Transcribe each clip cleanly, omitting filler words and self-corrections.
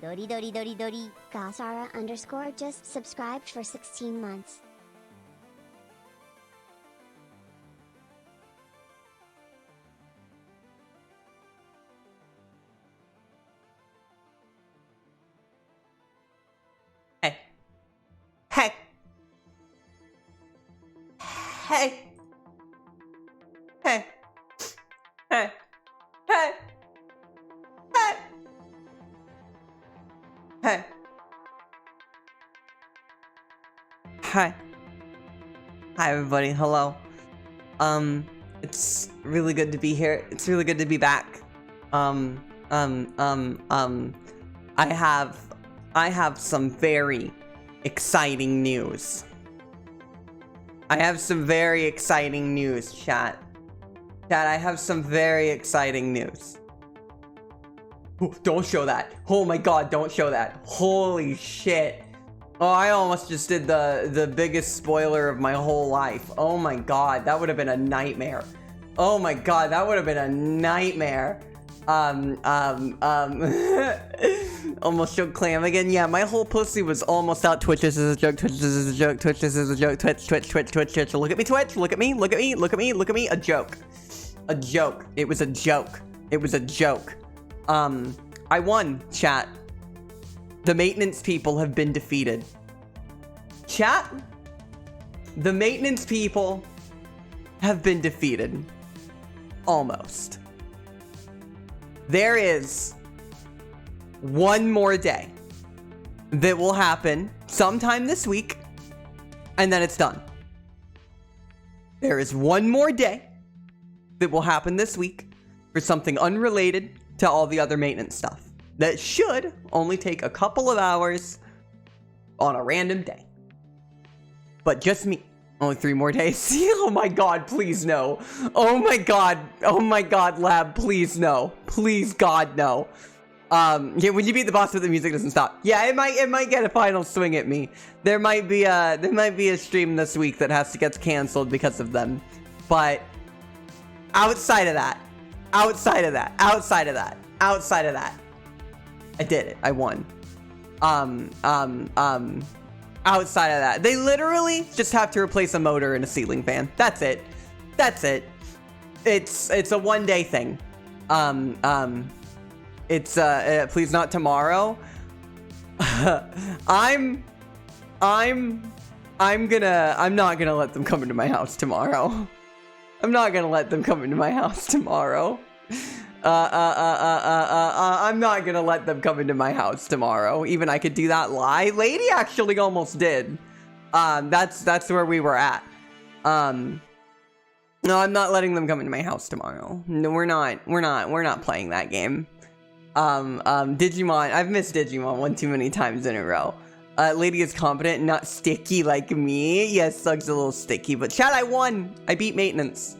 Dori dori dori dori. Gosara _ just subscribed for 16 months. Hey. Hey. Hey. Hey. Hey. Hey. Hey. Hey. Hi. Hi everybody. Hello. It's really good to be here. It's really good to be back. I have some very exciting news. I have some very exciting news, chat. Chat, I have some very exciting news. Ooh, don't show that. Oh my god, don't show that. Holy shit. Oh, I almost just did the biggest spoiler of my whole life. Oh my god, that would have been a nightmare. Oh my god, that would have been a nightmare. Almost showed clam again. Yeah, my whole pussy was almost out. Twitch, this is a joke. Twitch, this is a joke. Twitch, this is a joke. Twitch, Twitch, Twitch, Twitch, Twitch. Look at me, Twitch. Look at me. Look at me. Look at me. Look at me. A joke. A joke. It was a joke. It was a joke. I won, chat. The maintenance people have been defeated. Chat, the maintenance people have been defeated. Almost. There is one more day that will happen sometime this week, and then it's done. There is one more day that will happen this week for something unrelated to all the other maintenance stuff that should only take a couple of hours on a random day. But just me. Only 3 more days. Oh my god, please no. Oh my god, lab, please no. Please god no. Yeah, when you beat the boss but the music doesn't stop. Yeah, it might get a final swing at me. There might be a stream this week that has to get canceled because of them. But outside of that, I did it. I won. Outside of that, they literally just have to replace a motor and a ceiling fan. That's it. That's it. It's a 1-day thing. It's please not tomorrow. I'm not gonna let them come into my house tomorrow. I'm not gonna let them come into my house tomorrow. I'm not gonna let them come into my house tomorrow. Even I could do that lie. Lady actually almost did. That's where we were at. No, I'm not letting them come into my house tomorrow. No, we're not playing that game. Digimon, I've missed Digimon one too many times in a row. Lady is competent, not sticky like me. Yes, Sug's a little sticky, but chat, I won. I beat maintenance.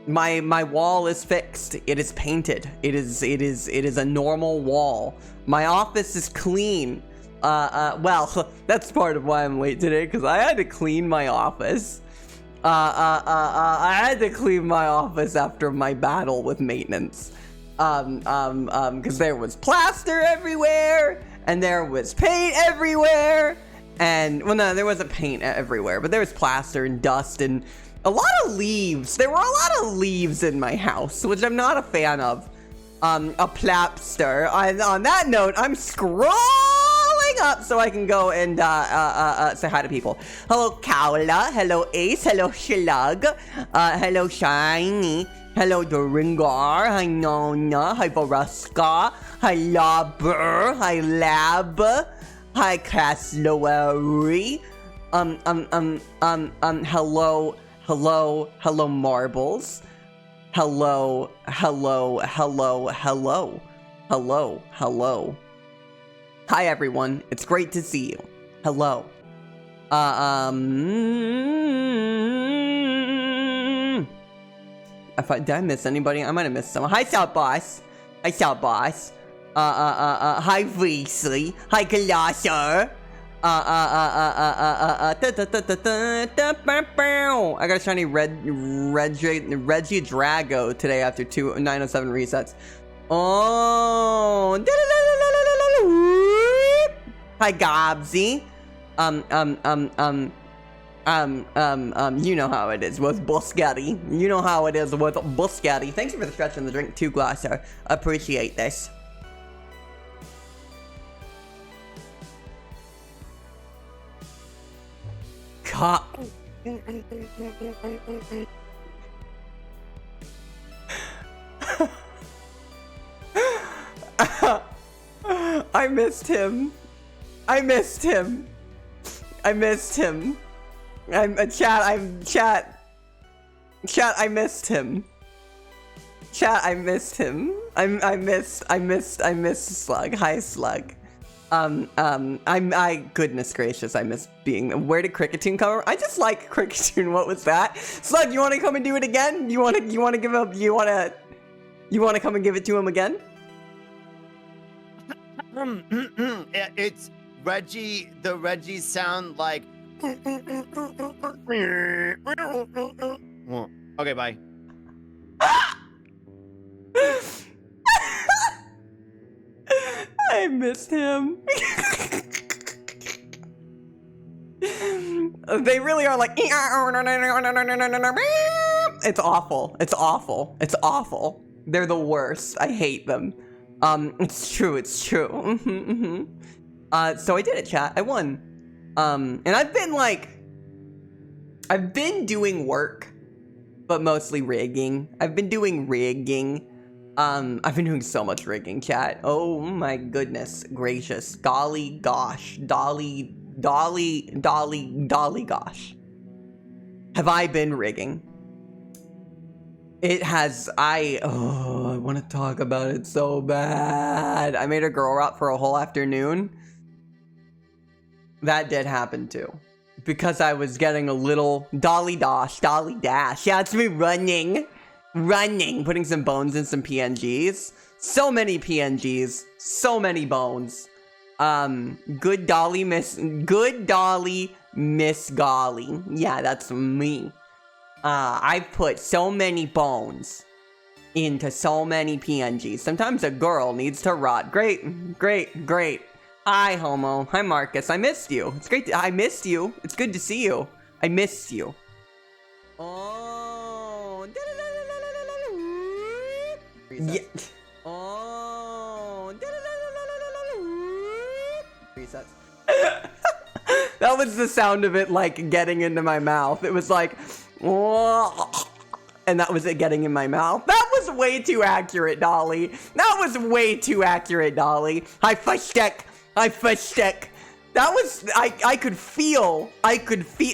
My wall is fixed. It is painted. It is a normal wall. My office is clean. Well, that's part of why I'm late today, because I had to clean my office. I had to clean my office after my battle with maintenance. Because there was plaster everywhere, and there was paint everywhere, and, well, no, there wasn't paint everywhere, but there was plaster and dust and a lot of leaves. There were a lot of leaves in my house, which I'm not a fan of. A plapster. On that note, I'm scrolling up so I can go and say hi to people. Hello, Kaula. Hello, Ace. Hello, Shilug. Hello, Shiny. Hello, Doringar. Hi, Nona. Hi, Varuska. Hi, Labber. Hi, Lab. Hi, Caslowary. Hello, Marbles. Hello. Hi, everyone. It's great to see you. Hello. Did I miss anybody? I might have missed someone. Hi, South Boss. Hi, South Boss. Hi, Weasley. Hi, Colosser. I got a shiny Regidrago today after 907 resets. Oh. Hi, Gobsy. You know how it is with Buscati. You know how it is with Buscati. Thanks for the stretch in the drink too, Glosser. Appreciate this. Cop. I missed him. I missed him. I missed him. Chat, I missed him. Chat, I missed him. I missed Slug. Hi, Slug. Goodness gracious, I miss being. Where did Cricketune come from? I just like Cricketune. What was that? Slug, you want to come and do it again? You want to give up? You want to come and give it to him again? It's Reggie. The Reggie sound like. Okay, bye. I missed him. They really are like. It's awful. It's awful. It's awful. They're the worst. I hate them. It's true. It's true. So I did it, chat. I won. And I've been doing work, but mostly rigging. I've been doing rigging. I've been doing so much rigging, chat. Oh my goodness gracious. Golly gosh. Dolly gosh. Have I been rigging? It has, I want to talk about it so bad. I made a girl route for a whole afternoon. That did happen too. Because I was getting a little dolly dash. Yeah, it's me running, putting some bones in some PNGs. So many PNGs, so many bones. Good Dolly Miss Golly. Yeah, that's me. I've put so many bones into so many PNGs. Sometimes a girl needs to rot. Great. Hi, Homo. Hi, Marcus. I missed you. It's great. I missed you. It's good to see you. I missed you. Oh. Yeah. Oh. Resets. That was the sound of it, like, getting into my mouth. It was like, and that was it getting in my mouth. That was way too accurate, Dolly. That was way too accurate, Dolly. Hi, Fushtek. That was, I could feel,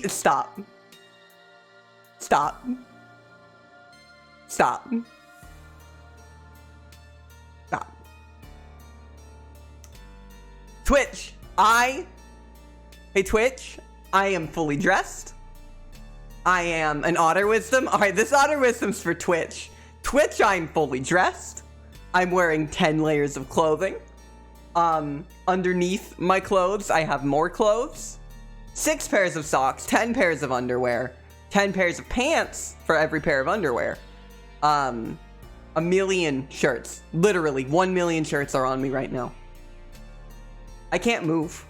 stop. Twitch, hey Twitch, I am fully dressed. I am an Otter Wisdom. Alright, this Otter Wisdom's for Twitch. Twitch, I'm fully dressed. I'm wearing 10 layers of clothing. Underneath my clothes, I have more clothes. 6 pairs of socks, 10 pairs of underwear, 10 pairs of pants for every pair of underwear. A million shirts. Literally, 1 million shirts are on me right now. I can't move.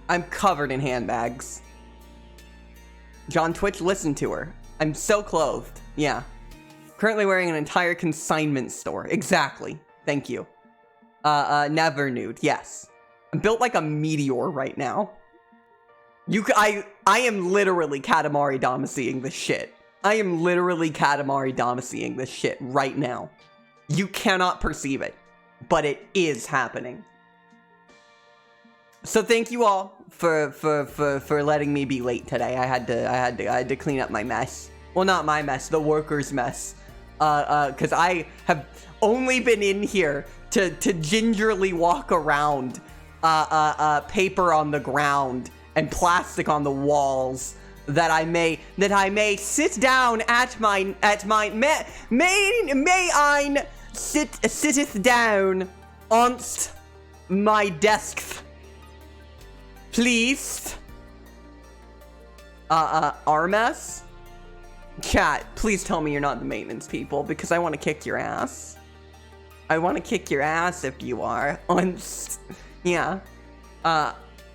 I'm covered in handbags. John Twitch, listen to her. I'm so clothed. Yeah. Currently wearing an entire consignment store. Exactly. Thank you. Never nude. Yes. I'm built like a meteor right now. I am literally Katamari Damacying this shit. I am literally Katamari Damacying this shit right now. You cannot perceive it, but it is happening. So thank you all for letting me be late today. I had to clean up my mess. Well, not my mess, the workers' mess. Cause I have only been in here to gingerly walk around, paper on the ground and plastic on the walls, that I may sit down at my may I sitteth down onst my desk, please. Armas. Chat, please tell me you're not the maintenance people, because I want to kick your ass. I want to kick your ass if you are. Yeah.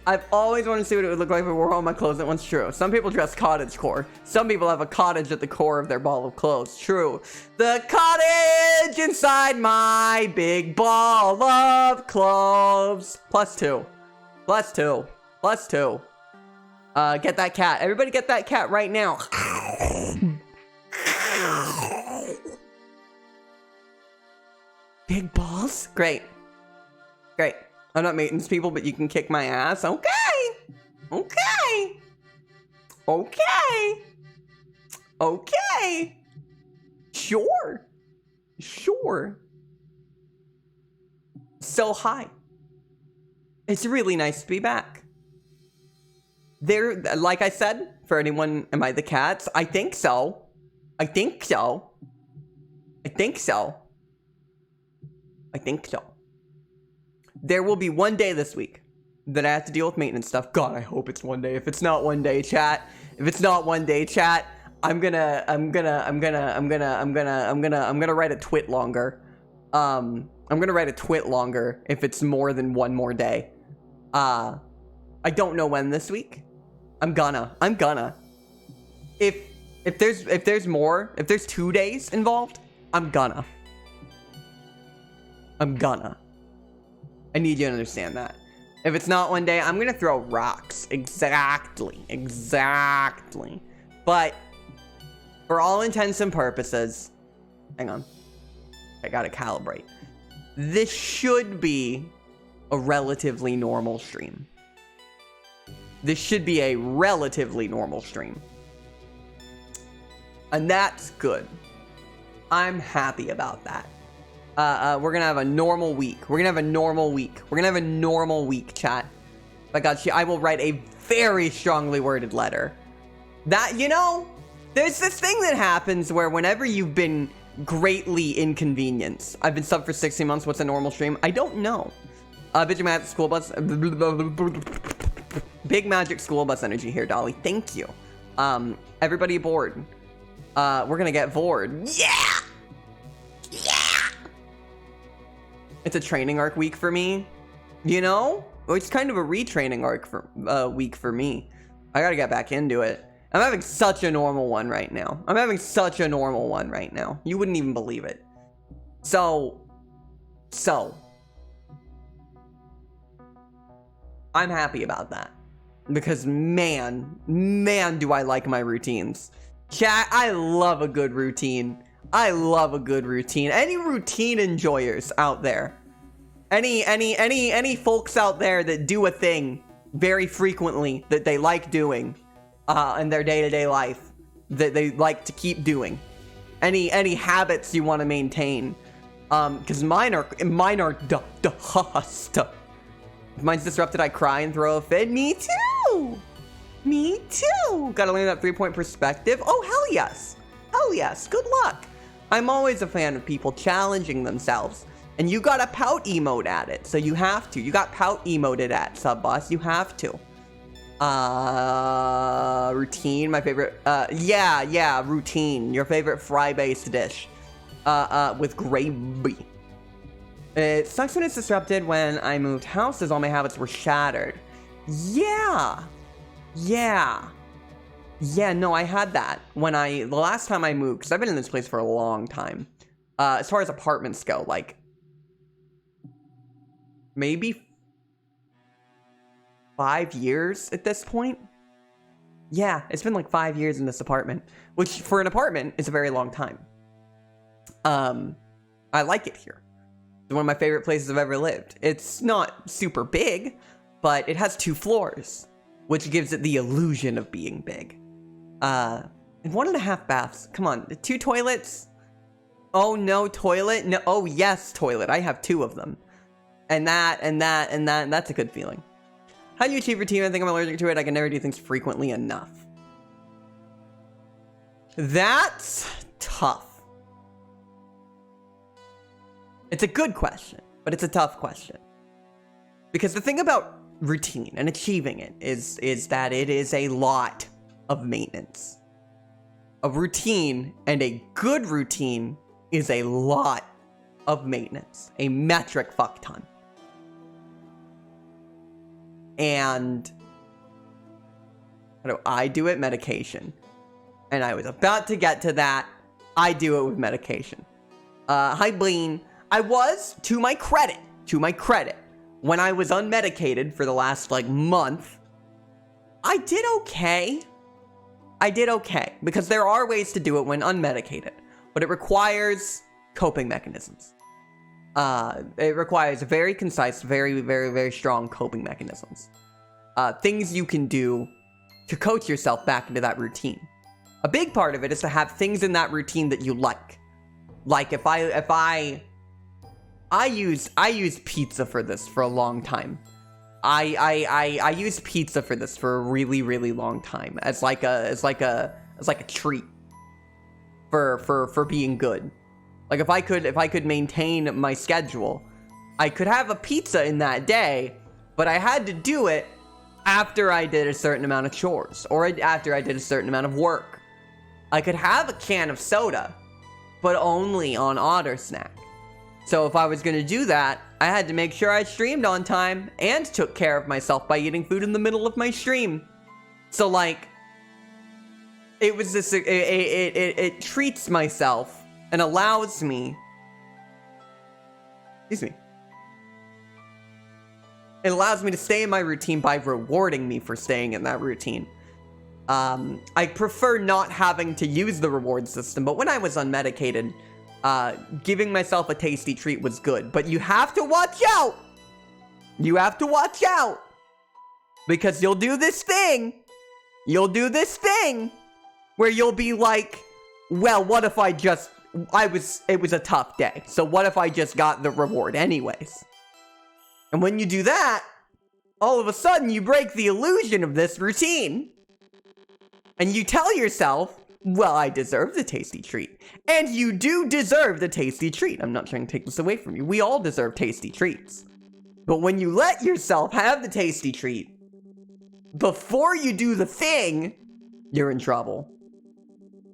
I've always wanted to see what it would look like if I wore all my clothes at once. True. Some people dress cottagecore. Some people have a cottage at the core of their ball of clothes. True. The cottage inside my big ball of clothes. +2. +2. +2. Get that cat. Everybody get that cat right now. Big balls? Great. Great. I'm not maintenance people, but you can kick my ass. Okay. Okay. Okay. Okay. Sure. Sure. So hi. It's really nice to be back. There, like I said, for anyone, am I the cats? I think so. I think so. I think so. I think so. There will be one day this week that I have to deal with maintenance stuff. God, I hope it's one day. If it's not one day, chat. If it's not one day, chat, I'm gonna write a twit longer. I'm gonna write a twit longer if it's more than one more day. I don't know when this week. I'm gonna. If there's more, if there's 2 days involved, I'm gonna. I need you to understand that. If it's not one day, I'm gonna throw rocks. Exactly. But for all intents and purposes, hang on. I gotta calibrate. This should be a relatively normal stream. This should be a relatively normal stream. And that's good. I'm happy about that. We're gonna have a normal week. We're gonna have a normal week, chat. My God, I will write a very strongly worded letter. That, you know, there's this thing that happens where whenever you've been greatly inconvenienced. I've been subbed for 16 months. What's a normal stream? I don't know. Big Magic School Bus. Big Magic School Bus energy here, Dolly. Thank you. Everybody aboard. We're gonna get bored. Yeah! It's a training arc week for me, you know? It's kind of a retraining arc for week for me. I gotta get back into it. I'm having such a normal one right now. You wouldn't even believe it. So, I'm happy about that. Because man, do I like my routines. Chat, I love a good routine. Any routine enjoyers out there? Any folks out there that do a thing very frequently that they like doing in their day-to-day life that they like to keep doing? Any habits you want to maintain? Because mine are dust. If mine's disrupted, I cry and throw a fit. Me too. Gotta learn that 3-point perspective. Oh, hell yes. Good luck. I'm always a fan of people challenging themselves. And you got a pout emote at it, so you have to. You got pout emoted at, Sub-Boss. You have to. Routine, my favorite. Yeah, routine. Your favorite fry-based dish. With gravy. It sucks when it's disrupted. When I moved houses, all my habits were shattered. Yeah, no, I had that when the last time I moved, because I've been in this place for a long time. As far as apartments go, like, maybe 5 years at this point. Yeah, it's been like 5 years in this apartment, which for an apartment is a very long time. I like it here. It's one of my favorite places I've ever lived. It's not super big, but it has 2 floors, which gives it the illusion of being big. And 1.5 baths. Come on, 2 toilets? Oh no, toilet? No, oh yes, toilet. I have 2 of them. And that's a good feeling. How do you achieve routine? I think I'm allergic to it. I can never do things frequently enough. That's tough. It's a good question, but it's a tough question. Because the thing about routine and achieving it is that it is a lot of maintenance. A routine, and a good routine, is a lot of maintenance. A metric fuck ton. And how do I do it? Medication. And I was about to get to that. I do it with medication. Hi, Blaine. I was, to my credit, when I was unmedicated for the last, like, month, I did okay. Because there are ways to do it when unmedicated. But it requires coping mechanisms. It requires very concise, very, very, very strong coping mechanisms. Things you can do to coach yourself back into that routine. A big part of it is to have things in that routine that you like. Like if I used pizza for this for a long time. I used pizza for this for a really, really long time as like a treat for being good. Like if I could maintain my schedule, I could have a pizza in that day, but I had to do it after I did a certain amount of chores or after I did a certain amount of work. I could have a can of soda, but only on Otter Snack. So if I was going to do that, I had to make sure I streamed on time and took care of myself by eating food in the middle of my stream. So like, it was this, it treats myself and allows me, excuse me, it allows me to stay in my routine by rewarding me for staying in that routine. I prefer not having to use the reward system, but when I was unmedicated, giving myself a tasty treat was good. But you have to watch out! You have to watch out! Because you'll do this thing where you'll be like, well, what if it was a tough day, so what if I just got the reward anyways? And when you do that, all of a sudden you break the illusion of this routine. And you tell yourself, well, I deserve the tasty treat. And you do deserve the tasty treat. I'm not trying to take this away from you. We all deserve tasty treats. But when you let yourself have the tasty treat before you do the thing, you're in trouble.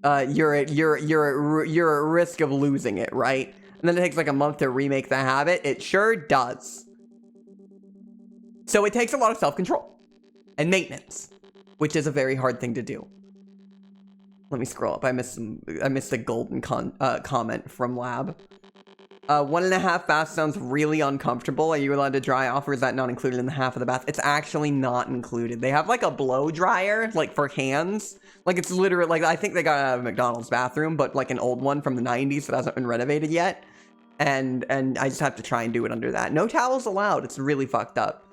You're at risk of losing it, right? And then it takes like a month to remake the habit. It sure does. So it takes a lot of self-control and maintenance, which is a very hard thing to do. Let me scroll up. I missed a golden comment from Lab. 1.5 baths sounds really uncomfortable. Are you allowed to dry off, or is that not included in the half of the bath? It's actually not included. They have like a blow dryer, like for hands. Like it's literally like, I think they got out of a McDonald's bathroom, but like an old one from the 90s that hasn't been renovated yet. And I just have to try and do it under that. No towels allowed. It's really fucked up.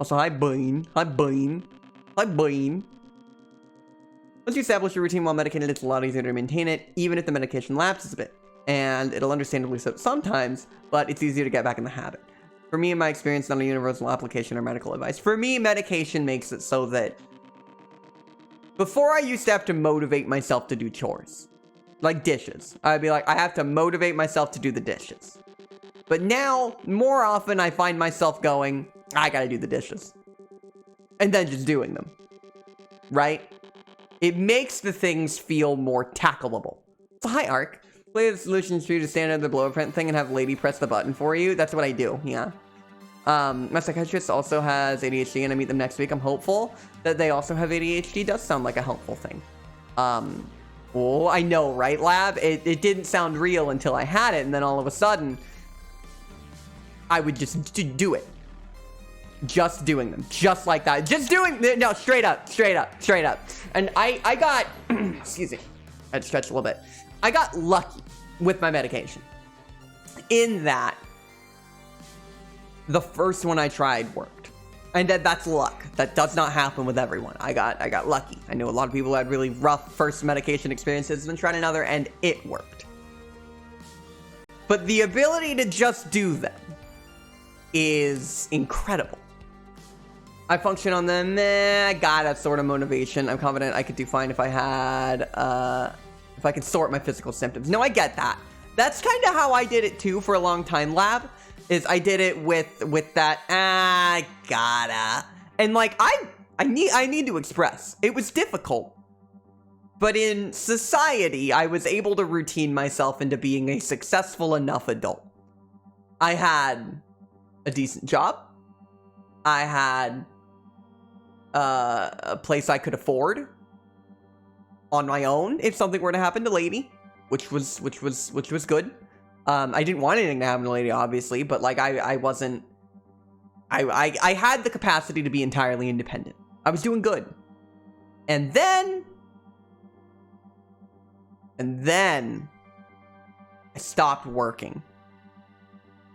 Also, hi, Bean. Once you establish your routine while medicated, it's a lot easier to maintain it, even if the medication lapses a bit. And it'll understandably slip sometimes, but it's easier to get back in the habit. For me, in my experience, not a universal application or medical advice. For me, medication makes it so that before I used to have to motivate myself to do chores. Like dishes. I'd be like, I have to motivate myself to do the dishes. But now, more often, I find myself going, I gotta do the dishes. And then just doing them. Right? It makes the things feel more tackleable. So hi, Ark. Play the solutions for you to stand under the blow print thing and have Lady press the button for you. That's what I do, yeah. My psychiatrist also has ADHD and I meet them next week. I'm hopeful that they also have ADHD. Does sound like a helpful thing. Oh, I know, right, Lab? It didn't sound real until I had it, and then all of a sudden, I would just do it. Just doing them. Just like that. Just doing... No, straight up. And I got... excuse me. I had to stretch a little bit. I got lucky with my medication. In that, the first one I tried worked. And that's luck. That does not happen with everyone. I got lucky. I know a lot of people who had really rough first medication experiences and tried another, and it worked. But the ability to just do them is incredible. I function on them. I got a sort of motivation. I'm confident I could do fine if I had, if I could sort my physical symptoms. No, I get that. That's kind of how I did it too for a long time, Lab. Is I did it with that, I gotta. And like, I need to express, it was difficult. But in society, I was able to routine myself into being a successful enough adult. I had a decent job. I had a place I could afford on my own if something were to happen to Lady, which was good. I didn't want anything to happen to Lady, obviously, but like I had the capacity to be entirely independent. I was doing good. And then I stopped working.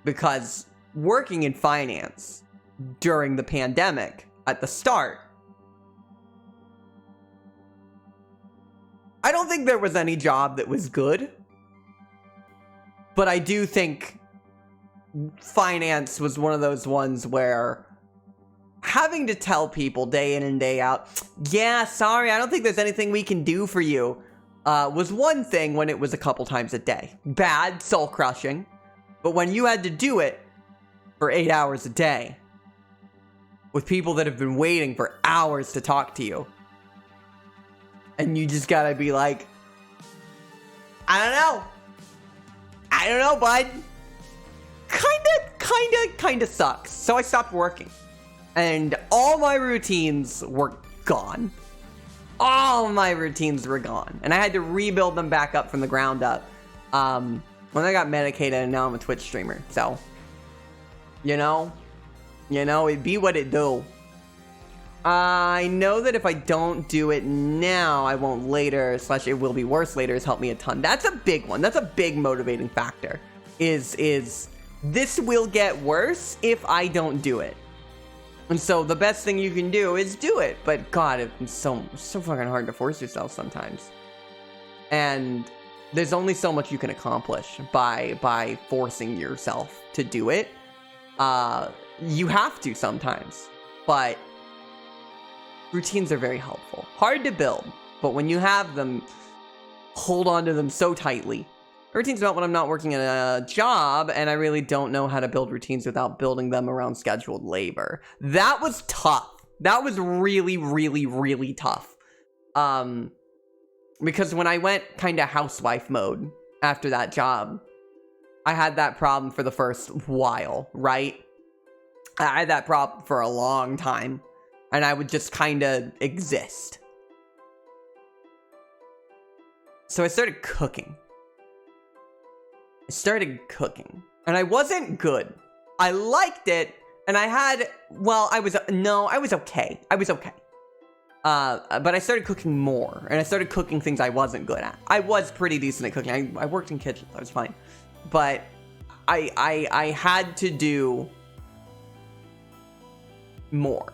Because working in finance during the pandemic at the start, I don't think there was any job that was good. But I do think finance was one of those ones where having to tell people day in and day out, yeah, sorry, I don't think there's anything we can do for you, was one thing when it was a couple times a day. Bad, soul crushing. But when you had to do it for 8 hours a day with people that have been waiting for hours to talk to you, and you just gotta be like, I don't know, bud. Kinda sucks. So I stopped working. And all my routines were gone. All my routines were gone. And I had to rebuild them back up from the ground up. When I got medicated, and now I'm a Twitch streamer. So, you know, it be what it do. I know that if I don't do it now, I won't later, / it will be worse later, has helped me a ton. That's a big one. That's a big motivating factor. Is this will get worse if I don't do it. And so the best thing you can do is do it. But God, it's so fucking hard to force yourself sometimes. And there's only so much you can accomplish by forcing yourself to do it. You have to sometimes, but routines are very helpful. Hard to build, but when you have them, hold on to them so tightly. Routines about when I'm not working at a job, and I really don't know how to build routines without building them around scheduled labor. That was tough. That was really, really, really tough. Because when I went kind of housewife mode after that job, I had that problem for the first while, right? I had that problem for a long time, and I would just kind of exist. So I started cooking. And I wasn't good. I liked it, and I was okay. But I started cooking more, and I started cooking things I wasn't good at. I was pretty decent at cooking. I worked in kitchens. I was fine. But I had to do more.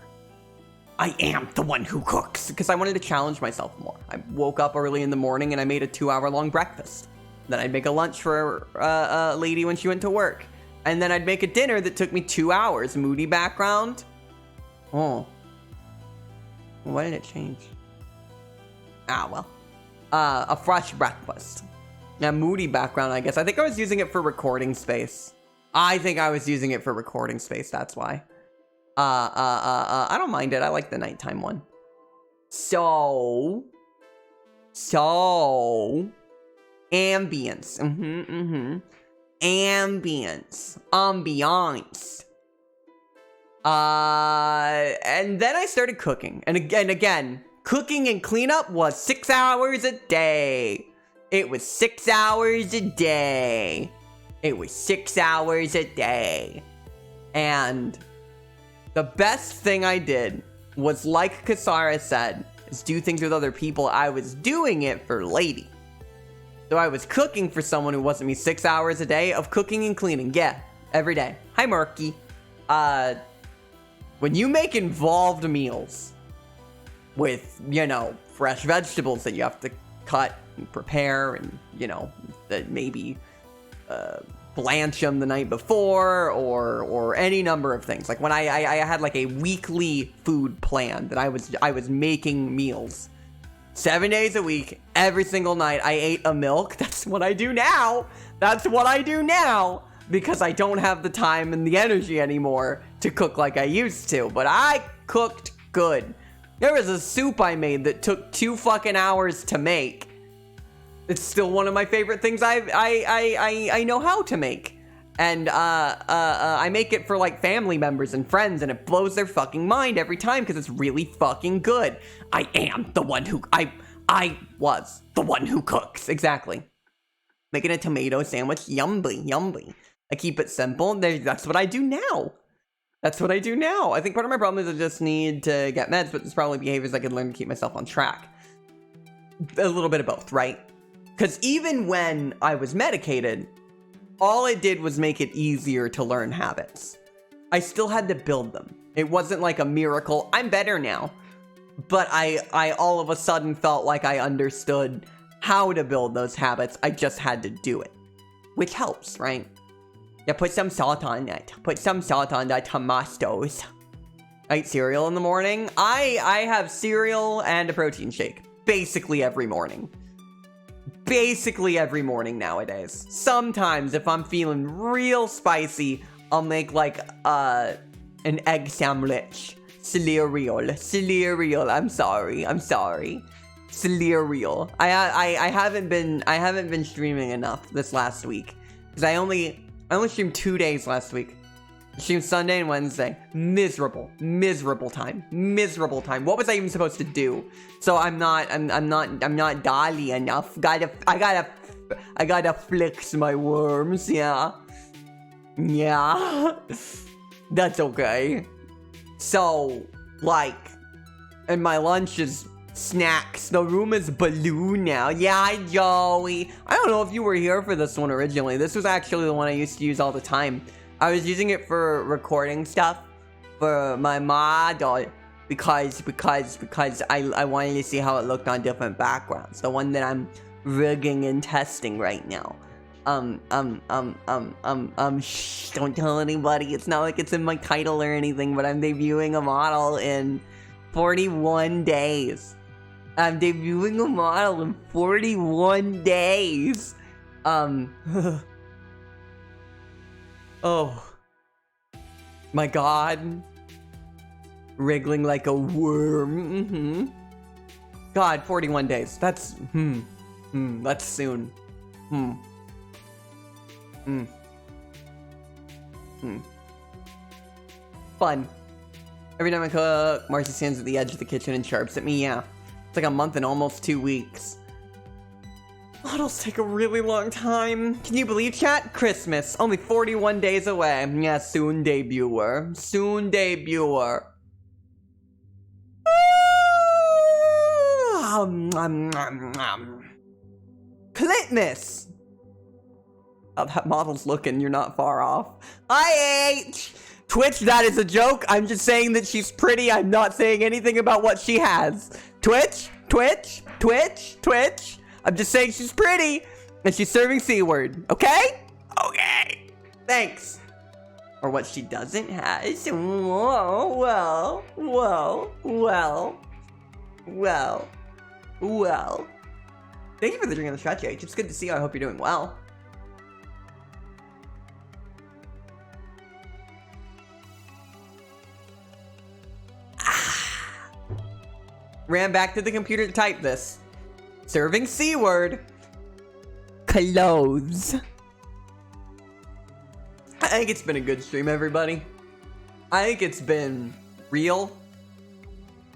I am the one who cooks, because I wanted to challenge myself more. I woke up early in the morning, and I made a 2-hour-long breakfast. Then I'd make a lunch for a lady when she went to work. And then I'd make a dinner that took me 2 hours. Moody background. Oh. Why did it change? Ah, well. A fresh breakfast. Yeah, moody background, I guess. I think I was using it for recording space. That's why. I don't mind it. I like the nighttime one. So. Ambience. Ambiance. And then I started cooking. And again, cooking and cleanup was 6 hours a day. It was 6 hours a day. And the best thing I did was, like Kasara said, is do things with other people. I was doing it for Lady. So I was cooking for someone who wasn't me 6 hours a day of cooking and cleaning. Yeah, every day. Hi, Murky. When you make involved meals with, fresh vegetables that you have to cut and prepare and, that maybe blanch them the night before or any number of things. Like when I had like a weekly food plan that I was making meals 7 days a week, every single night. I ate a milk. That's what I do now. Because I don't have the time and the energy anymore to cook like I used to. But I cooked good. There was a soup I made that took 2 fucking hours to make. It's still one of my favorite things I know how to make. And I make it for like family members and friends, and it blows their fucking mind every time because it's really fucking good. I am the one who I was the one who cooks. Exactly. Making a tomato sandwich, yummy. I keep it simple. That's what I do now. That's what I do now. I think part of my problem is I just need to get meds, but there's probably behaviors I could learn to keep myself on track. A little bit of both, right? Because even when I was medicated, all it did was make it easier to learn habits. I still had to build them. It wasn't like a miracle. I'm better now. But I all of a sudden felt like I understood how to build those habits. I just had to do it. Which helps, right? Yeah, put some salt on it. Put some salt on the tomatoes. I eat cereal in the morning. I have cereal and a protein shake. Basically every morning. Basically every morning nowadays. Sometimes if I'm feeling real spicy, I'll make like an egg sandwich. Cereal. I'm sorry. Cereal. I haven't been streaming enough this last week because I only streamed 2 days last week. I streamed Sunday and Wednesday. Miserable time. What was I even supposed to do? So I'm not dolly enough. I gotta flex my worms. Yeah. That's okay. So, like, and my lunch is snacks. The room is blue now. Yeah, Joey. I don't know if you were here for this one originally. This was actually the one I used to use all the time. I was using it for recording stuff for my model because I wanted to see how it looked on different backgrounds. The one that I'm rigging and testing right now. Shh, don't tell anybody. It's not like it's in my title or anything, but I'm debuting a model in 41 days. I'm debuting a model in 41 days. Oh. My god. Wriggling like a worm. God, 41 days. That's, that's soon. Fun. Every time I cook, Marcy stands at the edge of the kitchen and chirps at me. Yeah. It's like a month and almost 2 weeks. Models take a really long time. Can you believe, chat? Christmas. Only 41 days away. Yeah, soon debuter. Clitmas! Oh, that model's looking. You're not far off. Twitch, that is a joke. I'm just saying that she's pretty. I'm not saying anything about what she has. Twitch. I'm just saying she's pretty. And she's serving C-word. Okay? Okay. Thanks. Or what she doesn't have. Well. Thank you for the drink on the stretch, H. It's good to see you. I hope you're doing well. Ran back to the computer to type this. Serving C-word. Clothes. I think it's been a good stream, everybody. I think it's been real.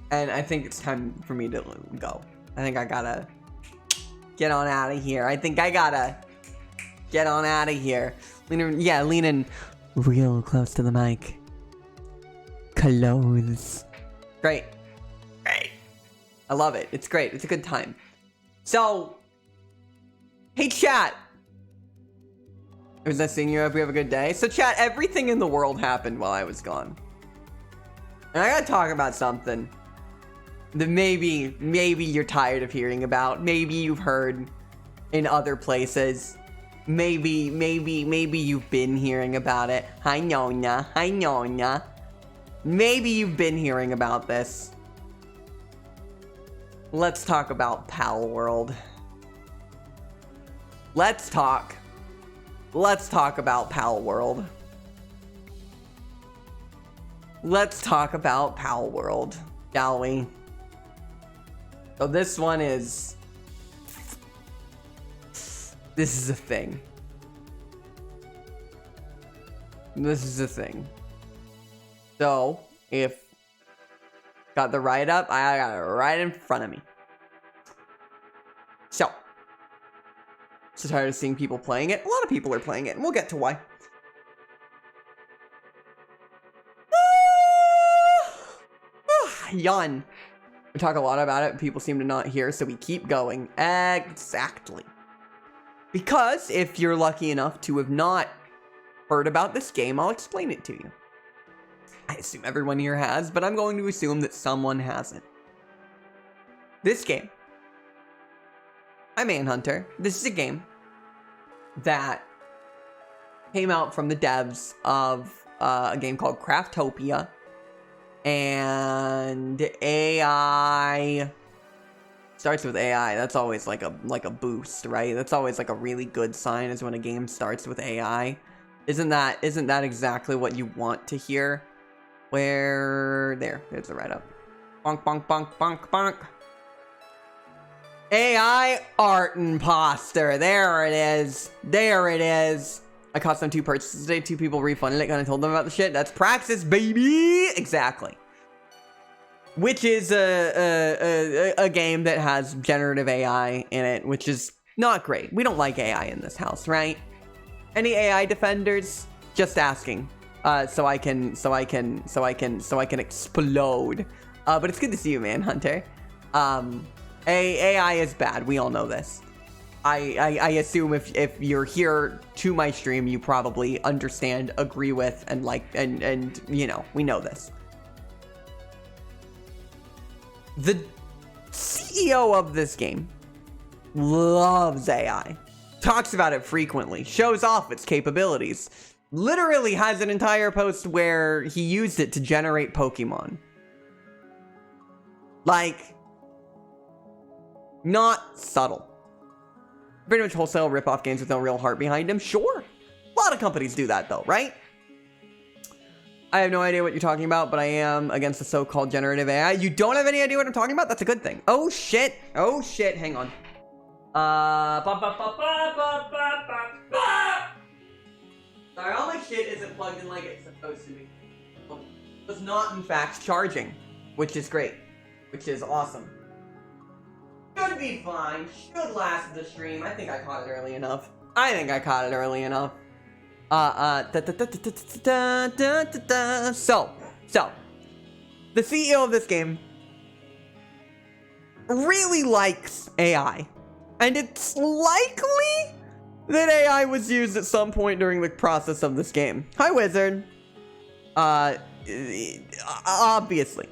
And I think it's time for me to go. I think I gotta get on out of here. Leaning real close to the mic. Clothes. Great. I love it. It's great. It's a good time. So, hey chat. Was I seeing you? Hope you have a good day. So chat, everything in the world happened while I was gone. And I gotta talk about something that maybe you're tired of hearing about. Maybe you've heard in other places. Maybe you've been hearing about it. Hi Nona. Maybe you've been hearing about this. Let's talk about Pal World. Let's talk about Pal World. let's talk about Pal World, shall we? So this one is... This is a thing. This is a thing. So, if... Got the write-up, I got it right in front of me. So tired of seeing people playing it. A lot of people are playing it, and we'll get to why. Yawn. We talk a lot about it, people seem to not hear, so we keep going. Exactly. Because if you're lucky enough to have not heard about this game, I'll explain it to you. I assume everyone here has, but I'm going to assume that someone hasn't. This game, Manhunter. This is a game that came out from the devs of a game called Craftopia, and AI starts with AI. That's always like a boost, right? That's always like a really good sign, is when a game starts with AI. Isn't that exactly what you want to hear? There's the write-up. Bonk, bonk, bonk, bonk, bonk. AI art imposter. There it is. There it is. I cost them 2 purchases today. 2 people refunded it and I told them about the shit. That's Praxis, baby. Exactly. Which is a game that has generative AI in it, which is not great. We don't like AI in this house, right? Any AI defenders? Just asking. So I can explode. But it's good to see you, Manhunter. AI is bad. We all know this. I assume if you're here to my stream, you probably understand, agree with, and like, and you know, we know this. The CEO of this game loves AI, talks about it frequently, shows off its capabilities, literally has an entire post where he used it to generate Pokemon. Like, not subtle. Pretty much wholesale rip-off games with no real heart behind them. Sure. A lot of companies do that though, right? I have no idea what you're talking about, but I am against the so-called generative AI. You don't have any idea what I'm talking about? That's a good thing. Oh shit. Oh shit. Hang on. Sorry, all my shit isn't plugged in like it's supposed to be. It's not in fact charging, which is great. Which is awesome. Should be fine. Should last the stream. I think I caught it early enough. So, the CEO of this game really likes AI. And it's likely that AI was used at some point during the process of this game. Hi, Wizard. Obviously.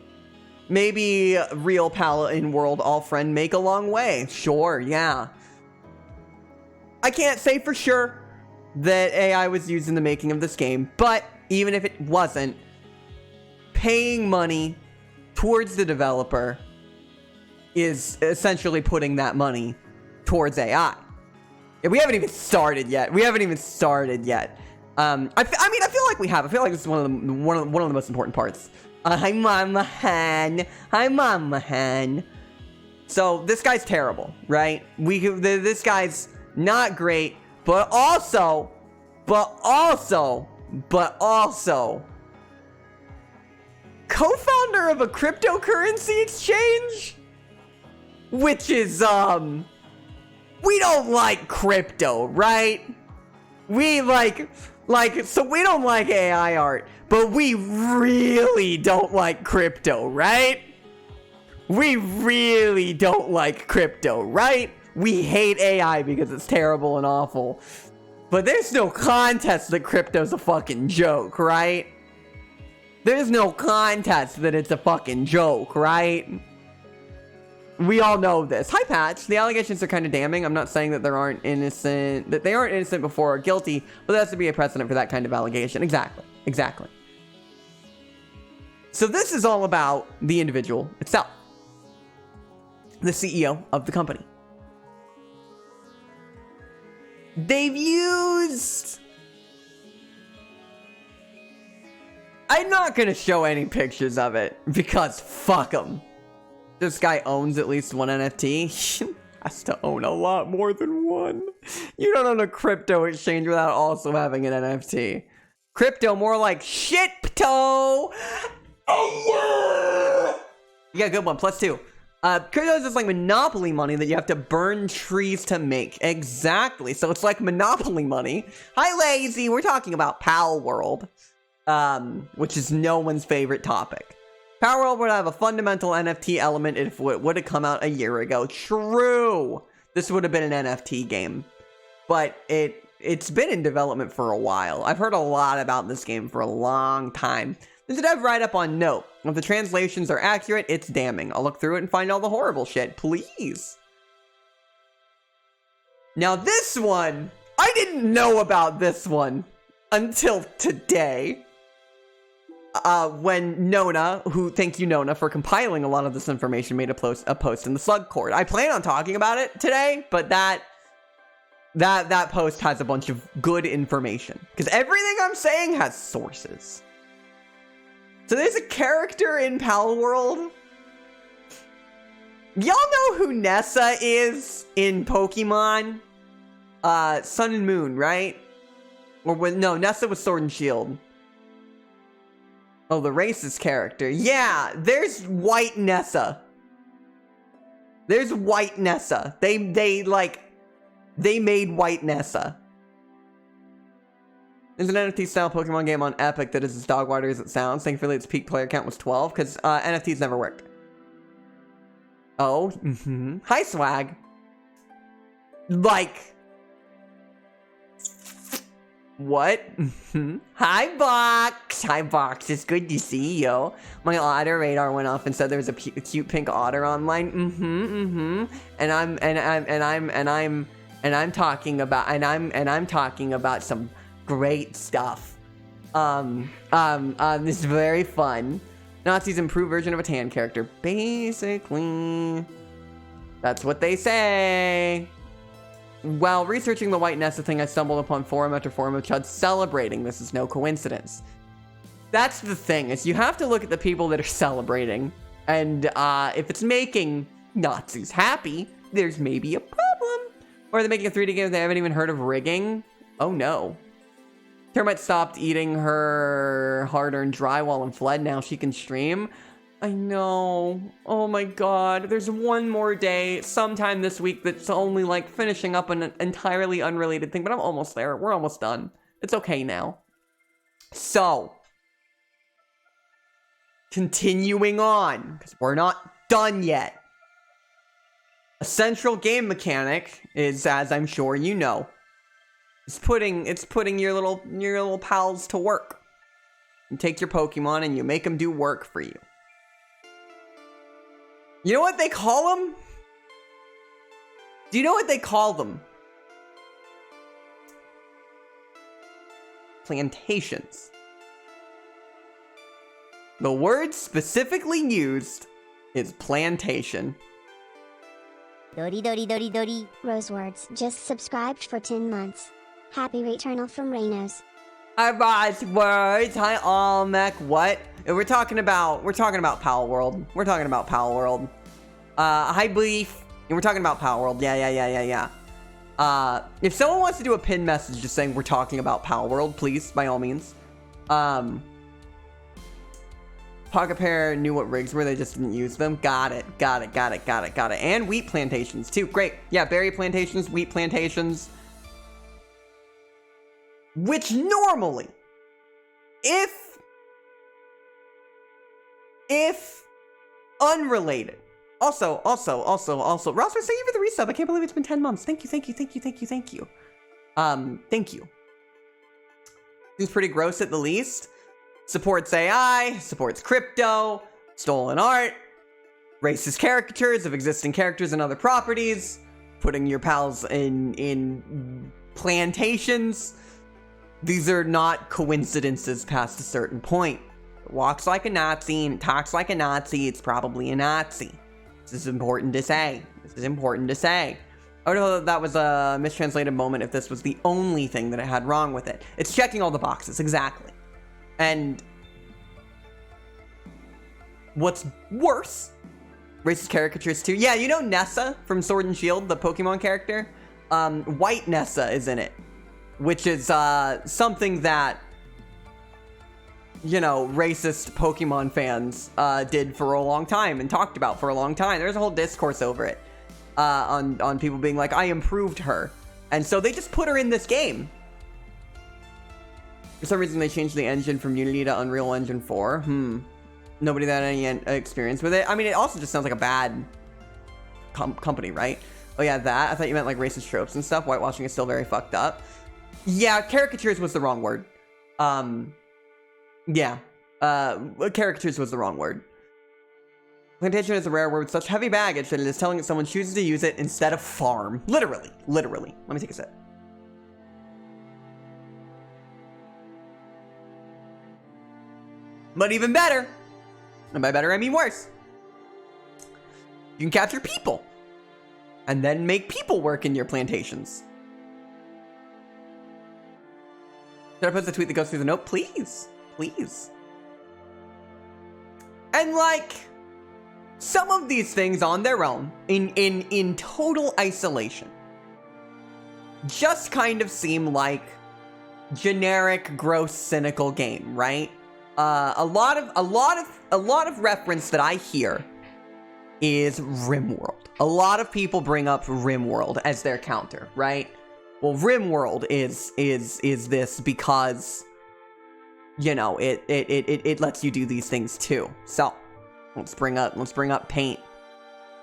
Maybe real pal in world all friend make a long way. Sure, yeah. I can't say for sure that AI was used in the making of this game, but even if it wasn't, paying money towards the developer is essentially putting that money towards AI. We haven't even started yet. I mean, I feel like we have. I feel like this is one of the most important parts. Hi, Mama Han. So this guy's terrible, right? This guy's not great, but also, co-founder of a cryptocurrency exchange, which is we don't like crypto, right? We so we don't like AI art, but we really don't like crypto, right? We really don't like crypto, right? We hate AI because it's terrible and awful. But there's no contest that crypto's a fucking joke, right? There's no contest that it's a fucking joke, right? We all know this. Hi, Patch. The allegations are kind of damning. I'm not saying that they aren't innocent before or guilty, but there has to be a precedent for that kind of allegation. Exactly. So this is all about the individual itself. The CEO of the company. They've used I'm not gonna show any pictures of it because fuck them. This guy owns at least one NFT. Has to own a lot more than one. You don't own a crypto exchange without also having an NFT. Crypto, more like shit-to. You got a good one, +2. Crypto is just like Monopoly money that you have to burn trees to make. Exactly. So it's like Monopoly money. Hi, Lazy. We're talking about Pal World, which is no one's favorite topic. Pal World would have a fundamental NFT element if it would have come out a year ago. True. This would have been an NFT game, but it's been in development for a while. I've heard a lot about this game for a long time. There's a dev write-up on Note. If the translations are accurate, it's damning. I'll look through it and find all the horrible shit. Please. Now this one, I didn't know about this one until today. When Nona, thank you Nona for compiling a lot of this information, made a post in the Slug Court. I plan on talking about it today, but that post has a bunch of good information. Because everything I'm saying has sources. So there's a character in Pal World. Y'all know who Nessa is in Pokemon? Sun and Moon, right? No, Nessa was Sword and Shield. Oh, the racist character. Yeah, there's White Nessa. There's White Nessa. They made White Nessa. There's an NFT style Pokemon game on Epic that is as dog water as it sounds. Thankfully, its peak player count was 12 because NFTs never worked. Oh, Hi, Swag. Like, what? Hi, Box. Hi, Box. It's good to see you. My otter radar went off and said there was a cute pink otter online. And I'm talking about some great stuff. This is very fun. Nazi's improved version of a tan character. Basically, that's what they say. While researching the White Nessa thing, I stumbled upon forum after forum of Chud celebrating. This is no coincidence. That's the thing, is you have to look at the people that are celebrating. And if it's making Nazis happy, there's maybe a problem. Or they're making a 3D game they haven't even heard of rigging. Oh no. Termite stopped eating her hard-earned drywall and fled. Now she can stream. I know. Oh my god. There's one more day sometime this week that's only like finishing up an entirely unrelated thing, but I'm almost there. We're almost done. It's okay now. So, continuing on, because we're not done yet. A central game mechanic is, as I'm sure you know, it's putting your little pals to work. You take your Pokemon and you make them do work for you. You know what they call them? Do you know what they call them? Plantations. The word specifically used is plantation. Dori dori dori dori. Rosewords just subscribed for 10 months. Happy returnal from Reynos. Hi Rosewords. Hi Almec. What? We're talking about Pal World. We're talking about Pal World. Hi Bleef. We're talking about Pal World. Yeah. If someone wants to do a pin message just saying we're talking about Pal World, please, by all means. Pocket Pair knew what rigs were, they just didn't use them. Got it. And wheat plantations too. Great. Yeah, berry plantations, wheat plantations. Which normally, if unrelated. Also, Ross, thank you for the resub. I can't believe it's been 10 months. Thank you. Thank you. Seems pretty gross at the least. Supports AI, supports crypto, stolen art, racist caricatures of existing characters and other properties, putting your pals in plantations. These are not coincidences past a certain point. It walks like a Nazi and it talks like a Nazi, it's probably a Nazi. This is important to say. I would know that was a mistranslated moment if this was the only thing that it had wrong with it. It's checking all the boxes, exactly. And What's worse, racist caricatures too. Yeah, you know Nessa from Sword and Shield, the Pokemon character? White Nessa is in it, which is something that, you know, racist Pokemon fans did for a long time and talked about for a long time. There's a whole discourse over it on people being like, I improved her. And so they just put her in this game. For some reason, they changed the engine from Unity to Unreal Engine 4. Nobody that had any experience with it. I mean, it also just sounds like a bad company, right? Oh yeah, that. I thought you meant like racist tropes and stuff. Whitewashing is still very fucked up. Yeah, caricatures was the wrong word. Yeah. Caricatures was the wrong word. Plantation is a rare word with such heavy baggage that it is telling that someone chooses to use it instead of farm. Literally. Literally. Let me take a sip. But even better, and by better I mean worse, you can capture people and then make people work in your plantations. Should I post a tweet that goes through the note? Please. Please. And like, some of these things on their own, in total isolation, just kind of seem like generic, gross, cynical game, right? A lot of reference that I hear is RimWorld. A lot of people bring up RimWorld as their counter, right? Well, RimWorld is this because, you know, it lets you do these things too. So let's bring up Paint.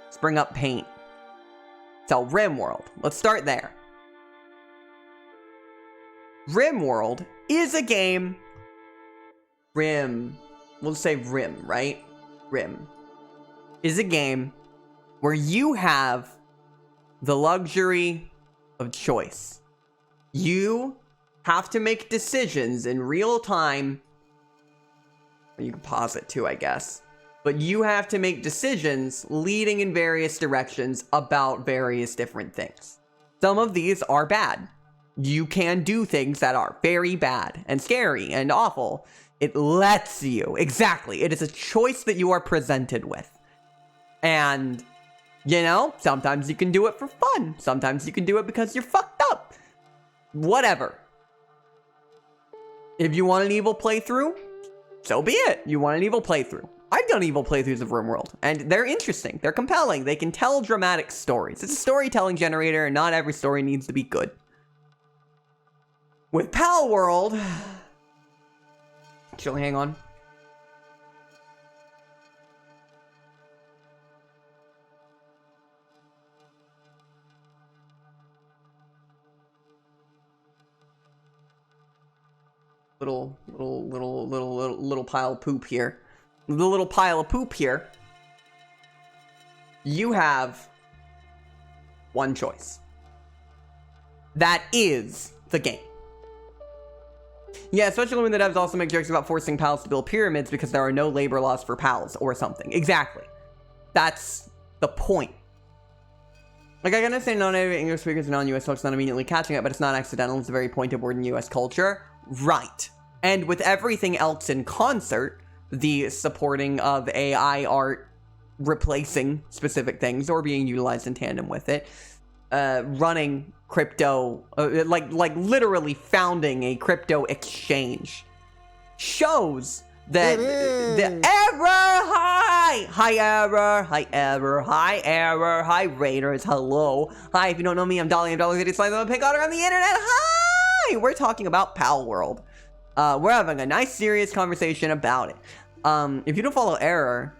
Let's bring up Paint. So RimWorld. Let's start there. RimWorld is a game. We'll say Rim, right? Rim is a game where you have the luxury of choice. You have to make decisions in real time. You can pause it too, I guess. But you have to make decisions leading in various directions about various different things. Some of these are bad. You can do things that are very bad and scary and awful. It lets you. Exactly. It is a choice that you are presented with. And, you know, sometimes you can do it for fun. Sometimes you can do it because you're fucked up. Whatever. If you want an evil playthrough, so be it. You want an evil playthrough. I've done evil playthroughs of RimWorld, and they're interesting. They're compelling. They can tell dramatic stories. It's a storytelling generator, and not every story needs to be good. With Palworld... Chill, hang on. Little pile of poop here. The little pile of poop here. You have one choice. That is the game. Yeah, especially when the devs also make jokes about forcing pals to build pyramids because there are no labor laws for pals or something. Exactly. That's the point. Like, I can understand non-native English speakers and non-US folks not immediately catching it, but it's not accidental. It's a very pointed word in US culture. Right. And with everything else in concert, the supporting of AI art replacing specific things or being utilized in tandem with it, running crypto, like literally founding a crypto exchange, shows that the error, hi raiders, hello, hi, if you don't know me, I'm Dolly, I'm Dolly, I'm a pink otter on the internet, hi, we're talking about Palworld. We're having a nice serious conversation about it. If you don't follow Error,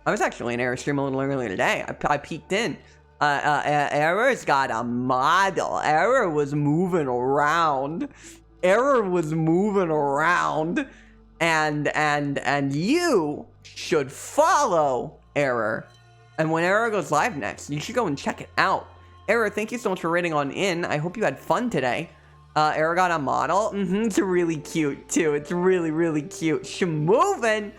I was actually in Error stream a little earlier today. I peeked in. Error's got a model. Error was moving around. And you should follow Error. And when Error goes live next, you should go and check it out. Error, thank you so much for raiding on in. I hope you had fun today. Error got a model. It's really cute too. It's really, really cute. She moving.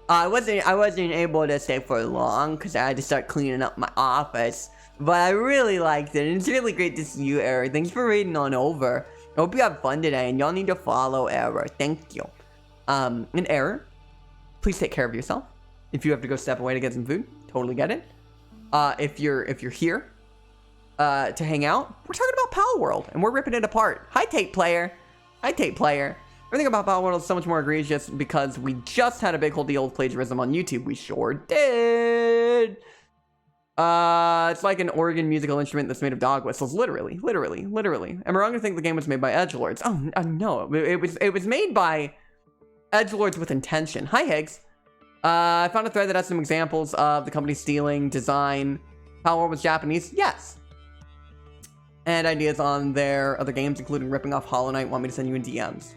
I wasn't able to stay for long because I had to start cleaning up my office. But I really liked it. And it's really great to see you, Error. Thanks for raiding on over. I hope you have fun today. And y'all need to follow Error. Thank you. And Error, please take care of yourself. If you have to go step away to get some food, totally get it. If you're here to hang out, we're talking about Palworld, and we're ripping it apart. Hi, Tape Player. Hi, Tape Player. Everything about Palworld is so much more egregious because we just had a big whole deal with plagiarism on YouTube. We sure did. It's like an organ musical instrument that's made of dog whistles. Literally. Am I wrong to think the game was made by edgelords? Oh, no. It was made by edgelords with intention. Hi, Higgs. I found a thread that has some examples of the company stealing design. Palworld was Japanese? Yes. And ideas on their other games, including ripping off Hollow Knight. Want me to send you in DMs?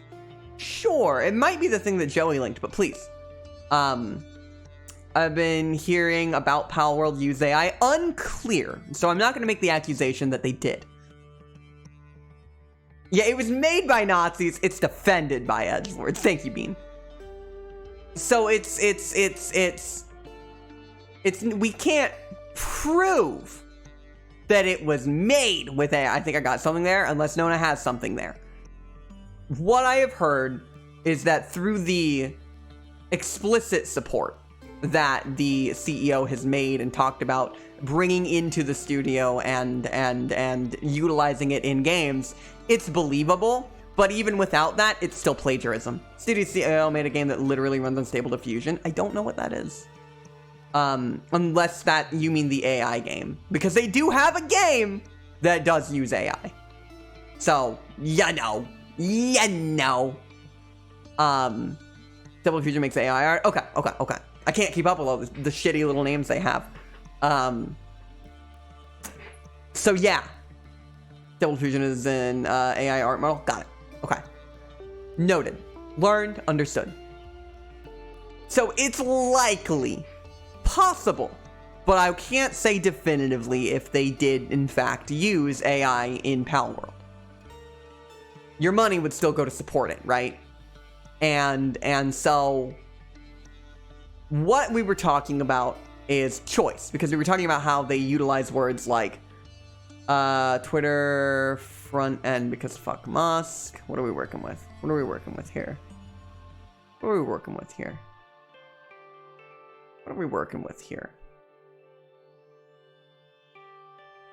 Sure. It might be the thing that Joey linked, but please. I've been hearing about Palworld use AI. Unclear. So I'm not going to make the accusation that they did. Yeah, it was made by Nazis. It's defended by edgelords. Thank you, Bean. So it's we can't prove that it was made with AI. I think I got something there, unless Nona has something there. What I have heard is that through the explicit support that the CEO has made and talked about bringing into the studio and utilizing it in games, it's believable. But even without that, it's still plagiarism. Studio CEO made a game that literally runs on Stable Diffusion. I don't know what that is. Unless that you mean the AI game. Because they do have a game that does use AI. So, you know. Stable Diffusion makes AI art. Okay. I can't keep up with all the shitty little names they have. So yeah. Stable Diffusion is an AI art model. Got it. Okay. Noted. Learned. Understood. So it's likely possible, but I can't say definitively if they did in fact use AI in Palworld. Your money would still go to support it, right? And so what we were talking about is choice, because we were talking about how they utilize words like Twitter front end because fuck Musk. What are we working with? What are we working with here?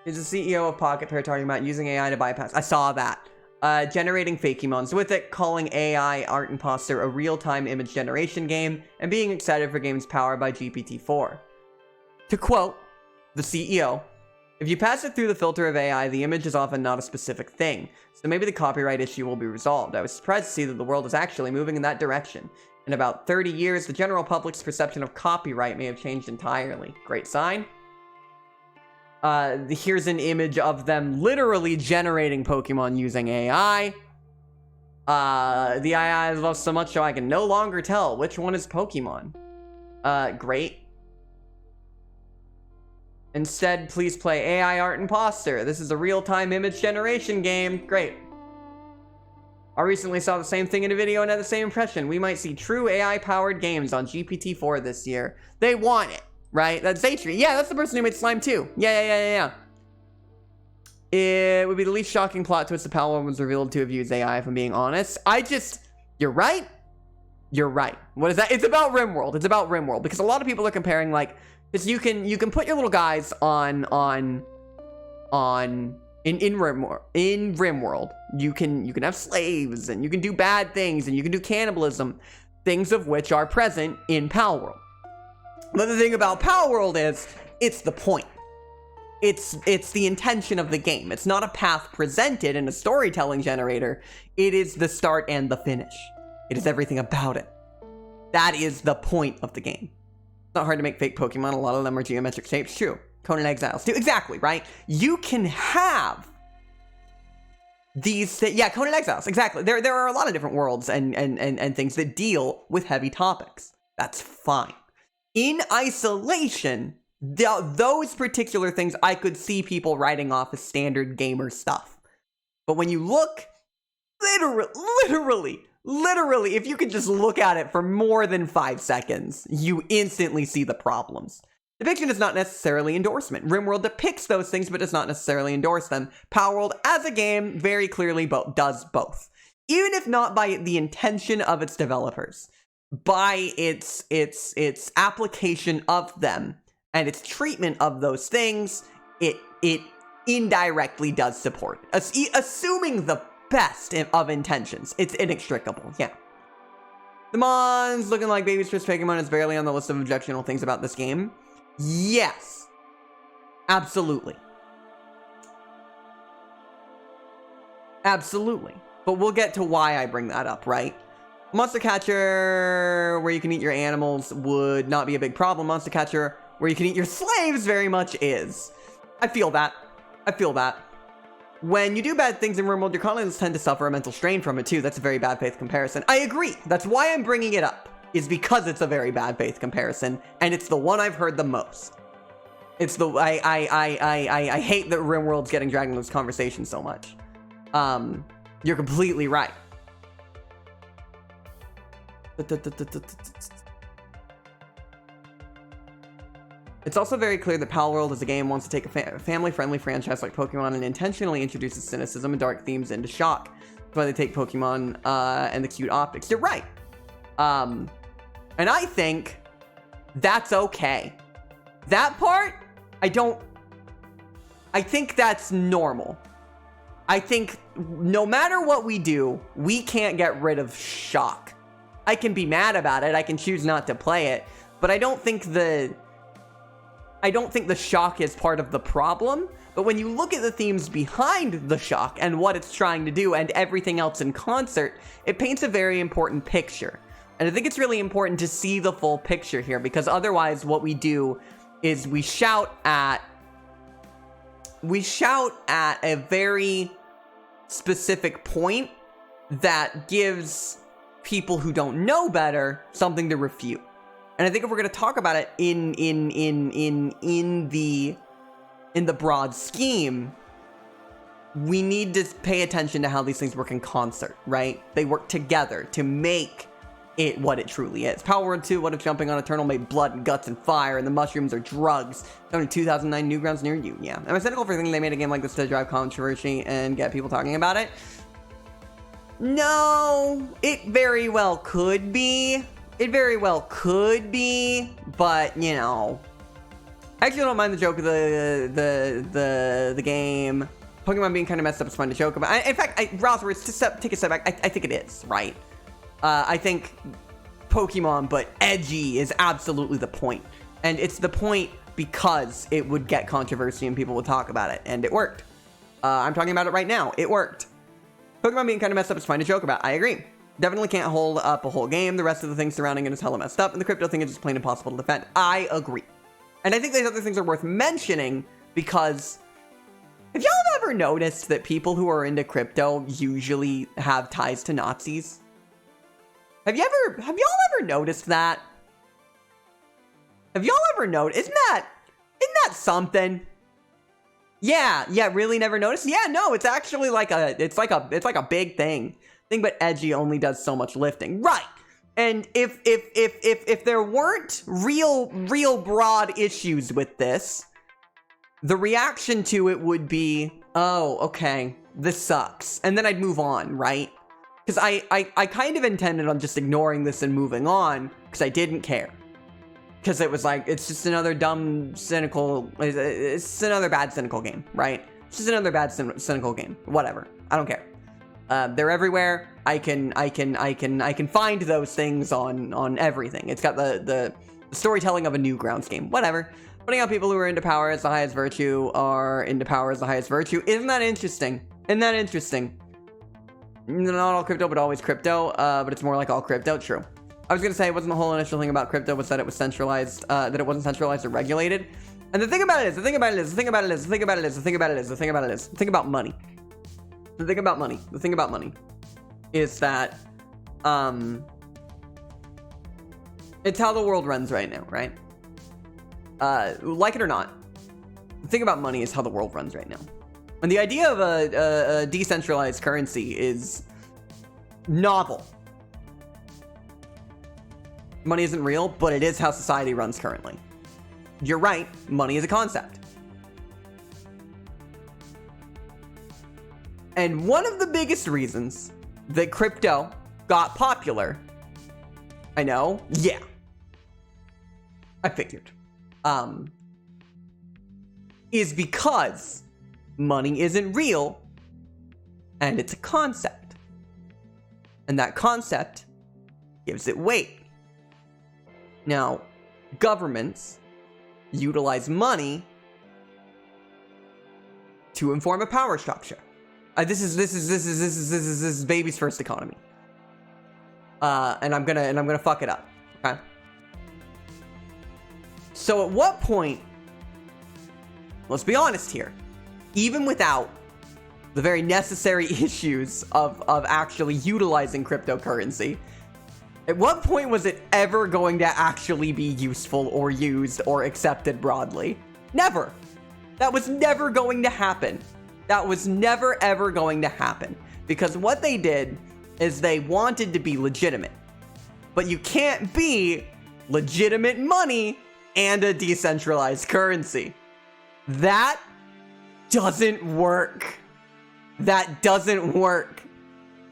He's the CEO of Pocket Pair talking about using AI to bypass. I saw that. Generating fake emojis with it, calling AI Art Imposter a real-time image generation game, and being excited for games powered by GPT-4. To quote the CEO, if you pass it through the filter of AI, the image is often not a specific thing, so maybe the copyright issue will be resolved. I was surprised to see that the world is actually moving in that direction. In about 30 years, the general public's perception of copyright may have changed entirely. Great sign. Here's an image of them literally generating Pokemon using AI. The AI is loved so much so I can no longer tell which one is Pokemon. Great. Instead, please play AI Art Imposter. This is a real-time image generation game. Great. I recently saw the same thing in a video and had the same impression. We might see true AI-powered games on GPT-4 this year. They want it. Right? That's Zatri. Yeah, that's the person who made Slime 2. Yeah. It would be the least shocking plot twist the Palworld was revealed to have used AI, if I'm being honest. You're right. What is that? It's about RimWorld. Because a lot of people are comparing, like, because you can put your little guys in RimWorld. You can have slaves, and you can do bad things, and you can do cannibalism, things of which are present in Palworld. But the thing about Palworld is, it's the point. It's the intention of the game. It's not a path presented in a storytelling generator. It is the start and the finish. It is everything about it. That is the point of the game. It's not hard to make fake Pokemon. A lot of them are geometric shapes. True. Conan Exiles too. Exactly, right? You can have these... Yeah, Conan Exiles. Exactly. There are a lot of different worlds and things that deal with heavy topics. That's fine. In isolation, those particular things I could see people writing off as standard gamer stuff. But when you look, literally, if you could just look at it for more than 5 seconds, you instantly see the problems. Depiction is not necessarily endorsement. RimWorld depicts those things, but does not necessarily endorse them. Palworld, as a game, very clearly does both. Even if not by the intention of its developers. by its application of them and its treatment of those things, it indirectly does support. Assuming the best of intentions. It's inextricable, yeah. The Mons looking like babies for Pokemon is barely on the list of objectionable things about this game. Yes. Absolutely. Absolutely. But we'll get to why I bring that up, right? Monster Catcher, where you can eat your animals, would not be a big problem. Monster Catcher, where you can eat your slaves, very much is. I feel that. I feel that. When you do bad things in RimWorld, your colonists tend to suffer a mental strain from it too. That's a very bad faith comparison. I agree. That's why I'm bringing it up, is because it's a very bad faith comparison, and it's the one I've heard the most. It's the I hate that RimWorld's getting dragged into this conversation so much. You're completely right. It's also very clear that Palworld as a game wants to take a family-friendly franchise like Pokemon and intentionally introduces cynicism and dark themes into shock. That's why they take Pokemon and the cute optics. You're right. And I think that's okay. That part, I think that's normal. I think no matter what we do, we can't get rid of shock. I can be mad about it. I can choose not to play it, but I don't think the shock is part of the problem. But when you look at the themes behind the shock and what it's trying to do and everything else in concert, it paints a very important picture. And I think it's really important to see the full picture here, because otherwise what we do is we shout at a very specific point that gives people who don't know better something to refute. And I think if we're going to talk about it in the broad scheme, we need to pay attention to how these things work in concert, right? They work together to make it what it truly is. Palworld 2, what if jumping on Eternal made blood and guts and fire and the mushrooms are drugs? Only 2009 Newgrounds near you, yeah. Am I cynical for thinking they made a game like this to drive controversy and get people talking about it? No, it very well could be. It very well could be, but you know, I actually don't mind the joke of the game. Pokemon being kind of messed up is fun to joke about. In fact, Roswell, take a step back. I think it is, right? I think Pokemon, but edgy, is absolutely the point. And it's the point because it would get controversy and people would talk about it, and it worked. I'm talking about it right now. It worked. Pokemon being kind of messed up is fine to joke about. I agree. Definitely can't hold up a whole game. The rest of the things surrounding it is hella messed up, and the crypto thing is just plain impossible to defend. I agree. And I think these other things are worth mentioning because have y'all ever noticed that people who are into crypto usually have ties to Nazis? Have y'all ever noticed that? Have y'all ever noticed? Isn't that something? Yeah, really never noticed? Yeah, no, it's actually like a big thing. But edgy only does so much lifting. Right. And if there weren't real broad issues with this, the reaction to it would be, oh, okay, this sucks. And then I'd move on, right? Because I kind of intended on just ignoring this and moving on, because I didn't care. Because it was like, it's just another dumb, cynical, it's another bad cynical game, right? It's just another bad cynical game. Whatever. I don't care. They're everywhere. I can find those things on everything. It's got the storytelling of a Newgrounds game. Whatever. Putting out people who are into power as the highest virtue are into power as the highest virtue. Isn't that interesting? Isn't that interesting? Not all crypto, but always crypto. But it's more like all crypto. True. I was gonna say, wasn't the whole initial thing about crypto was that it was centralized, that it wasn't centralized or regulated. And the thing about it is money. The thing about money is that it's how the world runs right now, right? Like it or not, the thing about money is how the world runs right now. And the idea of a decentralized currency is novel. Money isn't real, but it is how society runs currently. You're right, money is a concept. And one of the biggest reasons that crypto got popular I know. Yeah. I figured. Is because money isn't real and it's a concept. And that concept gives it weight. Now, governments utilize money to inform a power structure. This is baby's first economy. And I'm gonna fuck it up. Okay. So at what point, let's be honest here, even without the very necessary issues of actually utilizing cryptocurrency, at what point was it ever going to actually be useful or used or accepted broadly? Never. That was never going to happen. That was never ever going to happen. Because what they did is they wanted to be legitimate. But you can't be legitimate money and a decentralized currency. That doesn't work. That doesn't work.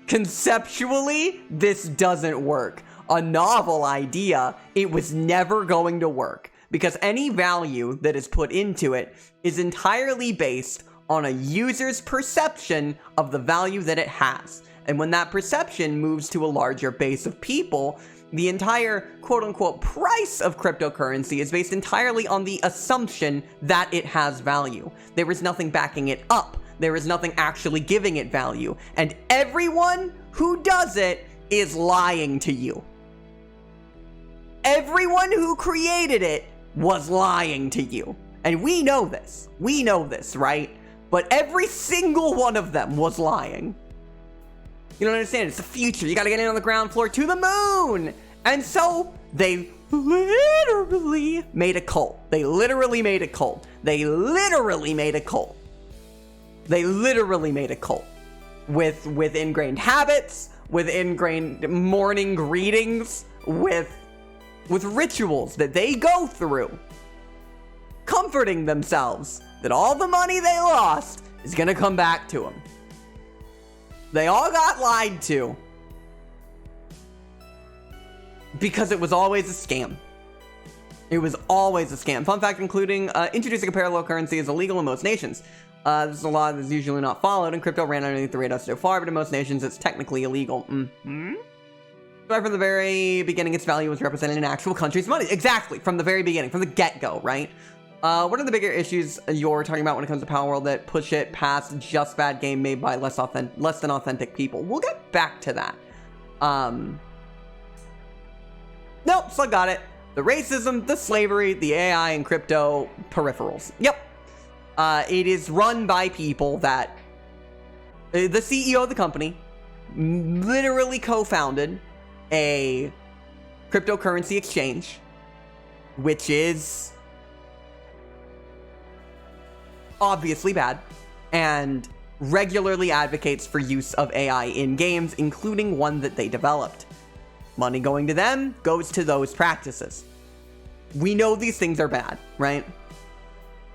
Conceptually, this doesn't work. A novel idea, it was never going to work. Because any value that is put into it is entirely based on a user's perception of the value that it has. And when that perception moves to a larger base of people, the entire quote-unquote price of cryptocurrency is based entirely on the assumption that it has value. There is nothing backing it up. There is nothing actually giving it value. And everyone who does it is lying to you. Everyone who created it was lying to you. And we know this. We know this, right? But every single one of them was lying. You don't understand. It's the future. You gotta get in on the ground floor to the moon. And so they literally made a cult. They literally made a cult. They literally made a cult. They literally made a cult. With ingrained habits, with ingrained morning greetings, with rituals that they go through. Comforting themselves that all the money they lost is gonna come back to them. They all got lied to. Because it was always a scam. It was always a scam. Fun fact including introducing a parallel currency is illegal in most nations. This is a law that's usually not followed, and crypto ran underneath the radar so far, but in most nations it's technically illegal. But from the very beginning, its value was represented in actual country's money. Exactly, from the very beginning, from the get-go, right? What are the bigger issues you're talking about when it comes to Power World that push it past just bad game made by less than authentic people? We'll get back to that. Nope, Slug got it. The racism, the slavery, the AI, and crypto peripherals. Yep. It is run by people that... the CEO of the company literally co-founded a cryptocurrency exchange, which is obviously bad, and regularly advocates for use of AI in games, including one that they developed. Money going to them goes to those practices. We know these things are bad, right?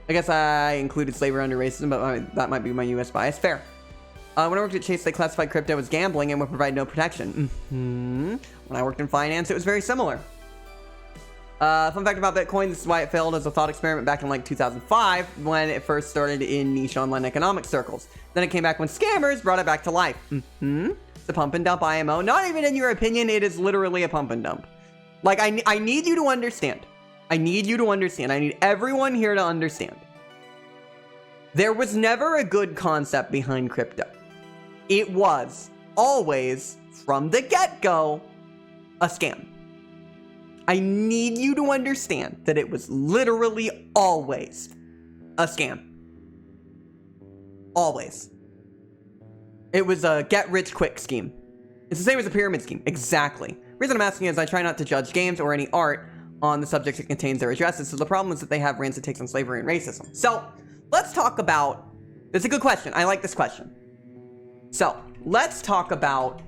I guess I included slavery under racism, but that might be my US bias. Fair. When I worked at Chase, they classified crypto as gambling and would provide no protection. When I worked in finance, it was very similar. Fun fact about Bitcoin, this is why it failed as a thought experiment back in like 2005 when it first started in niche online economic circles. Then it came back when scammers brought it back to life. It's a pump and dump IMO. Not even in your opinion, it is literally a pump and dump. Like, I need you to understand. I need you to understand. I need everyone here to understand. There was never a good concept behind crypto. It was always, from the get-go, a scam. I need you to understand that it was literally always a scam. Always. It was a get-rich-quick scheme. It's the same as a pyramid scheme. Exactly. The reason I'm asking is I try not to judge games or any art on the subjects it contains or addresses, so the problem is that they have rancid takes on slavery and racism. So, let's talk about... It's a good question. I like this question. So, let's talk about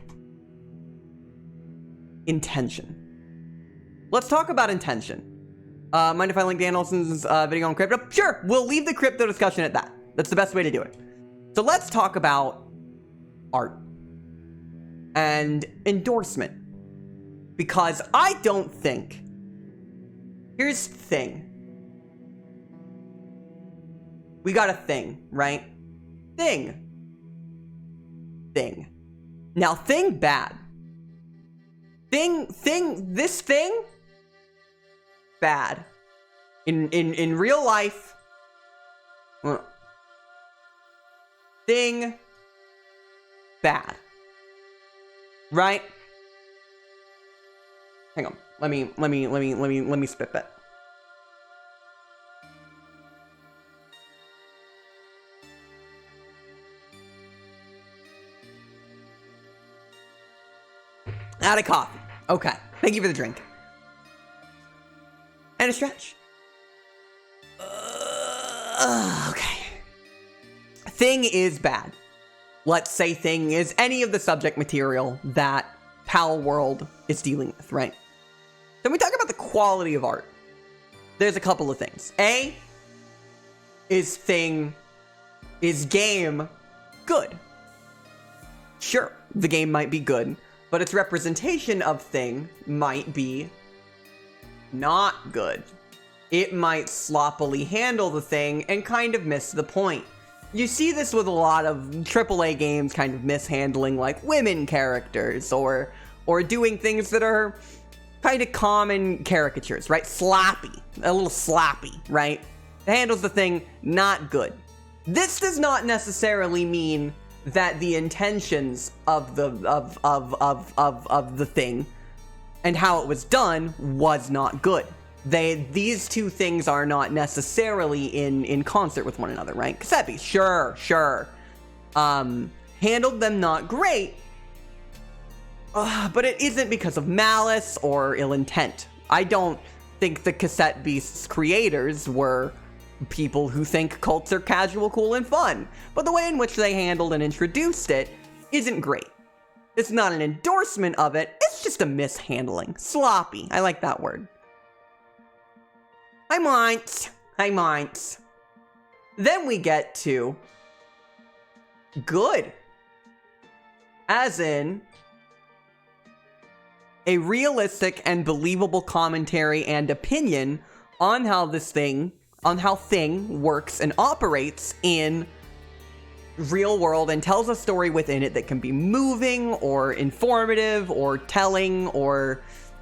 intention. Let's talk about intention. Mind if I link Dan Olson's video on crypto? Sure, we'll leave the crypto discussion at that. That's the best way to do it. So let's talk about art and endorsement. Because I don't think... Here's the thing. We got a thing, right? Thing. Now, thing bad. This thing, bad. In real life, thing, bad. Right? Hang on. Let me spit that. Out of coffee. Okay. Thank you for the drink. And a stretch. Okay. Thing is bad. Let's say thing is any of the subject material that Pal World is dealing with, right? Then we talk about the quality of art. There's a couple of things. A, is game good? Sure, the game might be good, but its representation of thing might be not good. It might sloppily handle the thing and kind of miss the point. You see this with a lot of AAA games kind of mishandling like women characters or doing things that are kind of common caricatures, right? Slappy, a little slappy, right? It handles the thing not good. This does not necessarily mean that the intentions of the thing and how it was done was not good. These two things are not necessarily in concert with one another, right? Kasepi, sure. Handled them not great, but it isn't because of malice or ill intent. I don't think the Cassette Beast's creators were people who think cults are casual, cool, and fun, but the way in which they handled and introduced it isn't great. It's not an endorsement of it, it's just a mishandling. Sloppy, I like that word. I might. Then we get to good. As in a realistic and believable commentary and opinion on how thing works and operates in real world and tells a story within it that can be moving or informative or telling or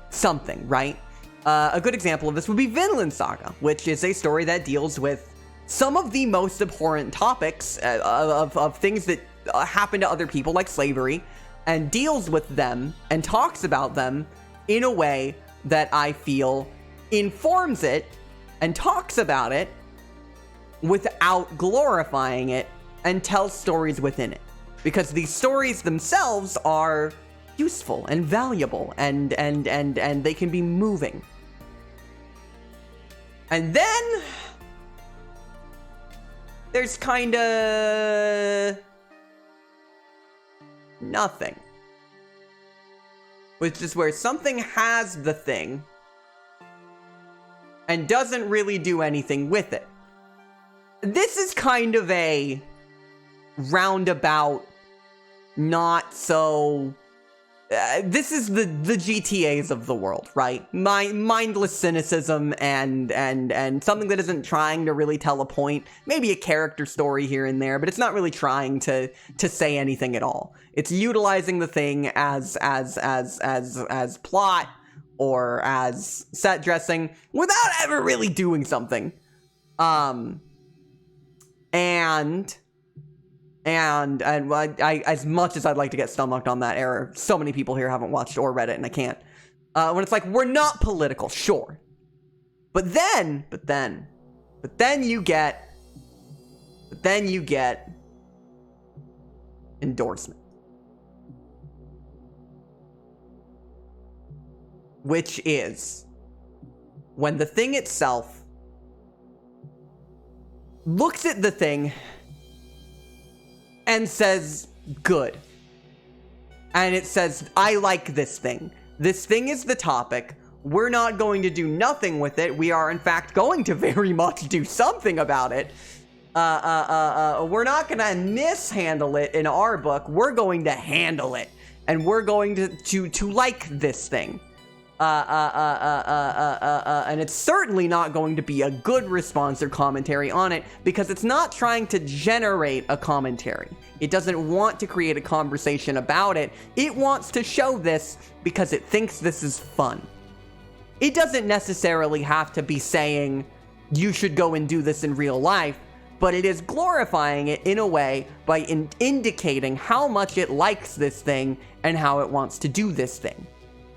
something, right? A good example of this would be Vinland Saga, which is a story that deals with some of the most abhorrent topics of things that happen to other people, like slavery, and deals with them and talks about them in a way that I feel informs it and talks about it without glorifying it and tells stories within it. Because these stories themselves are useful and valuable and they can be moving. And then there's kinda nothing. Which is where something has the thing and doesn't really do anything with it. This is kind of a roundabout, not so... this is the GTAs of the world, right? Mindless cynicism and something that isn't trying to really tell a point. Maybe a character story here and there, but it's not really trying to say anything at all. It's utilizing the thing as plot or as set dressing without ever really doing something. And I, as much as I'd like to get stomached on that error, so many people here haven't watched or read it, and I can't. When it's like, we're not political, sure. But then you get endorsement. Which is when the thing itself looks at the thing and says, good. And it says, I like this thing. This thing is the topic. We're not going to do nothing with it. We are, in fact, going to very much do something about it. We're not going to mishandle it in our book. We're going to handle it. And we're going to like this thing. And it's certainly not going to be a good response or commentary on it because it's not trying to generate a commentary. It doesn't want to create a conversation about it. It wants to show this because it thinks this is fun. It doesn't necessarily have to be saying you should go and do this in real life, but it is glorifying it in a way by indicating how much it likes this thing and how it wants to do this thing.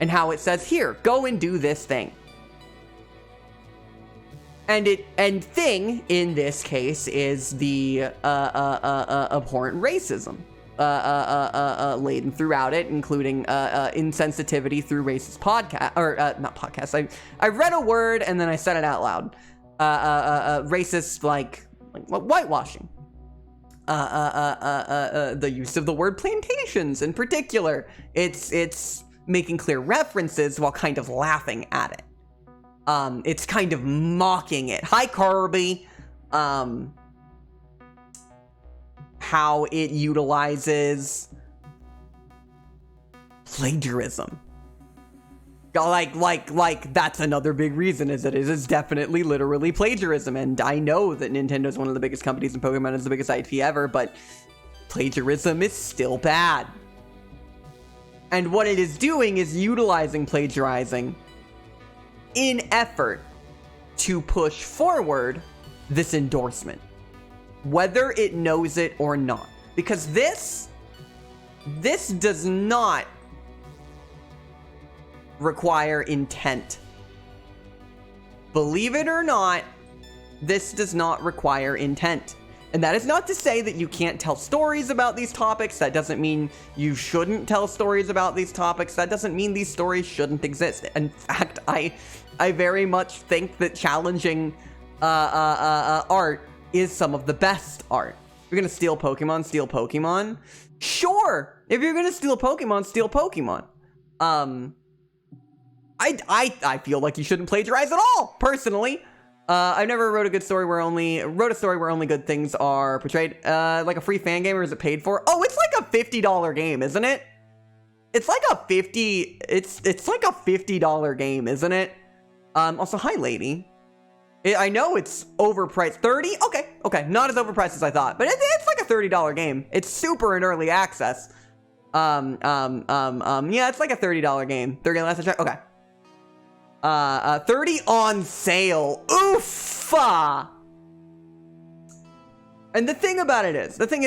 And how it says, here, go and do this thing. And thing, in this case, is the abhorrent racism laden throughout it, including insensitivity through racist podcast, or not podcasts. I read a word and then I said it out loud. Racist, like whitewashing. The use of the word plantations in particular. It's making clear references while kind of laughing at it. It's kind of mocking it. Hi, Kirby. How it utilizes plagiarism. Like that's another big reason is that it is definitely literally plagiarism. And I know that Nintendo is one of the biggest companies and Pokemon is the biggest IP ever, but plagiarism is still bad. And what it is doing is utilizing plagiarizing in effort to push forward this endorsement, whether it knows it or not. Because this does not require intent. Believe it or not, this does not require intent. And that is not to say that you can't tell stories about these topics. That doesn't mean you shouldn't tell stories about these topics. That doesn't mean these stories shouldn't exist. In fact, I very much think that challenging art is some of the best art. If you're gonna steal Pokemon, steal Pokemon. Sure, if you're gonna steal Pokemon, steal Pokemon. I feel like you shouldn't plagiarize at all, personally. I've never wrote a story where only good things are portrayed. Like a free fan game, or is it paid for? Oh, it's like a $50 game, isn't it? It's like a $50 game, isn't it? Also, hi, lady. I know it's overpriced. 30? Okay, not as overpriced as I thought, but it's like a $30 game. It's super in early access. Yeah, it's like a $30 game. 30 last time. Okay. 30 on sale. Oofa! And the thing is,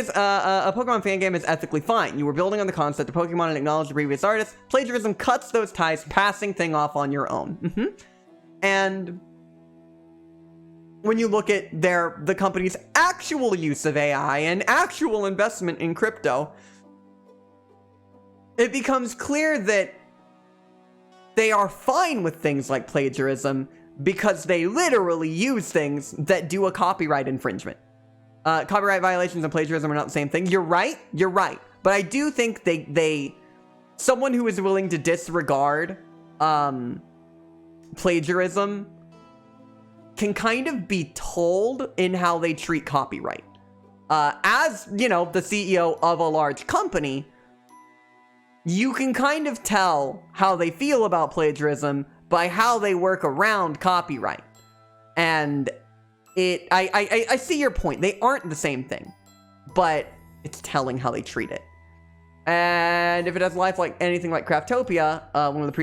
a Pokemon fan game is ethically fine. You were building on the concept of Pokemon and acknowledge the previous artist. Plagiarism cuts those ties, passing thing off on your own. And when you look at the company's actual use of AI and actual investment in crypto, it becomes clear that they are fine with things like plagiarism because they literally use things that do a copyright infringement. Copyright violations and plagiarism are not the same thing. You're right. But I do think someone who is willing to disregard plagiarism can kind of be told in how they treat copyright. As, the CEO of a large company, you can kind of tell how they feel about plagiarism by how they work around copyright. And I see your point. They aren't the same thing, but it's telling how they treat it. And if it has life like anything like Craftopia, one of the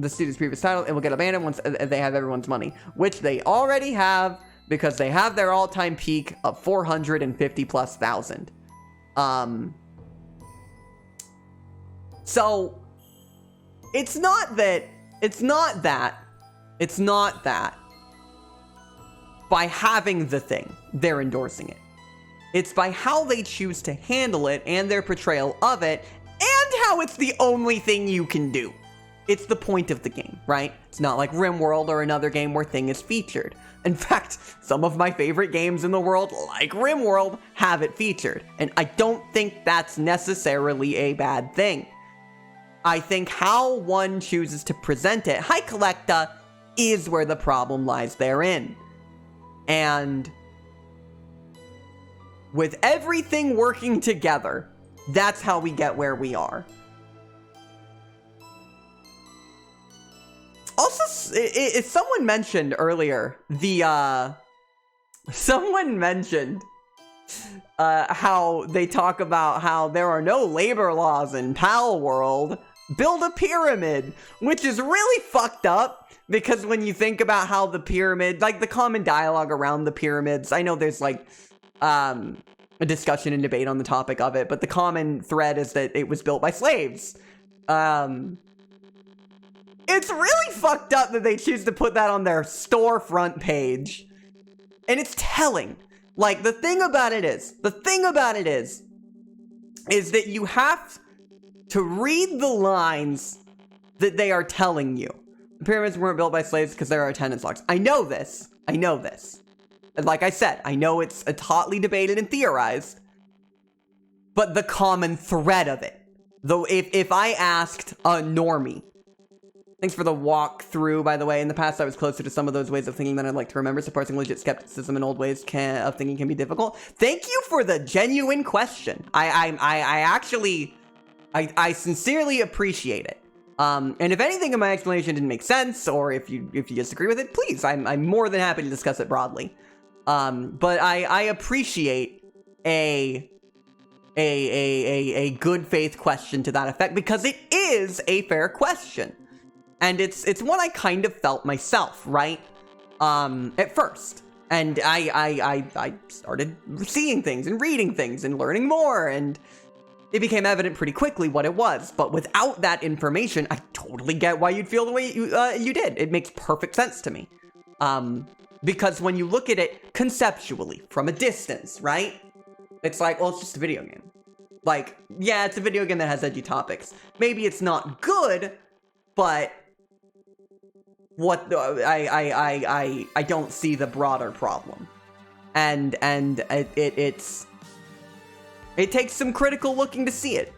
studio's previous title, it will get abandoned once they have everyone's money, which they already have because they have their all-time peak of 450,000+. So it's not that by having the thing, they're endorsing it. It's by how they choose to handle it and their portrayal of it, and how it's the only thing you can do. It's the point of the game, right? It's not like RimWorld or another game where Thing is featured. In fact, some of my favorite games in the world, like RimWorld, have it featured. And I don't think that's necessarily a bad thing. I think how one chooses to present it, hi Collecta, is where the problem lies therein. And with everything working together, that's how we get where we are. Also, someone mentioned earlier someone mentioned how they talk about how there are no labor laws in Pal World. Build a pyramid, which is really fucked up, because when you think about how the pyramid, like the common dialogue around the pyramids, I know there's like a discussion and debate on the topic of it, but the common thread is that it was built by slaves. It's really fucked up that they choose to put that on their storefront page. And it's telling. Like, the thing about it is that you have to read the lines that they are telling you. The pyramids weren't built by slaves because there are attendance logs. I know this. And like I said, I know it's hotly debated and theorized. But the common thread of it. Though if I asked a normie, thanks for the walkthrough, by the way. In the past, I was closer to some of those ways of thinking than I'd like to remember. Suppressing legit skepticism in old ways of thinking can be difficult. Thank you for the genuine question. I sincerely appreciate it. And if anything in my explanation didn't make sense, or if you disagree with it, please, I'm more than happy to discuss it broadly. But I appreciate a good faith question to that effect, because it is a fair question. And it's one I kind of felt myself, right? At first. And I started seeing things and reading things and learning more, and it became evident pretty quickly what it was. But without that information, I totally get why you'd feel the way you did. It makes perfect sense to me. Because when you look at it conceptually, from a distance, right? It's like, well, it's just a video game. Like, yeah, it's a video game that has edgy topics. Maybe it's not good, but I don't see the broader problem. And it takes some critical looking to see it.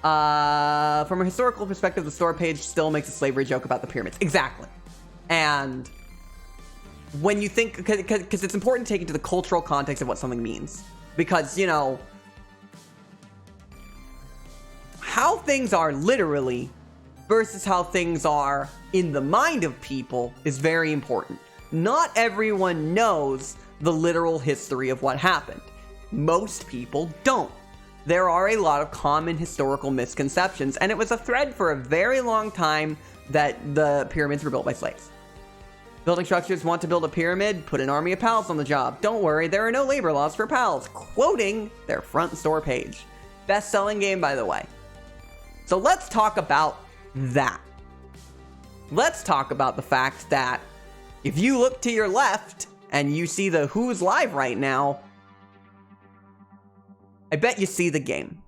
From a historical perspective, the store page still makes a slavery joke about the pyramids. Exactly. And when you think, because it's important to take into the cultural context of what something means. Because, you know, how things are literally versus how things are in the mind of people is very important. Not everyone knows the literal history of what happened. Most people don't. There are a lot of common historical misconceptions, and it was a thread for a very long time that the pyramids were built by slaves. Building structures want to build a pyramid, put an army of pals on the job. Don't worry, there are no labor laws for pals. Quoting their front store page. Best-selling game, by the way. So let's talk about that. Let's talk about the fact that if you look to your left and you see the Who's Live right now, I bet you see the game.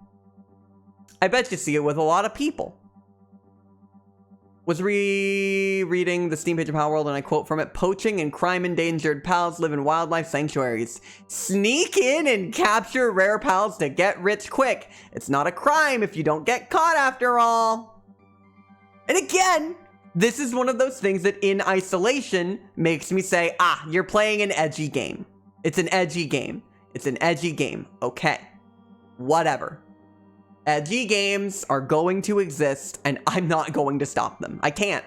I bet you see it with a lot of people. Was rereading the Steam page of Pal World, and I quote from it: poaching and crime-endangered pals live in wildlife sanctuaries. Sneak in and capture rare pals to get rich quick. It's not a crime if you don't get caught after all. And again, this is one of those things that in isolation makes me say, you're playing an edgy game. It's an edgy game. It's an edgy game. Okay. Whatever. Edgy games are going to exist, and I'm not going to stop them. I can't.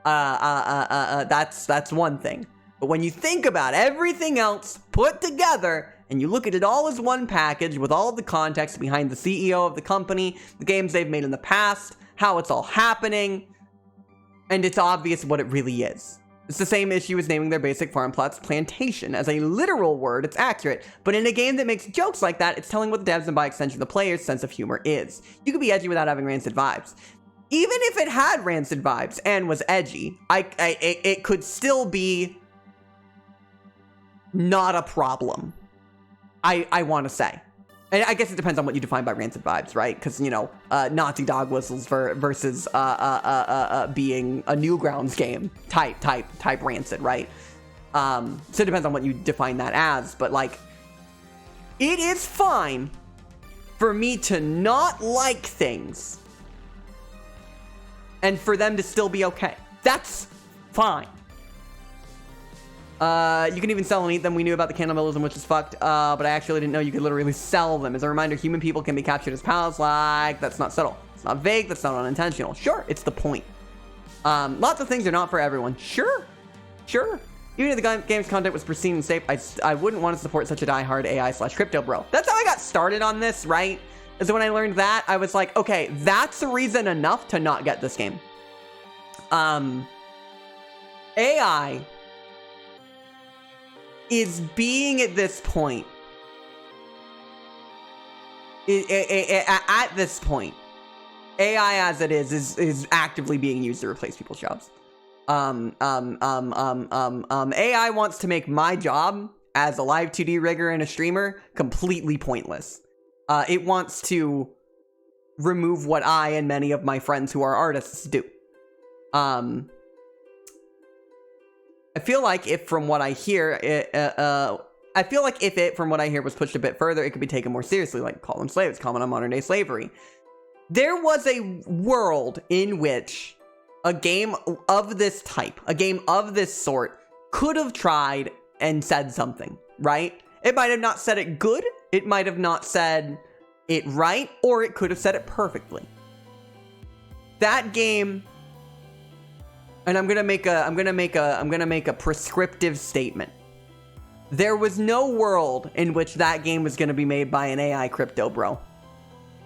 That's one thing. But when you think about everything else put together, and you look at it all as one package with all of the context behind the CEO of the company, the games they've made in the past, how it's all happening, and it's obvious what it really is. It's the same issue as naming their basic farm plots plantation. As a literal word, it's accurate, but in a game that makes jokes like that, it's telling what the devs and by extension the player's sense of humor is. You could be edgy without having rancid vibes. Even if it had rancid vibes and was edgy, it could still be not a problem. I want to say. And I guess it depends on what you define by rancid vibes, right? Because, you know, Nazi dog whistles versus being a Newgrounds game type rancid, right? So it depends on what you define that as. But, like, it is fine for me to not like things and for them to still be okay. That's fine. You can even sell and eat them. We knew about the cannibalism, which is fucked, but I actually didn't know you could literally sell them. As a reminder, human people can be captured as pals, like, that's not subtle. It's not vague, that's not unintentional. Sure, it's the point. Lots of things are not for everyone. Sure. Even if the game's content was pristine and safe, I wouldn't want to support such a diehard AI/crypto bro. That's how I got started on this, right? Is when I learned that, I was like, okay, that's a reason enough to not get this game. AI is being at this point, at this point, AI as it is actively being used to replace people's jobs. AI wants to make my job as a live 2D rigger and a streamer completely pointless. It wants to remove what I and many of my friends who are artists do. I feel like if from what I hear, from what I hear was pushed a bit further, it could be taken more seriously, like call them slaves, comment on modern day slavery. There was a world in which a game of this type, a game of this sort, could have tried and said something, right? It might have not said it good, it might have not said it right, or it could have said it perfectly. That game, and I'm gonna make a prescriptive statement. There was no world in which that game was gonna be made by an AI crypto bro.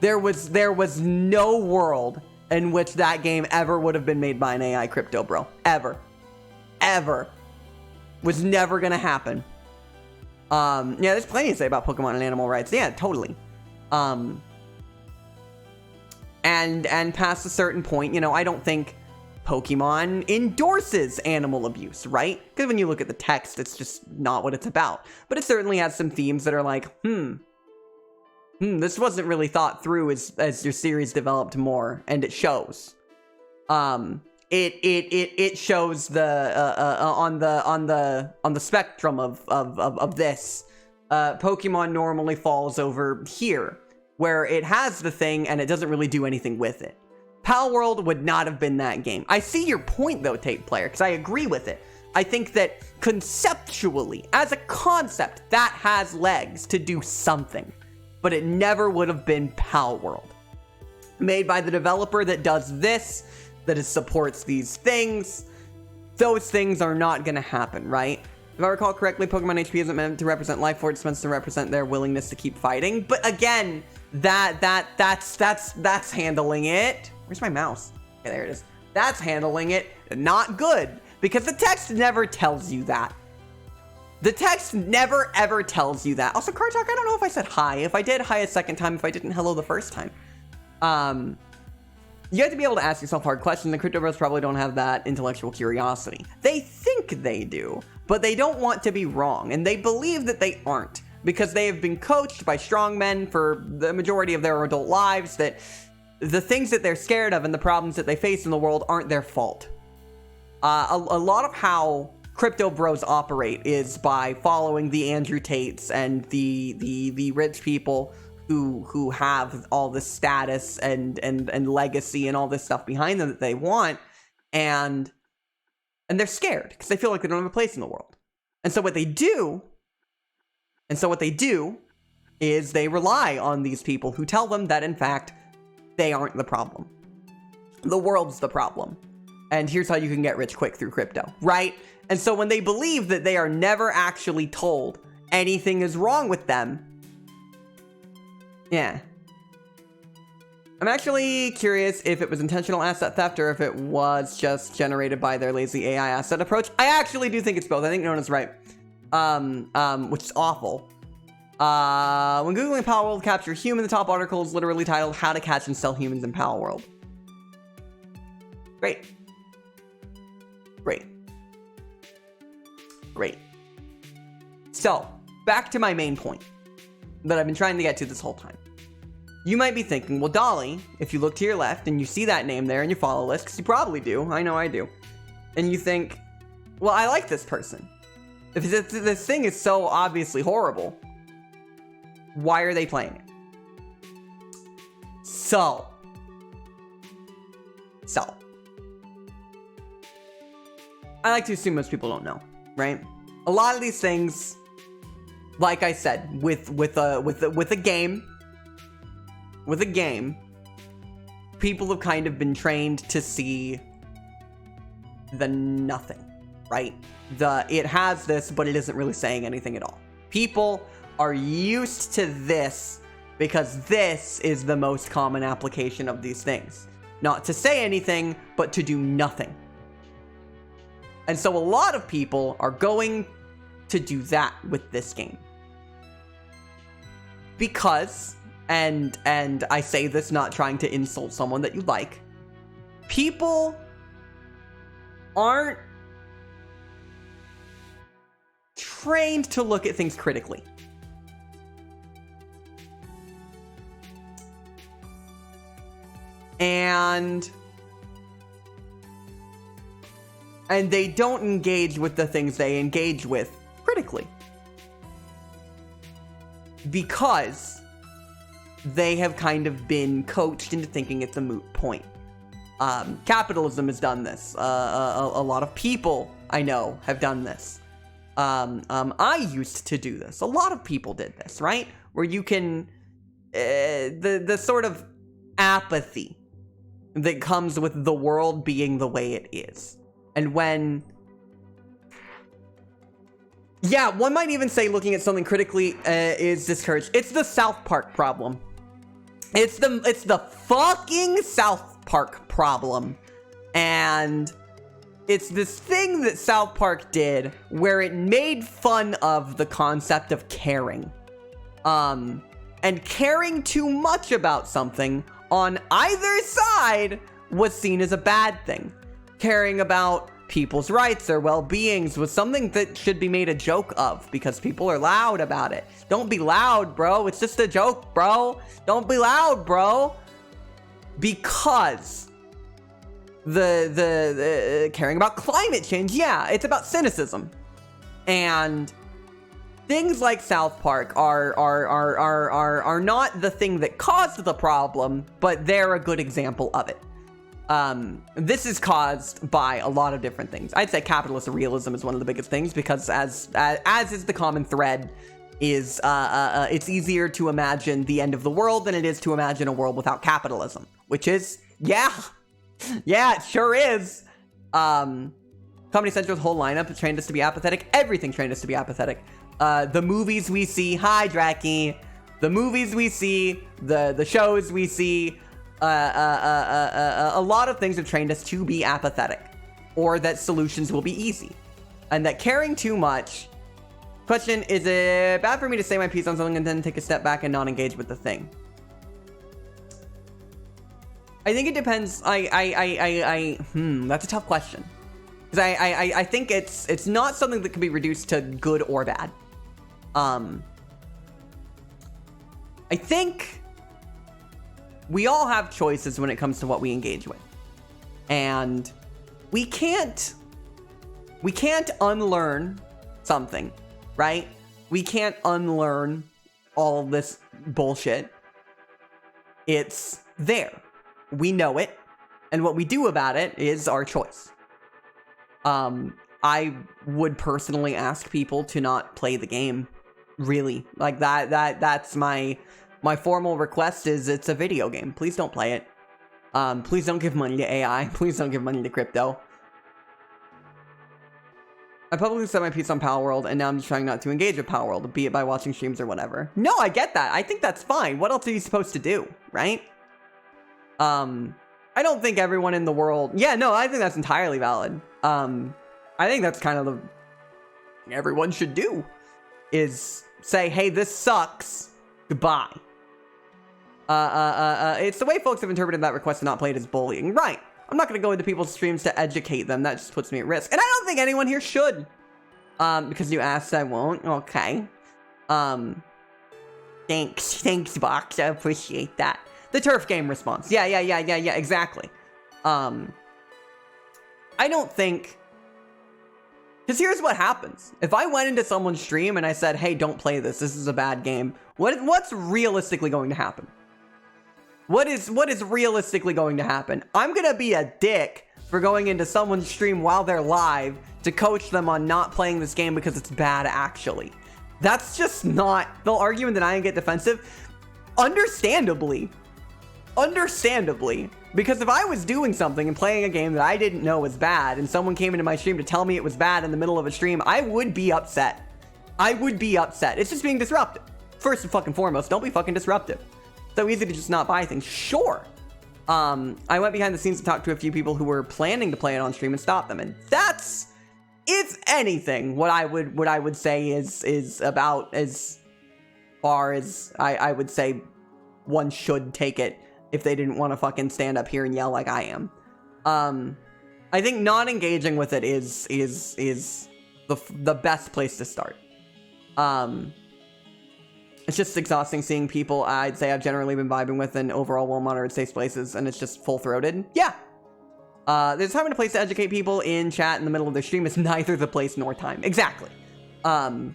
There was no world in which that game ever would have been made by an AI crypto bro. Ever. Was never gonna happen. Yeah, there's plenty to say about Pokemon and animal rights. Yeah, totally. And past a certain point, you know, I don't think Pokemon endorses animal abuse, right? Because when you look at the text, it's just not what it's about. But it certainly has some themes that are like, this wasn't really thought through as your series developed more, and it shows. It shows the on the spectrum of this. Pokemon normally falls over here, where it has the thing and it doesn't really do anything with it. Palworld would not have been that game. I see your point though, Tape Player, because I agree with it. I think that conceptually, as a concept, that has legs to do something. But it never would have been Palworld. Made by the developer that does this, that supports these things. Those things are not going to happen, right? If I recall correctly, Pokemon HP isn't meant to represent life force, it's meant to represent their willingness to keep fighting. But again, that's handling it. Where's my mouse? Okay, there it is. That's handling it not good, because the text never tells you that. The text never ever tells you that. Also, Car Talk, I don't know if I said hi. If I did, hi a second time. If I didn't, hello the first time. You have to be able to ask yourself hard questions, and crypto bros probably don't have that intellectual curiosity. They think they do, but they don't want to be wrong, and they believe that they aren't, because they have been coached by strongmen for the majority of their adult lives that the things that they're scared of and the problems that they face in the world aren't their fault. A lot of how crypto bros operate is by following the Andrew Tates and the rich people who have all this status and legacy and all this stuff behind them that they want, and they're scared because they feel like they don't have a place in the world. And so what they do is they rely on these people who tell them that in fact they aren't the problem. The world's the problem. And here's how you can get rich quick through crypto, right? And so when they believe that they are never actually told anything is wrong with them, yeah. I'm actually curious if it was intentional asset theft or if it was just generated by their lazy AI asset approach. I actually do think it's both. I think Nona's right. Which is awful. When Googling Palworld capture human, the top article is literally titled How to Catch and Sell Humans in Palworld. Great. So, back to my main point that I've been trying to get to this whole time. You might be thinking, well, Dolly, if you look to your left and you see that name there in your follow list, because you probably do, I know I do, and you think, well, I like this person. If this thing is so obviously horrible, why are they playing it? So. I like to assume most people don't know, right? A lot of these things, like I said, with a game, people have kind of been trained to see the nothing, right? It has this, but it isn't really saying anything at all. People are used to this because this is the most common application of these things. Not to say anything, but to do nothing. And so a lot of people are going to do that with this game. Because, and I say this not trying to insult someone that you like, people aren't trained to look at things critically. And they don't engage with the things they engage with critically. Because they have kind of been coached into thinking it's a moot point. Capitalism has done this. A lot of people I know have done this. I used to do this. A lot of people did this, right? Where you can, the sort of apathy that comes with the world being the way it is. And when, yeah, one might even say looking at something critically is discouraged. It's the South Park problem. It's the fucking South Park problem. And it's this thing that South Park did where it made fun of the concept of caring. And caring too much about something on either side was seen as a bad thing. Caring about people's rights or well-beings was something that should be made a joke of because people are loud about it. Don't be loud, bro. It's just a joke, bro. Don't be loud, bro. Because the caring about climate change, yeah, it's about cynicism. And things like South Park are not the thing that caused the problem, but they're a good example of it. This is caused by a lot of different things. I'd say capitalist realism is one of the biggest things because as is the common thread, is it's easier to imagine the end of the world than it is to imagine a world without capitalism, which is, yeah, it sure is. Comedy Central's whole lineup trained us to be apathetic. Everything trained us to be apathetic. The movies we see, hi Draki, the movies we see, the shows we see, a lot of things have trained us to be apathetic, or that solutions will be easy, and that caring too much. Question, is it bad for me to say my piece on something and then take a step back and not engage with the thing? I think it depends. That's a tough question. Because I think it's not something that can be reduced to good or bad. I think we all have choices when it comes to what we engage with. And we can't unlearn something, right? We can't unlearn all of this bullshit. It's there. We know it. And what we do about it is our choice. I would personally ask people to not play the game. Really. Like that's my formal request is it's a video game. Please don't play it. Please don't give money to AI. Please don't give money to crypto. I publicly said my piece on Palworld, and now I'm just trying not to engage with Palworld, be it by watching streams or whatever. No, I get that. I think that's fine. What else are you supposed to do, right? I don't think everyone in the world... Yeah, no, I think that's entirely valid. I think that's kind of the... everyone should do. Is say, hey, this sucks. Goodbye. It's the way folks have interpreted that request to not play it as bullying. Right. I'm not going to go into people's streams to educate them. That just puts me at risk. And I don't think anyone here should. Because you asked, I won't. Okay. Thanks, Box. I appreciate that. The turf game response. Yeah, exactly. I don't think... Because here's what happens. If I went into someone's stream and I said, hey, don't play this. This is a bad game. What's realistically going to happen? What is realistically going to happen? I'm going to be a dick for going into someone's stream while they're live to coach them on not playing this game because it's bad, actually. That's just not... They'll argue and deny and get defensive. Understandably, Because if I was doing something and playing a game that I didn't know was bad, and someone came into my stream to tell me it was bad in the middle of a stream, I would be upset. I would be upset. It's just being disruptive. First and fucking foremost, don't be fucking disruptive. So easy to just not buy things. Sure. I went behind the scenes to talk to a few people who were planning to play it on stream and stop them, and that's, if anything, what I would say is about as far as I would say one should take it if they didn't want to fucking stand up here and yell like I am. I think not engaging with it is the best place to start. It's just exhausting seeing people I'd say I've generally been vibing with in overall well-monitored safe places, and it's just full-throated. Yeah. There's time and a place to educate people in chat in the middle of their stream is neither the place nor time. Exactly. I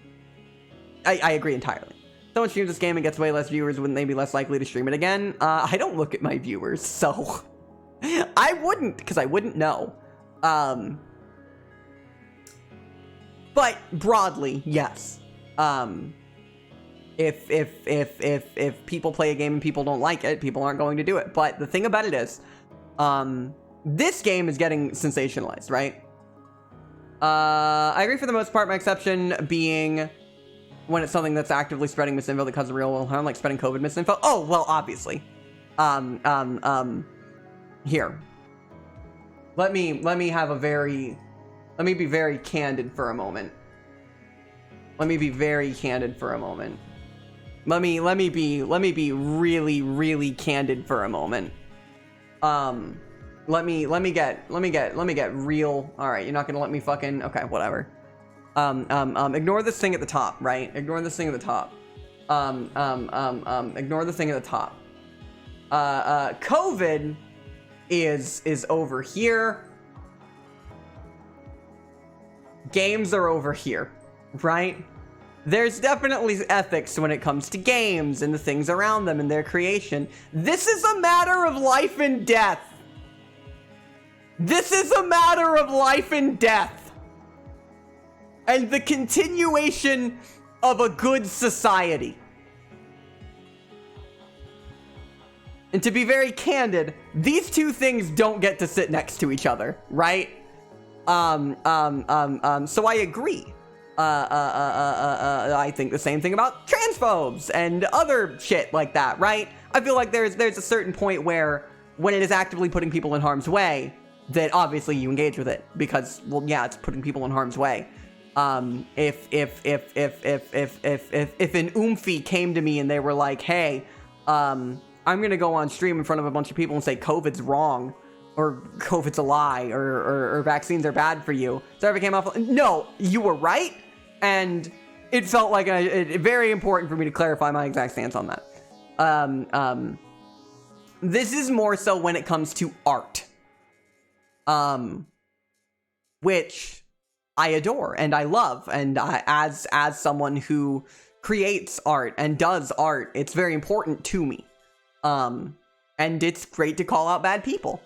agree entirely. Someone streams this game and gets way less viewers, wouldn't they be less likely to stream it again? I don't look at my viewers, so I wouldn't, because I wouldn't know. But broadly, yes. If people play a game and people don't like it, people aren't going to do it. But the thing about it is, this game is getting sensationalized, right? I agree for the most part, my exception being when it's something that's actively spreading misinfo that causes real world harm, like spreading COVID misinfo. Oh, well, obviously. Here. Let me be very candid for a moment. Let me be very candid for a moment. Let me be really, really candid for a moment. Let me get real. All right, you're not gonna let me fucking, okay, whatever. Ignore this thing at the top, right? Ignore this thing at the top. Ignore the thing at the top. COVID is over here. Games are over here, right? There's definitely ethics when it comes to games and the things around them and their creation. This is a matter of life and death. This is a matter of life and death. And the continuation of a good society. And to be very candid, these two things don't get to sit next to each other, right? So I agree. I think the same thing about transphobes and other shit like that, right? I feel like there's a certain point where when it is actively putting people in harm's way, that obviously you engage with it because, well, yeah, it's putting people in harm's way. If an oomphy came to me and they were like, hey, I'm gonna go on stream in front of a bunch of people and say COVID's wrong, or COVID's a lie, or vaccines are bad for you. So if it came off, no, you were right, and it felt like very important for me to clarify my exact stance on that. This is more so when it comes to art, which I adore and I love, and as someone who creates art and does art, it's very important to me. And it's great to call out bad people.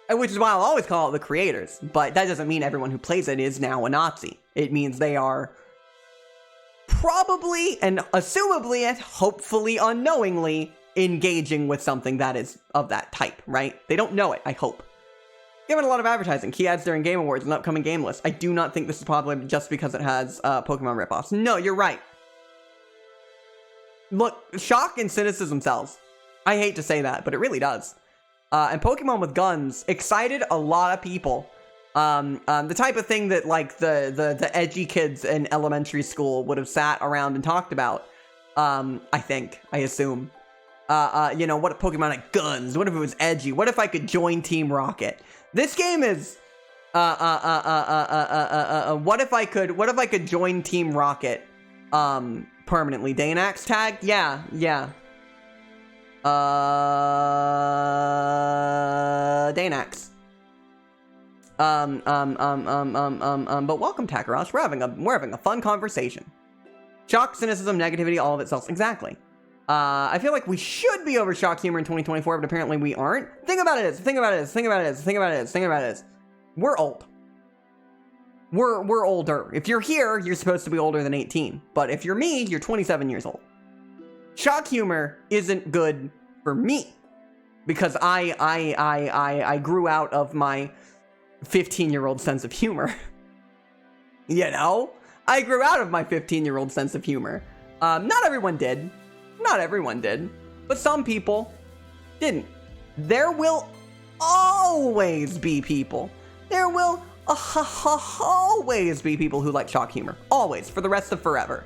Which is why I'll always call out the creators, but that doesn't mean everyone who plays it is now a Nazi. It means they are probably and assumably and hopefully unknowingly engaging with something that is of that type, right? They don't know it, I hope. Given a lot of advertising, key ads during Game Awards and upcoming game lists. I do not think this is popular just because it has Pokemon ripoffs. No, you're right. Look, shock and cynicism sells. I hate to say that, but it really does. And Pokemon with guns excited a lot of people. The type of thing that like the edgy kids in elementary school would have sat around and talked about. I assume. You know, what if Pokemon had guns? What if it was edgy? What if I could join Team Rocket? This game is what if I could join Team Rocket permanently? Danax tag? Yeah. Danax. But welcome, Takarosh. We're having a fun conversation. Shock, cynicism, negativity, all of it sells. Exactly. I feel like we should be over shock humor in 2024, but apparently we aren't. Think about it is. We're old. We're older. If you're here, you're supposed to be older than 18. But if you're me, you're 27 years old. Shock humor isn't good for me. because I grew out of my 15-year-old sense of humor. You know? I grew out of my 15-year-old sense of humor. Not everyone did. Not everyone did. But some people didn't. There will always be people. There will always be people who like shock humor. Always. For the rest of forever.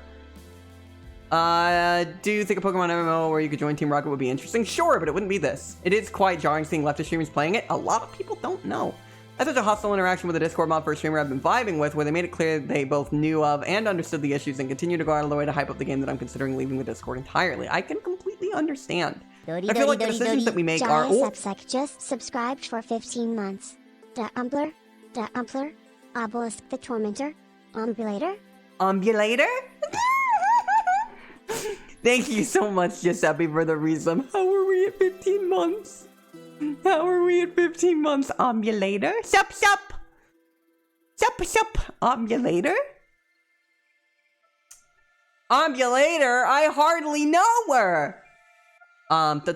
Do you think a Pokemon MMO where you could join Team Rocket would be interesting? Sure, but it wouldn't be this. It is quite jarring seeing leftist streamers playing it. A lot of people don't know. I had such a hostile interaction with a Discord mod for a streamer I've been vibing with, where they made it clear they both knew of and understood the issues and continue to go out of the way to hype up the game, that I'm considering leaving the Discord entirely. I can completely understand. I feel like the decisions that we make are... Subsec just subscribed for 15 months. The Umpler, Obelisk the Tormentor, Ambulator? Ambulator? Thank you so much, Giuseppe, for the reason. How are we at 15 months? How are we at 15 months? Ambulator? Sup, sup! Sup, sup! Ambulator? Ambulator? I hardly know her! Honestly,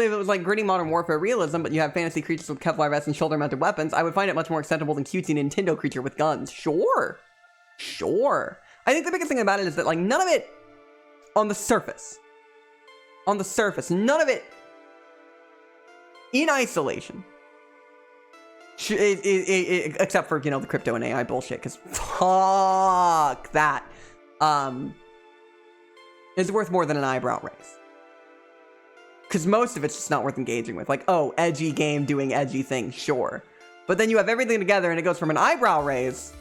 if it was like gritty Modern Warfare realism, but you have fantasy creatures with Kevlar vests and shoulder-mounted weapons, I would find it much more acceptable than cutesy Nintendo creature with guns. Sure. Sure. I think the biggest thing about it is that, like, none of it on the surface, none of it in isolation, except for, you know, the crypto and AI bullshit, because fuck that, is worth more than an eyebrow raise. Because most of it's just not worth engaging with. Like, oh, edgy game doing edgy things, sure. But then you have everything together and it goes from an eyebrow raise,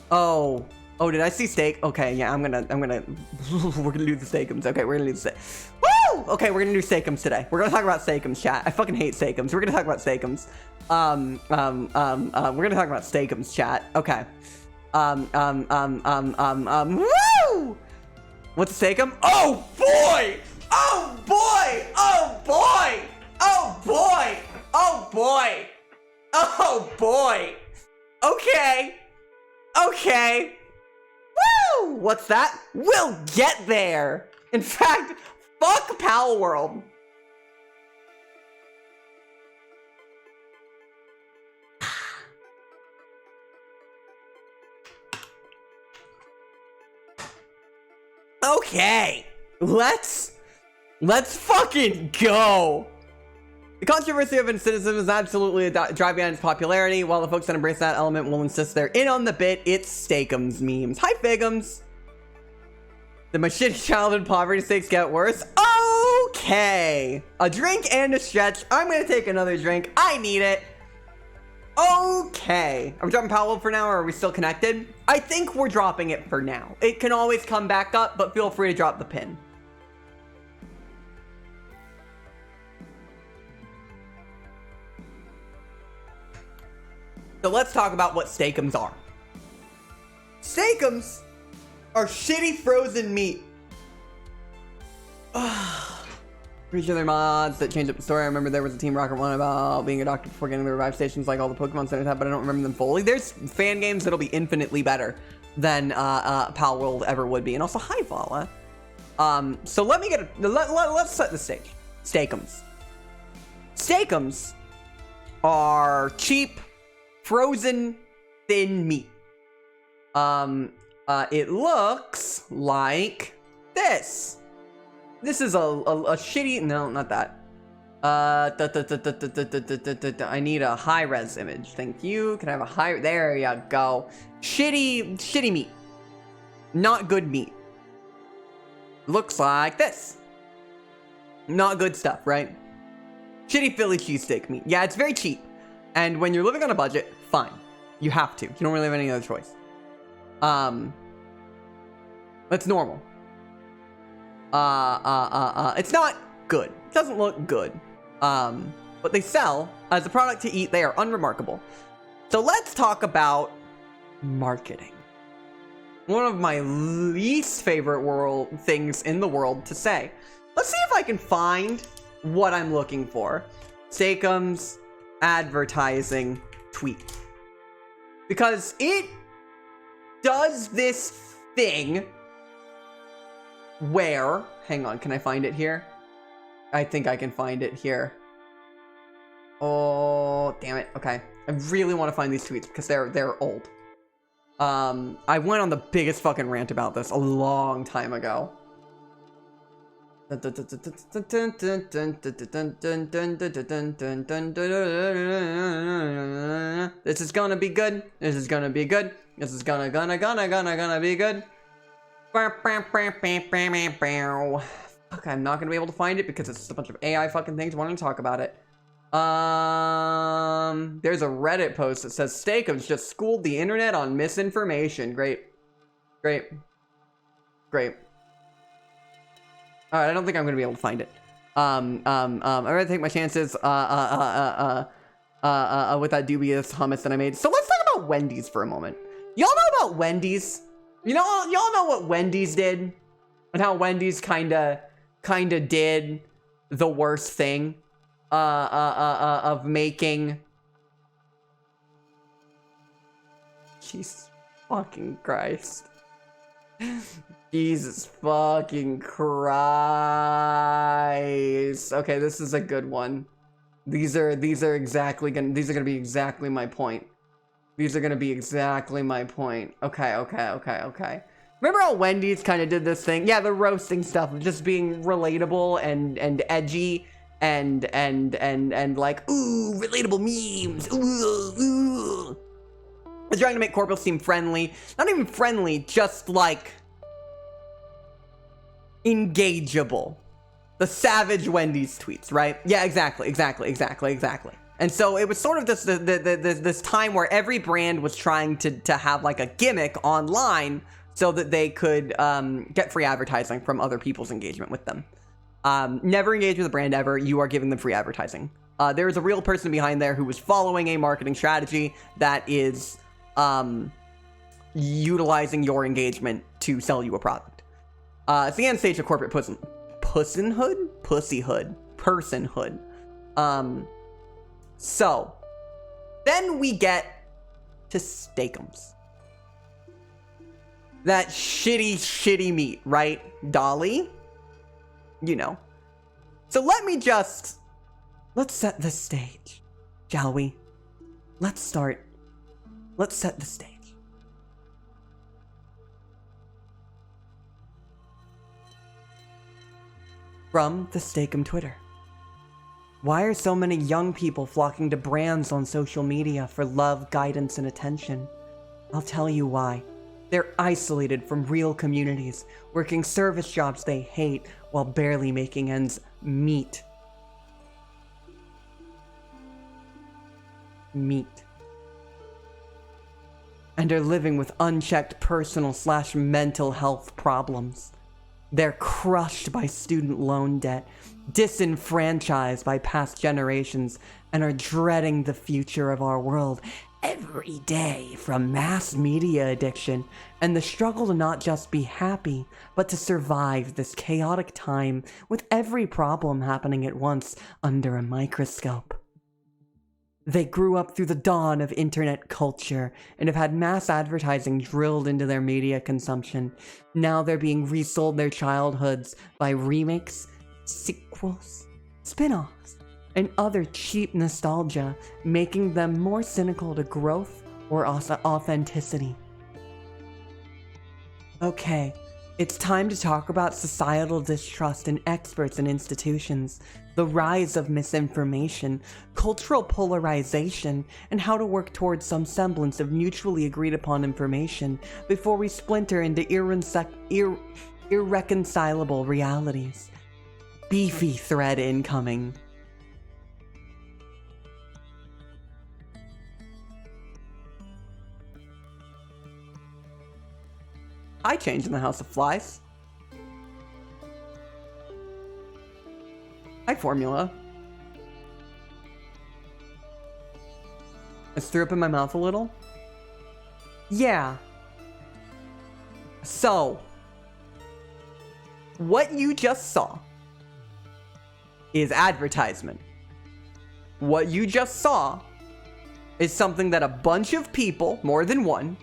oh, did I see steak? Okay, yeah, we're gonna do the steakums. Okay, we're gonna do the steak. Woo! Okay, we're gonna do steakums today. We're gonna talk about steakums, chat. I fucking hate steakums. We're gonna talk about steakums. We're gonna talk about steakums, chat. Okay. Woo! What's a steakum? Oh boy! Oh boy! Oh boy! Oh boy! Oh boy! Oh boy! Okay. Okay. Woo! What's that? We'll get there! In fact, fuck Pal World. Okay. Let's fucking go! The controversy of cynicism is absolutely a drive behind its popularity. While the folks that embrace that element will insist they're in on the bit, it's Steakums memes. Hi, Figums. Did my shitty childhood poverty stakes get worse? Okay. A drink and a stretch. I'm gonna take another drink. I need it. Okay. Are we dropping Powell for now, or are we still connected? I think we're dropping it for now. It can always come back up, but feel free to drop the pin. So let's talk about what Steakums are. Steakums are shitty frozen meat. Pretty sure they're mods that change up the story. I remember there was a Team Rocket one about being a doctor before getting the revive stations like all the Pokemon centers have, but I don't remember them fully. There's fan games that'll be infinitely better than Pal World ever would be. And also, hi, Vala. So let me get let's set the stage. Steakums. Steakums are cheap, frozen, thin meat. It looks like this. This is a shitty, no, not that. I need a high-res image. Thank you. Can I have a high, there you go. Shitty meat. Not good meat. Looks like this. Not good stuff, right? Shitty Philly cheesesteak meat. Yeah, it's very cheap. And when you're living on a budget, fine. You have to. You don't really have any other choice. That's normal. It's not good. It doesn't look good. But they sell as a product to eat. They are unremarkable. So let's talk about marketing. One of my least favorite things in the world to say. Let's see if I can find what I'm looking for. Steakums advertising tweet. Because it does this thing where, hang on, can I find it here? I think I can find it here. Oh, damn it. Okay. I really want to find these tweets because they're old. I went on the biggest fucking rant about this a long time ago. This is gonna be good. This is gonna be good. This is gonna be good. Fuck, I'm not gonna be able to find it because it's just a bunch of AI fucking things wanting to talk about it. There's a Reddit post that says Steakums just schooled the internet on misinformation. Great. Great. Great. Alright, I don't think I'm gonna be able to find it. I'm gonna take my chances, with that dubious hummus that I made. So let's talk about Wendy's for a moment. Y'all know about Wendy's? Y'all know what Wendy's did? And how Wendy's kinda did the worst thing? Of making... Jesus fucking Christ. Jesus fucking Christ. Okay, this is a good one. These are gonna be exactly my point. These are gonna be exactly my point. Okay. Remember how Wendy's kind of did this thing? Yeah, the roasting stuff of just being relatable and edgy and like, ooh, relatable memes. Ooh. They're trying to make corporate seem friendly. Not even friendly, just like engageable. The savage Wendy's tweets, right? Yeah, exactly. And so it was sort of this time where every brand was trying to have like a gimmick online so that they could get free advertising from other people's engagement with them. Never engage with a brand ever. You are giving them free advertising. There is a real person behind there who was following a marketing strategy that is utilizing your engagement to sell you a product. It's the end stage of corporate pussyhood. So then we get to Steakums. That shitty meat, right? Dolly? You know. So let's set the stage, shall we? Let's set the stage. From the Steakum Twitter. Why are so many young people flocking to brands on social media for love, guidance, and attention? I'll tell you why. They're isolated from real communities, working service jobs they hate while barely making ends meet. And are living with unchecked personal/mental health problems. They're crushed by student loan debt, disenfranchised by past generations, and are dreading the future of our world every day from mass media addiction and the struggle to not just be happy, but to survive this chaotic time with every problem happening at once under a microscope. They grew up through the dawn of internet culture and have had mass advertising drilled into their media consumption. Now they're being resold their childhoods by remakes, sequels, spin-offs, and other cheap nostalgia, making them more cynical to growth or authenticity. Okay, it's time to talk about societal distrust in experts and institutions, the rise of misinformation, cultural polarization, and how to work towards some semblance of mutually agreed upon information before we splinter into irreconcilable realities. Beefy thread incoming. I changed in the House of Flies. Hi, Formula. I threw up in my mouth a little. Yeah. So, what you just saw is advertisement. What you just saw is something that a bunch of people, more than one,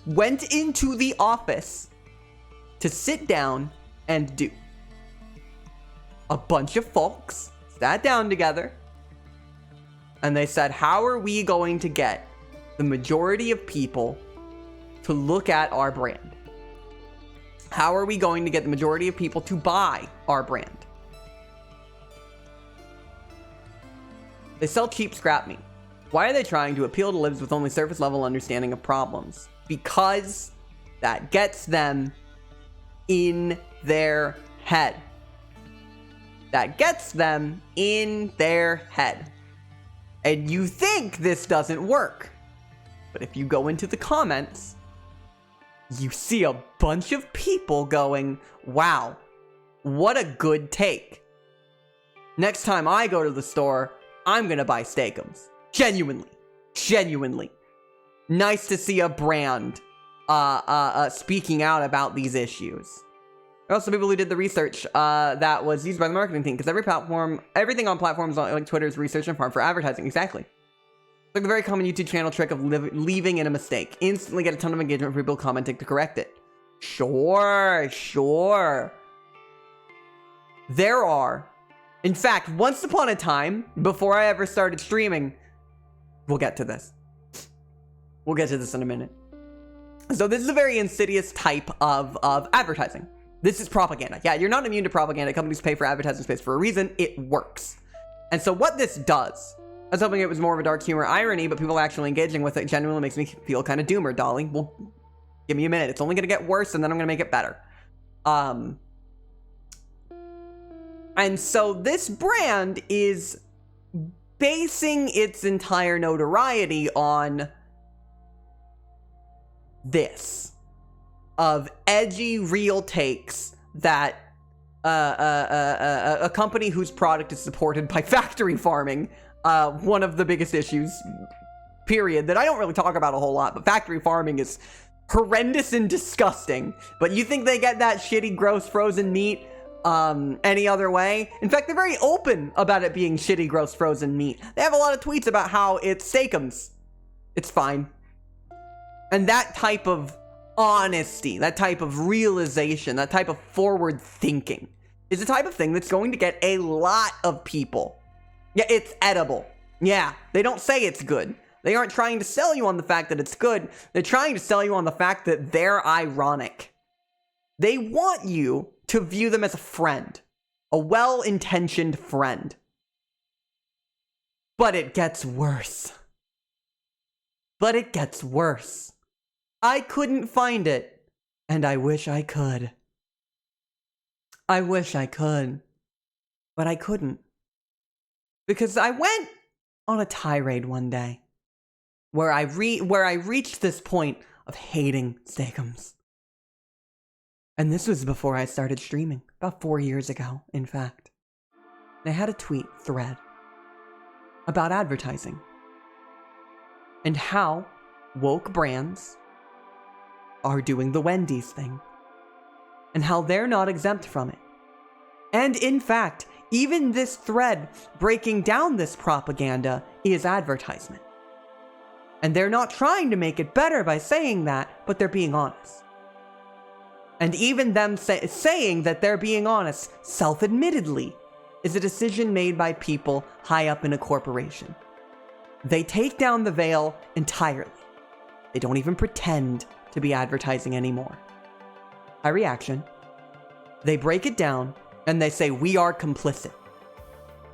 went into the office to sit down and do. a bunch of folks sat down together and they said, how are we going to get the majority of people to look at our brand? How are we going to get the majority of people to buy our brand? They sell cheap scrap meat. Why are they trying to appeal to libs with only surface level understanding of problems? Because that gets them in their head. That gets them in their head. And you think this doesn't work. But if you go into the comments, you see a bunch of people going, wow, what a good take. Next time I go to the store, I'm gonna buy Steakums. Genuinely. Nice to see a brand speaking out about these issues. There are also people who did the research that was used by the marketing team, because everything on platforms like Twitter is research and farm for advertising. Exactly. It's like the very common YouTube channel trick of leaving in a mistake. Instantly get a ton of engagement for people commenting to correct it. Sure. There are, in fact, once upon a time, before I ever started streaming, we'll get to this. We'll get to this in a minute. So this is a very insidious type of advertising. This is propaganda. Yeah, you're not immune to propaganda. Companies pay for advertising space for a reason. It works. And so what this does, I was hoping it was more of a dark humor irony, but people actually engaging with it genuinely makes me feel kind of doomer, Dolly. Well, give me a minute. It's only going to get worse, and then I'm going to make it better. And so this brand is basing its entire notoriety on this. Of edgy, real takes that a company whose product is supported by factory farming, one of the biggest issues, period, that I don't really talk about a whole lot, but factory farming is horrendous and disgusting. But you think they get that shitty, gross, frozen meat any other way? In fact, they're very open about it being shitty, gross, frozen meat. They have a lot of tweets about how it's Steakums. It's fine. And that type of honesty, that type of realization, that type of forward thinking is the type of thing that's going to get a lot of people. Yeah, it's edible. Yeah, they don't say it's good. They aren't trying to sell you on the fact that it's good. They're trying to sell you on the fact that they're ironic. They want you to view them as a friend, a well-intentioned friend. But it gets worse. I couldn't find it, and I wish I could. But I couldn't. Because I went on a tirade one day where I reached this point of hating Steakums. And this was before I started streaming, about 4 years ago, in fact. And I had a tweet thread about advertising and how woke brands are doing the Wendy's thing, and how they're not exempt from it. And in fact, even this thread breaking down this propaganda is advertisement. And they're not trying to make it better by saying that, but they're being honest. And even them saying that they're being honest, self-admittedly, is a decision made by people high up in a corporation. They take down the veil entirely. They don't even pretend to be advertising anymore. High reaction. They break it down and they say we are complicit.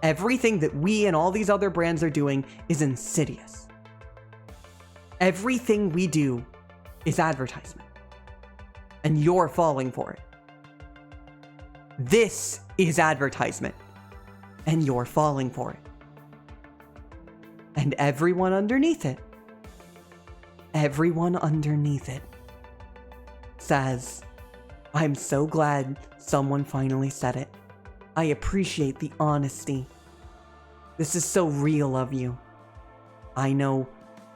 Everything that we and all these other brands are doing is insidious. Everything we do is advertisement. And you're falling for it. This is advertisement. And you're falling for it. And everyone underneath it says, I'm so glad someone finally said it. I appreciate the honesty. This is so real of you. I know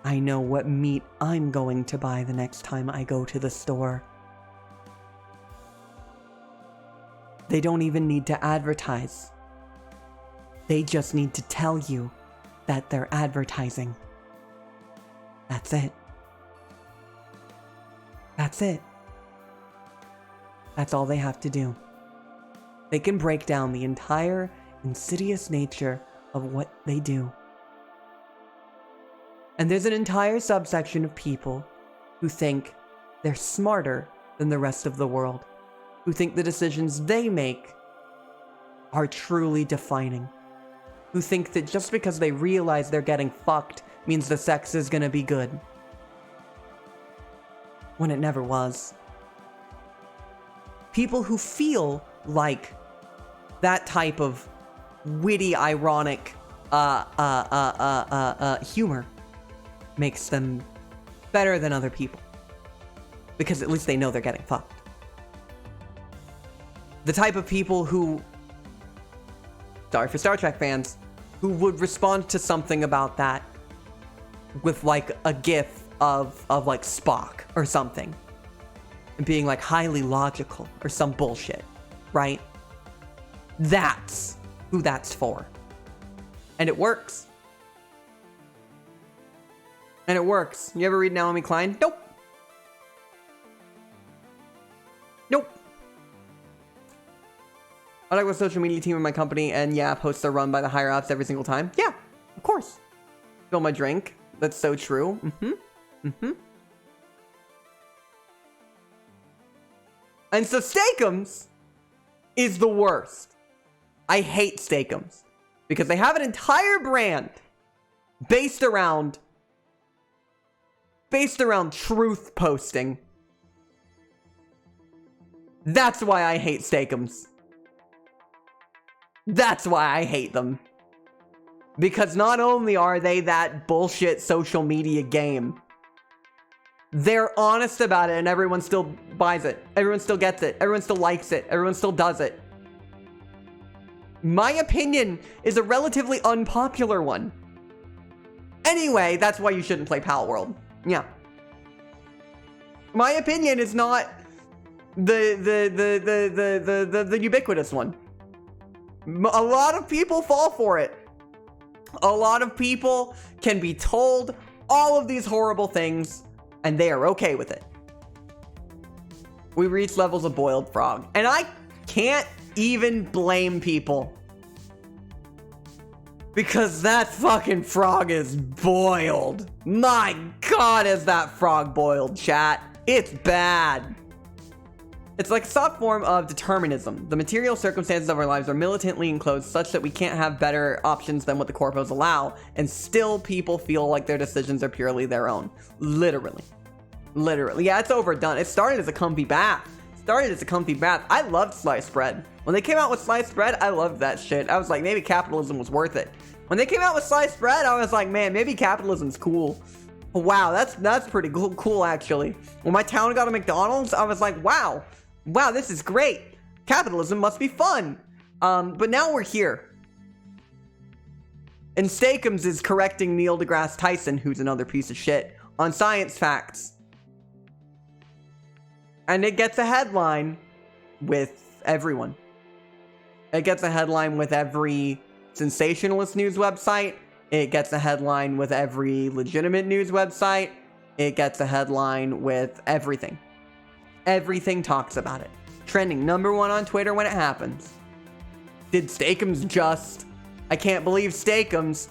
what meat I'm going to buy the next time I go to the store. They don't even need to advertise. They just need to tell you that they're advertising. That's it. That's all they have to do. they can break down the entire insidious nature of what they do. And there's an entire subsection of people who think they're smarter than the rest of the world, who think the decisions they make are truly defining, who think that just because they realize they're getting fucked means the sex is gonna be good, when it never was. People who feel like that type of witty, ironic humor makes them better than other people, because at least they know they're getting fucked. The type of people who, sorry for Star Trek fans, who would respond to something about that with like a gif of like Spock or something, and being like highly logical or some bullshit, right? That's who that's for. And it works. And it works. You ever read Naomi Klein? Nope. Nope. I like with social media team in my company, and yeah, posts are run by the higher ups every single time. Yeah, of course. Spill my drink. That's so true. And so Steakums is the worst. I hate Steakums because they have an entire brand based around truth posting. That's why I hate Steakums. That's why I hate them. Because not only are they that bullshit social media game, they're honest about it and everyone still buys it. Everyone still gets it. Everyone still likes it. Everyone still does it. My opinion is a relatively unpopular one. Anyway, that's why you shouldn't play Pal World. Yeah. My opinion is not the ubiquitous one. A lot of people fall for it. A lot of people can be told all of these horrible things and they are okay with it. We reach levels of boiled frog, and I can't even blame people, because that fucking frog is boiled. My god, is that frog boiled, chat. It's bad. It's like a soft form of determinism. The material circumstances of our lives are militantly enclosed such that we can't have better options than what the corpos allow, and still people feel like their decisions are purely their own. Literally. Yeah, it's overdone. It started as a comfy bath. I loved sliced bread. When they came out with sliced bread, I loved that shit. I was like, maybe capitalism was worth it. When they came out with sliced bread, I was like, man, maybe capitalism's cool. Wow, that's pretty cool actually. When my town got a McDonald's, I was like, wow, this is great. Capitalism must be fun. But now we're here. And Steakums is correcting Neil deGrasse Tyson, who's another piece of shit, on science facts. And it gets a headline with everyone. It gets a headline with every sensationalist news website. It gets a headline with every legitimate news website. It gets a headline with everything. Everything talks about it. Trending #1 on Twitter when it happens. Did Steakums just... I can't believe Steakums.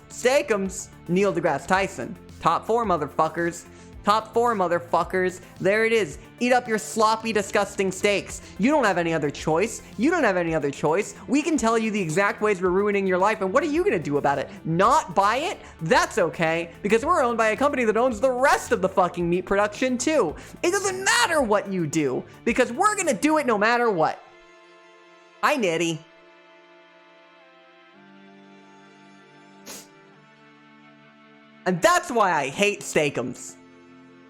Neil deGrasse Tyson. Top 4, motherfuckers. Top 4, motherfuckers. There it is. Eat up your sloppy, disgusting steaks. You don't have any other choice. We can tell you the exact ways we're ruining your life, and what are you gonna do about it? Not buy it? That's okay, because we're owned by a company that owns the rest of the fucking meat production too. It doesn't matter what you do, because we're gonna do it no matter what. Hi, Nitty. And that's why I hate Steakums.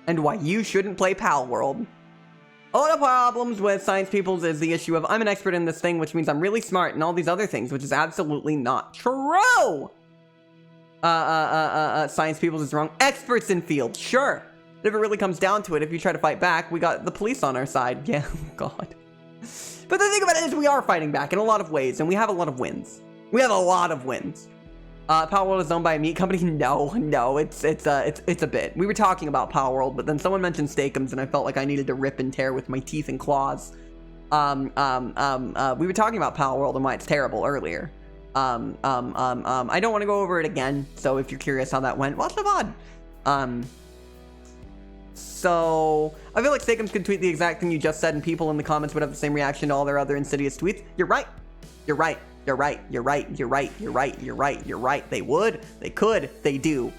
And why you shouldn't play Pal World. A lot of problems with science peoples is the issue of I'm an expert in this thing, which means I'm really smart and all these other things, which is absolutely not true. Science peoples is wrong. Experts in field, sure. But if it really comes down to it, if you try to fight back, we got the police on our side. Yeah, God. But the thing about it is we are fighting back in a lot of ways, and we have a lot of wins. Pal World is owned by a meat company? No, it's a bit. We were talking about Pal World, but then someone mentioned Steakums, and I felt like I needed to rip and tear with my teeth and claws. We were talking about Pal World and why it's terrible earlier. I don't want to go over it again, so if you're curious how that went, watch the VOD. So I feel like Steakums could tweet the exact thing you just said and people in the comments would have the same reaction to all their other insidious tweets. You're right. You're right. You're right. You're right. You're right. You're right. You're right. You're right. They would. They could. They do.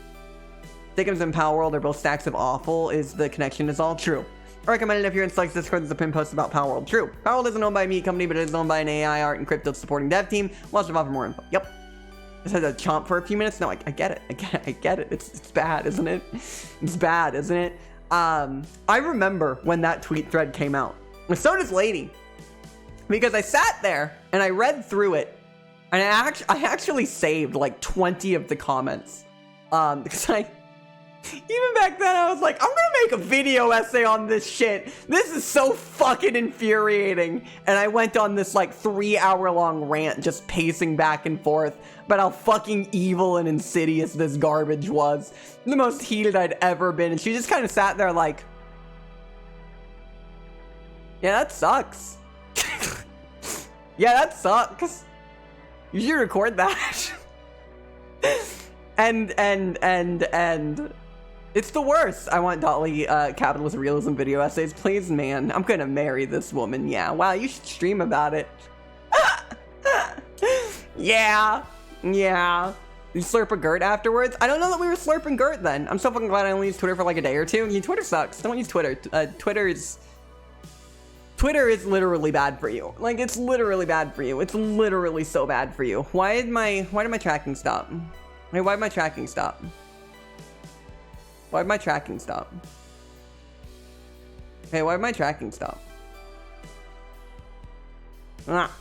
Steakums and Pal World are both stacks of awful. Is the connection is all true. I recommend it if you're in Slugs Discord. There's a pin post about Pal World. True. Pal World isn't owned by a meat company, but it is owned by an AI art and crypto supporting dev team. Watch them for more info. Yep. Just had to chomp for a few minutes. No, I get it. I get it. It's bad, isn't it? It's bad, isn't it? I remember when that tweet thread came out. And so does Lady. Because I sat there and I read through it. And I actually saved like 20 of the comments. Because even back then I was like, I'm gonna make a video essay on this shit. This is so fucking infuriating. And I went on this like 3-hour-long rant just pacing back and forth about how fucking evil and insidious this garbage was. The most heated I'd ever been. And she just kind of sat there like, yeah, that sucks. Yeah, that sucks. You should record that. and it's the worst. I want Dolly capitalist realism video essays. Please, man. I'm gonna marry this woman. Yeah. Wow, you should stream about it. Yeah. Yeah. You slurp a Gert afterwards? I don't know that we were slurping Gert then. I'm so fucking glad I only used Twitter for like a day or two. Yeah, Twitter sucks. Don't use Twitter. Twitter is literally bad for you. Like, it's literally bad for you. It's literally so bad for you. Why did my tracking stop? Wait, why did my tracking stop? Why did my tracking stop? Hey, why did my tracking stop? Ah.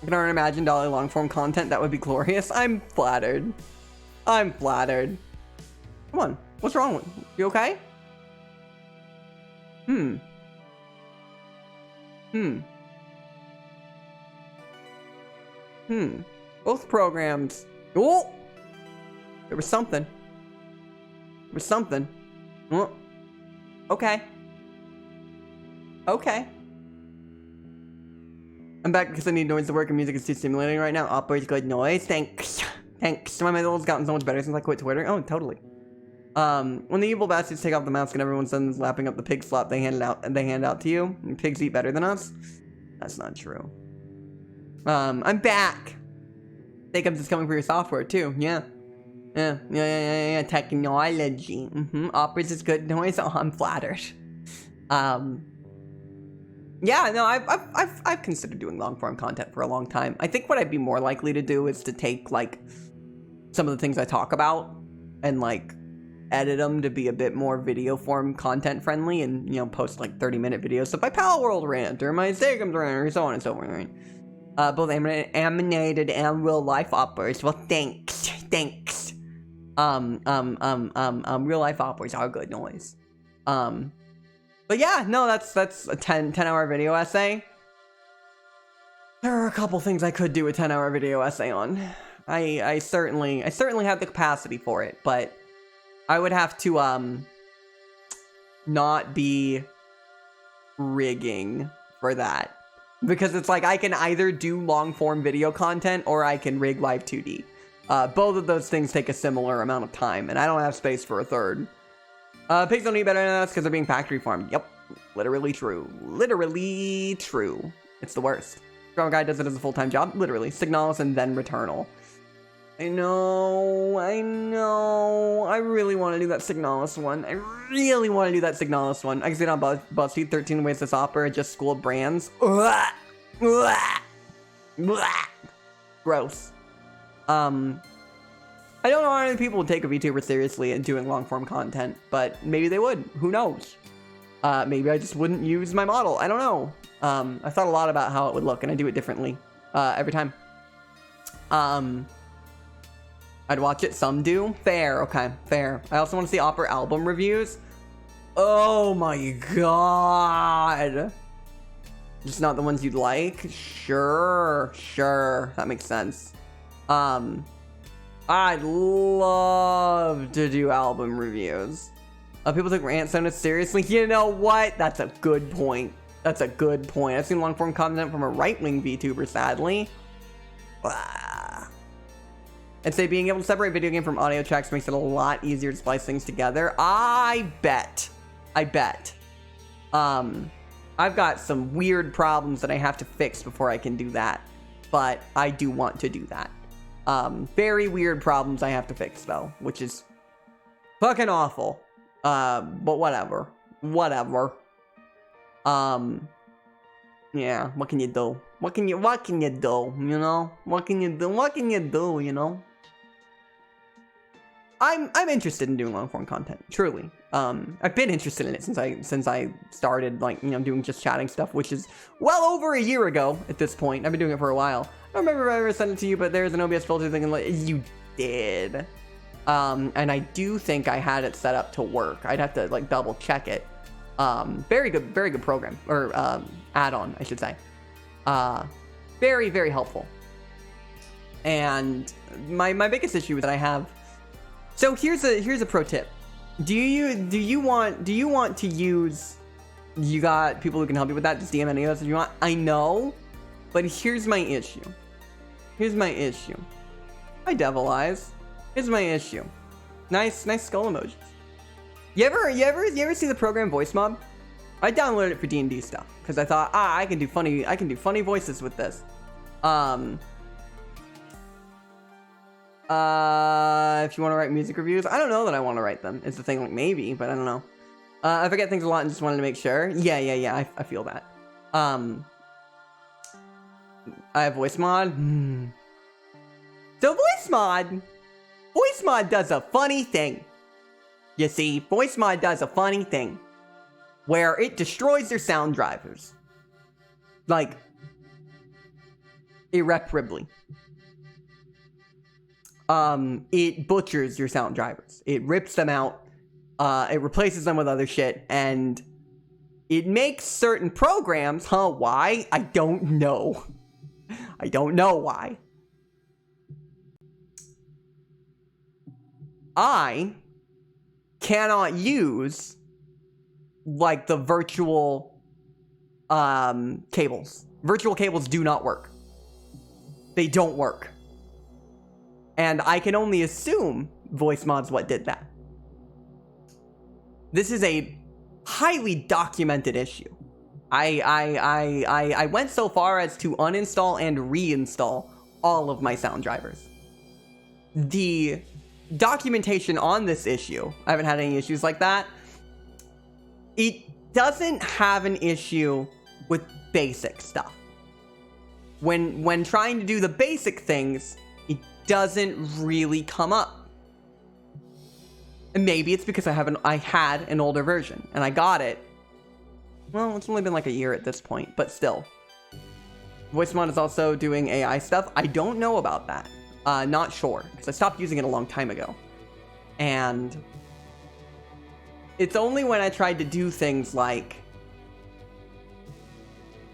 I can already imagine Dolly long-form content. That would be glorious. I'm flattered. I'm flattered. Come on. What's wrong with you? You okay? Both programs. Oh! There was something. There was something. Oh. Okay. Okay. I'm back because I need noise to work and music is too stimulating right now. Operates good noise. Thanks. Thanks. My mental's gotten so much better since I quit Twitter. Oh, totally. When the evil bastards take off the mask and everyone sends lapping up the pig slop they hand out to you, and pigs eat better than us. That's not true. I'm back. Steakums is coming for your software too. Yeah. Yeah. Technology. Operates is good noise. Oh, I'm flattered. Yeah, no, I've considered doing long form content for a long time. I think what I'd be more likely to do is to take like some of the things I talk about and like edit them to be a bit more video form content friendly and, you know, post like 30-minute videos. So my Pal World rant or my Steakums rant or so on and so forth, right? Both animated and real life operas. Well, thanks. Real life operas are good noise. But yeah, no, that's a 10-hour video essay. There are a couple things I could do a 10-hour video essay on. I certainly have the capacity for it, but I would have to not be rigging for that. Because it's like I can either do long form video content or I can rig live 2D. Both of those things take a similar amount of time, and I don't have space for a third. Pigs don't eat better than us because they're being factory farmed. Yep. Literally true. Literally true. It's the worst. Strong Guy does it as a full-time job. Literally. Signalis and then Returnal. I know. I really want to do that Signalis one. I can see it on BuzzFeed. 13 ways this opera just school brands. Gross. I don't know how many people would take a VTuber seriously and doing long-form content, but maybe they would. Who knows? Maybe I just wouldn't use my model. I don't know. I thought a lot about how it would look, and I do it differently every time. I'd watch it. Some do. Fair. Okay. Fair. I also want to see opera album reviews. Oh my god. Just not the ones you'd like? Sure. That makes sense. I'd love to do album reviews. People take rant sonas seriously. You know what? That's a good point. That's a good point. I've seen long-form content from a right-wing VTuber, sadly. And say being able to separate video game from audio tracks makes it a lot easier to splice things together. I bet. I've got some weird problems that I have to fix before I can do that. But I do want to do that. Very weird problems I have to fix, though, which is fucking awful. But whatever. Yeah, what can you do? What can you do, you know? What can you do, you know? I'm interested in doing long-form content, truly. I've been interested in it since I started, like, you know, doing just chatting stuff, which is well over a year ago at this point. I've been doing it for a while. I don't remember if I ever sent it to you, but there's an OBS filter thing, and like, you did. And I do think I had it set up to work. I'd have to, like, double check it. Very good program, or add-on, I should say. Very, very helpful. And my biggest issue that I have. So here's a pro tip. Do you want to use? You got people who can help you with that. Just DM any of us if you want. I know, but here's my issue. Hi, Devil Eyes. Here's my issue. Nice skull emojis. You ever see the program Voice Mob? I downloaded it for D&D stuff because I thought, I can do funny voices with this. If you want to write music reviews, I don't know that I want to write them. It's the thing, like, maybe, but I don't know. I forget things a lot and just wanted to make sure. Yeah, I feel that. I have Voice Mod. So Voice Mod does a funny thing. You see, Voice Mod does a funny thing where it destroys your sound drivers. Like, irreparably. It butchers your sound drivers. It rips them out. It replaces them with other shit, and it makes certain programs, why? I don't know. I don't know why. I cannot use, like, the virtual cables. Virtual cables do not work. They don't work. And I can only assume Voice Mod's what did that. This is a highly documented issue. I went so far as to uninstall and reinstall all of my sound drivers. The documentation on this issue, I haven't had any issues like that. It doesn't have an issue with basic stuff. When trying to do the basic things, it doesn't really come up. And maybe it's because I had an older version and I got it. Well, it's only been like a year at this point, but still. VoiceMod is also doing AI stuff. I don't know about that. Not sure, because I stopped using it a long time ago. And it's only when I tried to do things like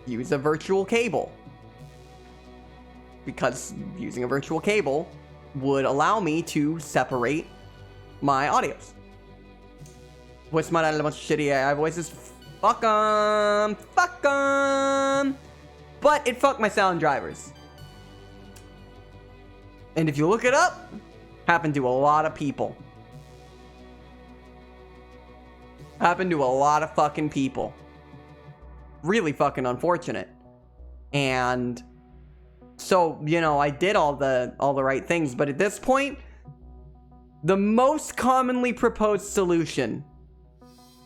use a virtual cable. Because using a virtual cable would allow me to separate my audios. VoiceMod added a bunch of shitty AI voices. Fuck 'em! Fuck 'em! But it fucked my sound drivers. And if you look it up, happened to a lot of people. Happened to a lot of fucking people. Really fucking unfortunate. And so, you know, I did all the right things, but at this point, the most commonly proposed solution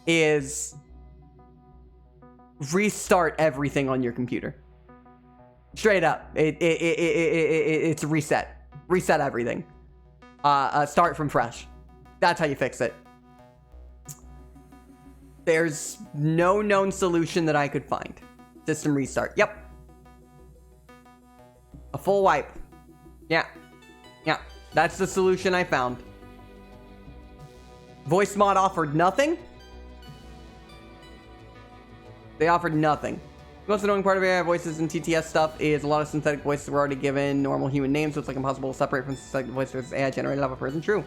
is restart everything on your computer. Straight up. It's reset. Reset everything. Start from fresh. That's how you fix it. There's no known solution that I could find. System restart. Yep. A full wipe. Yeah. Yeah. That's the solution I found. VoiceMod offered nothing. They offered nothing. The most annoying part of AI voices and TTS stuff is a lot of synthetic voices were already given normal human names, so it's like impossible to separate from synthetic voices AI generated off a person. True.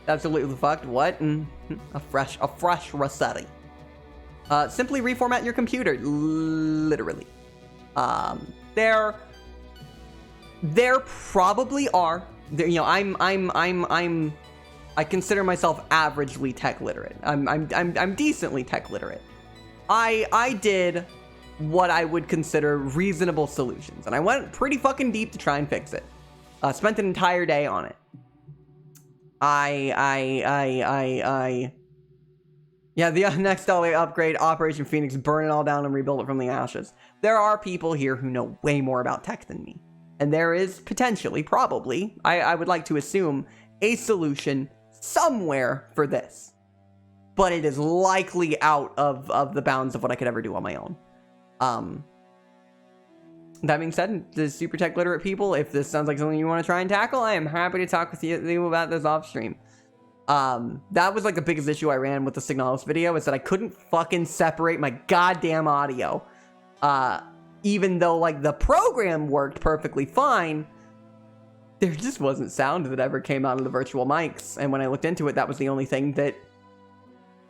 Absolutely fucked. What? A fresh Rossetti. Simply reformat your computer, literally. There probably are. You know, I consider myself averagely tech literate. I'm decently tech literate. I did what I would consider reasonable solutions, and I went pretty fucking deep to try and fix it. Spent an entire day on it. Yeah, the next LA upgrade, Operation Phoenix, burn it all down and rebuild it from the ashes. There are people here who know way more about tech than me. And there is potentially, probably, I would like to assume, a solution somewhere for this. But it is likely out of the bounds of what I could ever do on my own. That being said, the super tech literate people, if this sounds like something you want to try and tackle, I am happy to talk with you about this off stream. That was like the biggest issue I ran with the Signalis video, is that I couldn't fucking separate my goddamn audio. Even though like the program worked perfectly fine, there just wasn't sound that ever came out of the virtual mics. And when I looked into it, that was the only thing that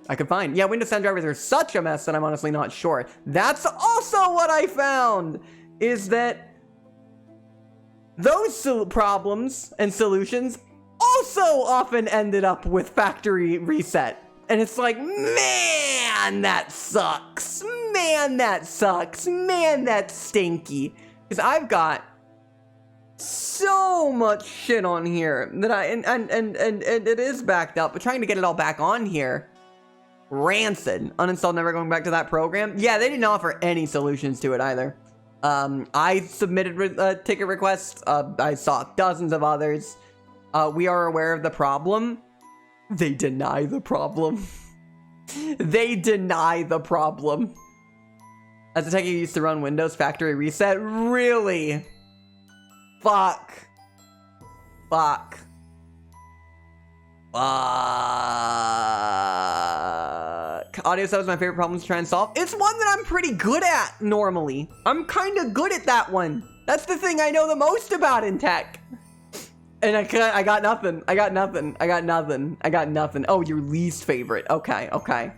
I could find. Yeah, Windows sound drivers are such a mess that I'm honestly not sure. That's also what I found, is that those problems and solutions also often ended up with factory reset. And it's like, man, that sucks. Man, that sucks. Man, that's stinky. Because I've got so much shit on here that and it is backed up, but trying to get it all back on here, rancid. Uninstalled, never going back to that program. Yeah, they didn't offer any solutions to it either. I submitted ticket requests. I saw dozens of others. We are aware of the problem. They deny the problem. They deny the problem. As a techie who used to run Windows factory reset, really? Fuck. Fuck. Fuck. Audio stuff is my favorite problem to try and solve. It's one that I'm pretty good at normally. I'm kind of good at that one. That's the thing I know the most about in tech. And I got nothing. I got nothing. I got nothing. I got nothing. Oh, your least favorite. Okay, okay.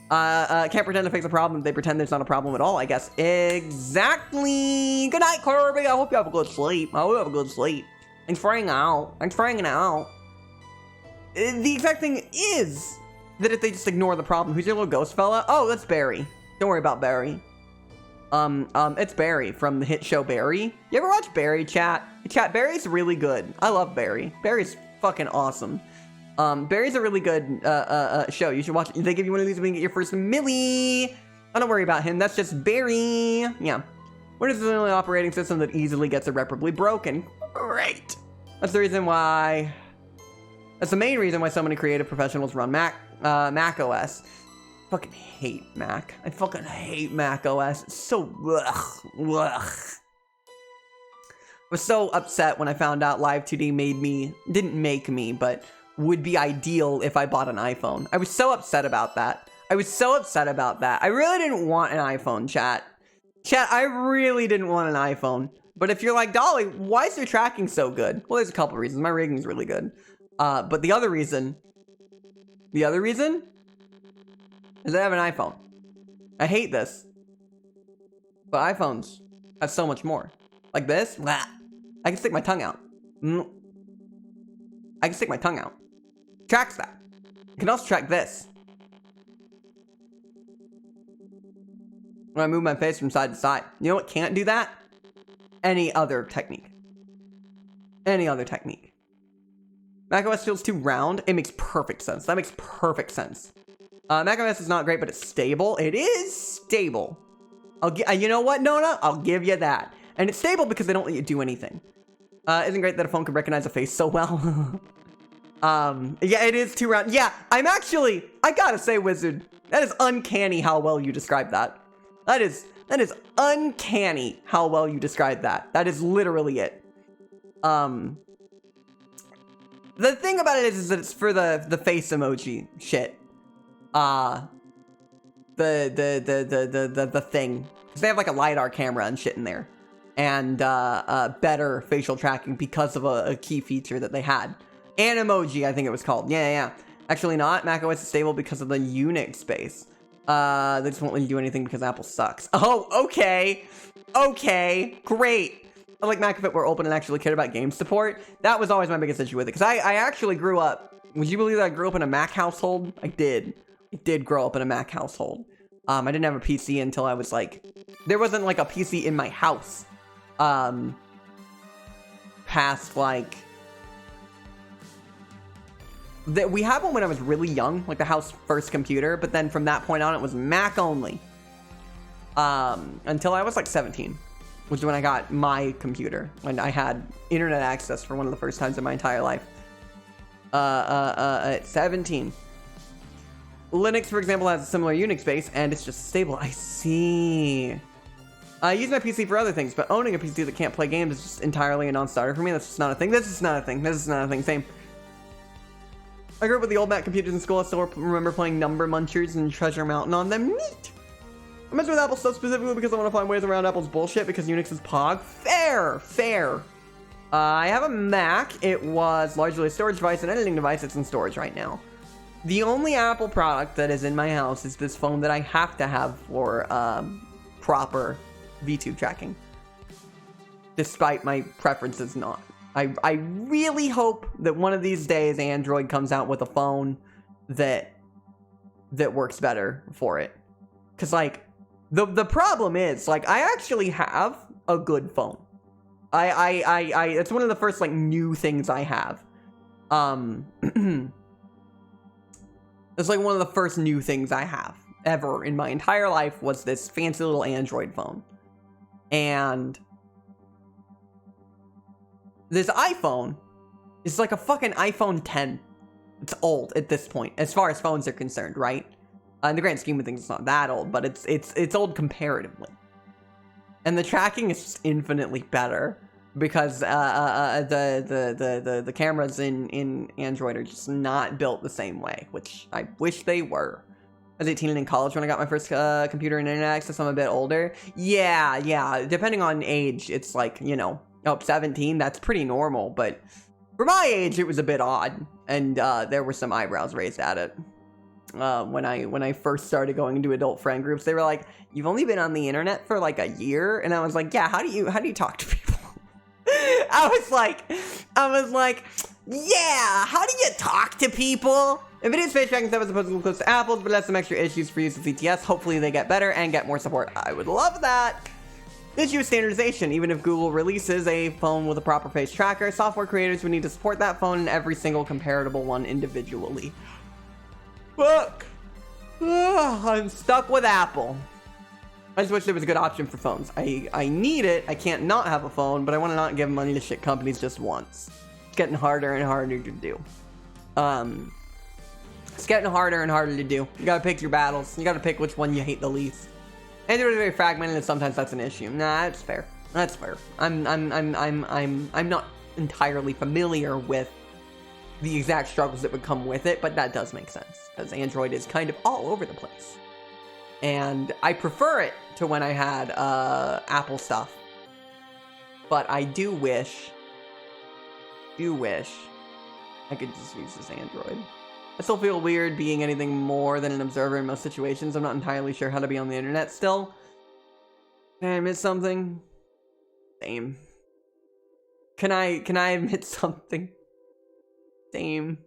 Can't pretend to fix a problem. They pretend there's not a problem at all, I guess. Exactly. Good night, Kirby. I hope you have a good sleep. I hope you have a good sleep. Thanks for hanging out. Thanks for hanging out. The exact thing is that if they just ignore the problem, who's your little ghost fella? Oh, that's Barry. Don't worry about Barry. It's Barry from the hit show Barry. You ever watch Barry, chat? Chat, Barry's really good. I love Barry. Barry's fucking awesome. Barry's a really good show. You should watch it. They give you one of these when you get your first milli. Oh, don't worry about him. That's just Barry. Yeah. What is the only operating system that easily gets irreparably broken? Great. That's the reason why. That's the main reason why so many creative professionals run Mac OS. Fucking hate Mac. I fucking hate Mac OS. It's so ugh. I was so upset when I found out Live 2D didn't make me, but would be ideal if I bought an iPhone. I was so upset about that. I really didn't want an iPhone, chat. Chat, I really didn't want an iPhone. But if you're like, Dolly, why is your tracking so good? Well, there's a couple reasons. My rigging's really good. But the other reason is that I have an iPhone. I hate this. But iPhones have so much more. Like this, blah. I can stick my tongue out. I can stick my tongue out. Tracks that. I can also track this. When I move my face from side to side. You know what can't do that? Any other technique. macOS feels too round. It makes perfect sense. That makes perfect sense. macOS is not great, but it's stable. It is stable. You know what? No, I'll give you that. And it's stable because they don't let you do anything. Isn't great that a phone can recognize a face so well. Yeah, it is too round. Yeah, I gotta say, Wizard, that is uncanny how well you described that. That is uncanny how well you described that. That is literally it. The thing about it is that it's for the face emoji shit. The thing. Because they have like a LiDAR camera and shit in there. And better facial tracking because of a key feature that they had. Animoji, I think it was called. Yeah. Actually not. macOS is stable because of the Unix space. They just won't let you do anything because Apple sucks. Oh, okay. Okay, great. I like Mac if it were open and actually cared about game support. That was always my biggest issue with it. Because I actually grew up... Would you believe that I grew up in a Mac household? I did. I did grow up in a Mac household. I didn't have a PC until I was like... There wasn't like a PC in my house. Past like... We had one when I was really young, like the house first computer, but then from that point on, it was Mac only. Until I was like 17, which is when I got my computer, when I had internet access for one of the first times in my entire life. At 17. Linux, for example, has a similar Unix base, and it's just stable. I see. I use my PC for other things, but owning a PC that can't play games is just entirely a non-starter for me. That's just not a thing. This is not a thing. This is not a thing. Same. I grew up with the old Mac computers in school. I still remember playing Number Munchers and Treasure Mountain on them. Neat! I mess with Apple stuff specifically because I want to find ways around Apple's bullshit because Unix is POG. Fair! Fair! I have a Mac. It was largely a storage device, an editing device. It's in storage right now. The only Apple product that is in my house is this phone that I have to have for proper VTube tracking. Despite my preferences not. I really hope that one of these days Android comes out with a phone that works better for it. Cause like the problem is like I actually have a good phone. It's one of the first like new things I have. It's like one of the first new things I have ever in my entire life was this fancy little Android phone. And this iPhone is like a fucking iPhone 10. It's old at this point, as far as phones are concerned, right? In the grand scheme of things, it's not that old, but it's old comparatively. And the tracking is just infinitely better because the cameras in Android are just not built the same way, which I wish they were. I was 18 and in college when I got my first computer and internet access. I'm a bit older. Yeah. Depending on age, it's like, you know, 17, that's pretty normal, but for my age, it was a bit odd, and there were some eyebrows raised at it. When I first started going into adult friend groups, they were like, "You've only been on the internet for like a year," and I was like, "Yeah, how do you talk to people?" I was like, "Yeah, how do you talk to people?" NVIDIA's face tracking stuff is supposed to look close to Apple's, but it has some extra issues for use with ETS. Hopefully they get better and get more support. I would love that. The issue is standardization. Even if Google releases a phone with a proper face tracker, software creators would need to support that phone and every single comparable one individually. Fuck. I'm stuck with Apple. I just wish there was a good option for phones. I need it. I can't not have a phone, but I want to not give money to shit companies just once. It's getting harder and harder to do. It's getting harder and harder to do. You gotta pick your battles. You gotta pick which one you hate the least. Android is very fragmented, and sometimes that's an issue. Nah, that's fair. That's fair. I'm not entirely familiar with the exact struggles that would come with it, but that does make sense because Android is kind of all over the place, and I prefer it to when I had Apple stuff. But I do wish I could just use this Android. I still feel weird being anything more than an observer in most situations. I'm not entirely sure how to be on the internet still. Can I admit something? Same. Can I admit something? Same.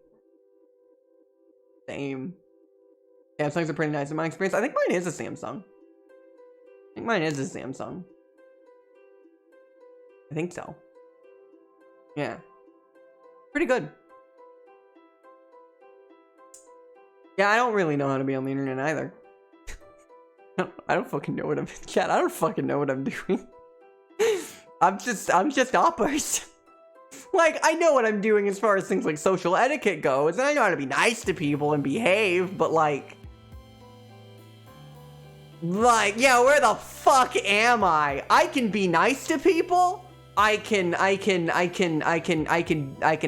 Samsungs are pretty nice in my experience. I think mine is a Samsung. I think so. Yeah. Pretty good. Yeah, I don't really know how to be on the internet either. I don't fucking know what I'm chat. I don't fucking know what I'm doing. I'm just uppers. Like, I know what I'm doing as far as things like social etiquette goes, and I know how to be nice to people and behave, but like, yeah, where the fuck am I? I can be nice to people. I can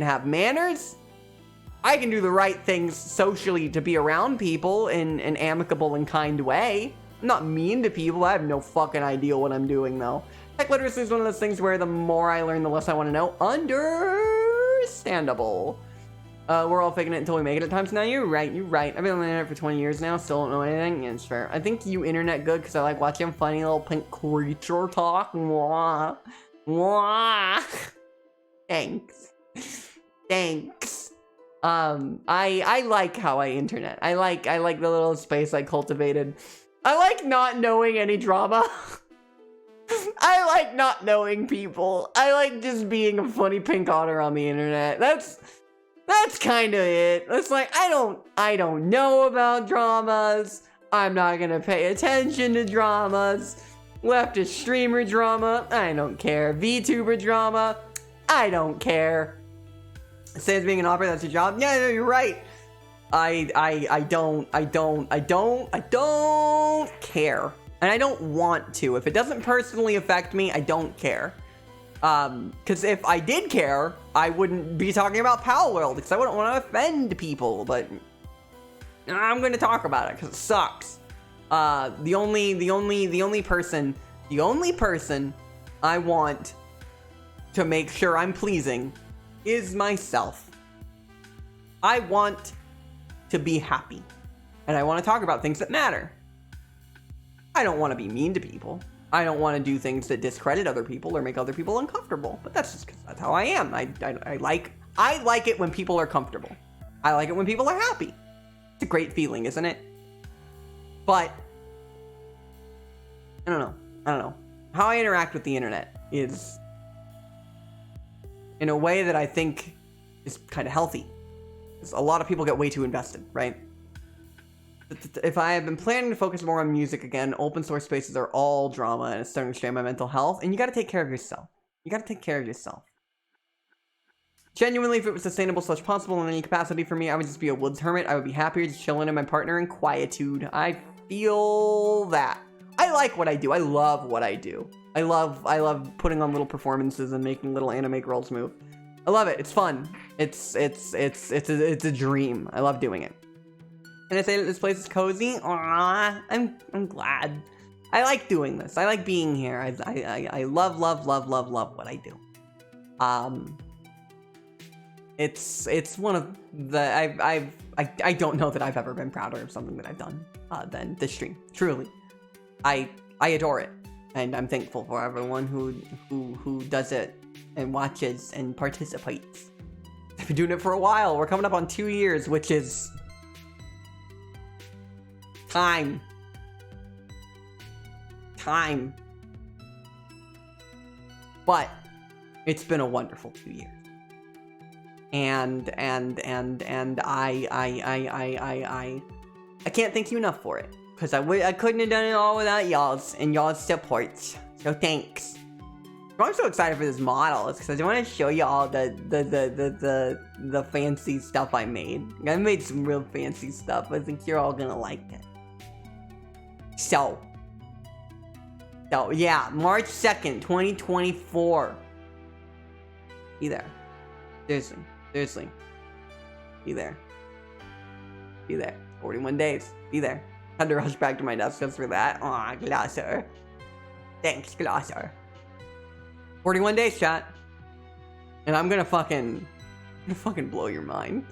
have manners. I can do the right things socially to be around people in an amicable and kind way. I'm not mean to people. I have no fucking idea what I'm doing, though. Tech literacy is one of those things where the more I learn, the less I want to know. Understandable. We're all faking it until we make it at times. Now you're right. I've been on the internet for 20 years now, still don't know anything. Yeah, it's fair. I think you internet good because I like watching funny little pink creature talk. Mwah. Mwah. Thanks. I like how I internet. I like the little space I cultivated. I like not knowing any drama. I like not knowing people. I like just being a funny pink otter on the internet. That's kind of it. It's like I don't know about dramas. I'm not gonna pay attention to dramas. Leftist streamer drama, I don't care. VTuber drama, I don't care. Says being an opera, that's your job. Yeah, no, you're right. I don't care. And I don't want to. If it doesn't personally affect me, I don't care. Because if I did care, I wouldn't be talking about Palworld, because I wouldn't want to offend people, but I'm going to talk about it, because it sucks. The only person I want to make sure I'm pleasing is myself. I want to be happy, and I want to talk about things that matter. I don't want to be mean to people. I don't want to do things that discredit other people or make other people uncomfortable. But that's just because that's how I am. I like it when people are comfortable. I like it when people are happy. It's a great feeling, isn't it? But I don't know. How I interact with the internet is in a way that I think is kind of healthy. Because a lot of people get way too invested, right? If I have been planning to focus more on music again, open source spaces are all drama and it's starting to strain my mental health. And you gotta take care of yourself. Genuinely, if it was sustainable / possible in any capacity for me, I would just be a woods hermit. I would be happier just chilling in my partner in quietude. I feel that. I like what I do. I love what I do. I love putting on little performances and making little anime girls move. I love it. It's fun. It's a dream. I love doing it. Can I say that this place is cozy? Aww, I'm glad. I like doing this. I like being here. I love what I do. It's one of the I don't know that I've ever been prouder of something that I've done than this stream. Truly, I adore it, and I'm thankful for everyone who does it and watches and participates. I've been doing it for a while. We're coming up on 2 years, which is time. But it's been a wonderful 2 years. And I can't thank you enough for it. Because I couldn't have done it all without y'all's and y'all's support. So thanks. I'm so excited for this model. It's because I want to show you all the fancy stuff I made. I made some real fancy stuff. I think you're all gonna like it. So yeah, March 2nd, 2024. Be there. Seriously. Be there. 41 days. Be there. Had to rush back to my desk just for that. Aw, Glosser. Thanks, Glosser. 41 days, chat. And I'm gonna fucking blow your mind.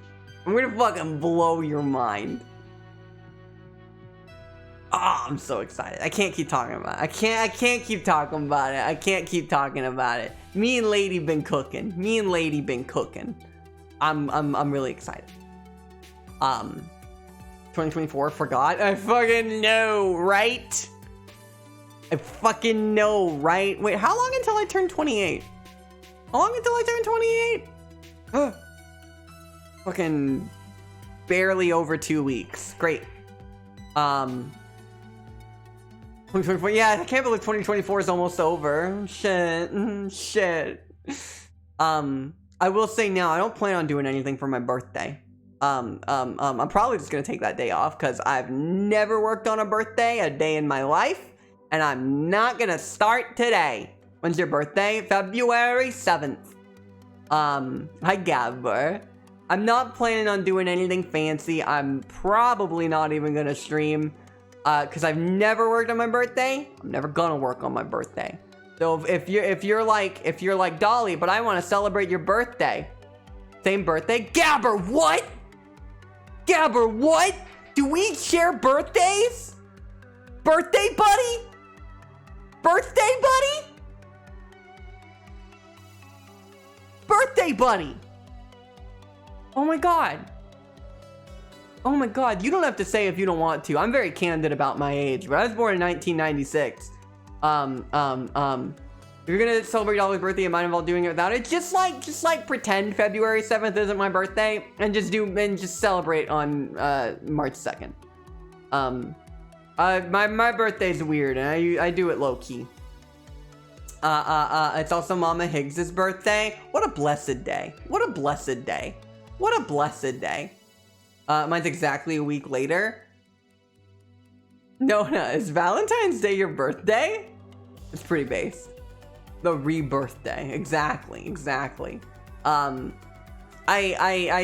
I'm gonna fucking blow your mind. Oh, I'm so excited. I can't keep talking about it. I can't keep talking about it. I can't keep talking about it. Me and Lady been cooking. I'm really excited. 2024, forgot? I fucking know, right? Wait, how long until I turn 28? Fucking barely over 2 weeks. Great. 2024, yeah, I can't believe 2024 is almost over. Shit. I will say now, I don't plan on doing anything for my birthday. I'm probably just gonna take that day off because I've never worked on a day in my life, and I'm not gonna start today. When's your birthday? February 7th. Hi Gabber. I'm not planning on doing anything fancy. I'm probably not even gonna stream. Because I've never worked on my birthday. I'm never gonna work on my birthday. So if you're like Dolly, but I want to celebrate your birthday, Same birthday? Gabber, what? Gabber, what? Do we share birthdays? Birthday buddy? Birthday buddy? Birthday buddy! Oh my god. Oh my god, you don't have to say if you don't want to. I'm very candid about my age, but I was born in 1996. If you're gonna celebrate Dolly's birthday and mind involved doing it without it, just like pretend February 7th isn't my birthday and just celebrate on March 2nd. My birthday's weird and I do it low key. It's also Mama Higgs's birthday. What a blessed day. What a blessed day. What a blessed day. Mine's exactly a week later. Nona, is Valentine's Day your birthday? It's pretty base. The rebirth day. Exactly.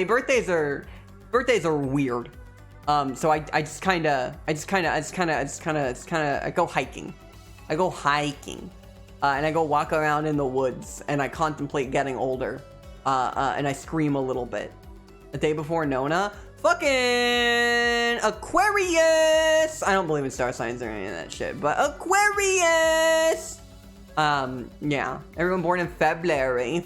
Birthdays are weird. So I go hiking. And I go walk around in the woods and I contemplate getting older. And I scream a little bit. The day before Nona, fucking Aquarius! I don't believe in star signs or any of that shit, but Aquarius! Yeah. Everyone born in February.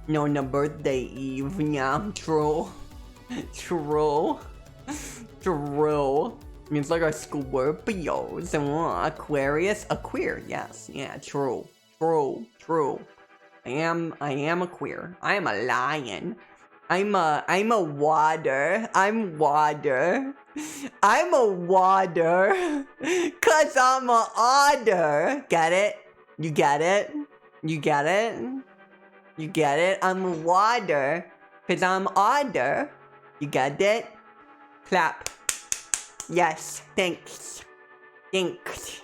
Nona birthday eve. Yeah, true. Means like our Scorpios. Aquarius. A queer, yes. Yeah, true. I am a queer. I am a lion. I'm a water. I'm water. Cause I'm a otter. Get it? You get it? I'm a water. Cause I'm otter. You get it? Clap. Yes, thanks. It's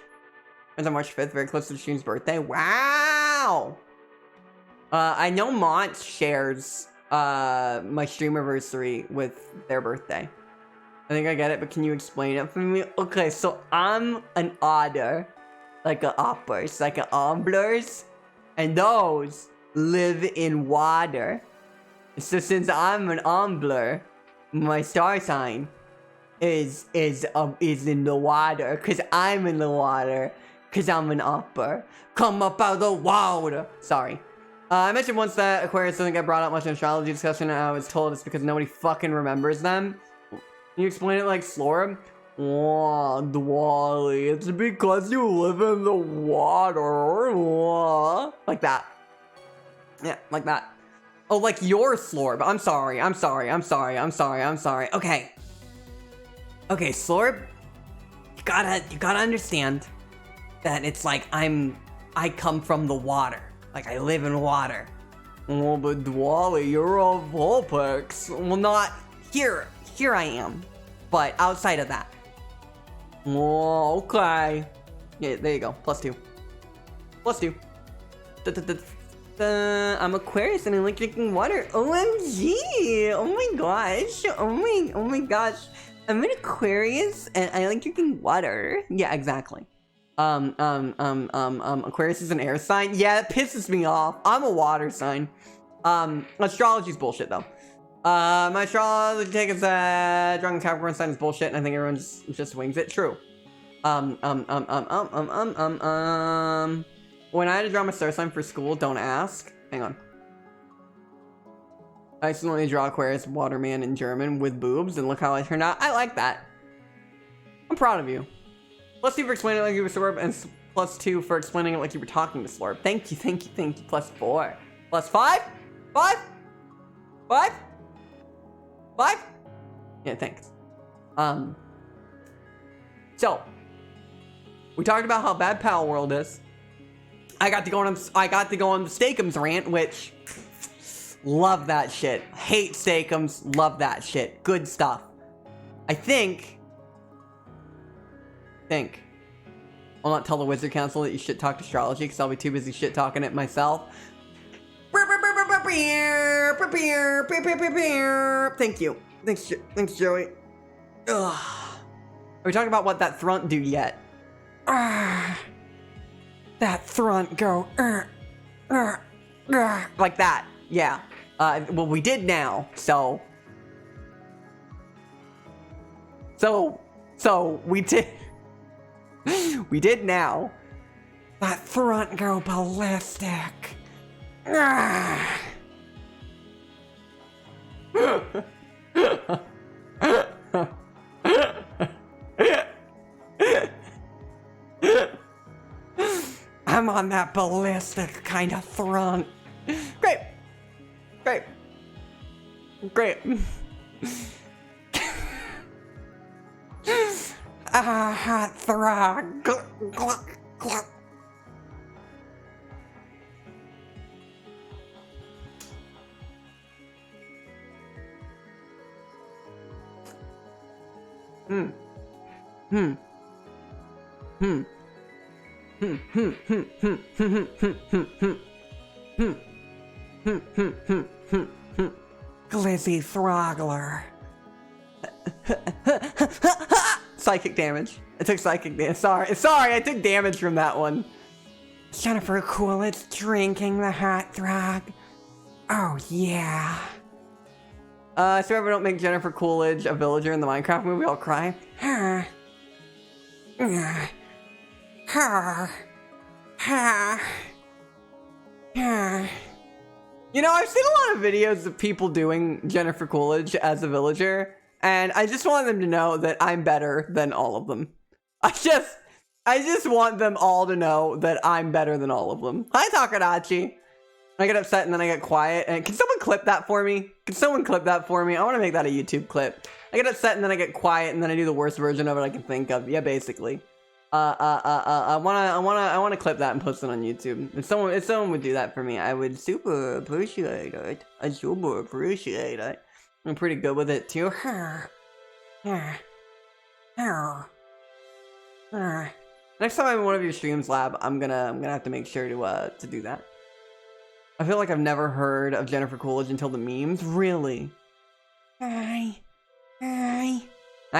on March 5th, very close to the stream's birthday. Wow! I know Mont shares my streamiversary with their birthday. I think I get it, but can you explain it for me? Okay, so I'm an otter, like a oppers, like a omblers, and those live in water. So since I'm an ombler, my star sign is in the water, cause I'm in the water, cause I'm an upper. Come up out of the water. Sorry. I mentioned once that Aquarius doesn't get brought up much in astrology discussion, and I was told it's because nobody fucking remembers them. Can you explain it like Slorb? Oh, Dwally, it's because you live in the water. Like that. Yeah, like that. Oh, like your Slorb. I'm sorry. Okay, Slorb, you gotta understand that it's like I come from the water. Like I live in water. Oh, but Dwally, you're a Vulpix. Well, not here I am. But outside of that. Oh, okay. Yeah, there you go. +2. I'm Aquarius and I like drinking water. OMG! Oh my gosh! Oh my gosh! I'm an Aquarius and I like drinking water. Yeah, exactly. Aquarius is an air sign. Yeah, it pisses me off. I'm a water sign. Astrology's bullshit though. My astrology take is Drunken Capricorn sign is bullshit, and I think everyone just wings it. True. When I had to draw my star sign for school, don't ask. Hang on. I accidentally draw Aquarius Waterman in German with boobs, and look how I turned out. I like that. I'm proud of you. +2 for explaining it like you were Slorb, and +2 for explaining it like you were talking to Slorb. Thank you. +4. +5? 5? Yeah, thanks. So we talked about how bad Pal World is. I got to go on the Steakums rant, which love that shit. Hate Steakums, love that shit. Good stuff. I think I'll not tell the Wizard Council that you shit talked astrology because I'll be too busy shit talking it myself. Thank you. Thanks, Joey. Ugh. Are we talking about what that thrunt do yet? That thrunt go. like that. Yeah. Well, we did now, so we did. We did now. That front go ballistic. I'm on that ballistic kind of front. Great. Great. Great. Hot throg. Glizzy Throggler. Psychic damage. I took psychic damage. Sorry, I took damage from that one. Jennifer Coolidge drinking the hot throg. Oh yeah. So if we don't make Jennifer Coolidge a villager in the Minecraft movie, I'll cry. You know, I've seen a lot of videos of people doing Jennifer Coolidge as a villager, and I just want them to know that I'm better than all of them. I just want them all to know that I'm better than all of them. Hi, Takadachi. I get upset and then I get quiet. And can someone clip that for me? Can someone clip that for me? I want to make that a YouTube clip. I get upset and then I get quiet and then I do the worst version of it I can think of. Yeah, basically. I wanna clip that and post it on YouTube. If someone would do that for me, I would super appreciate it. I super appreciate it. I'm pretty good with it too. Next time I'm in one of your streams, Lab, I'm gonna have to make sure to do that. I feel like I've never heard of Jennifer Coolidge until the memes. Really? Hi. I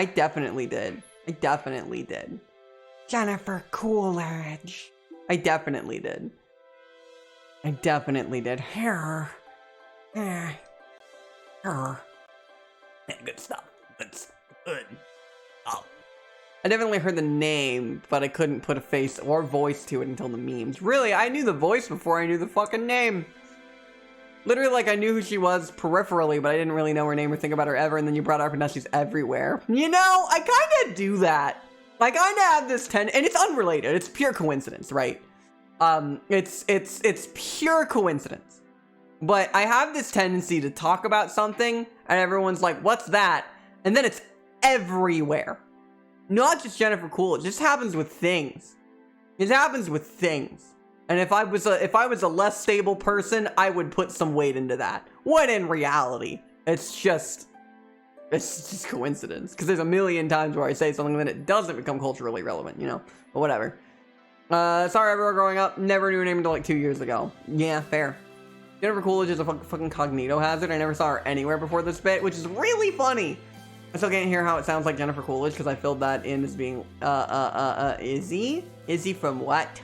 definitely did. Jennifer Coolidge. I definitely did. Her. Yeah, good stuff. Good. Oh. I definitely heard the name, but I couldn't put a face or voice to it until the memes. Really, I knew the voice before I knew the fucking name. Literally, like, I knew who she was peripherally, but I didn't really know her name or think about her ever, and then you brought her up and now she's everywhere. You know, I kinda do that. I kinda have this and it's unrelated, it's pure coincidence, right? It's pure coincidence. But I have this tendency to talk about something, and everyone's like, what's that? And then it's everywhere. Not just Jennifer Coolidge, it just happens with things. It happens with things. And if I was a less stable person, I would put some weight into that. When in reality, it's just coincidence. Because there's a million times where I say something and then it doesn't become culturally relevant, you know? But whatever. Sorry everyone growing up, never knew her name until like 2 years ago. Yeah, fair. Jennifer Coolidge is a fucking cognito hazard. I never saw her anywhere before this bit, which is really funny. I still can't hear how it sounds like Jennifer Coolidge because I filled that in as being, Izzy? Izzy from what?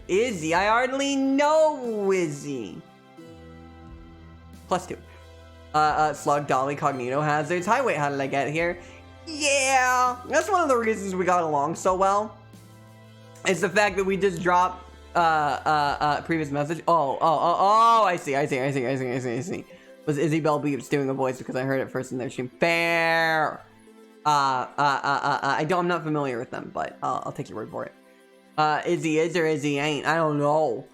Izzy. I hardly know Izzy. +2. Slug, Dolly, Cognito Hazards. Hi, wait, how did I get here? Yeah, that's one of the reasons we got along so well. It's the fact that we just dropped, previous message. Oh, I see. Was Izzy Bell Beeps doing a voice because I heard it first in their stream. Fair. I'm not familiar with them, but I'll take your word for it. Izzy is or Izzy ain't. I don't know.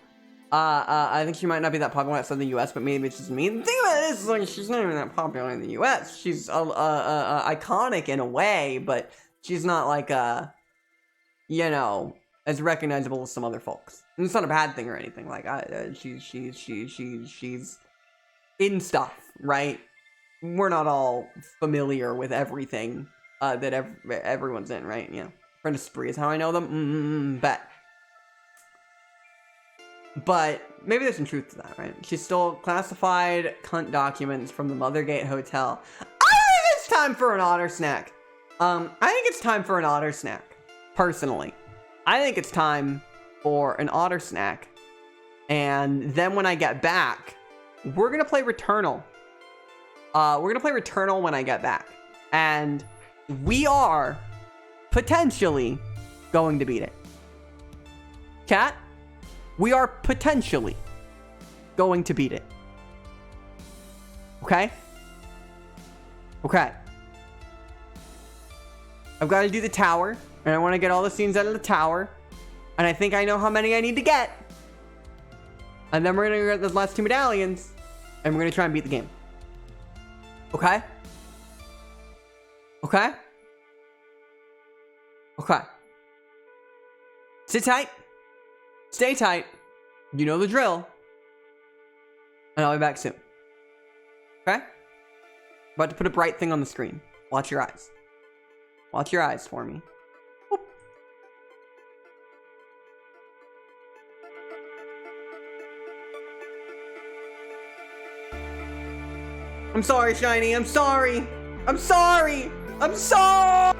I think she might not be that popular outside the US, but maybe it's just me. The thing about it is, like, she's not even that popular in the US. She's iconic in a way, but she's not like you know, as recognizable as some other folks. And it's not a bad thing or anything. Like, she's in stuff, right? We're not all familiar with everything that everyone's in, right? Yeah. Friend of Spree is how I know them. Bet. But maybe there's some truth to that, right? She stole classified cunt documents from the Mothergate Hotel. I think it's time for an otter snack. Personally. I think it's time for an otter snack. And then when I get back, we're gonna play Returnal. We're gonna play Returnal when I get back. And we are potentially going to beat it. Cat, we are potentially going to beat it. Okay? Okay. I've got to do the tower, and I want to get all the scenes out of the tower, and I think I know how many I need to get. And then we're going to get the last 2 medallions, and we're going to try and beat the game. Okay? Okay? Okay. Sit tight. Stay tight. You know the drill. And I'll be back soon. Okay? About to put a bright thing on the screen. Watch your eyes. Watch your eyes for me. Whoop. I'm sorry, Shiny. I'm sorry. I'm sorry. I'm sorry.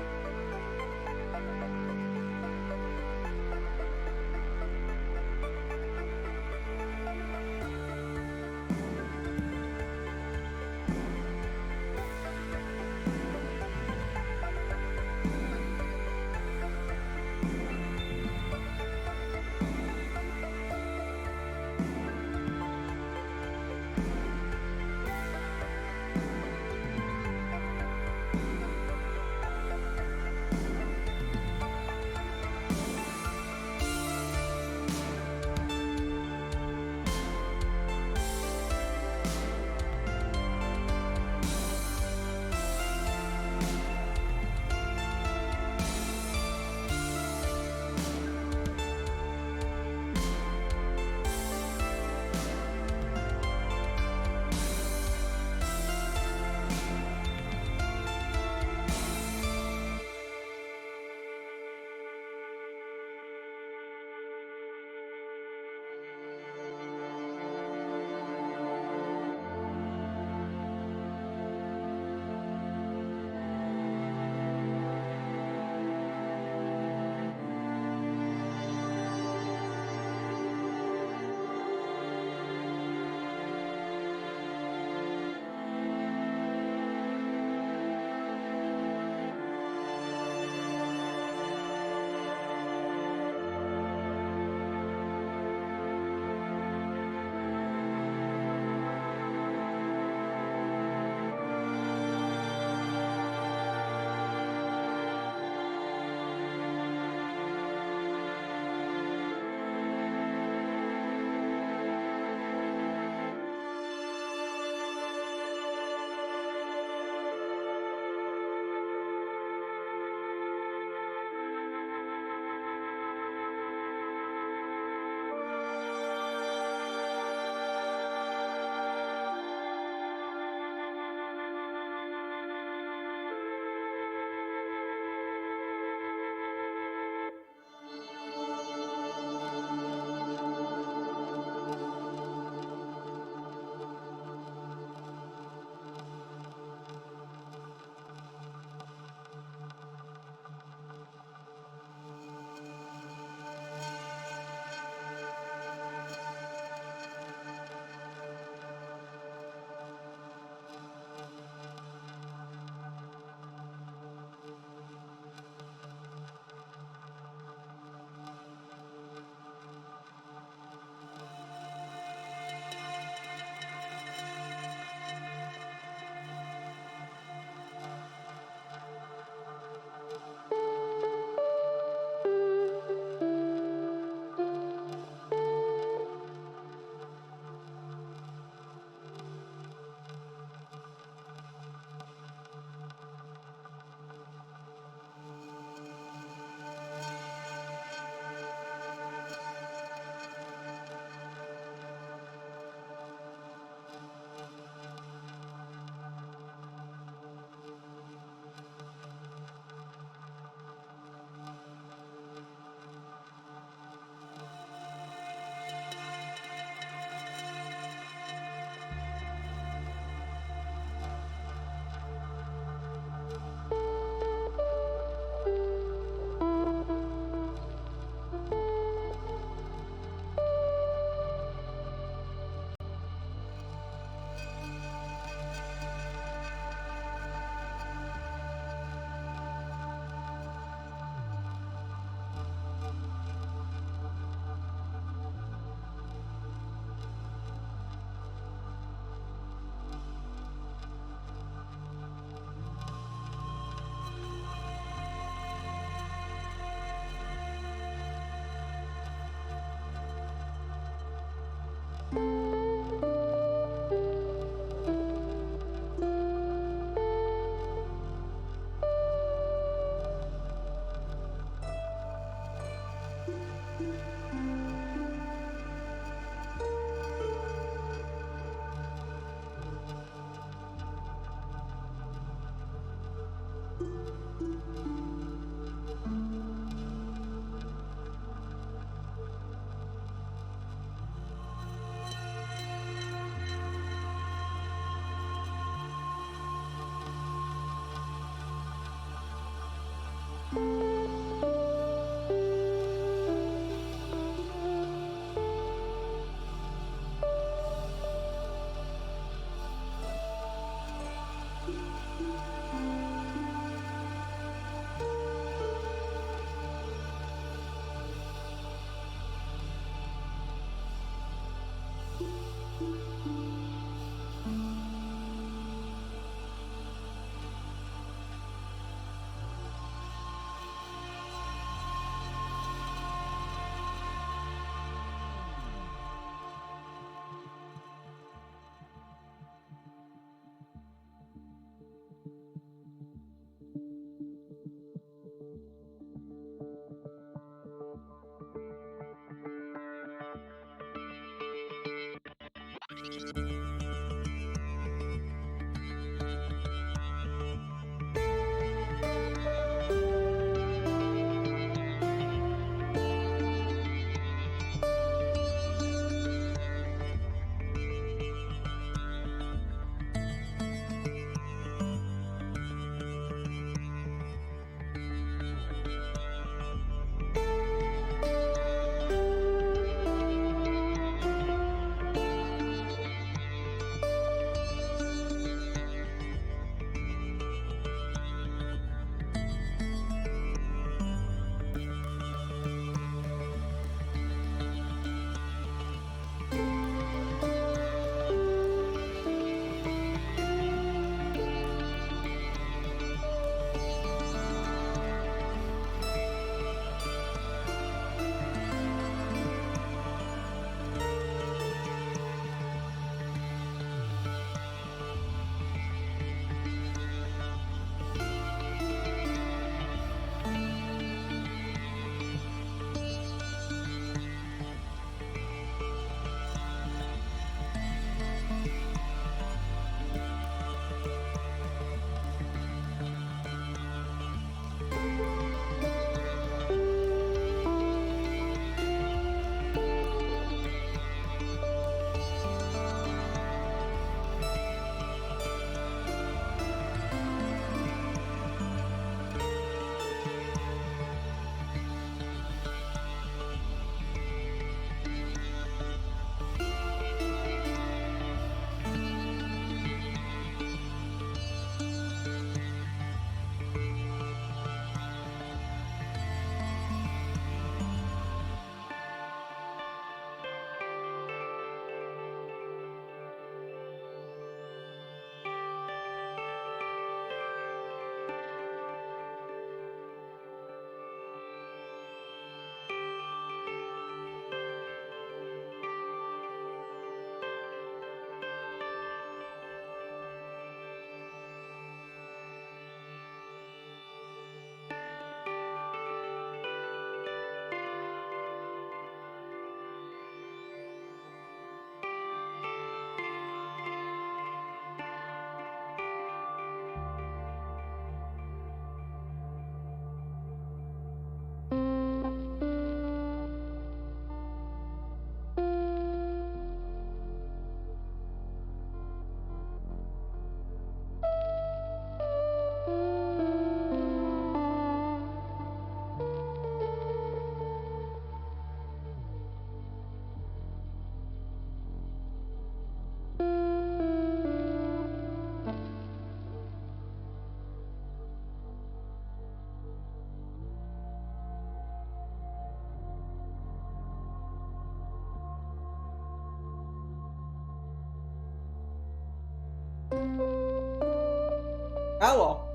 Hello.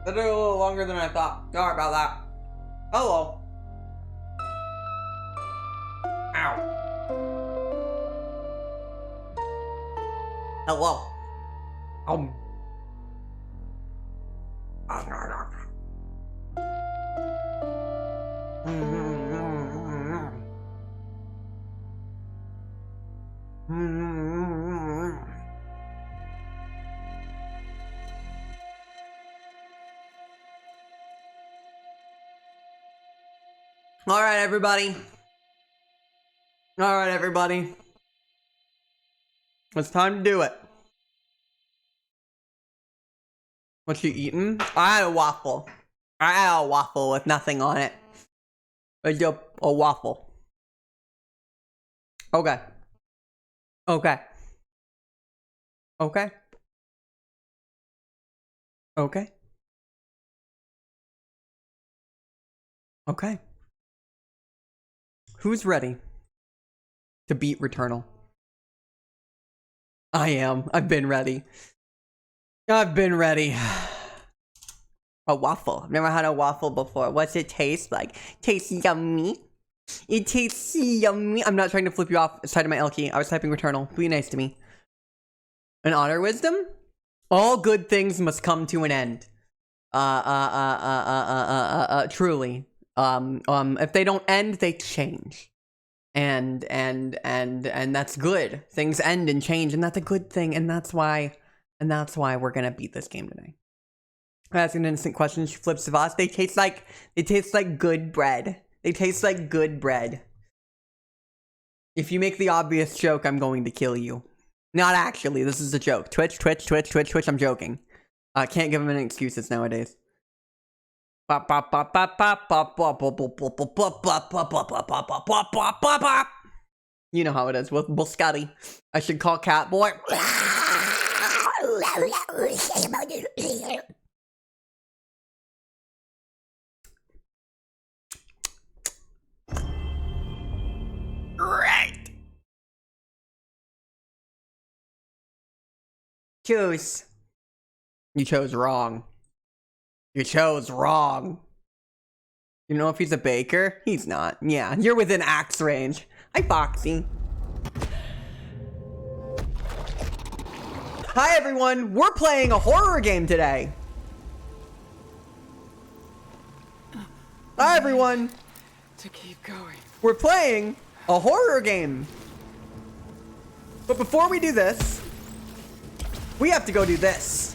That took a little longer than I thought. Sorry about that. Hello. Ow. Hello. All right, everybody. All right, everybody. It's time to do it. What you eating? I had a waffle. I had a waffle with nothing on it. It's just a waffle. Okay. Okay. Okay. Okay. Okay. Who's ready to beat Returnal? I am. I've been ready. I've been ready. A waffle. I've never had a waffle before. What's it taste like? Tastes yummy. It tastes yummy. I'm not trying to flip you off. It's tied to my Elky. I was typing Returnal. Be nice to me. An otter wisdom? All good things must come to an end. Truly. If they don't end, they change. And that's good. Things end and change, and that's a good thing, and that's why we're gonna beat this game today. Asking an innocent question, she flips to us. They taste like good bread. They taste like good bread. If you make the obvious joke, I'm going to kill you. Not actually, this is a joke. Twitch, I'm joking. Can't give them any excuses nowadays. You know how it is with Buscati. I should call Catboy. Right. Choose. You chose wrong. You chose wrong. You know if he's a baker? He's not. Yeah, you're within axe range. Hi, Foxy. Hi, everyone. We're playing a horror game today. Hi, everyone. To keep going. We're playing a horror game. But before we do this, we have to go do this.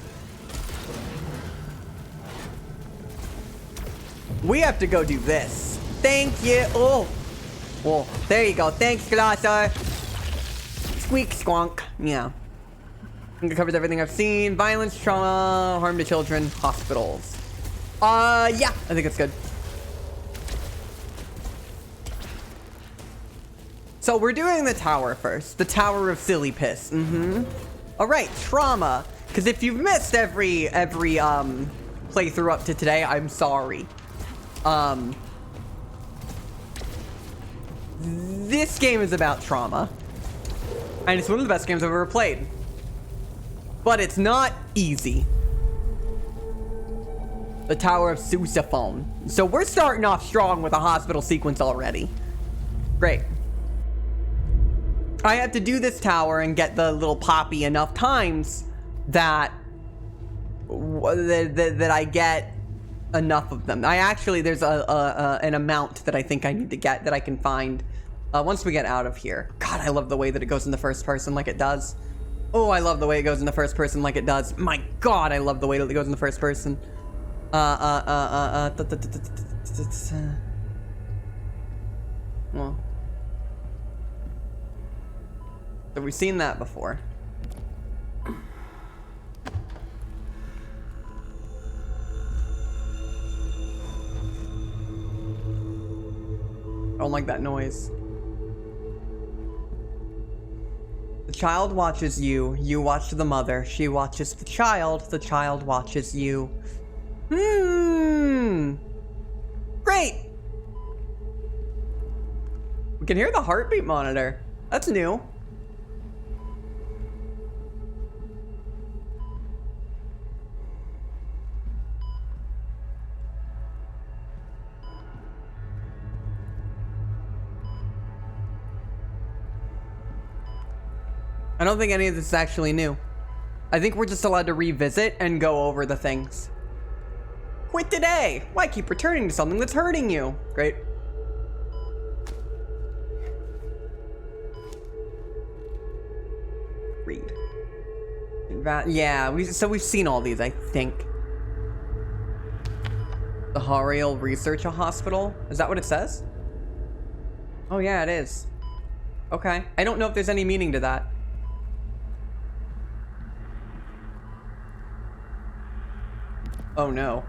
We have to go do this. Thank you. Oh, there you go. Thanks, Glossa. Squeak squonk. Yeah. I think it covers everything I've seen. Violence, trauma, harm to children, hospitals. Yeah, I think it's good. So we're doing the tower first. The Tower of Silly Piss. All right, trauma. Because if you've missed every playthrough up to today, I'm sorry. This game is about trauma. And it's one of the best games I've ever played. But it's not easy. The Tower of Sousaphone. So we're starting off strong with a hospital sequence already. Great. I have to do this tower and get the little poppy enough times that I get enough of them. There's an amount that I think I need to get that I can find once we get out of here. God, I love the way that it goes in the first person like it does. Oh, I love the way it goes in the first person like it does. My God, I love the way that it goes in the first person. Well, have we seen that before? I don't like that noise. The child watches you. You watch the mother. She watches the child. The child watches you. Great. We can hear the heartbeat monitor. That's new. I don't think any of this is actually new. I think we're just allowed to revisit and go over the things. Quit today! Why keep returning to something that's hurting you? Great. Read. Yeah, we've seen all these, I think. The Hariel Research Hospital? Is that what it says? Oh yeah, it is. Okay. I don't know if there's any meaning to that. Oh no.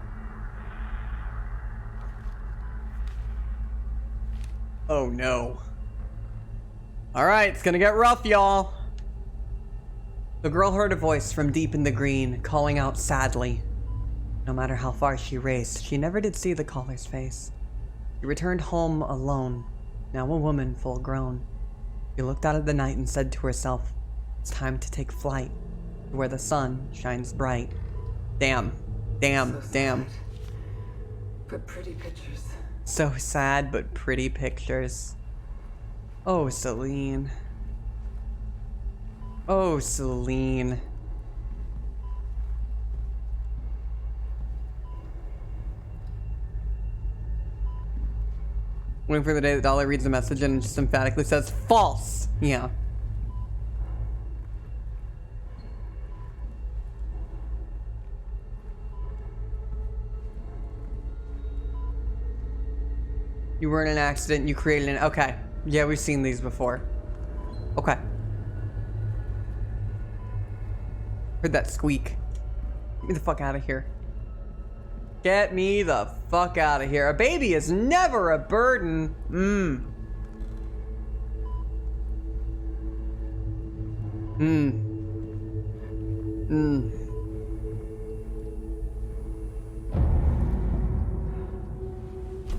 Oh no. Alright, it's gonna get rough, y'all. The girl heard a voice from deep in the green, calling out sadly. No matter how far she raced, she never did see the caller's face. She returned home alone, now a woman full grown. She looked out at the night and said to herself, it's time to take flight, to where the sun shines bright. Damn. Damn. So Damn. sad. But pretty pictures. So sad, but pretty pictures. Oh, Celine. Oh, Celine. Waiting for the day that Dolly reads the message and just emphatically says, false! Yeah. You were in an accident, you created an... Okay. Yeah, we've seen these before. Okay. Heard that squeak. Get me the fuck out of here. Get me the fuck out of here. A baby is never a burden.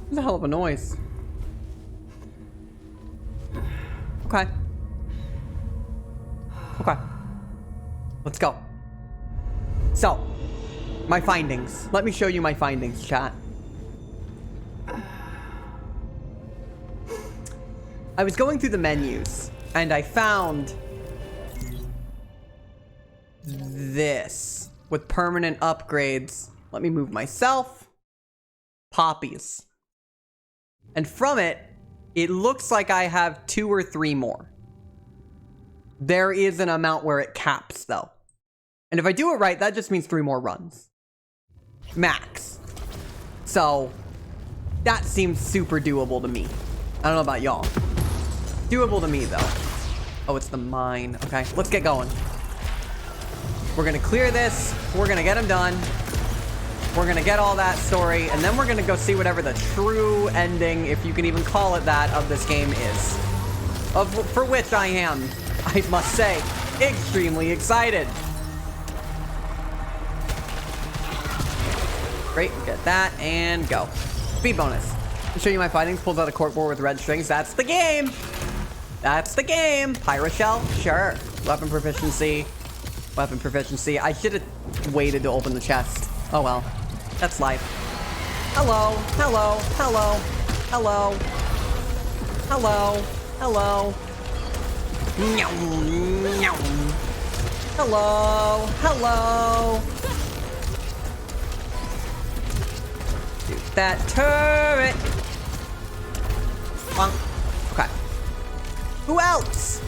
That's a hell of a noise. Okay. Okay. Let's go. So, my findings. Let me show you my findings, chat. I was going through the menus, and I found this with permanent upgrades. Let me move myself. Poppies. And from it, it looks like I have 2 or 3 more. There is an amount where it caps, though. And if I do it right, that just means 3 more runs. Max. So, that seems super doable to me. I don't know about y'all. Doable to me, though. Oh, it's the mine. Okay, let's get going. We're gonna clear this. We're gonna get them done. We're gonna get all that story, and then we're gonna go see whatever the true ending, if you can even call it that, of this game is. For which I am, I must say, extremely excited. Great, get that, and go. Speed bonus. I'll show you my findings. Pulls out a corkboard with red strings. That's the game! That's the game! Pyroshell? Sure. Weapon proficiency. Weapon proficiency. I should have waited to open the chest. Oh well. That's life. Hello. Hello. Hello. Hello. Hello. Hello. Hello. Hello. Shoot that turret. Okay. Who else?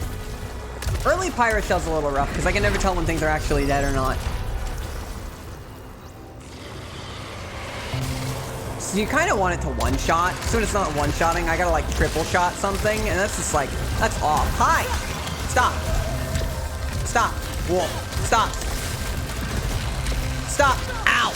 Early Pyroshell's a little rough because I can never tell when things are actually dead or not. So you kind of want it to one-shot. So it's not one-shotting, I gotta like triple-shot something, and that's just like, that's off. Hi! Stop! Stop! Whoa! Stop! Stop! Ow!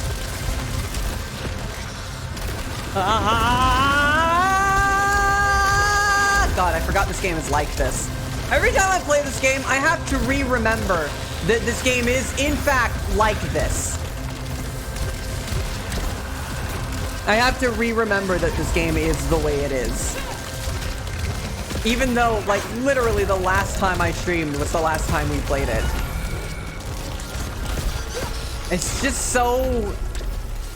God, I forgot this game is like this. Every time I play this game, I have to re-remember that this game is, in fact, like this. I have to re-remember that this game is the way it is. Even though, like, literally the last time I streamed was the last time we played it. It's just so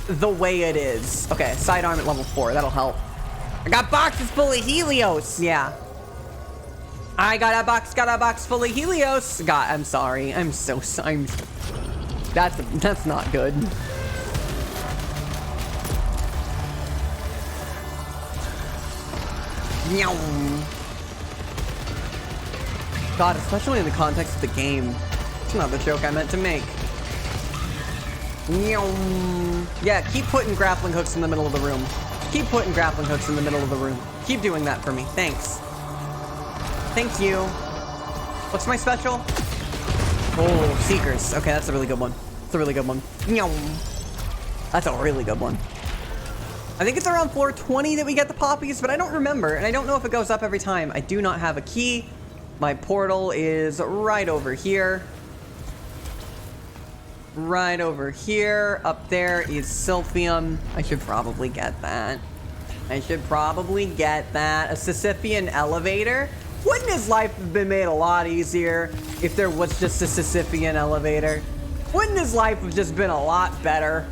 the way it is. Okay, sidearm at level 4, that'll help. I got boxes full of Helios! Yeah. I got a box full of Helios. God, I'm sorry. I'm so sorry. That's not good. God, especially in the context of the game. It's not the joke I meant to make. Yeah, keep putting grappling hooks in the middle of the room. Keep putting grappling hooks in the middle of the room. Keep doing that for me. Thanks. Thank you. What's my special? Oh, Seekers. Okay, that's a really good one. That's a really good one. That's a really good one. I think it's around floor 20 that we get the poppies, but I don't remember, and I don't know if it goes up every time. I do not have a key. My portal is right over here. Right over here. Up there is Silphium. I should probably get that. I should probably get that. A Sisyphean elevator? Wouldn't his life have been made a lot easier if there was just a Sisyphean elevator? Wouldn't his life have just been a lot better?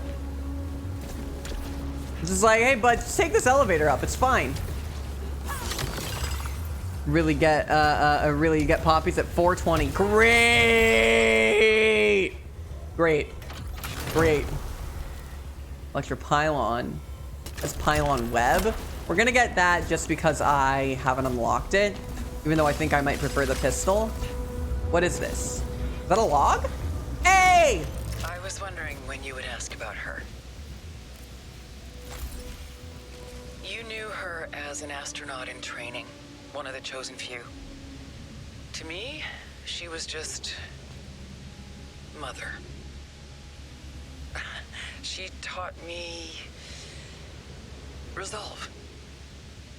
It's just like, hey, bud, just take this elevator up. It's fine. Really get poppies at 420. Great! Great. Great. Electro pylon. That's pylon web. We're gonna get that just because I haven't unlocked it. Even though I think I might prefer the pistol. What is this? Is that a log? Hey! I was wondering when you would ask about her. You knew her as an astronaut in training, one of the chosen few. To me, she was just... Mother. She taught me... resolve.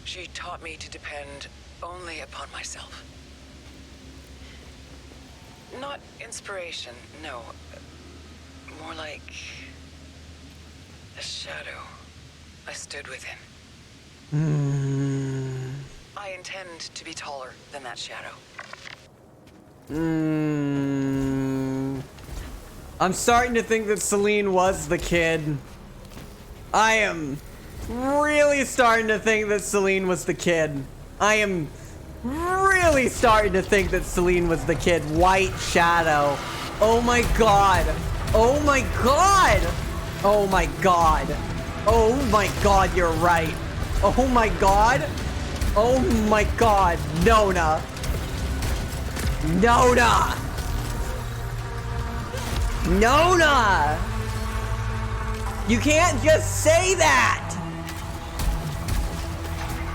She taught me to depend only upon myself. Not inspiration, no. More like... a shadow I stood within. I intend to be taller than that shadow. I'm starting to think that Celine was the kid. I am really starting to think that Celine was the kid. I am really starting to think that Celine was the kid. White Shadow. Oh my god. Oh my god. Oh my god. Oh my god, you're right. Oh my god. Oh my god. Nona. Nona. Nona. You can't just say that.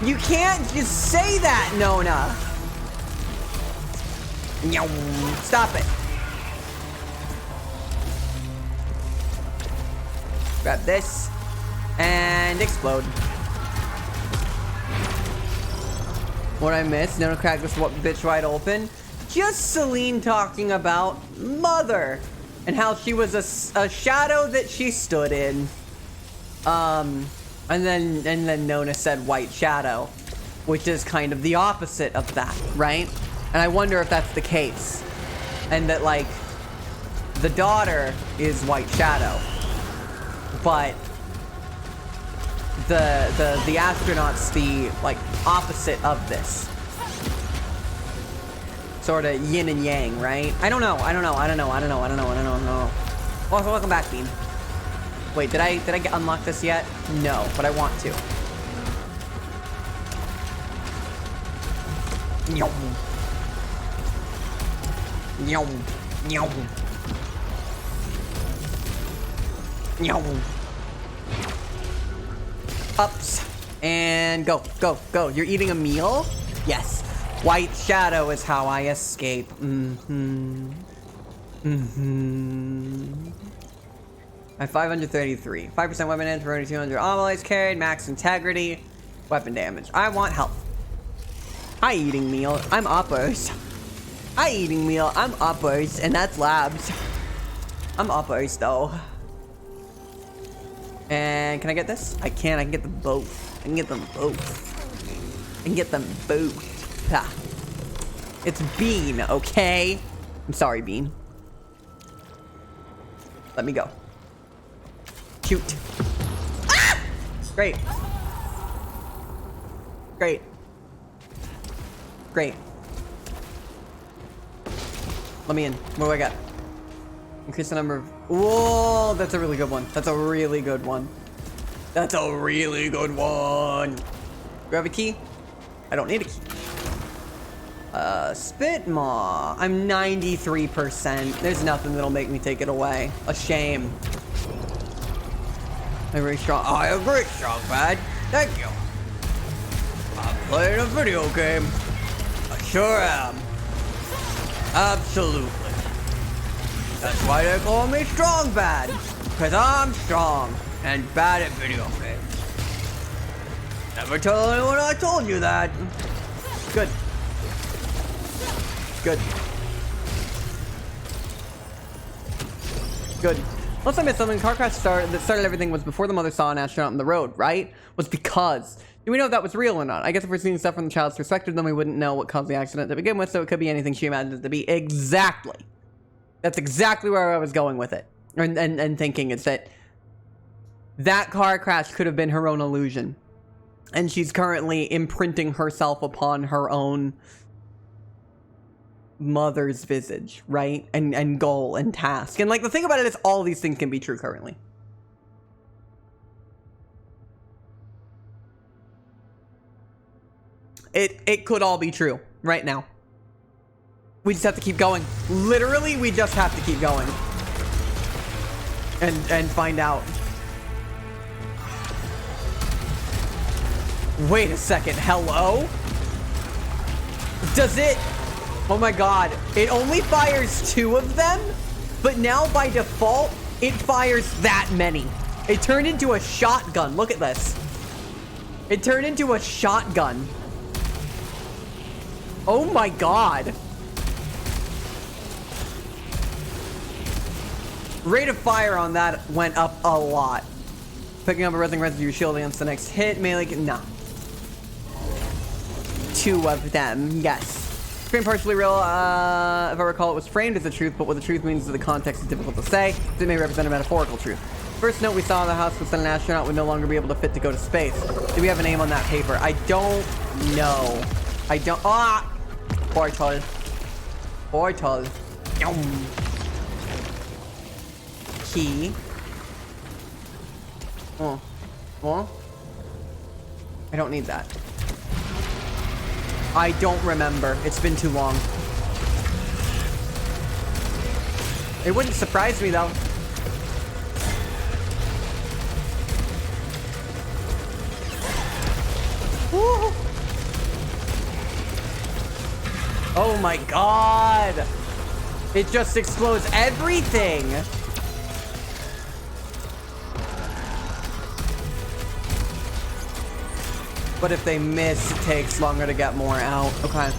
You can't just say that, Nona. No. Stop it. Grab this. And explode. What I missed? Nona cracked this bitch wide open. Just Celine talking about Mother. And how she was a shadow that she stood in. And then Nona said White Shadow, which is kind of the opposite of that, right? And I wonder if that's the case. And that, like, the daughter is White Shadow. But the astronaut's the, like, opposite of this. Sort of yin and yang, right? I don't know. Also, welcome back, Bean. Wait, did I unlock this yet? No, but I want to. Nyom. Nyom. Nyom. Nyom. Ups. And go. You're eating a meal? Yes. White Shadow is how I escape. I have 533. 5% weapon damage for only 200 allies carried. Max integrity. Weapon damage. I want health. Hi, eating meal. I'm uppers. Hi, eating meal. I'm uppers. And that's labs. I'm uppers, though. And can I get this? I can. I can get them both. I can get them both. I can get them both. Ha. It's Bean, okay? I'm sorry, Bean. Let me go. Shoot. Ah! Great. Great. Great. Let me in. What do I got? Increase the number of... Whoa, that's a really good one. That's a really good one. That's a really good one. Grab a key? I don't need a key. Spitmaw. I'm 93%. There's nothing that'll make me take it away. A shame. I'm very strong. Oh, I agree, strong bad. Thank you. I'm playing a video game. I sure am. Absolutely. That's why they call me Strong Bad. Because I'm strong and bad at video games. Never tell anyone I told you that. Good. Good. Good. Unless I missed something, car crash that started everything was before the mother saw an astronaut on the road, right? Was because. Do we know if that was real or not? I guess if we're seeing stuff from the child's perspective, then we wouldn't know what caused the accident to begin with, so it could be anything she imagined it to be. Exactly. That's exactly where I was going with it. And thinking is that car crash could have been her own illusion. And she's currently imprinting herself upon her own mother's visage, right? And goal and task. And like the thing about it is all these things can be true currently. It could all be true right now. We just have to keep going. Literally, we just have to keep going. And find out. Wait a second, hello? Does it... Oh my god, it only fires 2 of them, but now by default, it fires that many. It turned into a shotgun. Look at this. It turned into a shotgun. Oh my god. Rate of fire on that went up a lot. Picking up a resin residue shield against the next hit. Melee, no. 2 of them, yes. Frame partially real, if I recall, it was framed as the truth, but what the truth means in the context is difficult to say. It may represent a metaphorical truth. First note we saw in the house was that an astronaut would no longer be able to fit to go to space. Do we have a name on that paper? I don't know. I don't... Ah! Portal. Portal. Key. Oh. Oh? I don't need that. I don't remember. It's been too long. It wouldn't surprise me, though. Woo! Oh my god! It just explodes everything! But if they miss, it takes longer to get more out. Okay.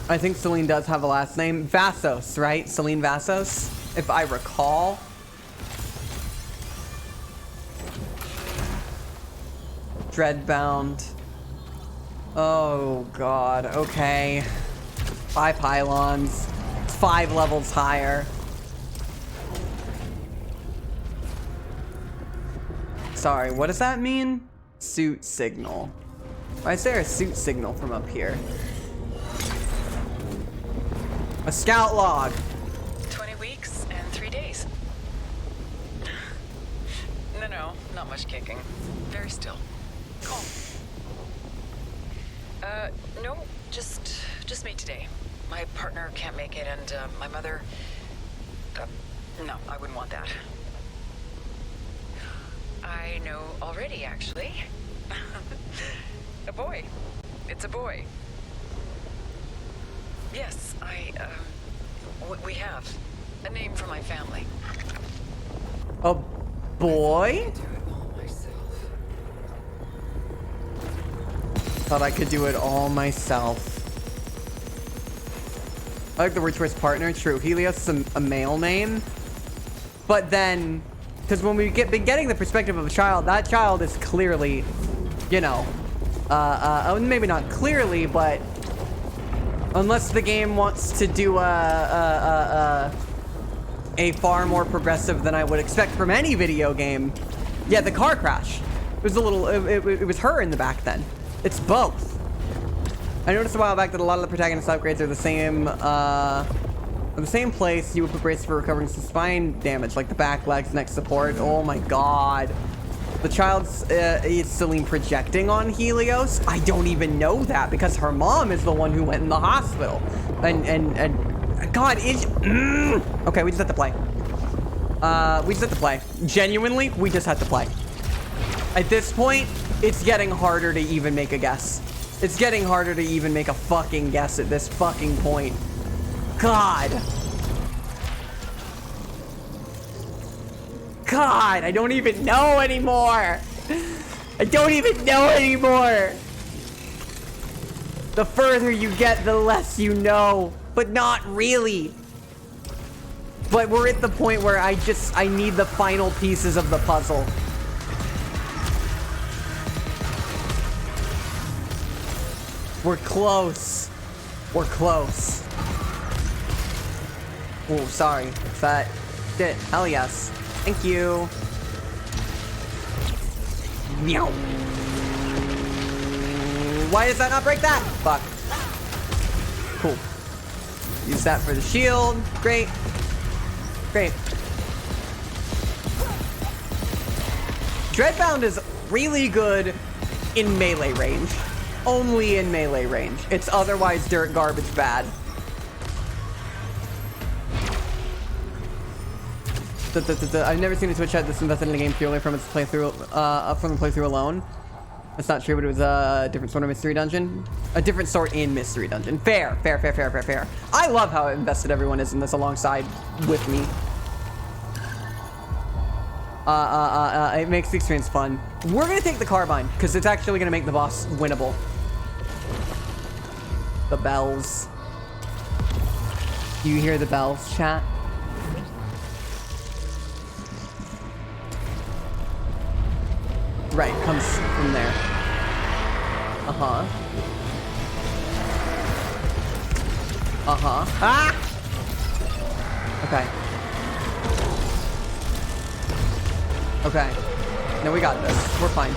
I think Celine does have a last name. Vassos, right? Celine Vassos, if I recall. Dreadbound. Oh, God. Okay. 5 pylons. 5 levels higher. Sorry, what does that mean? Suit signal. Why is there a suit signal from up here? A scout log. 20 weeks and 3 days. No, not much kicking. Very still. Calm. No, just me today. My partner can't make it, and my mother... no, I wouldn't want that. I know already, actually. A boy. It's a boy. Yes, we have. A name for my family. A boy? Do it all myself. Thought I could do it all myself. I like the word choice partner. True. Helios is a male name. But then... Because when we been getting the perspective of a child, that child is clearly, you know, maybe not clearly, but unless the game wants to do a far more progressive than I would expect from any video game. Yeah, the car crash. It was a little, it was her in the back then. It's both. I noticed a while back that a lot of the protagonist upgrades are the same, At the same place, you would put braces for recovering some spine damage, like the back, legs, neck support. Oh my god. The child's, is Celine projecting on Helios? I don't even know that because her mom is the one who went in the hospital. And God, is... Okay, we just have to play. We just have to play. Genuinely, we just have to play. At this point, it's getting harder to even make a guess. It's getting harder to even make a fucking guess at this fucking point. God. God, I don't even know anymore. I don't even know anymore. The further you get, the less you know. But not really. But we're at the point where I need the final pieces of the puzzle. We're close. We're close. Oh, sorry. Fat shit. Hell yes. Thank you. Meow. Why does that not break that? Fuck. Cool. Use that for the shield. Great. Great. Dreadbound is really good in melee range. Only in melee range. It's otherwise dirt garbage bad. I've never seen a Twitch chat this invested in a game purely from its playthrough, from the playthrough alone. That's not true, but it was a different sort of mystery dungeon. A different sort in mystery dungeon. Fair, fair, fair, fair, fair, fair. I love how invested everyone is in this alongside with me. It makes the experience fun. We're gonna take the carbine, because it's actually gonna make the boss winnable. The bells. You hear the bells, chat? Right, comes from there. Uh-huh. Uh-huh. Ah! Okay. Okay. No, we got this. We're fine.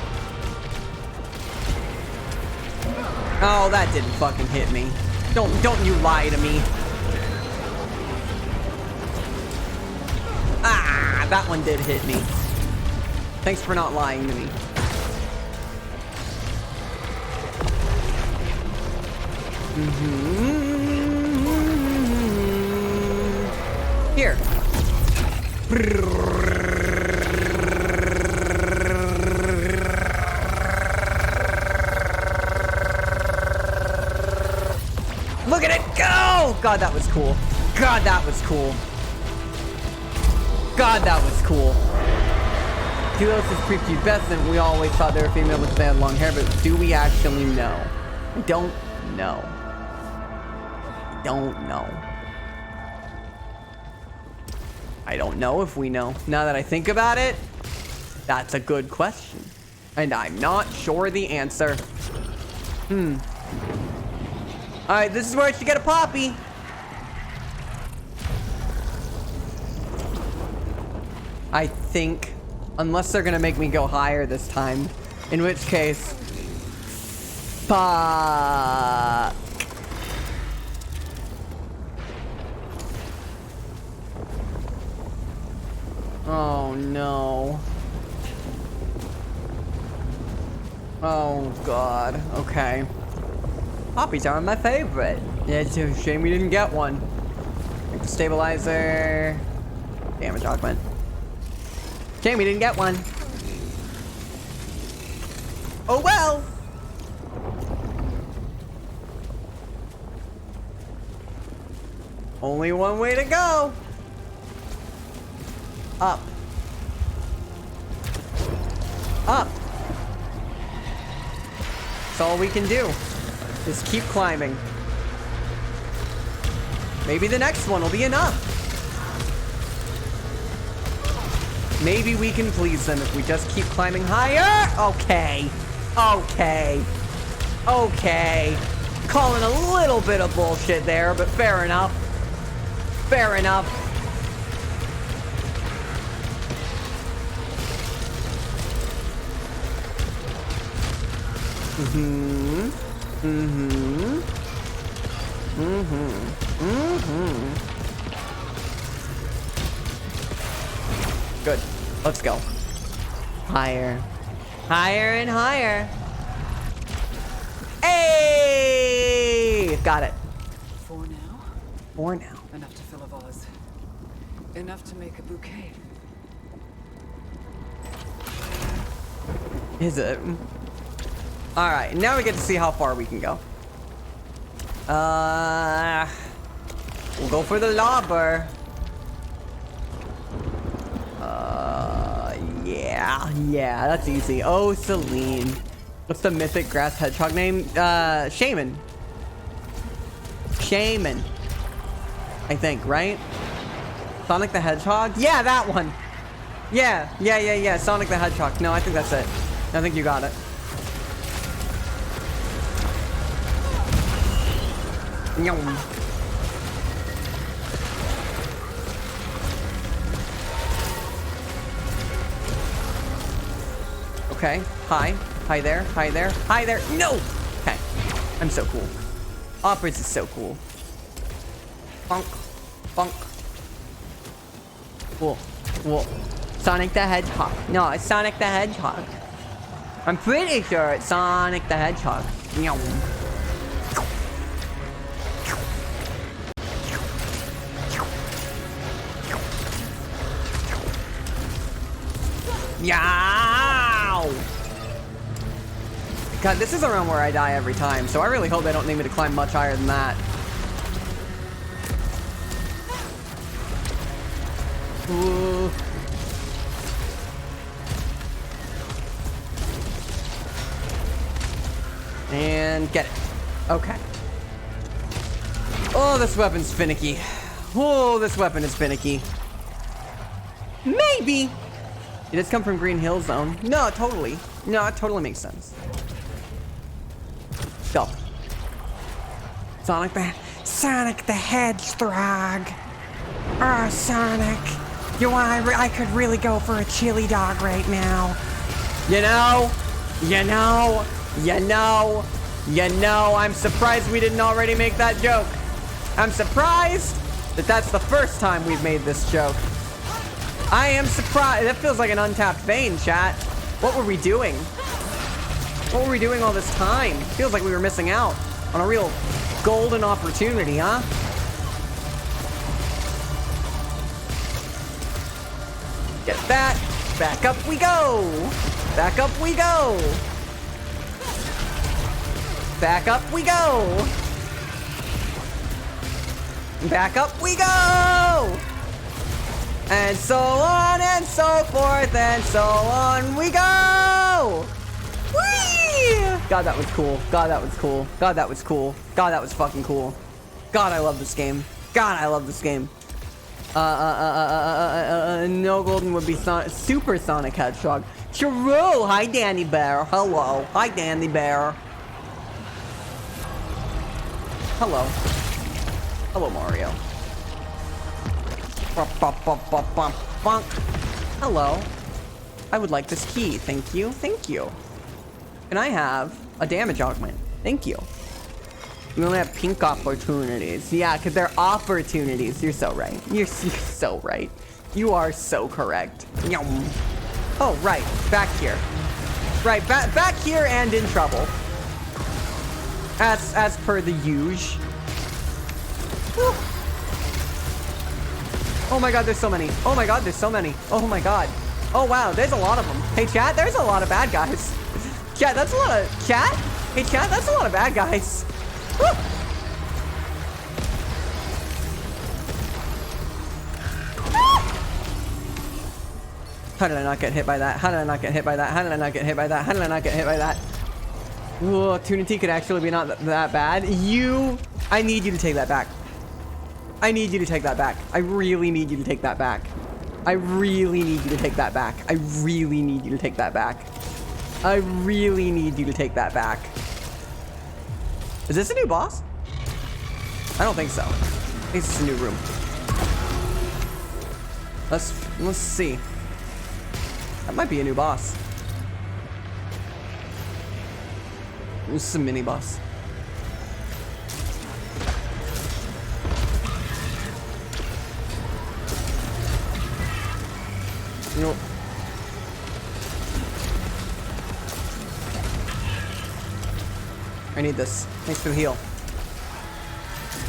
Oh, that didn't fucking hit me. Don't you lie to me. Ah, that one did hit me. Thanks for not lying to me. Here. Look at it go! God, that was cool. God, that was cool. God, that was cool. Helios is prepubescent. We always thought they were female because they had long hair, but do we actually know? I don't know. I don't know. I don't know if we know. Now that I think about it, that's a good question. And I'm not sure the answer. Alright, this is where I should get a poppy. I think. Unless they're gonna make me go higher this time. In which case... Fuck. Oh no. Oh god. Okay. Poppies are my favorite. Yeah, it's a shame we didn't get one. Like the stabilizer. Damage augment. Shame we didn't get one. Oh well. Only one way to go. Up. Up. That's all we can do. Is keep climbing. Maybe the next one will be enough. Maybe we can please them if we just keep climbing higher. Okay. Okay. Okay. Calling a little bit of bullshit there, but fair enough. Fair enough. Good. Let's go. Higher. Higher and higher. Hey! Got it. For now, 4 now. enough to fill a vase. Enough to make a bouquet. Is it? Alright, now we get to see how far we can go. We'll go for the lobber. Yeah, that's easy. Oh, Celine. What's the mythic grass hedgehog name? Shaman. Shaman. I think, right? Sonic the Hedgehog? Yeah, that one. Yeah. Sonic the Hedgehog. No, I think that's it. I think you got it. Yum. Okay. Hi. Hi there. Hi there. Hi there. No! Okay. I'm so cool. Operas is so cool. Funk. Funk. Cool. Cool. Sonic the Hedgehog. No, it's Sonic the Hedgehog. I'm pretty sure it's Sonic the Hedgehog. Yum. Yow! God, this is around where I die every time, so I really hope they don't need me to climb much higher than that. Ooh. And get it. Okay. Oh, this weapon's finicky. Oh, this weapon is finicky. Maybe. It does come from Green Hill Zone. No, totally. No, it totally makes sense. Go. Sonic the Hedgehog. Oh, Sonic. I could really go for a chili dog right now. You know, I'm surprised we didn't already make that joke. I'm surprised that that's the first time we've made this joke. I am surprised. That feels like an untapped vein, chat. What were we doing? What were we doing all this time? Feels like we were missing out on a real golden opportunity, huh? Get that. Back up we go. Back up we go. Back up we go. Back up we go. And so on and so forth and so on we go. Whee! God, that was cool. God, that was cool. God, that was cool. God, that was fucking cool. God, I love this game. God, I love this game. No golden would be Super Sonic Hedgehog. True. Hi, Danny Bear. Hello. Hi, Danny Bear. Hello. Hello, Mario. Hello. I would like this key. Thank you. Thank you. Can I have a damage augment? Thank you. We only have pink opportunities. Yeah, because they're opportunities. You're so right. You're so right. You are so correct. Yum. Oh, right. Back here. Right, back here and in trouble. As per the usual. Whew. Oh my god, there's so many. Oh my god, there's so many. Oh my god. Oh wow, there's a lot of them. Hey chat, there's a lot of bad guys. Chat, that's a lot of... Chat? Hey chat, that's a lot of bad guys. Woo. How did I not get hit by that? How did I not get hit by that? How did I not get hit by that? How did I not get hit by that? Whoa, Tunity could actually be not that bad. I need you to take that back. I need you to take that back. I really need you to take that back. I really need you to take that back. I really need you to take that back. I really need you to take that back. Is this a new boss? I don't think so. I think this is a new room. Let's see. That might be a new boss. This is a mini boss. No. I need this. Thanks for the heal.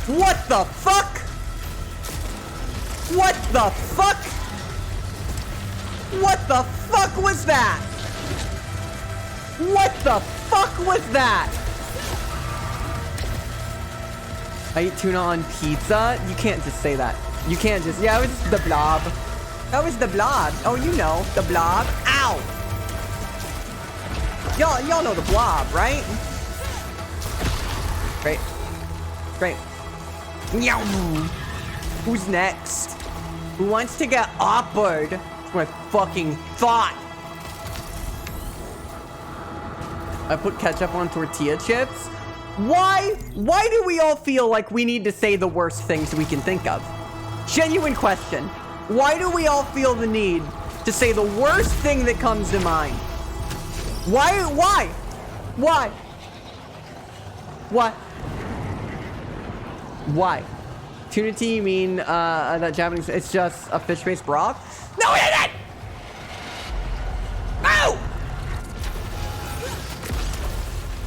What the fuck? What the fuck? What the fuck was that? What the fuck was that? I eat tuna on pizza? You can't just say that. You can't just, yeah, it was the blob. That was the blob. Oh, you know, the blob. Ow! Y'all know the blob, right? Great. Great. Meow. Who's next? Who wants to get awkward? That's what I fucking thought. I put ketchup on tortilla chips. Why do we all feel like we need to say the worst things we can think of? Genuine question. Why do we all feel the need to say the worst thing that comes to mind? Why? Why? Tuna tea, you mean that Japanese, it's just a fish-based broth? No, it isn't! No!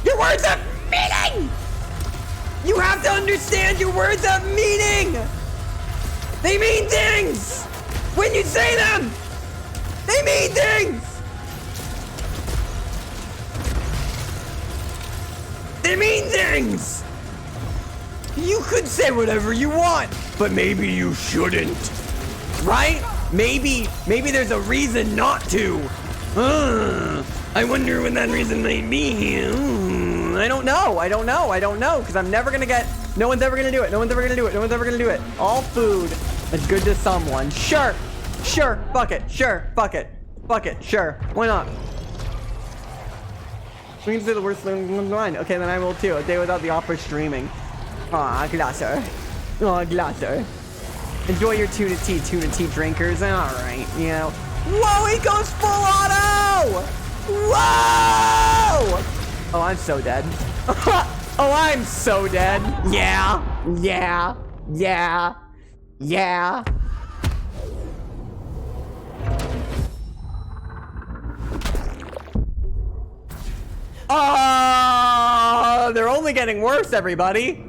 Your words have meaning! You have to understand your words have meaning! They mean things! When you say them! They mean things! They mean things! You could say whatever you want, but maybe you shouldn't. Right? Maybe there's a reason not to. I wonder what that reason might be. I don't know, because I'm never gonna get, no one's ever gonna do it. All food is good to someone. Sure, fuck it, sure, why not? We can say the worst thing in the line. Okay, then I will too. A day without the opera streaming. Aw, Glasser. Enjoy your tuna tea drinkers. Alright, you know. Whoa, he goes full auto! Whoa! Oh, I'm so dead. Oh, I'm so dead. Yeah. Oh, they're only getting worse, everybody.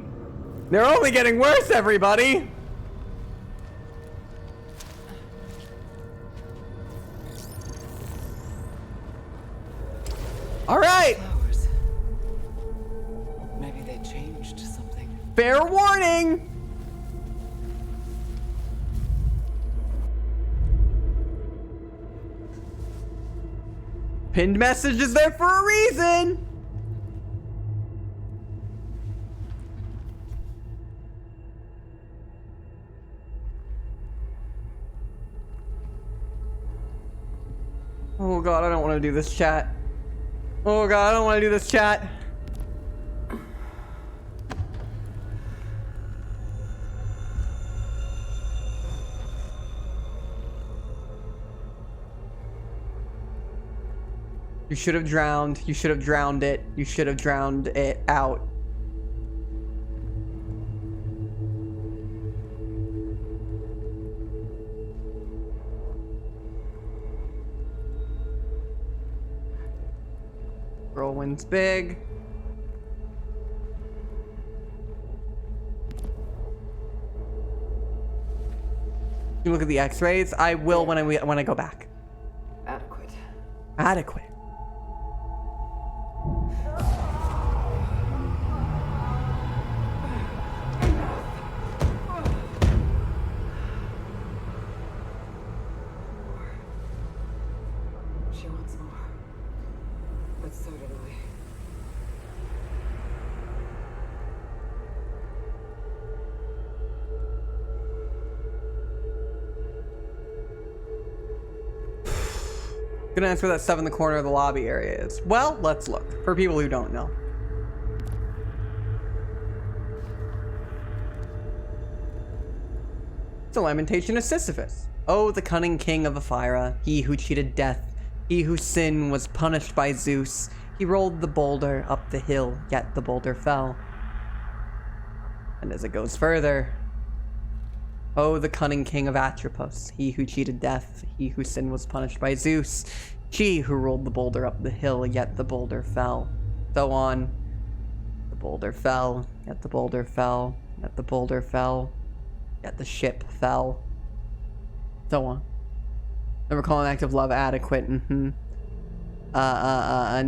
All right. Flowers. Maybe they changed something. Fair warning. Pinned message is there for a reason. Oh god, I don't want to do this chat. Oh god, I don't want to do this chat. You should have drowned. You should have drowned it. You should have drowned it out. Whirlwind's big. You look at the X-rays. I will when I go back. Adequate. She wants more. But so did I. Gonna ask where that stuff in the corner of the lobby area is. Well, let's look. For people who don't know. It's a lamentation of Sisyphus. Oh, the cunning king of Ephyra, he who cheated death, he whose sin was punished by Zeus. He rolled the boulder up the hill, yet the boulder fell. And as it goes further, Oh, the cunning king of Atropos, he who cheated death, he whose sin was punished by Zeus, she who rolled the boulder up the hill, yet the boulder fell. So on. The boulder fell, yet the boulder fell, yet the boulder fell, yet the ship fell. So on. Never call an act of love adequate, and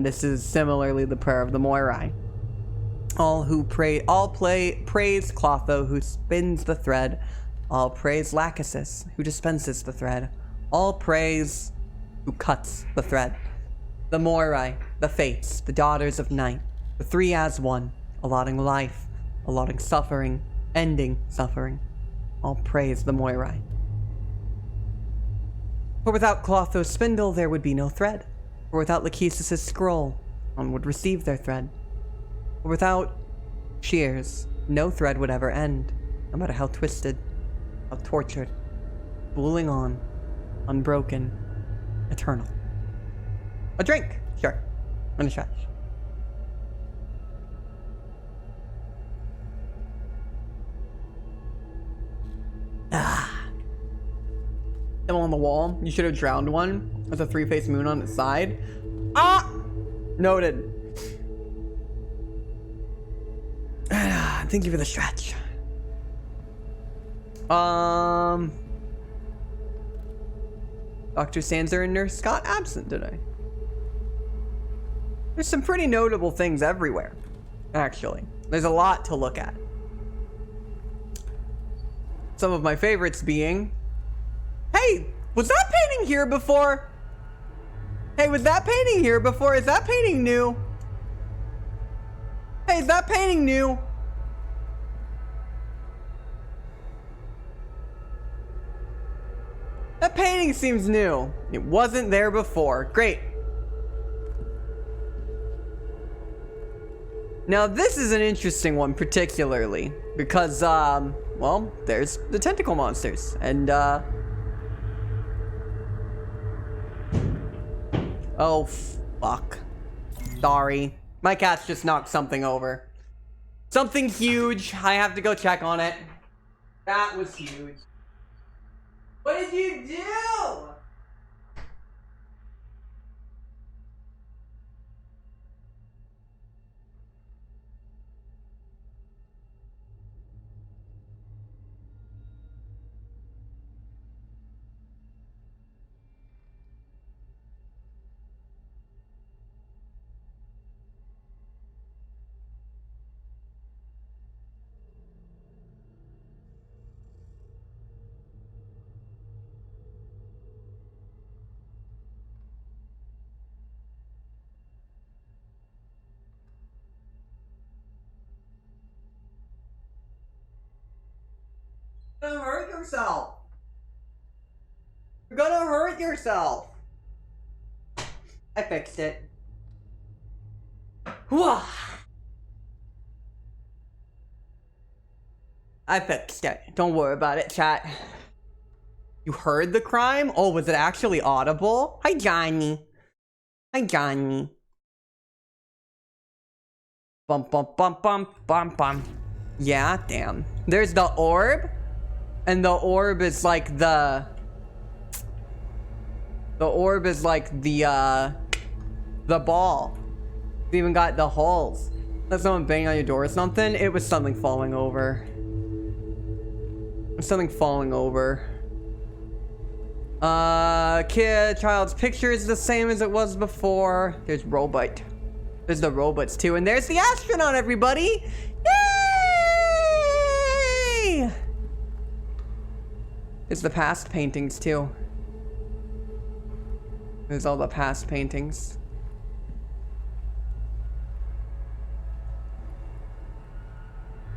this is similarly the prayer of the Moirai. Praise Clotho, who spins the thread. All praise Lachesis, who dispenses the thread. All praise who cuts the thread. The Moirai, the Fates, the Daughters of Night, the three as one, allotting life, allotting suffering, ending suffering. All praise the Moirai. For without Clotho's spindle, there would be no thread. For without Lachesis' scroll, none would receive their thread. For without shears, no thread would ever end, no matter how twisted, how tortured, spooling on, unbroken, eternal. A drink, sure, and a stretch. Them on the wall. You should have drowned one with a three-faced moon on its side. Ah! Noted. Thank you for the stretch. Dr. Sanser and Nurse Scott absent today. There's some pretty notable things everywhere, actually. There's a lot to look at. Some of my favorites being... Hey, was that painting here before? Hey, was that painting here before? Is that painting new? Hey, is that painting new? That painting seems new. It wasn't there before. Great. Now, this is an interesting one, particularly, because, well, there's the tentacle monsters, and, oh, fuck. Sorry. My cat's just knocked something over. Something huge. I have to go check on it. That was huge. What did you do? You're gonna hurt yourself. You're gonna hurt yourself. I fixed it. Whoa. I fixed it. Don't worry about it, chat. You heard the crime? Oh, was it actually audible? Hi, Johnny. Hi, Johnny. Bump, bump, bump, bump, bump, bump. Yeah, damn. There's the orb. And the orb is like the orb is like the ball. It's even got the holes. That's someone banging on your door or something. It was something falling over. Something falling over. Child's picture is the same as it was before. There's robot. There's the robots too, and there's the astronaut, everybody! Yay! There's the past paintings too. There's all the past paintings.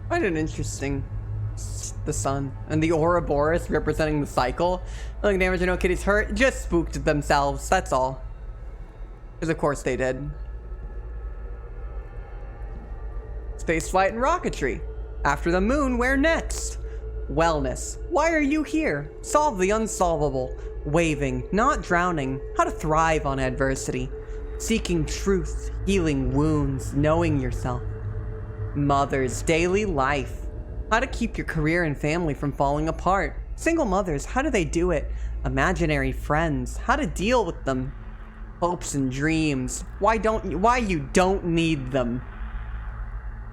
Quite an interesting. The sun and the Ouroboros representing the cycle. Nothing damage, no kitties hurt. Just spooked themselves. That's all. Because of course they did. Spaceflight and rocketry. After the moon, where next? Wellness. Why are you here? Solve the unsolvable. Waving, not drowning. How to thrive on adversity. Seeking truth, healing wounds, knowing yourself. Mother's daily life. How to keep your career and family from falling apart. Single mothers, how do they do it? Imaginary friends, how to deal with them. Hopes and dreams, why you don't need them.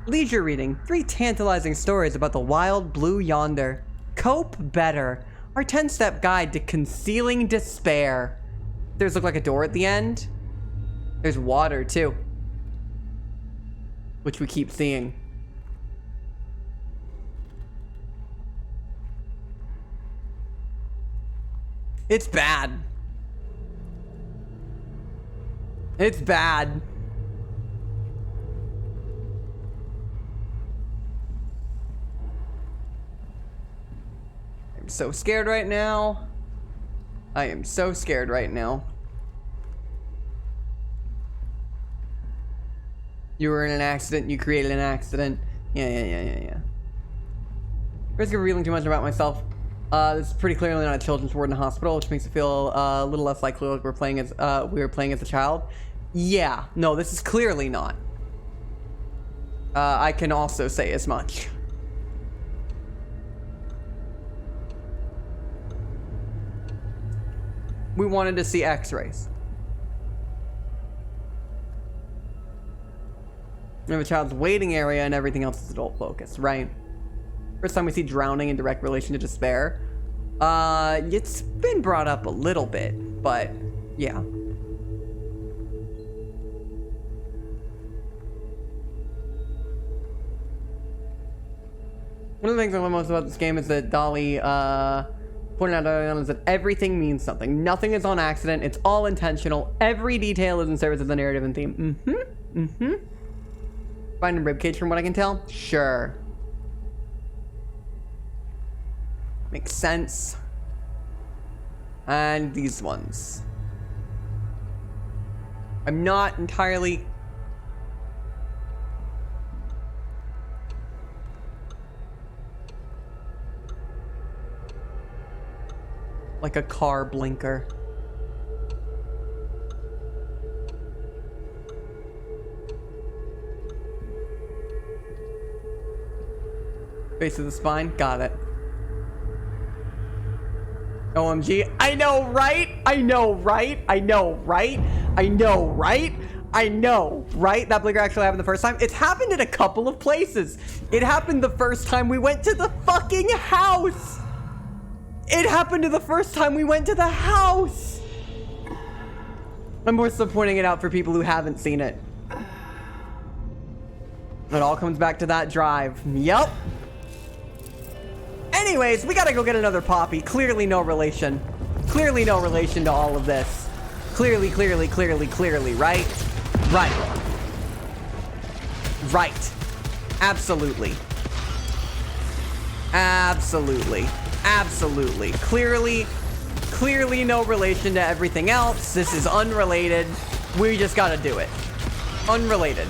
Leisure reading, 3 tantalizing stories about the wild blue yonder. Cope better, our 10-step guide to concealing despair. There's look like a door at the end. There's water too, which we keep seeing. It's bad. It's bad. I'm so scared right now. I am so scared right now. You were in an accident, you created an accident. Yeah. Risk of revealing too much about myself. This is pretty clearly not a children's ward in a hospital, which makes it feel a little less likely like we were playing as a child. Yeah, no, this is clearly not. I can also say as much. We wanted to see x-rays. We have a child's waiting area and everything else is adult focus, right? First time we see drowning in direct relation to despair. It's been brought up a little bit, but yeah. One of the things I love most about this game is that Dolly, pointed out earlier is that everything means something. Nothing is on accident. It's all intentional. Every detail is in service of the narrative and theme. Finding ribcage from what I can tell? Sure. Makes sense. And these ones. I'm not entirely... like a car blinker. Base of the spine, got it. OMG, I know, right? I know, right? I know, right? I know, right? I know, right? That blinker actually happened the first time. It's happened in a couple of places. It happened the first time we went to the fucking house. It happened the first time we went to the house. I'm more so pointing it out for people who haven't seen it. It all comes back to that drive. Yup. Anyways, we gotta go get another Poppy. Clearly no relation. Clearly no relation to all of this. Clearly, right? Right. Right. Absolutely. Absolutely. Absolutely. Clearly no relation to everything else. This is unrelated. We just gotta do it. Unrelated.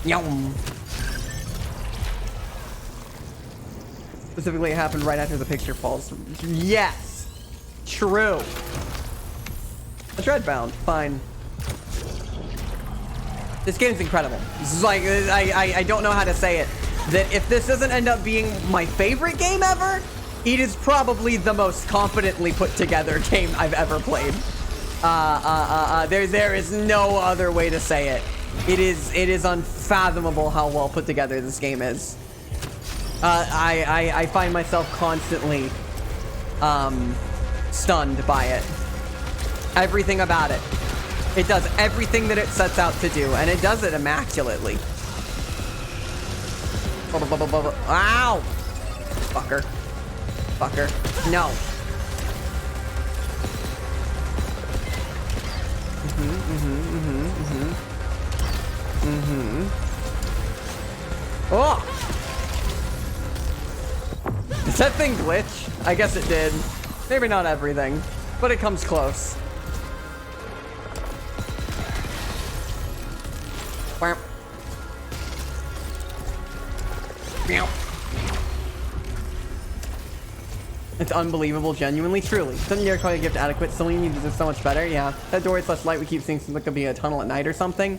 Yum. Specifically, it happened right after the picture falls. Yes! True. A Dreadbound. Fine. This game's incredible. This is like, I don't know how to say it. That if this doesn't end up being my favorite game ever, it is probably the most confidently put together game I've ever played. There is no other way to say it. It is unfathomable how well put together this game is. I find myself constantly stunned by it. Everything about it. It does everything that it sets out to do, and it does it immaculately. Ow! Fucker. Fucker. No. Oh! Does that thing glitch? I guess it did. Maybe not everything, but it comes close. Wow. It's unbelievable, genuinely, truly. Doesn't your call a gift adequate? Celine, you deserve so much better. Yeah, that door is less light. We keep seeing something like could be a tunnel at night or something.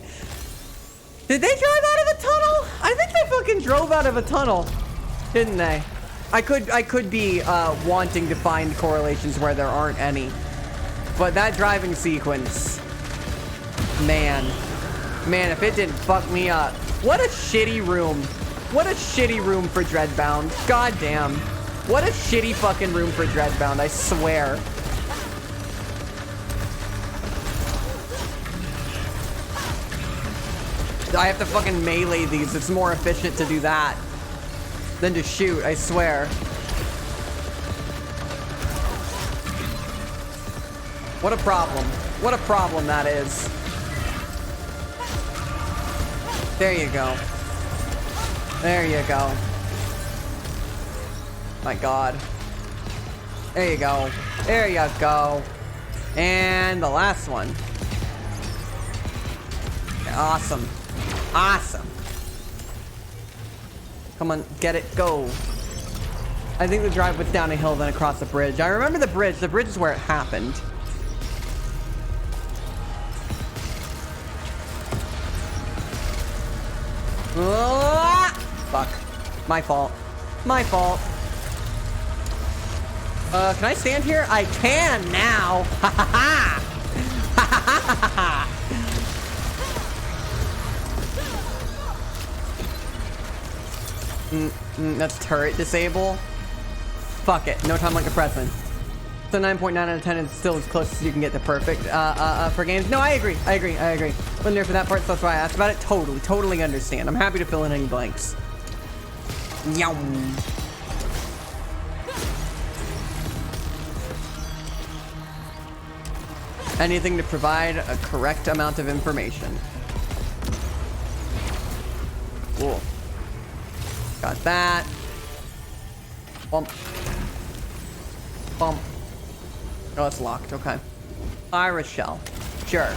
Did they drive out of the tunnel? I I think they fucking drove out of a tunnel, didn't they? I could be wanting to find correlations where there aren't any. But that driving sequence, man, if it didn't fuck me up. What a shitty room. What a shitty room for Dreadbound. God damn. What a shitty fucking room for Dreadbound, I swear. I have to fucking melee these. It's more efficient to do that than to shoot, I swear. What a problem. What a problem that is. There you go. There you go. My God. There you go. There you go. And the last one. Awesome. Awesome. Come on, get it, go. I think the drive was down a hill, then across the bridge. I remember the bridge. The bridge is where it happened. Ah! Fuck. My fault. My fault. Can I stand here? I can now. Ha ha ha. Ha ha ha ha. That's turret disable. Fuck it. No time like the present. So 9.9 out of 10 is still as close as you can get to perfect for games. No, I agree. I agree. Wasn't there for that part, so that's why I asked about it. Totally understand. I'm happy to fill in any blanks. Yum. Anything to provide a correct amount of information. Cool. Got that. Bump. Bump. Oh, it's locked. Okay. Iris Shell. Sure.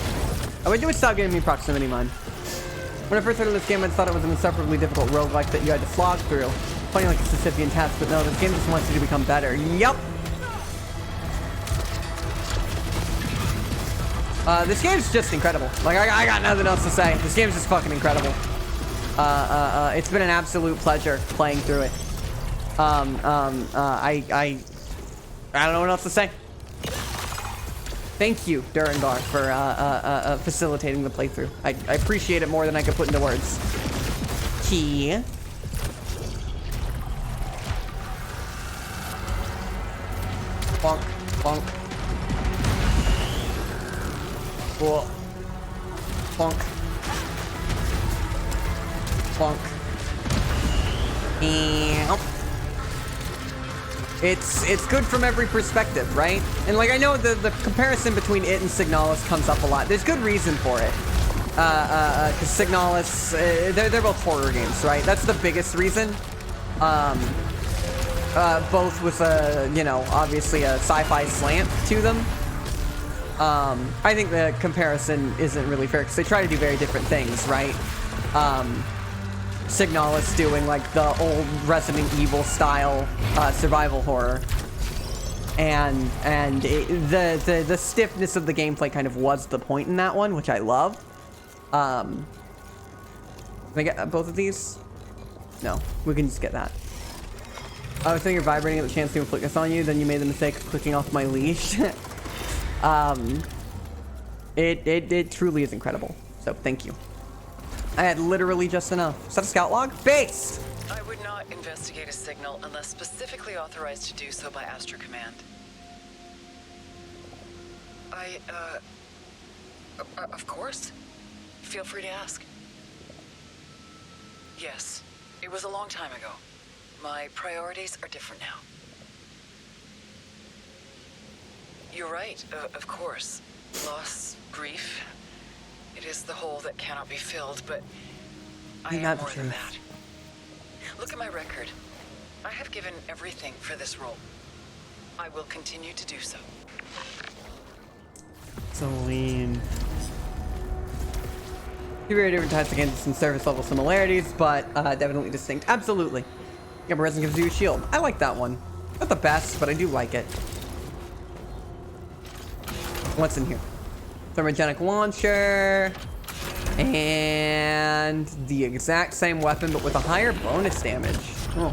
I wish it would stop giving me proximity mine. When I first started this game, I thought it was an insufferably difficult roguelike that you had to slog through. Funny like a Sisyphean task, but no, this game just wants you to become better. Yup. This game's just incredible. Like, I got nothing else to say. This game's just fucking incredible. It's been an absolute pleasure playing through it. I don't know what else to say. Thank you, Durangar, for facilitating the playthrough. I appreciate it more than I could put into words. Key. Bonk, bonk. Cool. Bonk. Bonk. And it's good from every perspective, right? And like I know the comparison between it and Signalis comes up a lot. There's good reason for it. Because Signalis, they're both horror games, right? That's the biggest reason. Both with a, you know, obviously a sci-fi slant to them. I think the comparison isn't really fair because they try to do very different things, right? Signalis doing like the old Resident Evil style survival horror, and the stiffness of the gameplay kind of was the point in that one, which I love. Can I get both of these? No, we can just get that. I was thinking you're vibrating at the chance to inflict this on you, then you made the mistake of clicking off my leash. It truly is incredible. So thank you. I had literally just enough. Is that a scout log? Base! I would not investigate a signal unless specifically authorized to do so by Astra Command. Of course. Feel free to ask. Yes, it was a long time ago. My priorities are different now. You're right, of course. Loss, grief. It is the hole that cannot be filled, but I am more than that. Look at my record. I have given everything for this role. I will continue to do so. So lean. Two very different types of games with some surface level similarities, but definitely distinct. Absolutely. Yeah, but Resin gives you a shield. I like that one. Not the best, but I do like it. What's in here? Thermogenic launcher. And the exact same weapon, but with a higher bonus damage. Oh.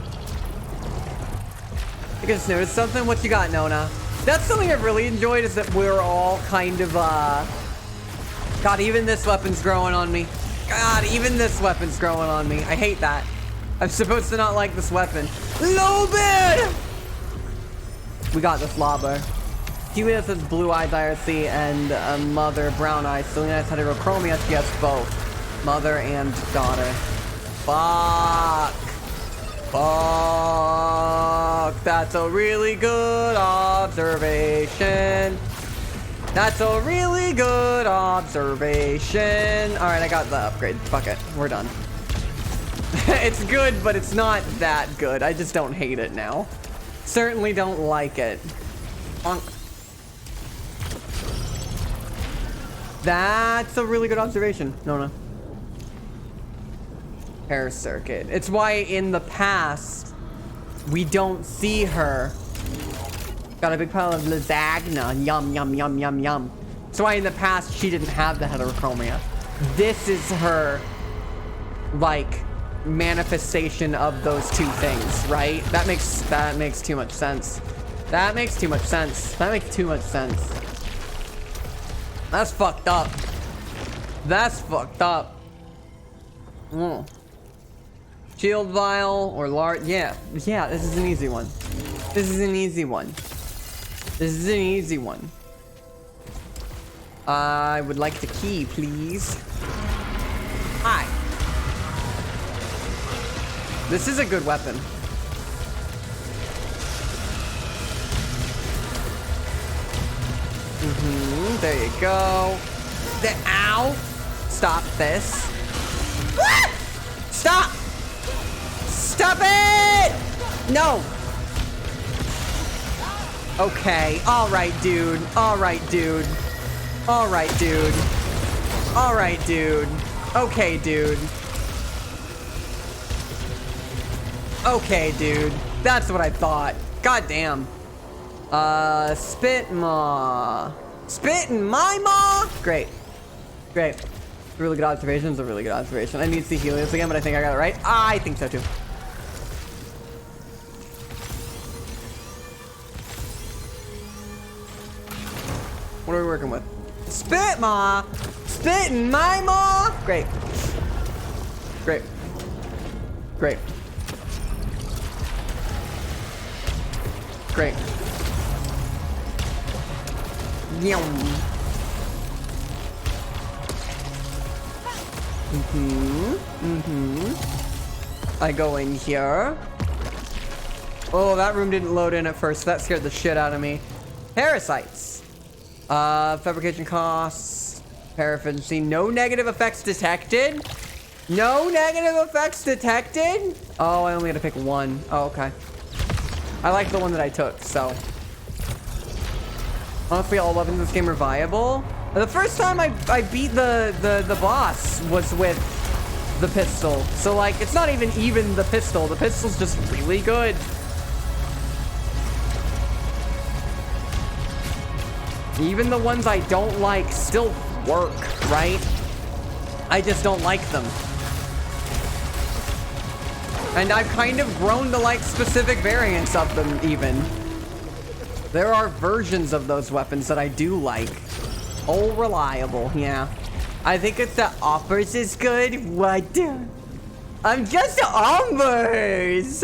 I just noticed something. What you got, Nona? That's something I've really enjoyed, is that we're all kind of, God, even this weapon's growing on me. God, even this weapon's growing on me. I hate that. I'm supposed to not like this weapon. Lobin! We got this, Lobber. Helios has blue eyes, IRC, and a mother, brown eyes. Selena has heterochromia. She has both. Mother and daughter. Fuck. Fuck. That's a really good observation. That's a really good observation. All right, I got the upgrade. Fuck it. We're done. It's good, but it's not that good. I just don't hate it now. Certainly don't like it. That's a really good observation, Nona. Hair circuit. It's why in the past, we don't see her. Got a big pile of lasagna. Yum, yum, yum, yum, yum. That's why in the past, she didn't have the heterochromia. This is her, like, manifestation of those two things, right? That makes too much sense. That makes too much sense. That makes too much sense. That's fucked up. That's fucked up. Shield vial or large. Yeah, this is an easy one. This is an easy one. This is an easy one. I would like the key, please. Hi. This is a good weapon. There you go. Ow! Stop this. Ah! Stop! Stop it! No! Okay. Alright, dude. Alright, dude. Alright, dude. Alright, dude. Okay, dude. Okay, dude. That's what I thought. God damn. Spit maw. Spit in my maw? Great. Great. Really good observation. It's a really good observation. I need to see Helios again, but I think I got it right. I think so too. What are we working with? Spit maw. Spit in my maw. Great. Great. Great. Great. Yum. I go in here. Oh, that room didn't load in at first. That scared the shit out of me. Parasites. Fabrication costs. Paraffin. See, no negative effects detected. No negative effects detected. Oh, I only had to pick one. Oh, okay. I like the one that I took, so. Honestly, all weapons in this game are viable. The first time I beat the boss was with the pistol. So, like, it's not even the pistol. The pistol's just really good. Even the ones I don't like still work, right? I just don't like them. And I've kind of grown to like specific variants of them, even. There are versions of those weapons that I do like. Oh, reliable, yeah. I think it's the Oppers is good. What? I'm just Ombers.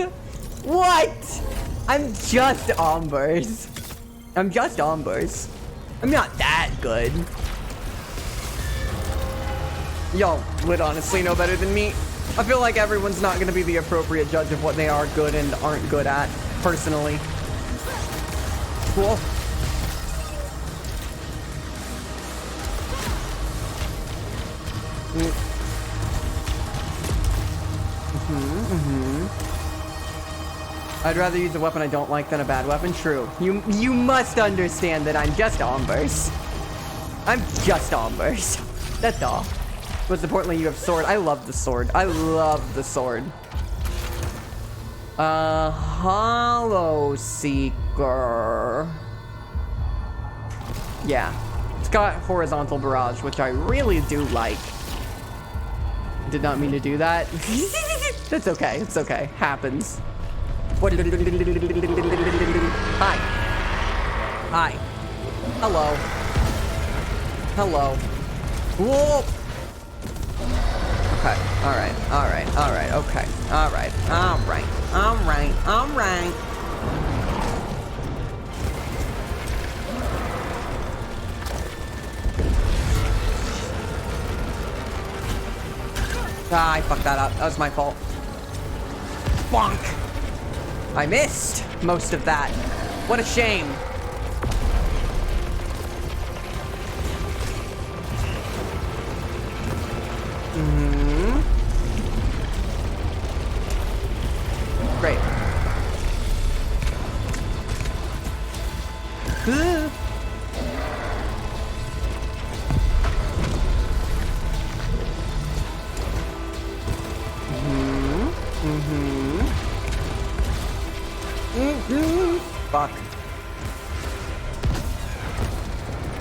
What? I'm just Ombers. I'm just Ombers. I'm not that good. Y'all would honestly know better than me. I feel like everyone's not going to be the appropriate judge of what they are good and aren't good at, personally. Cool. I'd rather use a weapon I don't like than a bad weapon. True. You must understand that I'm just Ombers. I'm just Ombers. That's all. Most importantly, you have sword. I love the sword. I love the sword. Hollow Seeker. Yeah. It's got horizontal barrage, which I really do like. Did not mean to do that. That's okay. It's okay. Happens. Hi. Hi. Hello. Hello. Whoa. Okay. Alright. Alright. Alright. Okay. Alright. Alright. Alright. Alright. Ah, I fucked that up. That was my fault. Bonk! I missed most of that. What a shame. Great. Fuck.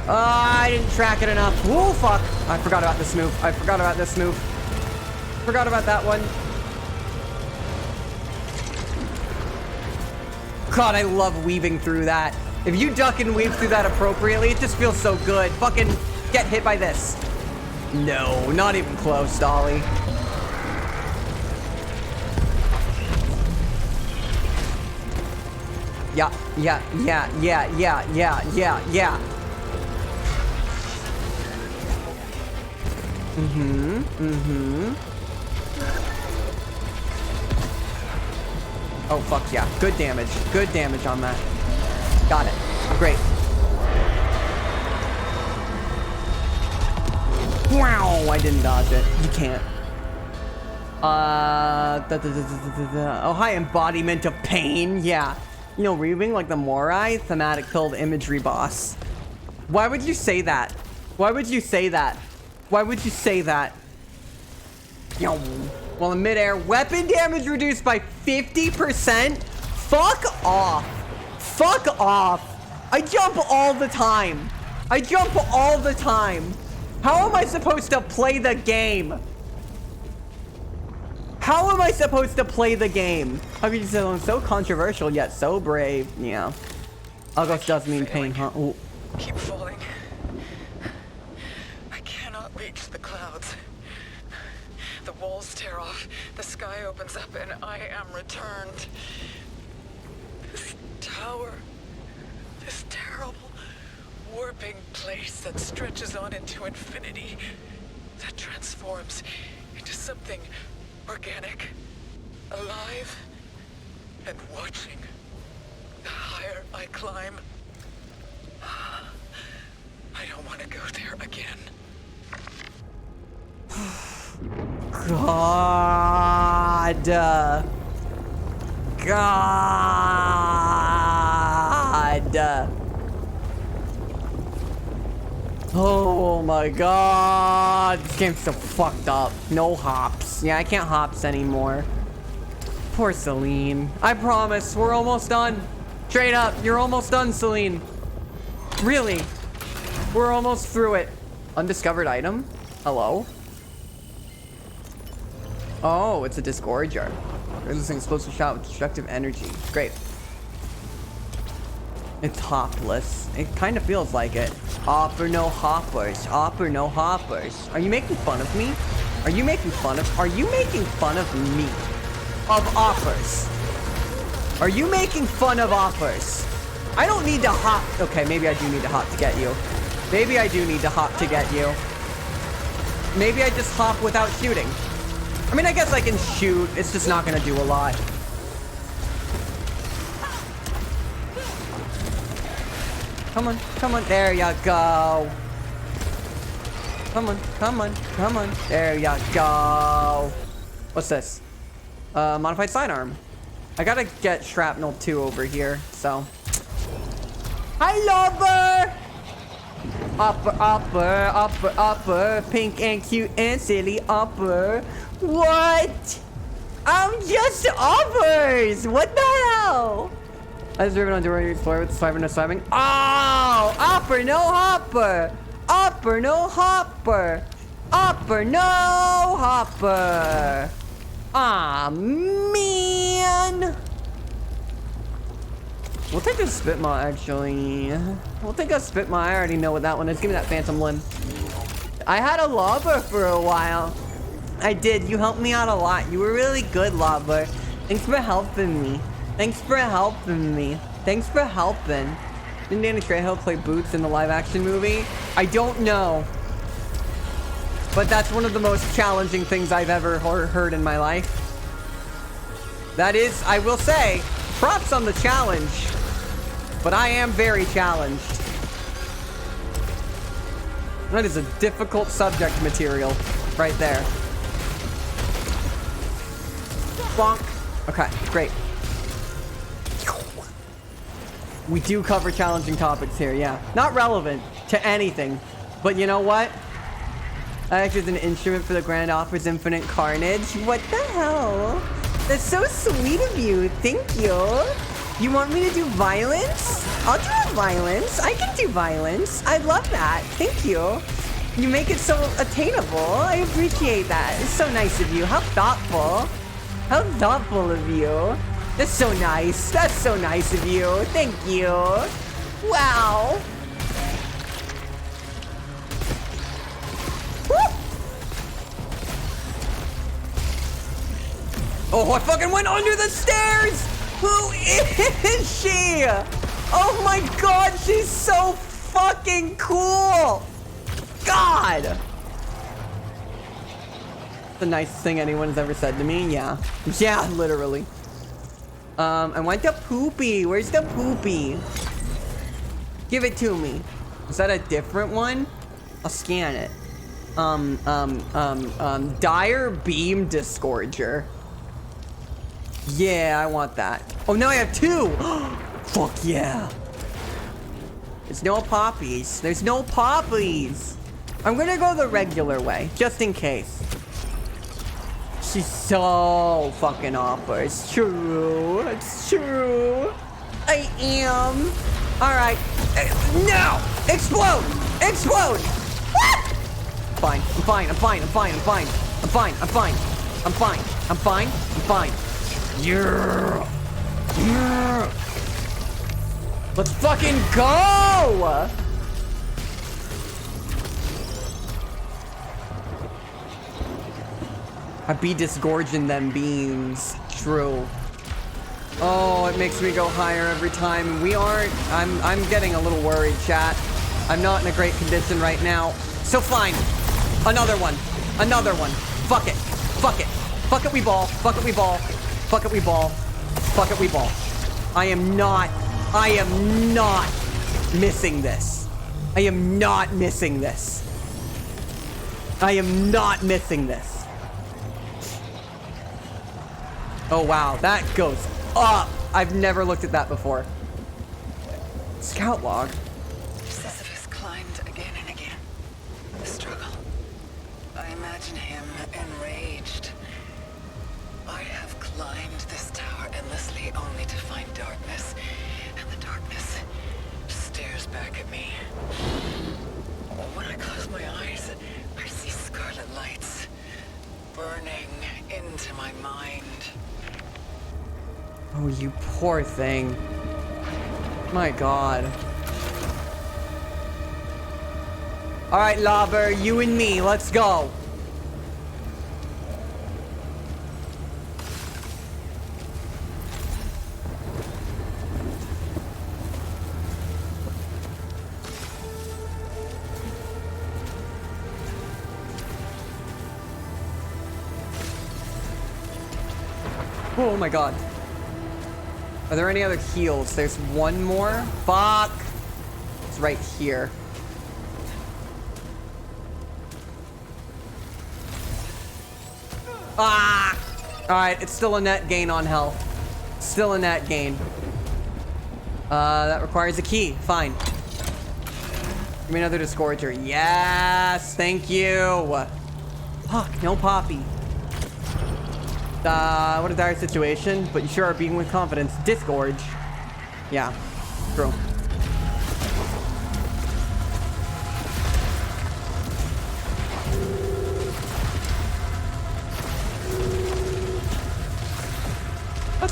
I didn't track it enough. Whoa, fuck. I forgot about this move. I forgot about this move. Forgot about that one. God, I love weaving through that. If you duck and weave through that appropriately, it just feels so good. Fucking get hit by this. No, not even close, Dolly. Yeah. Oh, fuck yeah. Good damage. Good damage on that. Got it. Great. Wow, I didn't dodge it. You can't. Oh, hi, embodiment of pain. Yeah. You know, reading like the Morai thematic filled imagery boss. Why would you say that? Why would you say that? Why would you say that? Yo. While in midair, weapon damage reduced by 50%? Fuck off. Fuck off. I jump all the time. I jump all the time. How am I supposed to play the game? How am I supposed to play the game? How could you say I'm so controversial yet so brave? Yeah. August does mean pain, huh? Ooh. Keep falling. I cannot reach the clouds. The walls tear off, the sky opens up, and I am returned. This tower, this terrible, warping place that stretches on into infinity, that transforms into something organic, alive, and watching. The higher I climb, I don't want to go there again. God. God. Oh my god. This game's so fucked up. No hops. Yeah, I can't hops anymore. Poor Celine. I promise, we're almost done. Straight up, you're almost done, Celine. Really. We're almost through it. Undiscovered item? Hello? Oh, it's a disgorger. Releasing explosive shot with destructive energy. Great. It's hopless. It kind of feels like it. Opper no hoppers. Opper no hoppers. Are you making fun of me? Are you making fun of me? Of oppers. Are you making fun of oppers? I don't need to hop. Okay, maybe I do need to hop to get you. Maybe I do need to hop to get you. Maybe I just hop without shooting. I mean, I guess I can shoot. It's just not gonna do a lot. Come on, come on. There you go. Come on, come on, come on. There you go. What's this? Modified sidearm. I gotta get shrapnel 2 over here, so. Hi, lover! Upper, upper, upper, upper. Pink and cute and silly upper. What? I'm just uppers! What the hell? I was driven on Dory Explorer with the swiper no swiping. Oh! Upper, no hopper! Upper, no hopper! Hopper, no Hopper. Aw, man. We'll take a Spitmaw, actually. We'll take a Spitmaw. I already know what that one is. Give me that Phantom Limb. I had a Lobber for a while. I did. You helped me out a lot. You were really good, Lobber. Thanks for helping me. Thanks for helping me. Thanks for helping. Didn't Danny Trejo play Boots in the live-action movie? I don't know. But that's one of the most challenging things I've ever heard in my life. That is, I will say, props on the challenge. But I am very challenged. That is a difficult subject material right there. Bonk. Okay, great. We do cover challenging topics here, yeah. Not relevant to anything. But you know what? I act as an instrument for the Grand Opera's Infinite Carnage. What the hell? That's so sweet of you. Thank you. You want me to do violence? I'll do violence. I can do violence. I love that. Thank you. You make it so attainable. I appreciate that. It's so nice of you. How thoughtful. How thoughtful of you. That's so nice. That's so nice of you. Thank you. Wow. Woo! Oh, I fucking went under the stairs! Who is she? Oh my god, she's so fucking cool! God! The nicest thing anyone's ever said to me, yeah. Yeah, literally. I want the poopy. Where's the poopy? Give it to me. Is that a different one? I'll scan it. Dire Beam Disgorger. Yeah, I want that. Oh, now I have two. Fuck yeah. There's no poppies. There's no poppies. I'm gonna go the regular way, just in case. She's so fucking awful. It's true. It's true. I am. All right. No! Explode! Explode! What? Fine. I'm fine. I'm fine. I'm fine. I'm fine. I'm fine. I'm fine. I'm fine. I'm fine. I'm fine. Yeah. Yeah. Let's fucking go! I be disgorging them beams. True. Oh, it makes me go higher every time. We aren't. I'm getting a little worried, chat. I'm not in a great condition right now. So fine. Another one. Another one. Fuck it. Fuck it. Fuck it, we ball. Fuck it, we ball. Fuck it, we ball. Fuck it, we ball. I am not missing this. I am not missing this. I am not missing this. Oh, wow. That goes up. I've never looked at that before. Scout log. Sisyphus climbed again and again. The struggle. I imagine him enraged. I have climbed this tower endlessly only to find darkness. And the darkness stares back at me. When I close my eyes, I see scarlet lights burning into my mind. Oh, you poor thing. My god. Alright, Lobber, you and me, let's go. Oh my god. Are there any other heals? There's one more. Fuck. It's right here. Ah! Alright, it's still a net gain on health. Still a net gain. That requires a key. Fine. Give me another Disgorger. Yes! Thank you! Fuck, no Poppy. What a dire situation, but you sure are beating with confidence. Disgorge. Yeah, true.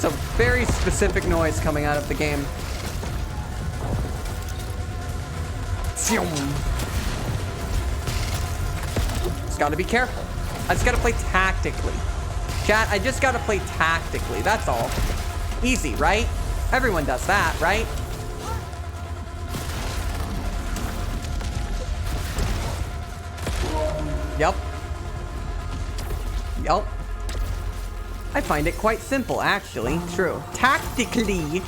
just a very specific noise coming out of the game. Just gotta be careful. I just gotta play tactically. Chat, I just gotta play tactically, that's all. Easy, right? Everyone does that, right? Yup. Yup. I find it quite simple, actually. True. Tactically.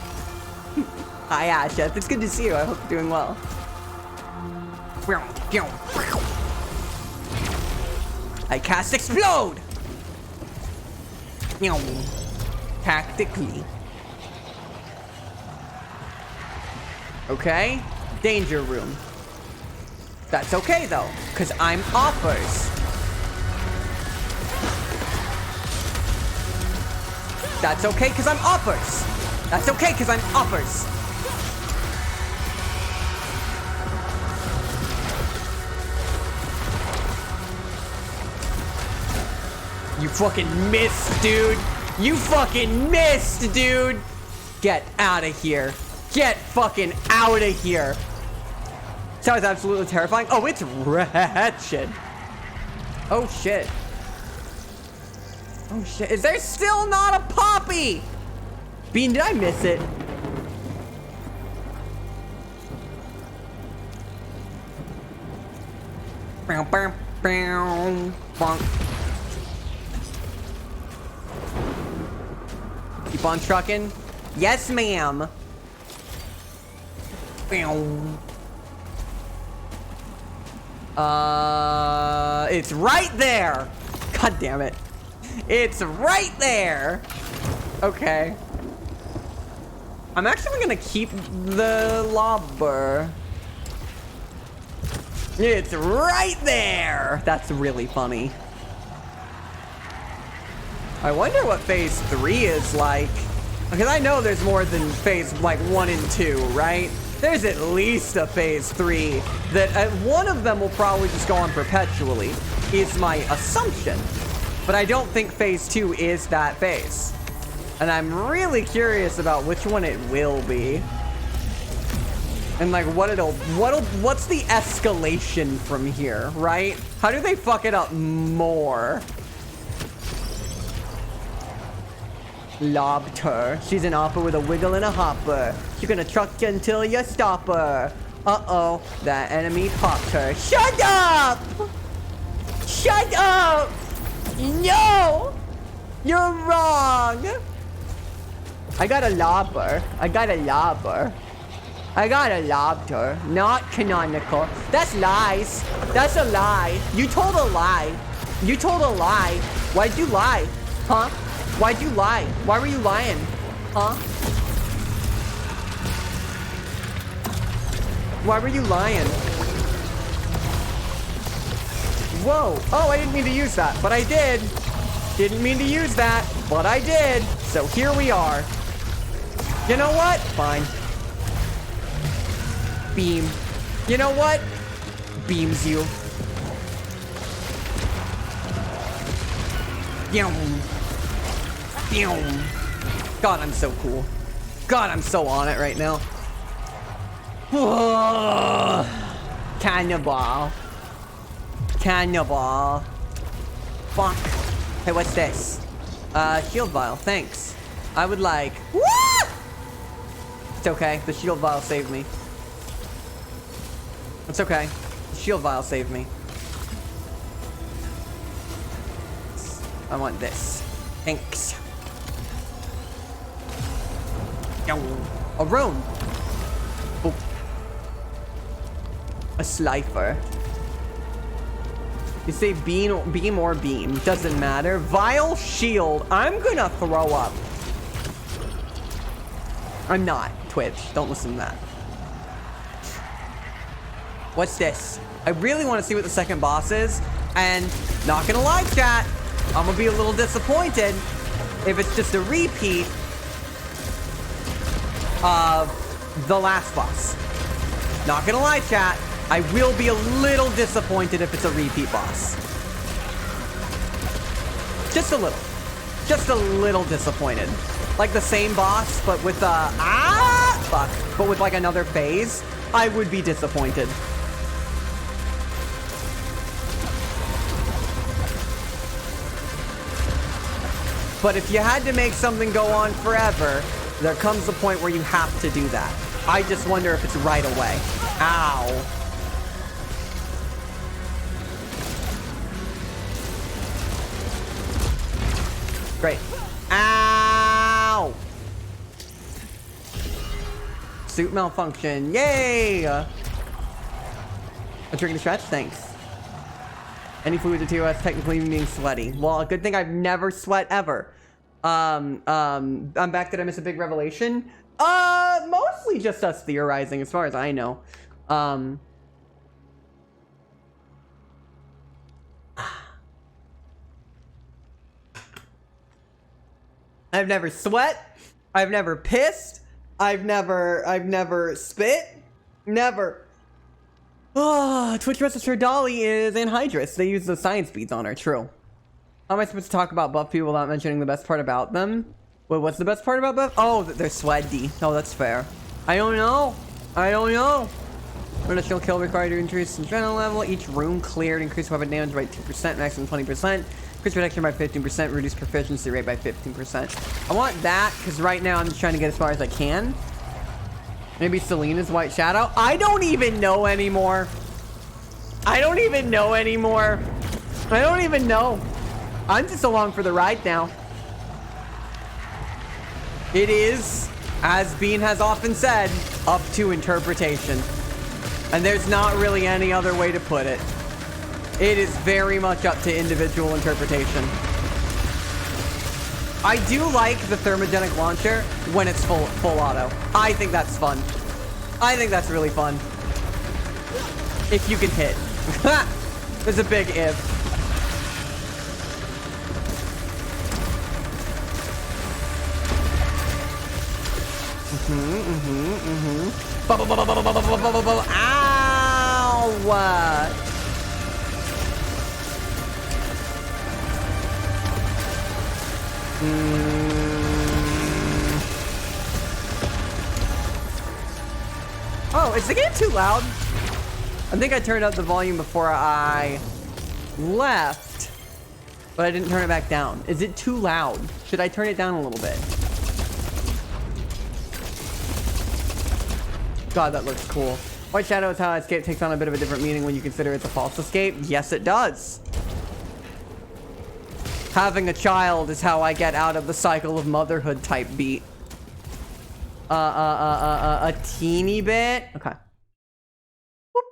Hi, Asha. It's good to see you. I hope you're doing well. I cast Explode! Tactically. Okay. Danger room. That's okay, though, because I'm offers. That's okay, because I'm offers. That's okay, because I'm offers. You fucking missed, dude. You fucking missed, dude. Get out of here. Get fucking out of here. That was absolutely terrifying. Oh, it's wretched. Oh, shit. Oh, shit. Is there still not a Poppy? Bean, did I miss it? Keep on trucking. Yes, ma'am. It's right there. God damn it. It's right there. Okay. I'm actually gonna keep the lobber. It's right there. That's really funny. I wonder what phase 3 is like. Because I know there's more than phase like 1 and 2, right? There's at least a phase 3 that one of them will probably just go on perpetually, is my assumption. But I don't think phase 2 is that phase. And I'm really curious about which one it will be. And like what's the escalation from here, right? How do they fuck it up more? Lobbed her. She's an opper with a wiggle and a hopper. She's gonna truck you until you stop her. Uh-oh, that enemy popped her. Shut up! Shut up! No! You're wrong! I got a lobber. I got a lobber. I got a lobbed her. Not canonical. That's lies. That's a lie. You told a lie. You told a lie. Why'd you lie? Huh? Why'd you lie? Why were you lying? Huh? Why were you lying? Whoa. Oh, I didn't mean to use that, but I did. Didn't mean to use that, but I did. So here we are. You know what? Fine. Beam. You know what? Beams you. God, I'm so cool. God, I'm so on it right now. Cannibal. Cannibal. Fuck. Hey, what's this? Shield vial, thanks. I would like... Woo! It's okay, the shield vial saved me. It's okay. The shield vial saved me. I want this. Thanks. A room. Oh. A slifer. You say beam or beam. Doesn't matter. Vile shield. I'm gonna throw up. I'm not. Twitch. Don't listen to that. What's this? I really want to see what the second boss is. And not gonna lie, chat. I'm gonna be a little disappointed if it's just a repeat of the last boss. Not gonna lie, chat. I will be a little disappointed if it's a repeat boss. Just a little. Just a little disappointed. like the same boss, but with but with like another phase, I would be disappointed. But if you had to make something go on forever, there comes a point where you have to do that. I just wonder if it's right away. Ow. Great. Ow! Suit malfunction. Yay! A drink and stretch? Thanks. Any fluid to TOS technically being sweaty. Well, a good thing I've never sweat ever. I'm back. Did I miss a big revelation? Mostly just us theorizing as far as I know. I've never sweat. I've never pissed. I've never spit. Never. Oh, Twitch Register Dolly is anhydrous. They use the science beads on her. True. How am I supposed to talk about buff people without mentioning the best part about them? Wait, what's the best part about buff? Oh, that they're sweaty. Oh, that's fair. I don't know. Initial kill required to increase adrenaline level. Each room cleared. Increase weapon damage by 2%, maximum 20%. Increase protection by 15%. Reduce proficiency rate by 15%. I want that because right now I'm just trying to get as far as I can. Maybe Selena's White Shadow. I don't even know anymore. I don't even know. I'm just along for the ride now. It is, as Bean has often said, up to interpretation. And there's not really any other way to put it. It is very much up to individual interpretation. I do like the thermogenic launcher when it's full auto. I think that's fun. I think that's really fun. If you can hit. There's a big if. Ow! Oh, is the game too loud? I think I turned up the volume before I left, but I didn't turn it back down. Is it too loud? Should I turn it down a little bit? God, that looks cool. White Shadow is how escape takes on a bit of a different meaning when you consider it's a false escape. Yes, it does. Having a child is how I get out of the cycle of motherhood type beat. A teeny bit. Okay. Whoop.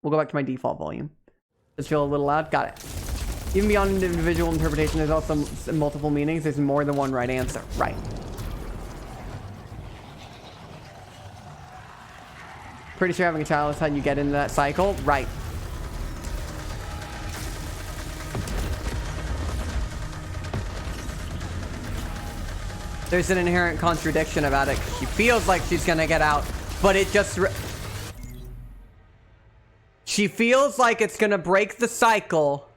We'll go back to my default volume. Does it feel a little loud? Got it. Even beyond individual interpretation, there's also multiple meanings. There's more than one right answer. Right. Pretty sure having a child is how you get into that cycle. Right. There's an inherent contradiction about it. She feels like she's gonna get out, but it just... She feels like it's gonna break the cycle,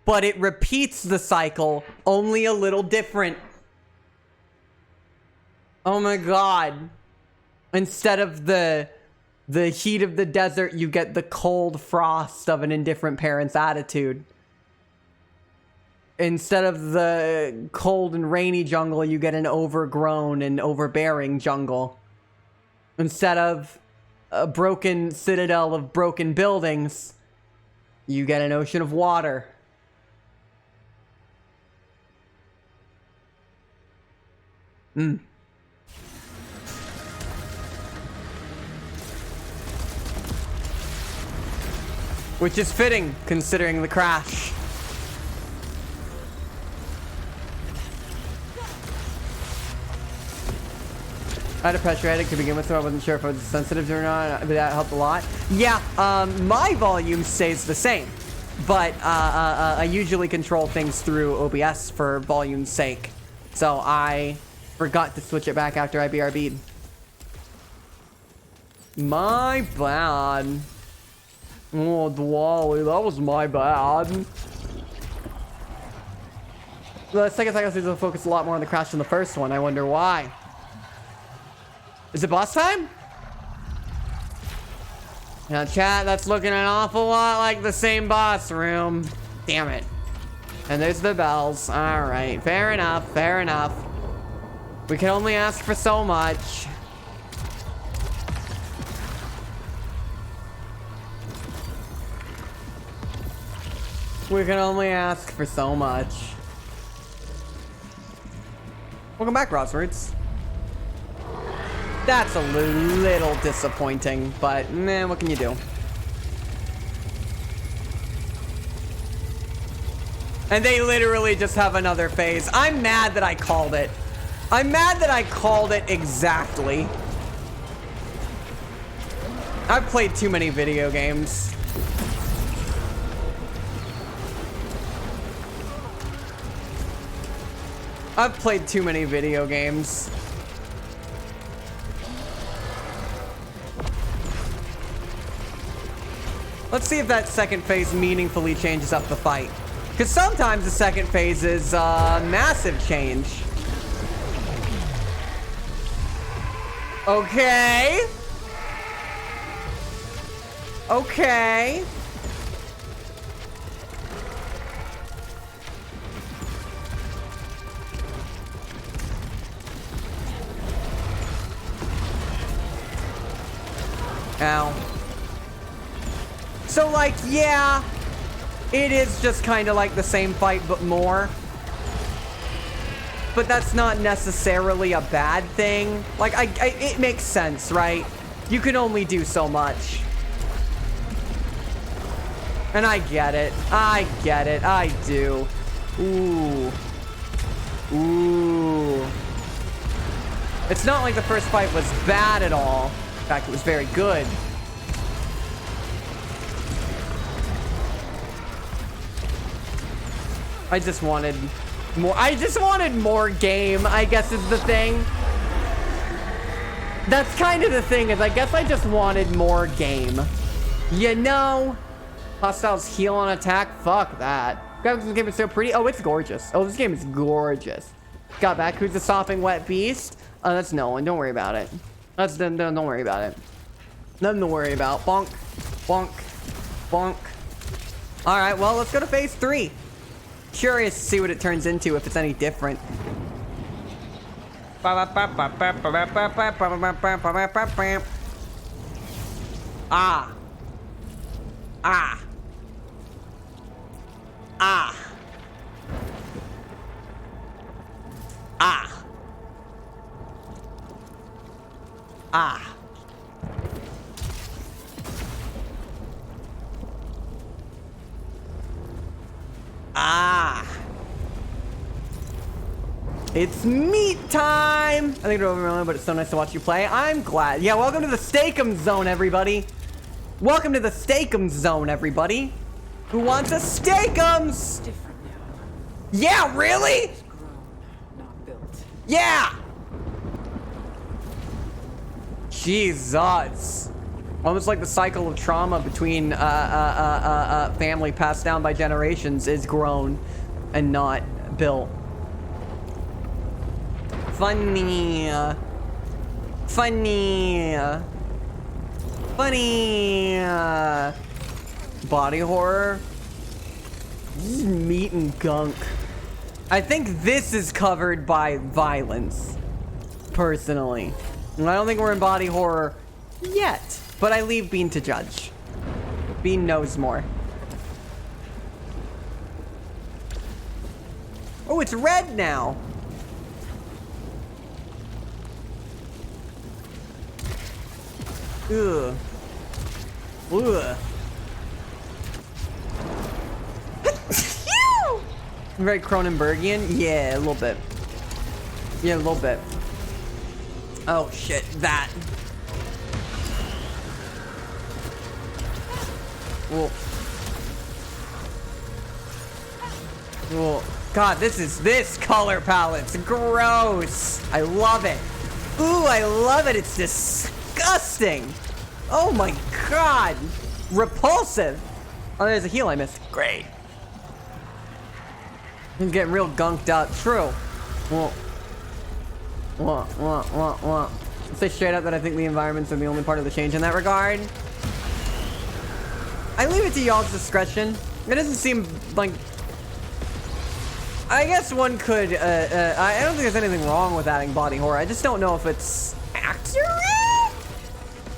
but it repeats the cycle, only a little different. Oh my god. Instead of the heat of the desert, you get the cold frost of an indifferent parent's attitude. Instead of the cold and rainy jungle, you get an overgrown and overbearing jungle. Instead of a broken citadel of broken buildings, you get an ocean of water. Which is fitting, considering the crash. I had a pressure headache to begin with, so I wasn't sure if I was sensitive or not, but that helped a lot. Yeah, my volume stays the same, but I usually control things through OBS for volume's sake. So I forgot to switch it back after I BRB'd. My bad. Oh, Dwally, that was my bad. The second cycle seems to focus a lot more on the crash than the first one. I wonder why. Is it boss time? Now, chat, that's looking an awful lot like the same boss room. Damn it. And there's the bells. All right, fair enough, fair enough. We can only ask for so much. We can only ask for so much. Welcome back, Roswords. That's a little disappointing, but man, what can you do? And they literally just have another phase. I'm mad that I called it. I'm mad that I called it exactly. I've played too many video games. I've played too many video games. Let's see if that second phase meaningfully changes up the fight. Because sometimes the second phase is massive change. Okay. Okay. Ow. So, like, yeah, it is just kind of like the same fight, but more. But that's not necessarily a bad thing. Like, it makes sense, right? You can only do so much. And I get it. I get it. I do. Ooh. Ooh. It's not like the first fight was bad at all. In fact, it was very good. I just wanted more game, I guess is the thing. That's kind of the thing, is I guess I just wanted more game. You know? Hostiles heal on attack? Fuck that. God, this game is so pretty. Oh, it's gorgeous. Oh, this game is gorgeous. Got back. Who's the sopping wet beast? Oh, that's no one. Don't worry about it. Don't worry about it. Nothing to worry about. Bonk. Bonk. Bonk. Alright, well, let's go to phase 3. Curious to see what it turns into, if it's any different. Ah. Ah. Ah. Ah. Ah. Ah. It's meat time! I think it's overwhelming, but it's so nice to watch you play. I'm glad. Yeah, welcome to the Steak'em Zone, everybody. Welcome to the Steak'em Zone, everybody. Who wants a Steak'ems? Different now. Yeah, really? It's grown, not built. Yeah! Jesus. Almost like the cycle of trauma between family passed down by generations is grown and not built. Funny. Funny. Funny. Body horror. This is meat and gunk. I think this is covered by violence, personally. And I don't think we're in body horror yet, but I leave Bean to judge. Bean knows more. Oh, it's red now. Ugh. Ugh. Very Cronenbergian? Yeah, a little bit. Yeah, a little bit. Oh shit, that. Whoa. Whoa. God, this color palette's gross. I love it. Ooh, I love it. It's disgusting. Oh my god. Repulsive. Oh, there's a heal I missed. Great. He's getting real gunked up. True. Well, I'll say straight up that I think the environments are the only part of the change in that regard. I leave it to y'all's discretion. It doesn't seem like... I guess one could... I don't think there's anything wrong with adding body horror. I just don't know if it's accurate.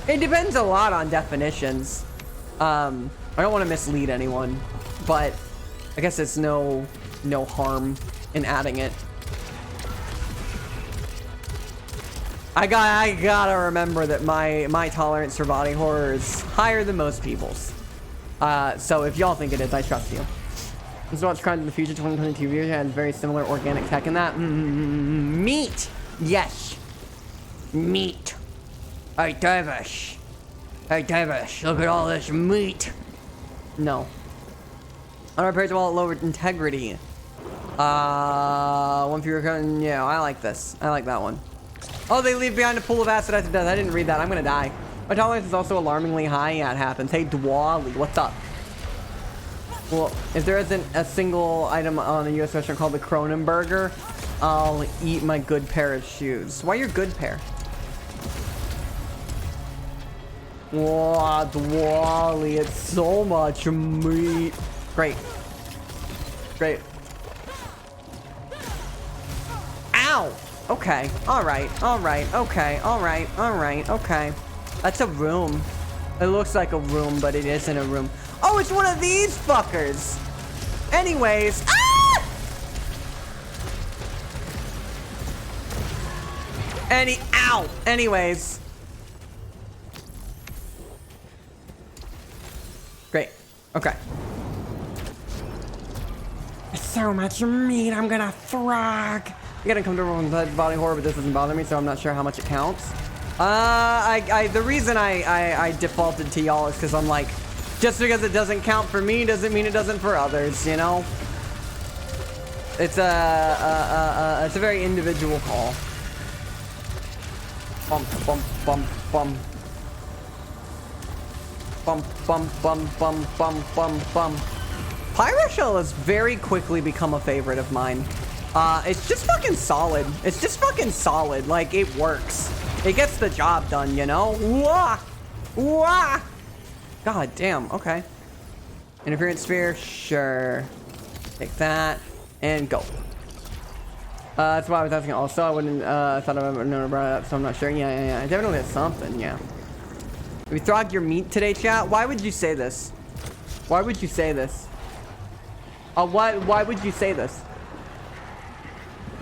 It depends a lot on definitions. I don't want to mislead anyone, but I guess it's no harm in adding it. I gotta remember that my tolerance for body horror is higher than most people's. So if y'all think it is, I trust you. Let's watch Crimes of the Future 2022 video has very similar organic tech in that. Meat! Yes! Meat! Hey, Davish! Hey, Davish, look at all this meat! No. On our page wall at lowered integrity. One fewer cutting. Yeah, I like this. I like that one. Oh, they leave behind a pool of acid after death. I didn't read that. I'm gonna die. My tolerance is also alarmingly high. Yeah, it happens. Hey, Dwally, what's up? Well, if there isn't a single item on the U.S. restaurant called the Cronenberger, I'll eat my good pair of shoes. Why your good pair? Wow, Dwally, it's so much meat. Great. Great. Ow! Okay. Alright. Alright. Okay. Alright. Alright. Okay. That's a room. It looks like a room, but it isn't a room. Oh, it's one of these fuckers! Anyways. Ah! Ow! Anyways. Great. Okay. So much meat, I'm gonna frog. I get uncomfortable with body horror, but this doesn't bother me, so I'm not sure how much it counts. The reason I defaulted to y'all is because I'm like, just because it doesn't count for me doesn't mean it doesn't for others, you know? It's a very individual call. Bum bum bum bum. Bum bum bum bum bum bum bum. Pyroshell has very quickly become a favorite of mine. It's just fucking solid. It's just fucking solid. Like, it works. It gets the job done, you know? Wah! Wah! God damn, okay. Interference sphere, sure. Take that, and go. That's why I was asking also. I wouldn't, thought I would know about it up, so I'm not sure. Yeah. I definitely have something, yeah. We throg your meat today, chat? Why would you say this? Why would you say this? Why would you say this?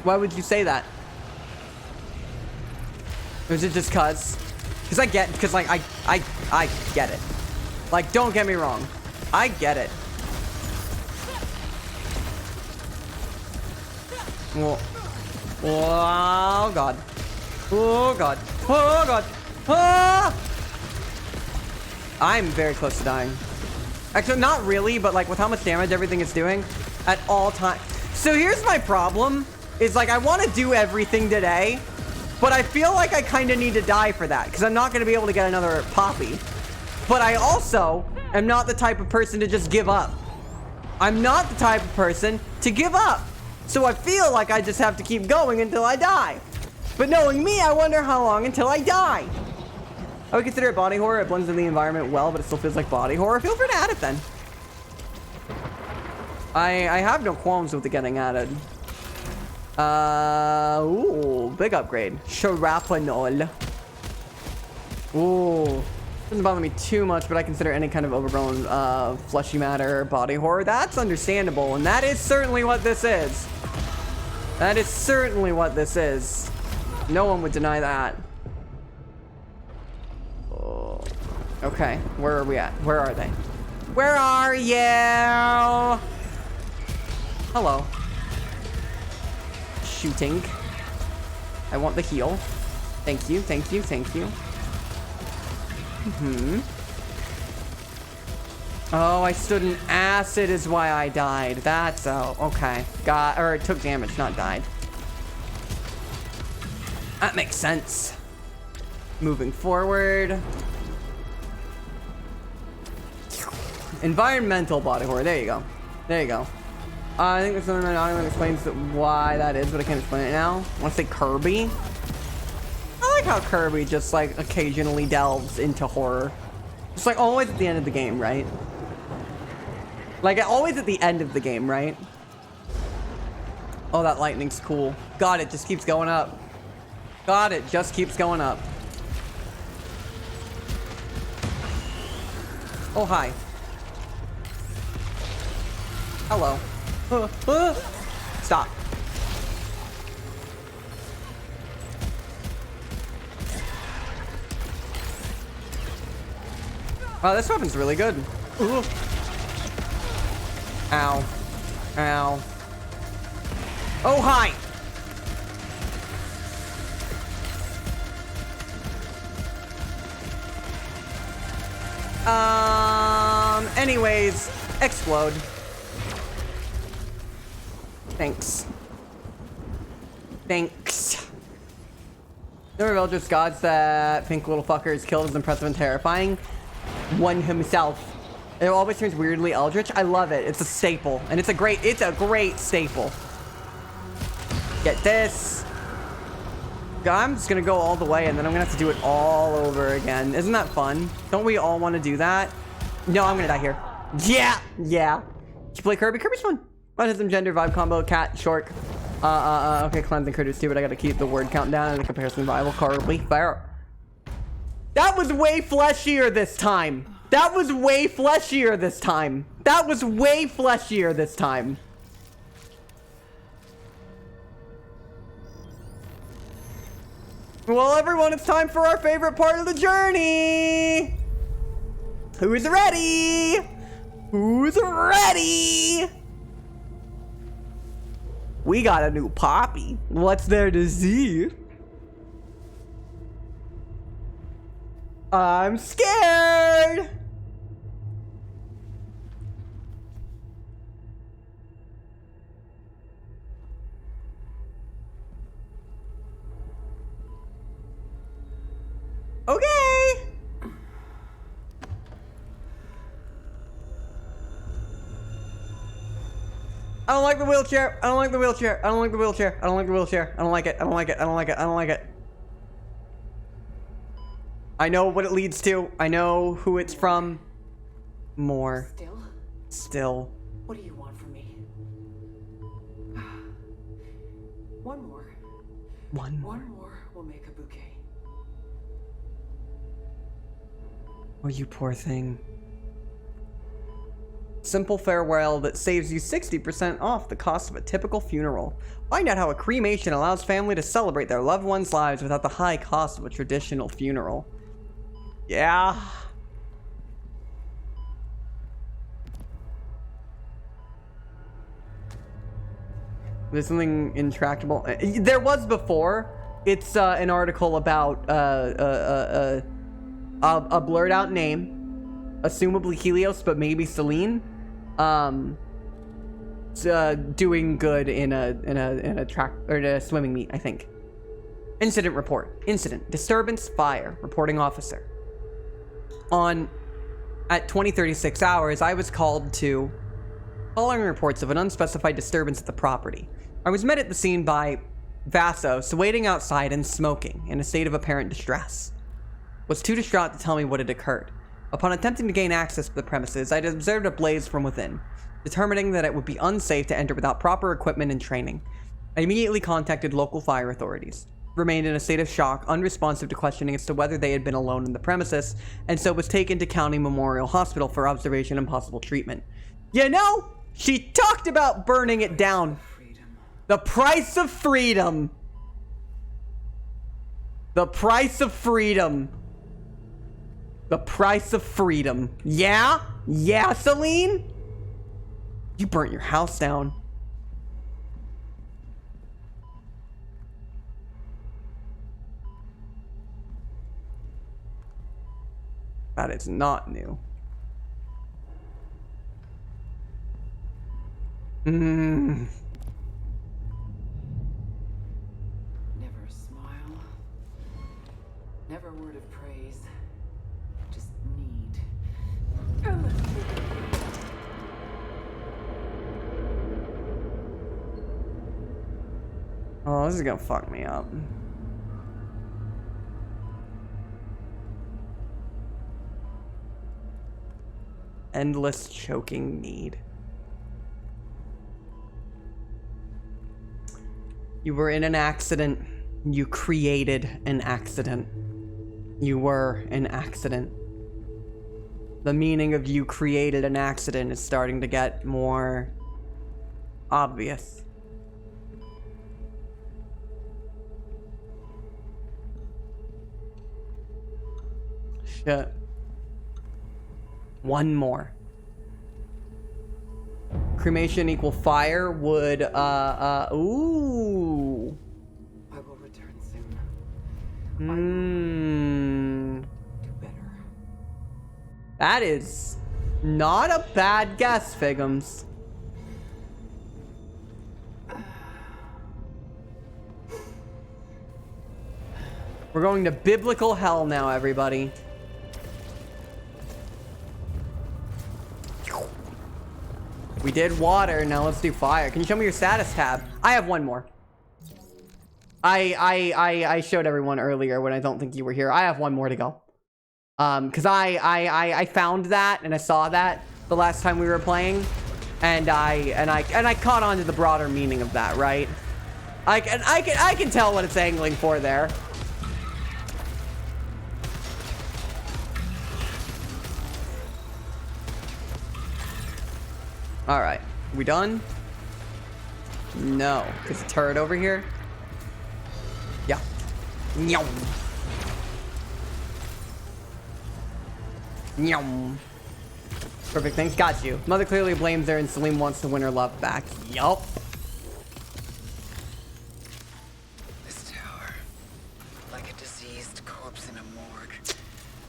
Why would you say that? Or is it just cause? Cause I get, cause like I get it. Like, don't get me wrong. I get it. Whoa. Oh god. Oh god. Oh god. Ah! I'm very close to dying. Actually, not really, but like with how much damage everything is doing at all times. So here's my problem. Is like I want to do everything today, but I feel like I kind of need to die for that because I'm not going to be able to get another poppy. But I also am not the type of person to just give up. I'm not the type of person to give up. So I feel like I just have to keep going until I die. But knowing me, I wonder how long until I die. I would consider it body horror. It blends in the environment well, but it still feels like body horror. Feel free to add it then. I have no qualms with it getting added. Ooh, big upgrade. Shrapnel. Ooh. Doesn't bother me too much, but I consider any kind of overgrown, fleshy matter body horror. That's understandable, and that is certainly what this is. That is certainly what this is. No one would deny that. Oh. Okay, where are we at? Where are they? Where are you? Hello. Shooting. I want the heal. Thank you, thank you, thank you. Oh, I stood in acid is why I died. That's okay. Or it took damage, not died. That makes sense. Moving forward. Environmental body horror. There you go. There you go. I think there's something that not even explains why that is, but I can't explain it now. I want to say Kirby. I like how Kirby just like occasionally delves into horror. It's like always at the end of the game, right? Like always at the end of the game, right? Oh, that lightning's cool. God, it just keeps going up. God, it just keeps going up. Oh, hi. Hello. Stop. Wow, this weapon's really good. Ooh. Ow. Ow. Oh, hi! Anyways, explode. Thanks. Thanks. Never Eldritch Gods, that pink little fucker is killed is impressive and terrifying. One himself. It always turns weirdly eldritch. I love it. It's a staple. And it's a great staple. Get this. I'm just gonna go all the way and then I'm gonna have to do it all over again. Isn't that fun? Don't we all want to do that? No, I'm gonna die here. Yeah! Yeah. Did you play Kirby? Kirby's fun. Autism, gender, vibe combo, cat, short. Okay, cleansing critters too, but I gotta keep the word count down and the comparison viable. Kirby, fair. That was way fleshier this time. That was way fleshier this time. That was way fleshier this time. Well, everyone, it's time for our favorite part of the journey. Who's ready? Who's ready? We got a new Poppy. What's there to see? I'm scared. Okay. I don't like the wheelchair. I don't like the wheelchair. I don't like the wheelchair. I don't like the wheelchair. I don't like it. I don't like it. I don't like it. I don't like it. I know what it leads to. I know who it's from. More. Still. What do you want from me? One more. One more. One more will make a bouquet. Oh, you poor thing. Simple farewell that saves you 60% off the cost of a typical funeral. Find out how a cremation allows family to celebrate their loved ones' lives without the high cost of a traditional funeral. Yeah. There's something intractable. There was before. It's an article about a blurred out name, assumably Helios, but maybe Selene. Doing good in a track or in a swimming meet, I think. Incident report. Incident. Disturbance. Fire. Reporting officer. At 20:36 hours, I was called to following reports of an unspecified disturbance at the property. I was met at the scene by Vassos, waiting outside and smoking, in a state of apparent distress. Was too distraught to tell me what had occurred. Upon attempting to gain access to the premises, I had observed a blaze from within, determining that it would be unsafe to enter without proper equipment and training. I immediately contacted local fire authorities. Remained in a state of shock, unresponsive to questioning as to whether they had been alone in the premises, and so was taken to County Memorial Hospital for observation and possible treatment. You know, she talked about burning it down. The price of freedom. The price of freedom. The price of freedom. Yeah? Yeah, Selene? You burnt your house down. That is not new. Never a smile. Never a word of praise. Just need. Oh, this is gonna fuck me up. Endless choking need. You were in an accident. You created an accident. You were an accident. The meaning of you created an accident is starting to get more obvious. Shit. One more. Cremation equal fire would, ooh. I will return soon. Hmm. Do better. That is not a bad guess, Figums. We're going to biblical hell now, everybody. We did water, now let's do fire. Can you show me your status tab? I have one more. I showed everyone earlier when I don't think you were here. I have one more to go. Cause I found that and I saw that the last time we were playing, and I caught on to the broader meaning of that, right? I can tell what it's angling for there. All right, we done? No, there's a turret over here. Yeah. Nyum. Nyum. Perfect, thanks, got you. Mother clearly blames her and Salim wants to win her love back. Yup. This tower, like a diseased corpse in a morgue,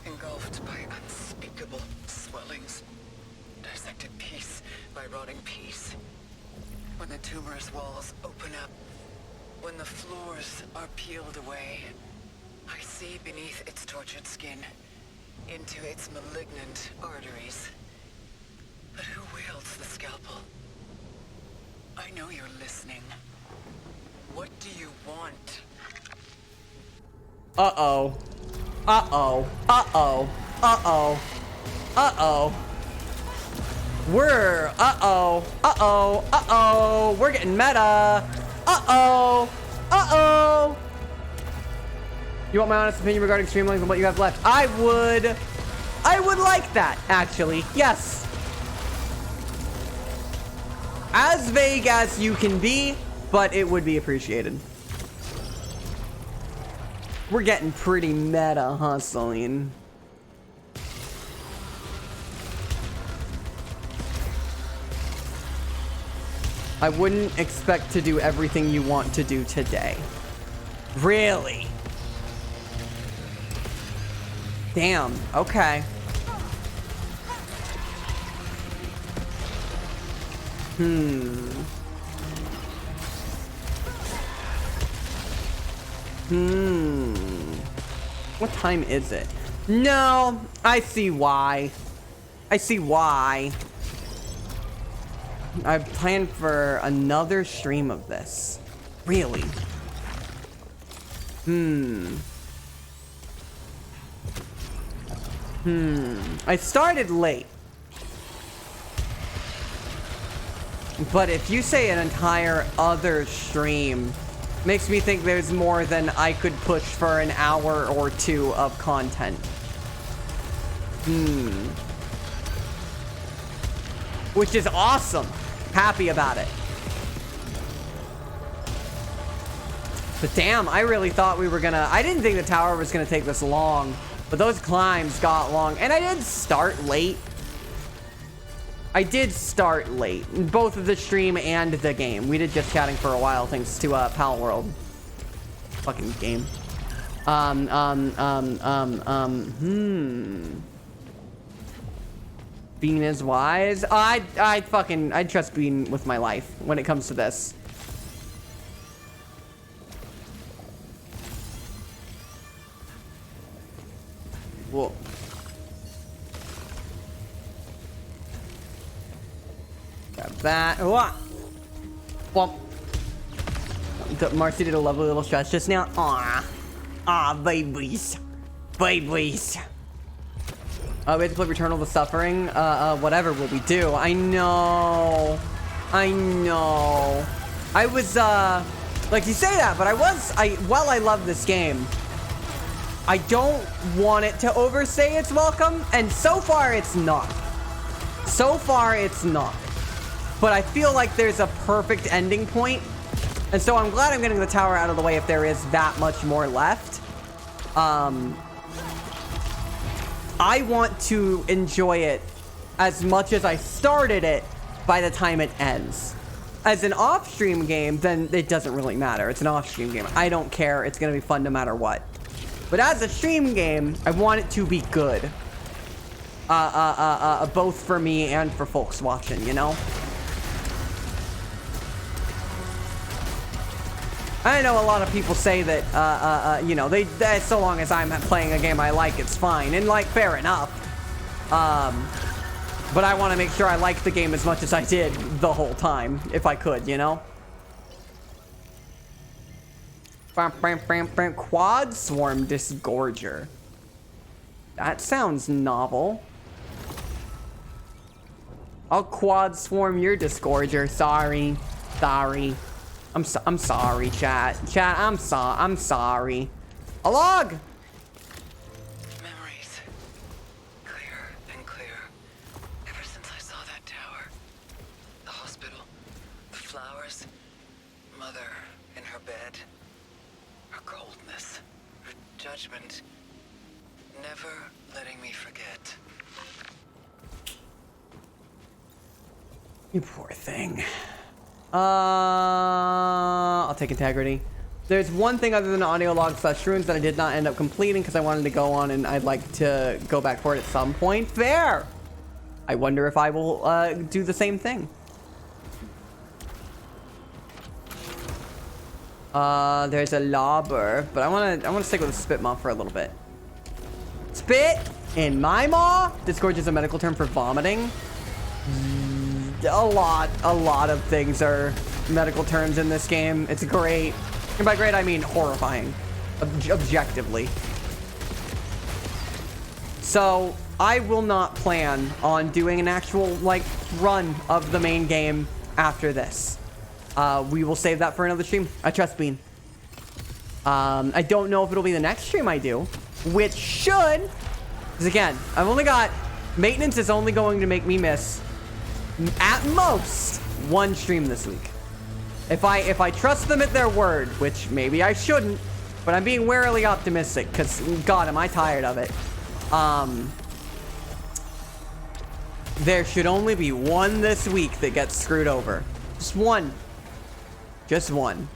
engulfed by unspeakable swellings, dissected piece by rotting piece. When the tumorous walls open up, when the floors are peeled away, I see beneath its tortured skin, into its malignant arteries. But who wields the scalpel? I know you're listening. What do you want? Uh-oh. Uh-oh. Uh-oh. Uh-oh. Uh-oh. We're... Uh-oh. Uh-oh. Uh-oh. We're getting meta. Uh-oh. Uh-oh. You want my honest opinion regarding Streamlines and what you have left? I would like that, actually. Yes. As vague as you can be, but it would be appreciated. We're getting pretty meta, huh, Celine? I wouldn't expect to do everything you want to do today. Really? Damn, okay. What time is it? No, I see why. I see why. I planned for another stream of this. Really? I started late. But if you say an entire other stream, makes me think there's more than I could push for an hour or two of content. Which is awesome. Happy about it. But damn, I really thought we were gonna... I didn't think the tower was gonna take this long. But those climbs got long. And I did start late. I did start late. Both of the stream and the game. We did just chatting for a while thanks to Pal World. Fucking game. Bean is wise. I'd trust Bean with my life when it comes to this. Whoa. Grab that. Whoa. Bump. Marcy did a lovely little stretch just now. Aw, babies. Babies. We have to play Returnal the Suffering. Whatever will we do? I know. I know. I was, like you say that, but while I love this game, I don't want it to overstay its welcome, and so far it's not. So far it's not. But I feel like there's a perfect ending point, and so I'm glad I'm getting the tower out of the way if there is that much more left. I want to enjoy it as much as I started it by the time it ends. As an off-stream game, then it doesn't really matter. It's an off-stream game. I don't care. It's going to be fun no matter what. But as a stream game, I want it to be good. Both for me and for folks watching, you know? I know a lot of people say that, you know, that so long as I'm playing a game I like, it's fine. And, like, fair enough. But I want to make sure I like the game as much as I did the whole time, if I could, you know? Quad Swarm Disgorger. That sounds novel. I'll Quad Swarm your Disgorger. Sorry. Sorry. I'm sorry, chat. Chat, I'm sorry. A log! Memories. Clear and clear. Ever since I saw that tower. The hospital. The flowers. Mother in her bed. Her coldness. Her judgment. Never letting me forget. You poor thing. I'll take integrity. There's one thing other than audio log / runes that I did not end up completing because I wanted to go on and I'd like to go back for it at some point. Fair! I wonder if I will do the same thing. There's a lobber, but I wanna stick with a spit maw for a little bit. Spit in my maw? Disgorge is a medical term for vomiting. A lot of things are medical terms in this game. It's great. And by great, I mean horrifying. Objectively. So, I will not plan on doing an actual, like, run of the main game after this. We will save that for another stream. I trust Bean. I don't know if it'll be the next stream I do, which should, because again, I've only got, maintenance is only going to make me miss at most one stream this week. If I trust them at their word, which maybe I shouldn't, but I'm being warily optimistic because God, am I tired of it. There should only be one this week that gets screwed over. Just one. Just one.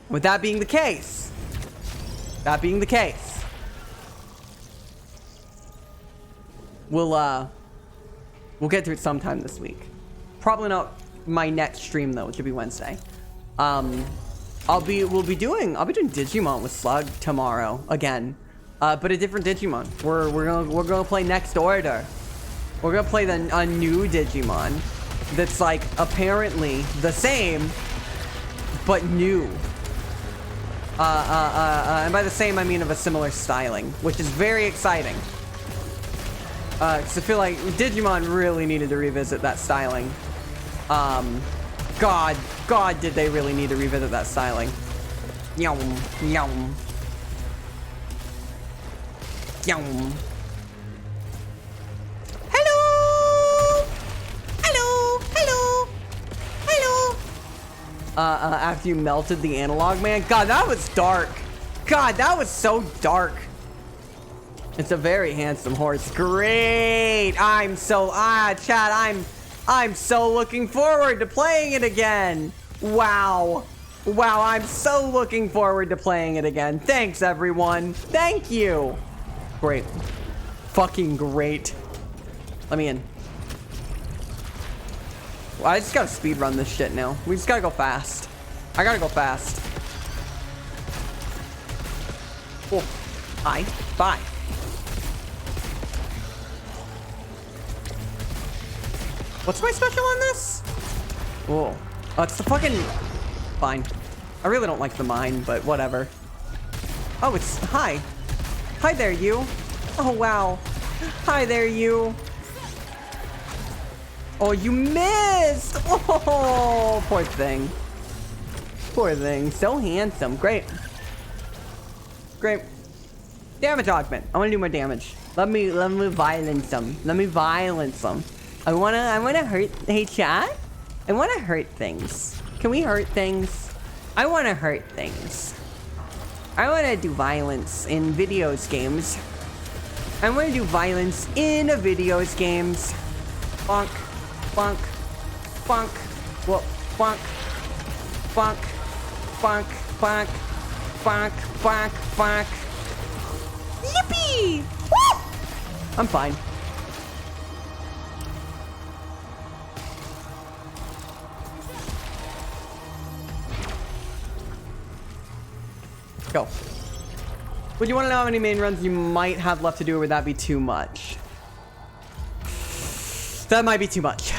With that being the case, we'll get to it sometime this week. Probably not my next stream though, which will be Wednesday. I'll be doing Digimon with Slug tomorrow again, but a different Digimon. We're gonna play Next Order. We're gonna play a new Digimon that's like apparently the same but new. And by the same I mean of a similar styling, which is very exciting. Cause I feel like Digimon really needed to revisit that styling. God, did they really need to revisit that styling? Yum, yum. Yum. Hello! Hello! Hello! Hello! After you melted the analog man? God, that was dark. God, that was so dark. It's a very handsome horse. Great! I'm so, chat, I'm so looking forward to playing it again. Wow. Wow, I'm so looking forward to playing it again. Thanks, everyone. Thank you. Great. Fucking great. Let me in. Well, I just gotta speed run this shit now. We just gotta go fast. I gotta go fast. Oh. Hi. Bye. What's my special on this? Oh. Oh, it's the fucking... Fine. I really don't like the mine, but whatever. Oh, it's... Hi. Hi there, you. Oh, wow. Hi there, you. Oh, you missed! Oh, poor thing. Poor thing. So handsome. Great. Great. Damage augment. I want to do more damage. Let me violence them. Let me violence them. I wanna hurt. Hey, chat. I wanna hurt things. Can we hurt things? I wanna hurt things. I wanna do violence in videos games. I wanna do violence in videos games. Bonk, bonk, bonk. Whoa, bonk, bonk, bonk, bonk, bonk, bonk, bonk. Yippee! Woo! I'm fine. Go. Would you want to know how many main runs you might have left to do, or would that be too much? That might be too much.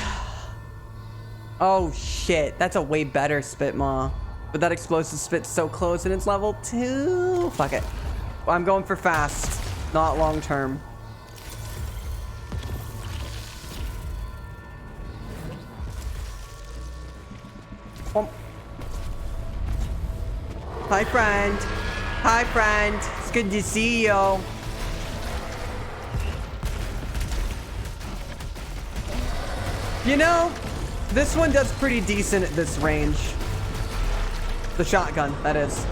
Oh shit, that's a way better Spitmaw. But that explosive spit's so close and it's level 2. Fuck it. I'm going for fast, not long term. Hi, friend. Hi, friend. It's good to see you. You know, this one does pretty decent at this range. The shotgun, that is.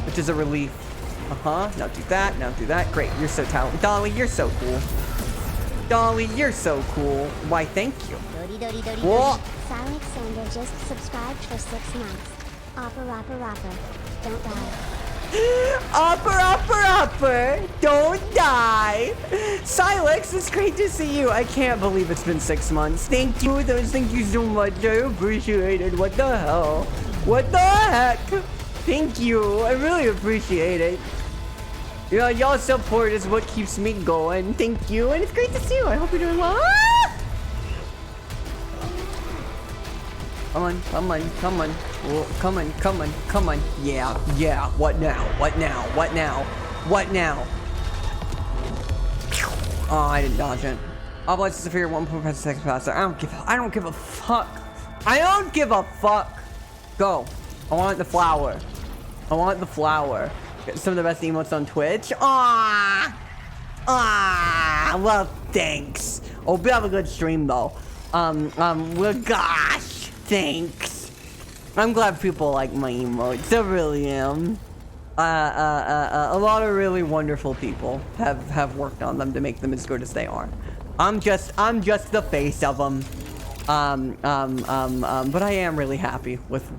Which is a relief. Uh-huh. Now do that. Now do that. Great. You're so talented. Dolly, you're so cool. Dolly, you're so cool. Why, thank you. Whoa. Alexander just subscribed for 6 months. Opper. Don't die. Upper, don't die. Silex, it's great to see you. I can't believe it's been 6 months. Thank you, thank you so much. I appreciate it. What the hell? What the heck? Thank you. I really appreciate it. You know, y'all's support is what keeps me going. Thank you, and it's great to see you. I hope you're doing well. Ah! Come on. Oh, come on. Yeah. What now? Oh, I didn't dodge it. I'll blast the figure 1.5 seconds faster. I don't give a fuck. I don't give a fuck. Go. I want the flower. Get some of the best emotes on Twitch. Well, thanks. Hope you have a good stream though. Well, gosh. Thanks. I'm glad people like my emotes. I really am. A lot of really wonderful people have worked on them to make them as good as they are. I'm just the face of them. But I am really happy with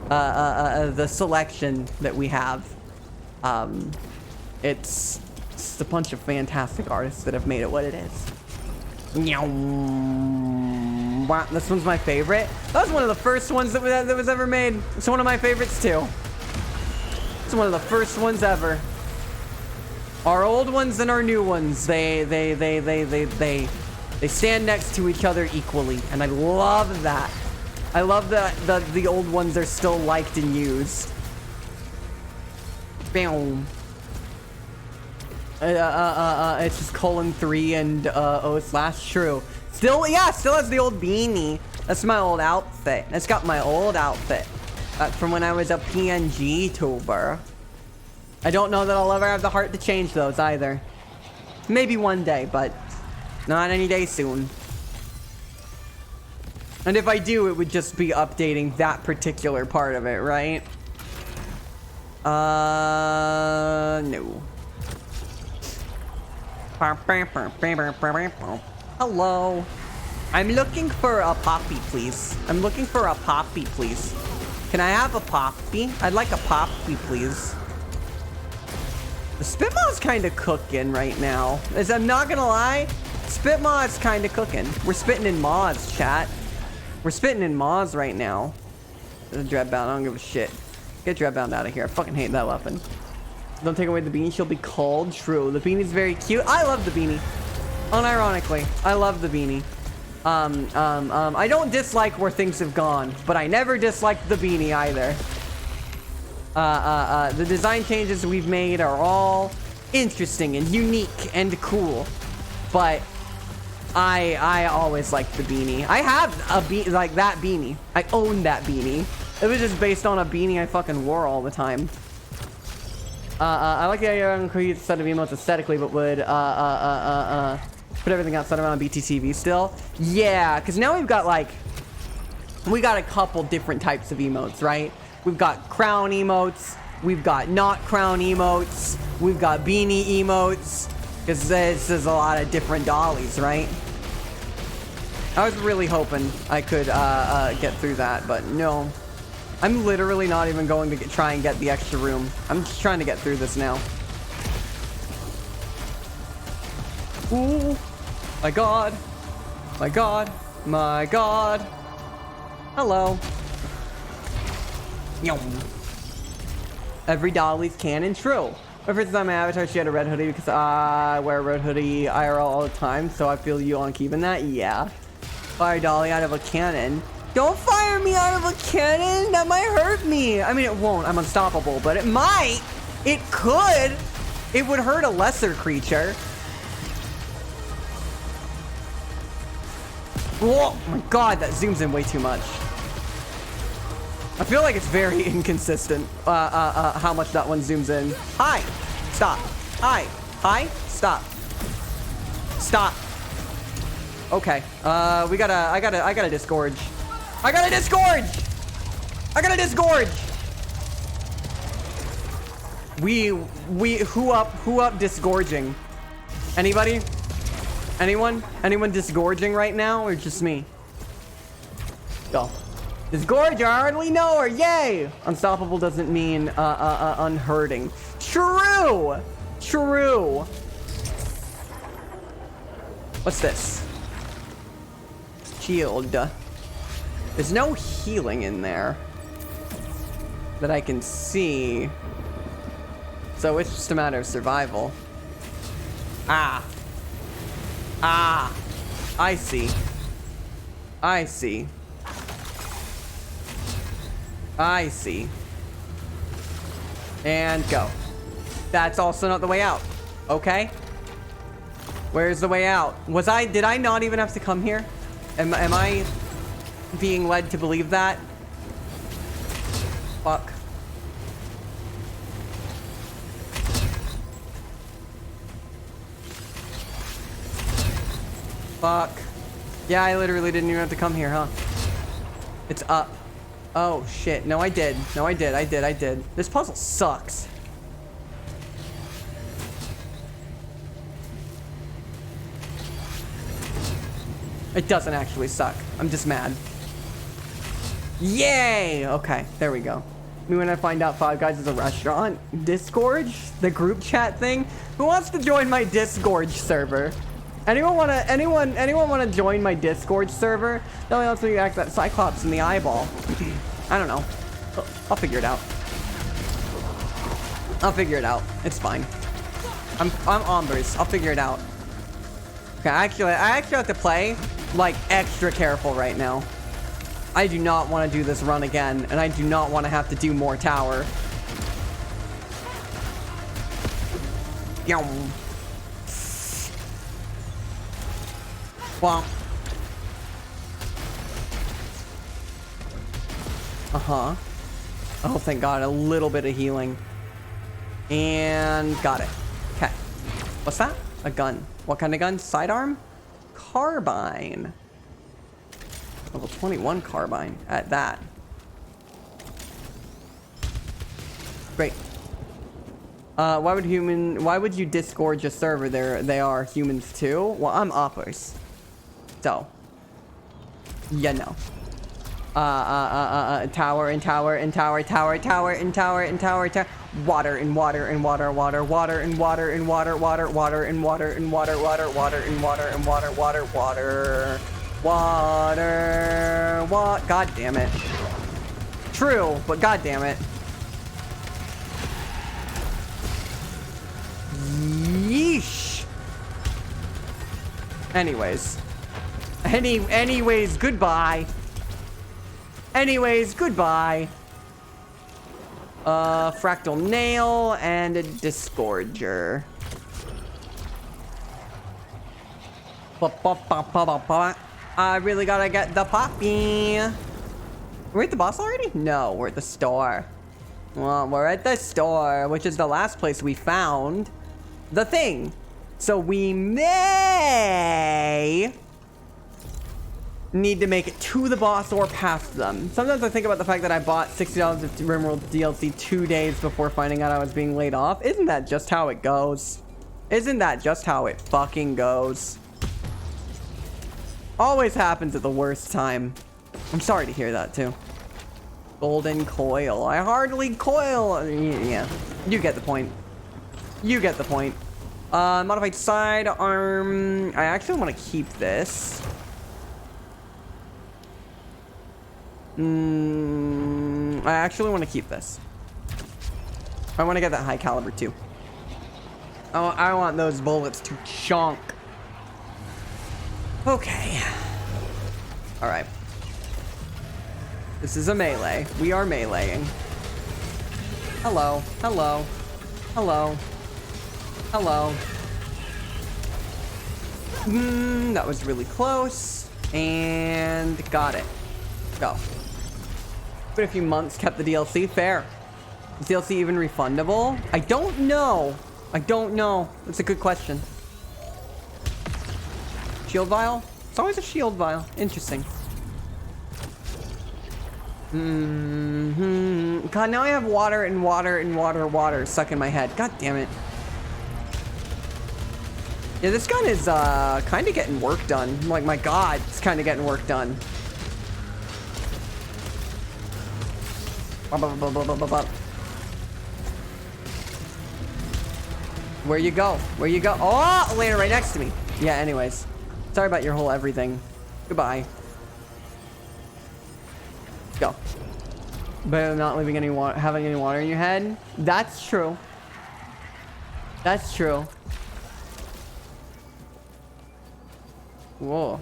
the selection that we have. It's a bunch of fantastic artists that have made it what it is. Wow, this one's my favorite. That was one of the first ones that was ever made. It's one of my favorites too. It's one of the first ones ever. Our old ones and our new ones, they stand next to each other equally, and I love that. I love that the old ones are still liked and used. Bam. It's just :3 and O/. True. Still has the old beanie. That's my old outfit. It's got my old outfit from when I was a PNG tuber. I don't know that I'll ever have the heart to change those either. Maybe one day, but not any day soon. And if I do, it would just be updating that particular part of it, right? No. Hello. I'm looking for a poppy, please. Can I have a poppy? I'd like a poppy, please. The Spitmaw's kind of cooking right now. I'm not gonna lie. Spitmaw's kind of cooking. We're spitting in maws, chat. We're spitting in maws right now. There's a Dreadbound. I don't give a shit. Get Dreadbound out of here. I fucking hate that weapon. Don't take away the beanie. She'll be cold. True. The beanie's very cute. I love the beanie. Unironically, I love the beanie. I don't dislike where things have gone, but I never disliked the beanie either. The design changes we've made are all interesting and unique and cool, but I always liked the beanie. I have a like that beanie. I own that beanie. It was just based on a beanie I fucking wore all the time. I like the idea of create a set of emotes aesthetically, but would put everything outside around BTTV still. Yeah, because now we've got like we got a couple different types of emotes, right? We've got crown emotes, we've got not crown emotes, we've got beanie emotes, because this is a lot of different dollies, right? I was really hoping I could get through that, but no. I'm literally not even going to try and get the extra room. I'm just trying to get through this now. Ooh, my god. My god. My god. Hello. Yum. Every dolly's canon true. My first time my avatar, she had a red hoodie because I wear a red hoodie IRL all the time, so I feel you on keeping that. Yeah. Fire dolly out of a cannon. Don't fire me out of a cannon. That might hurt me. I mean, it won't. I'm unstoppable, but it might. It could. It would hurt a lesser creature. Whoa, my god, that zooms in way too much. I feel like it's very inconsistent how much that one zooms in. Hi. Stop. Hi. Hi. Stop. Stop. Okay. I gotta disgorge. I gotta disgorge! I gotta disgorge! Who up disgorging? Anybody? Anyone? Anyone disgorging right now, or just me? Go. Disgorge, I hardly know her, yay! Unstoppable doesn't mean, unhurting. True! True! What's this? Shield. There's no healing in there that I can see. So it's just a matter of survival. Ah. Ah. I see. I see. I see. And go. That's also not the way out. Okay. Where's the way out? Did I not even have to come here? Am I being led to believe that? Fuck. Fuck. Yeah, I literally didn't even have to come here, huh? It's up. Oh, shit. No, I did. No, I did. I did. This puzzle sucks. It doesn't actually suck. I'm just mad. Yay! Okay, there we go. Me when I find out Five Guys is a restaurant. Disgorge? The group chat thing? Who wants to join my Disgorge server? Anyone wanna join my Disgorge server? That only lets me act that Cyclops in the eyeball. I don't know. I'll figure it out. I'll figure it out. It's fine. I'm Ombers. I'll figure it out. Okay, I actually have to play like extra careful right now. I do not want to do this run again, and I do not want to have to do more tower. Yum. Womp. Uh-huh. Oh, thank God, a little bit of healing. And got it. Okay. What's that? A gun. What kind of gun? Sidearm? Carbine. Level 21 carbine at that. Great. Why would you disgorge a server? They are humans too? Well, I'm Oppers. So. Yeah, no. Tower and tower and tower, tower, tower and tower and tower, tower. Water and water and water, water, water and water and water, water, water and water and water, water, water and water and water, water, water, water, what? God damn it. True, but god damn it. Yeesh. Anyways, goodbye. Anyways, goodbye. Fractal nail and a disgorger. I really gotta get the poppy. We're at the boss already? No, we're at the store. Well, we're at the store, which is the last place we found the thing. So we may need to make it to the boss or past them. Sometimes I think about the fact that I bought $60 of RimWorld DLC 2 days before finding out I was being laid off. Isn't that just how it goes? Isn't that just how it fucking goes? Always happens at the worst time. I'm sorry to hear that too. Golden coil. I hardly coil. Yeah, you get the point. You get the point. Modified sidearm. I actually want to keep this. I actually want to keep this. I want to get that high caliber too. I want those bullets to chunk. Okay. All right. This is a melee. We are meleeing. Hello. Hello. Hello. Hello. That was really close. And got it. Go. Been a few months, kept the DLC. Fair. Is DLC even refundable? I don't know. I don't know. That's a good question. Shield vial? It's always a shield vial. Interesting. God, now I have water and water and water stuck in my head. God damn it. Yeah, this gun is kind of getting work done. Like, my God, it's kind of getting work done. Where you go? Where you go? Oh, Elena right next to me. Yeah, anyways. Sorry about your whole everything. Goodbye. Go. Better than not leaving any water, having any water in your head. That's true. That's true. Whoa.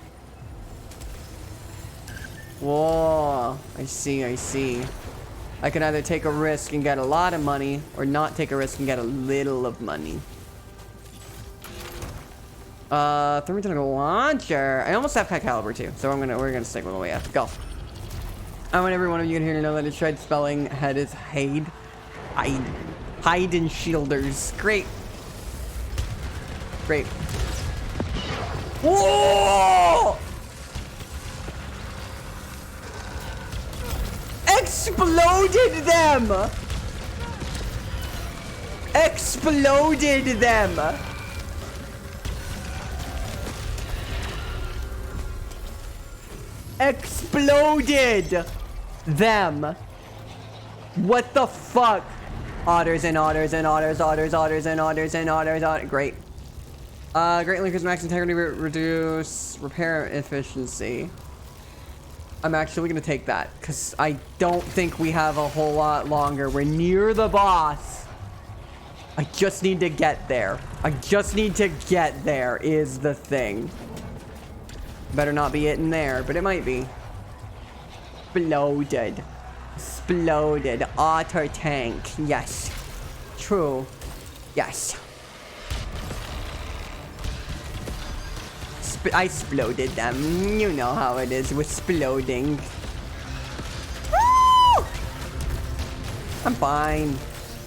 Whoa. I see, I see. I can either take a risk and get a lot of money, or not take a risk and get a little of money. Thermodynamic launcher. I almost have high caliber too, so we're gonna stick with the way up. Go. I want every one of you in here to know that it's tried spelling head is Hade. Hide and shielders. Great. Great. Whoa! Exploded them! Exploded them! Exploded them! What the fuck? Otters and otters and otters, otters, otters and otters and otters, otters. Great. Greatly increase max integrity, reduce repair efficiency. I'm actually gonna take that because I don't think we have a whole lot longer. We're near the boss. I just need to get there. I just need to get there is the thing. Better not be it in there, but it might be. Exploded. Exploded. Otter tank. Yes. True. Yes. I exploded them. You know how it is with exploding. Woo! I'm fine.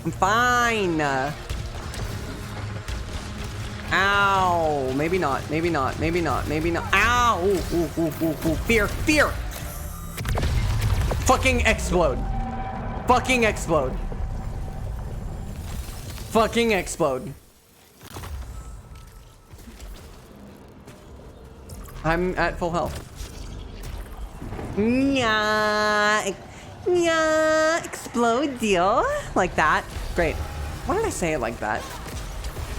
I'm fine. Ow. Maybe not. Maybe not. Maybe not. Maybe not. Ow. Ooh, ooh, ooh, ooh, ooh. Fear. Fear. Fucking explode. Fucking explode. Fucking explode. I'm at full health. Yeah. Yeah. Explode deal. Like that. Great. Why did I say it like that?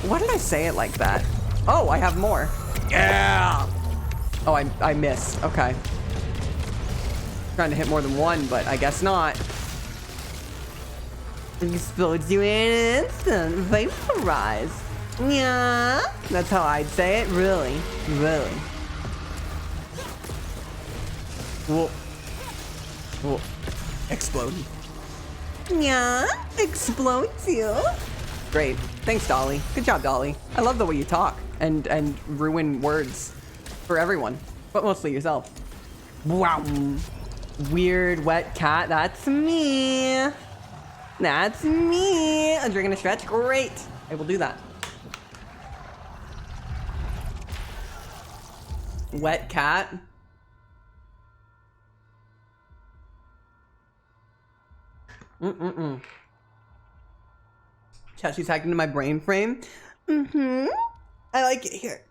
Why did I say it like that? Oh, I have more. Yeah. Oh, I missed. Okay. Trying to hit more than one, but I guess not. Explodes you in an instant. Vaporize. Yeah. That's how I'd say it. Really. Really. Whoa. Whoa. Explode. Yeah, explodes you. Great. Thanks, Dolly. Good job, Dolly. I love the way you talk and ruin words for everyone, but mostly yourself. Wow. Weird wet cat. That's me. That's me. I'm drinking a stretch. Great. I will do that. Wet cat. She's hacked into my brain frame. I like it here.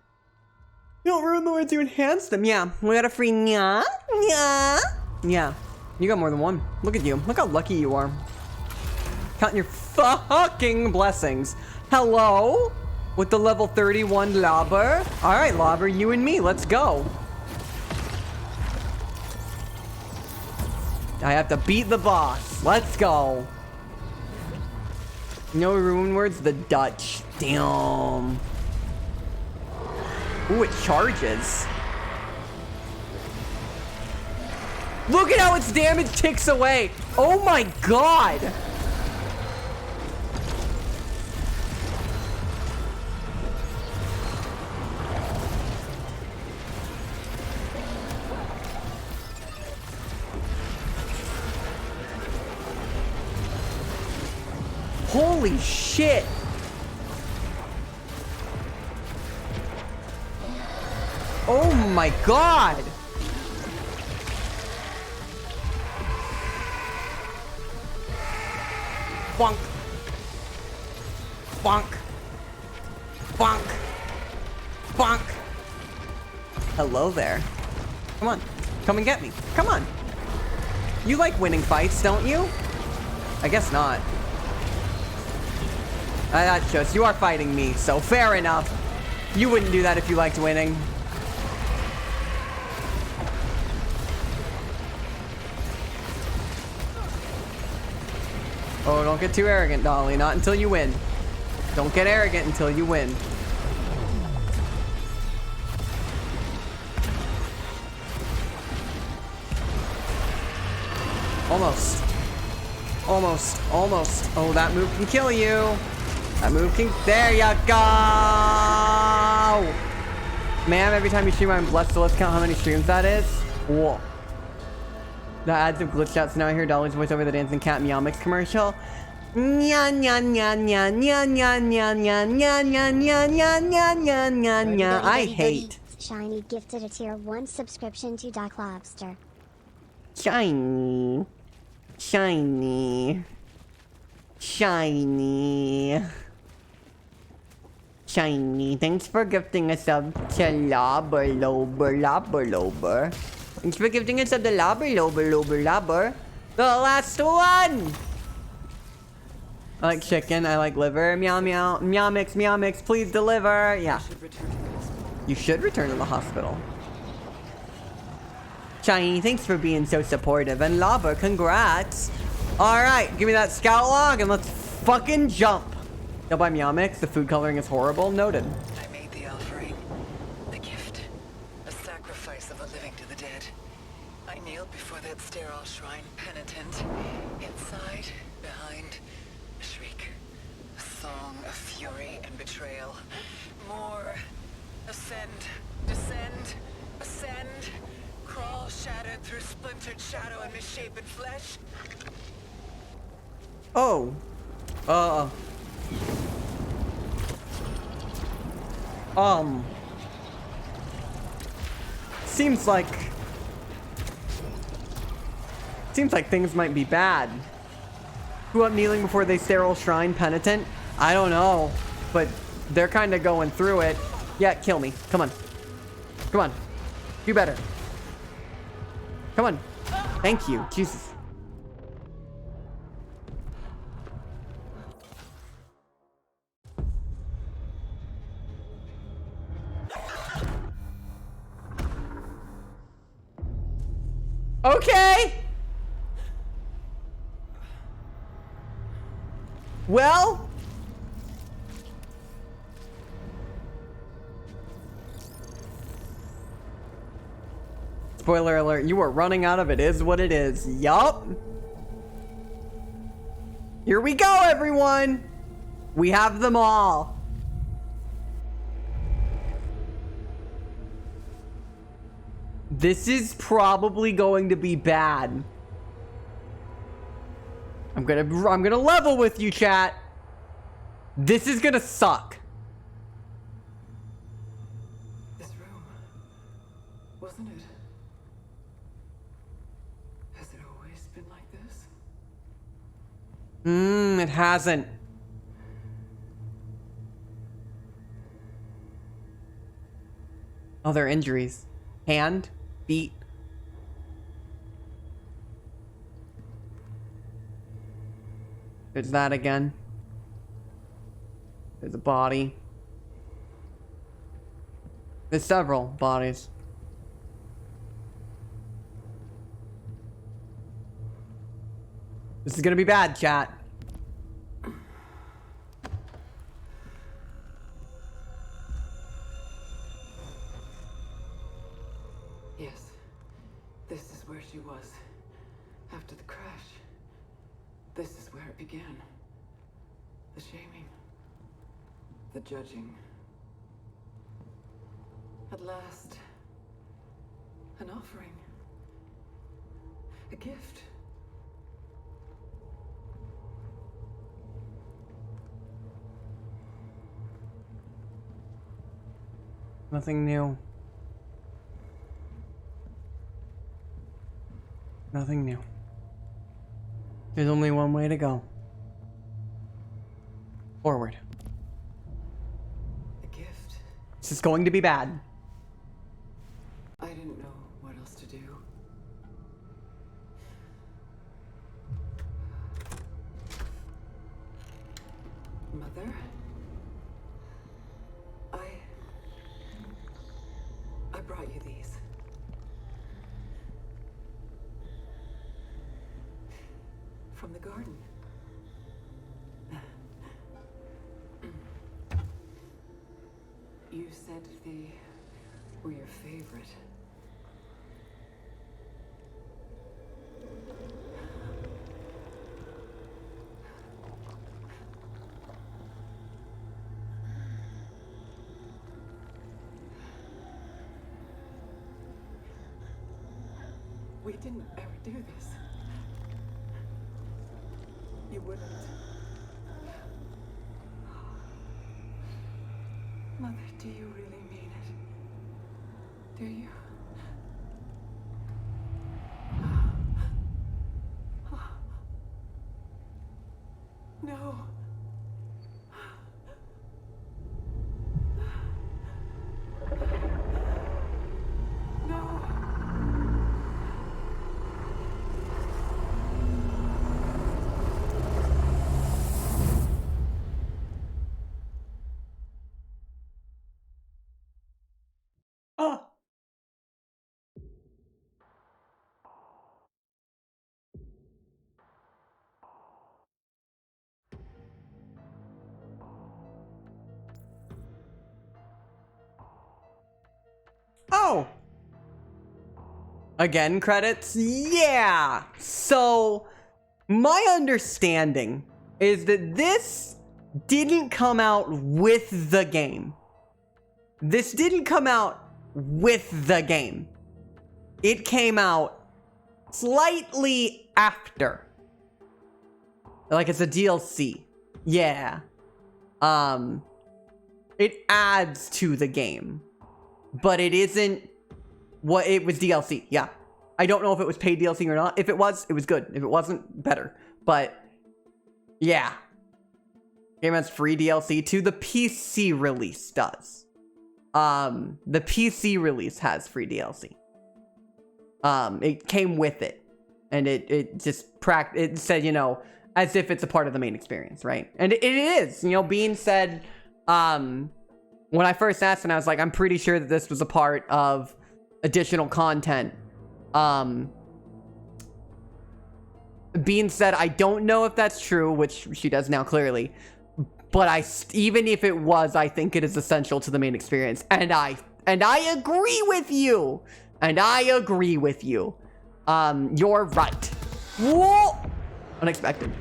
You don't ruin the words, you enhance them. Yeah, we got a free nya. Yeah, you got more than one. Look at you. Look how lucky you are. Counting your fucking blessings. Hello? With the level 31 Lobber. Alright, Lobber, you and me. Let's go. I have to beat the boss. Let's go. No rune words, the Dutch. Damn. Ooh, it charges. Look at how its damage ticks away. Oh my god. Holy shit. Oh my god. Bonk. Bonk. Bonk. Bonk. Hello there. Come on. Come and get me. Come on. You like winning fights, don't you? I guess not. That's just, you are fighting me, so fair enough. You wouldn't do that if you liked winning. Oh, don't get too arrogant, Dolly. Not until you win. Don't get arrogant until you win. Almost. Almost. Almost. Oh, that move can kill you. That move can... There you go! Ma'am, every time you stream, I'm blessed. So let's count how many streams that is. Whoa. The ads have glitched out, so now I hear Dolly's voice over the dancing cat Meow Mix commercial. Nya nya nya nya nya nya nya nya nya nya nya nya nya nya nya nya. I hate. Shiny gifted a tier 1 subscription to Doc Lobster. Shiny. Shiny. Shiny. Shiny. Thanks for gifting a sub to Lobber Lober Lobber Lober. Thanks for gifting us up the Lobber Lober Lober Lobber. The last one! I like chicken, I like liver. Meow meow. Meow mix, please deliver. Yeah. You should return to the hospital. Shiny, thanks for being so supportive. And Lobber, congrats. Alright, give me that scout log and let's fucking jump. Go buy Meow Mix, the food coloring is horrible. Noted. I made the offering. The gift. A sacrifice of a living to the dead. I kneeled before that sterile shrine penitent. Inside, behind, a shriek. A song of fury and betrayal. More. Ascend. Descend. Ascend. Crawl shattered through splintered shadow and misshapen flesh. Oh. Seems like things might be bad. Who up kneeling before they sterile shrine penitent? I don't know, but they're kind of going through it. Yeah, kill me. Come on. Come on. Do better. Come on. Thank you. Jesus. Okay. Well. Spoiler alert, you are running out of it is what it is. Yup. Here we go, everyone. We have them all. This is probably going to be bad. I'm gonna level with you, chat. This is gonna suck. This room, wasn't it? Has it always been like this? It hasn't. Oh, their injuries. Hand, feet. There's that again. There's a body. There's several bodies. This is gonna be bad, chat. Yes, this is where she was after the crash. This is where it began. The shaming, the judging. At last, an offering, a gift. Nothing new. Nothing new. There's only one way to go. Forward. A gift. This is going to be bad. I didn't know what else to do. Mother? I brought you these. From the garden. You said they were your favorite. We didn't ever do this. You wouldn't. Mother, do you really mean it? Do you? No. No. Oh. Oh. Again, credits? Yeah. So, my understanding is that this didn't come out with the game. This didn't come out with the game. It came out slightly after. Like it's a DLC. Yeah. It adds to the game. But it isn't what it was DLC. Yeah. I don't know if it was paid DLC or not. If it was good. If it wasn't, better. But yeah. Game has free DLC too. The PC release does. The PC release has free DLC. It came with it. And it just it said, you know, as if it's a part of the main experience, right? And it is. You know, Bean said, when I first asked him, I was like, I'm pretty sure that this was a part of additional content. Bean said, I don't know if that's true, which she does now clearly. But even if it was, I think it is essential to the main experience. And I agree with you. And I agree with you. You're right. Whoa! Unexpected.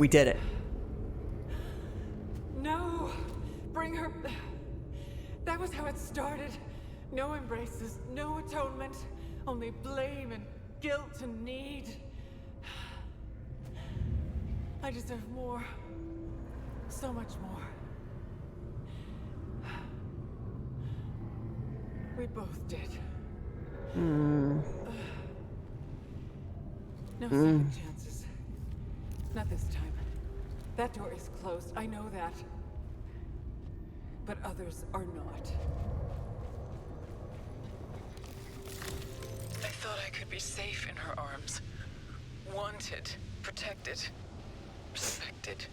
We did it. No! Bring her. That was how it started. No embraces, no atonement, only blame and guilt and need. I deserve more. So much more. We both did. No second chances. Not this time. That door is closed, I know that. But others are not. I thought I could be safe in her arms. Wanted, protected, respected.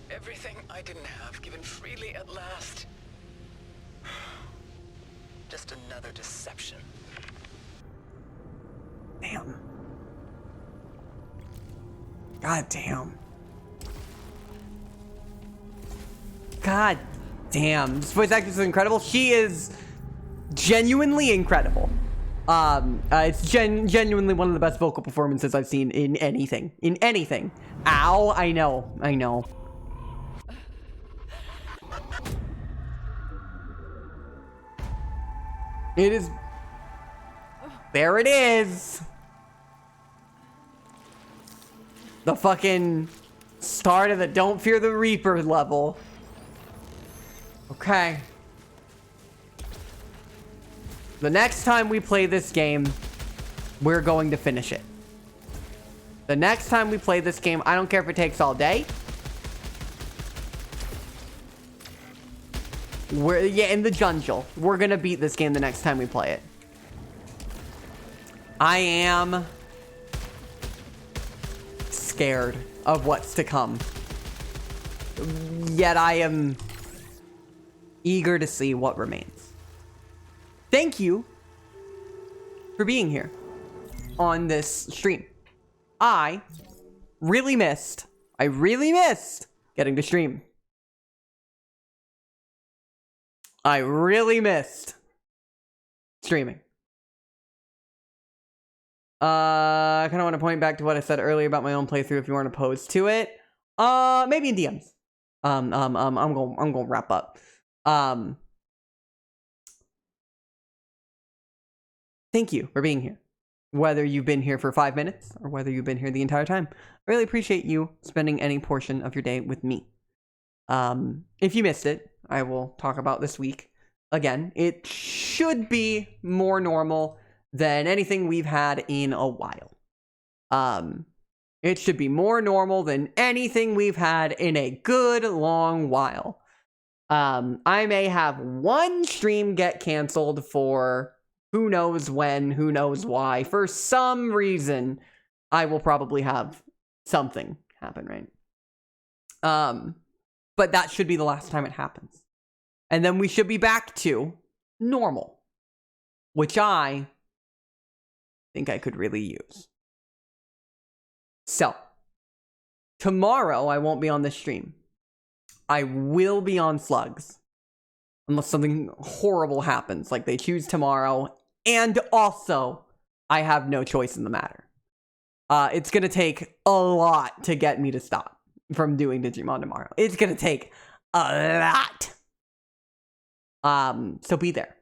Everything I didn't have, given freely at last. Just another deception. Damn. God damn. God damn. This voice actress is incredible. She is genuinely incredible. It's genuinely one of the best vocal performances I've seen in anything. In anything. Ow, I know. I know. It is... There it is! The fucking start of the Don't Fear the Reaper level. Okay. The next time we play this game, we're going to finish it. The next time we play this game, I don't care if it takes all day. We're, yeah, in the jungle. We're gonna beat this game the next time we play it. I am scared of what's to come. Yet I am eager to see what remains. Thank you for being here on this stream. I really missed getting to stream. I really missed streaming. I kind of want to point back to what I said earlier about my own playthrough if you aren't opposed to it. Maybe in DMs. I'm gonna wrap up. Thank you for being here. Whether you've been here for 5 minutes or whether you've been here the entire time. I really appreciate you spending any portion of your day with me. If you missed it, I will talk about this week. Again, it should be more normal than anything we've had in a while. It should be more normal than anything we've had in a good long while. I may have one stream get canceled for who knows when, who knows why. For some reason, I will probably have something happen, right? But that should be the last time it happens. And then we should be back to normal, which I think I could really use. So, tomorrow I won't be on this stream. I will be on Slugs. Unless something horrible happens, like they choose tomorrow. And also, I have no choice in the matter. It's gonna take a lot to get me to stop from doing Digimon tomorrow. It's gonna take a lot. So be there.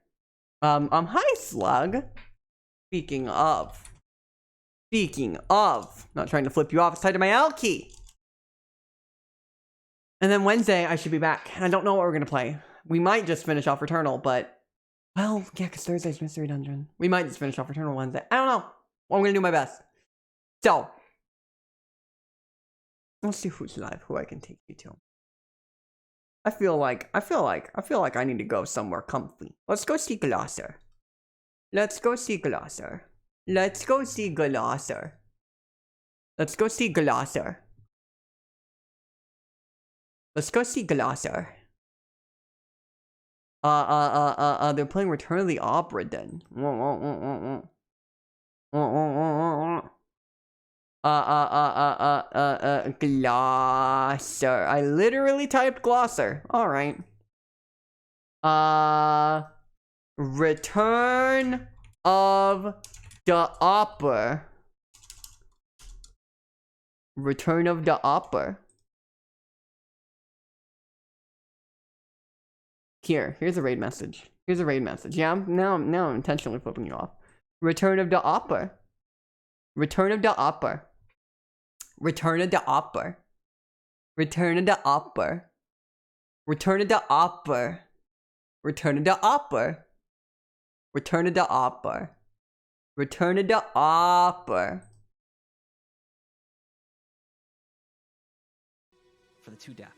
Hi Slug. Speaking of, not trying to flip you off, it's tied to my L key. And then Wednesday, I should be back. And I don't know what we're gonna play. We might just finish off Returnal, but, well, yeah, because Thursday's Mystery Dungeon. We might just finish off Returnal Wednesday. I don't know. Well, I'm gonna do my best. So, let's see who's live, who I can take you to. I feel like I need to go somewhere comfy. Let's go see Glosser. Let's go see Glosser. Let's go see Glosser. Let's go see Glosser. Let's go see Glosser. They're playing Return of the Opera then. Glosser. I literally typed Glosser. Alright. Return of the Opera. Return of the Opera. Here's a raid message. Here's a raid message. Yeah, now I'm intentionally flipping you off. Return of the Opera. Return of the Opera. Return of the Opera. Return of the Opera. Return of the Opera. Return of the Opera. Return of the Opera. Return of the Opera. For the 2 deaths.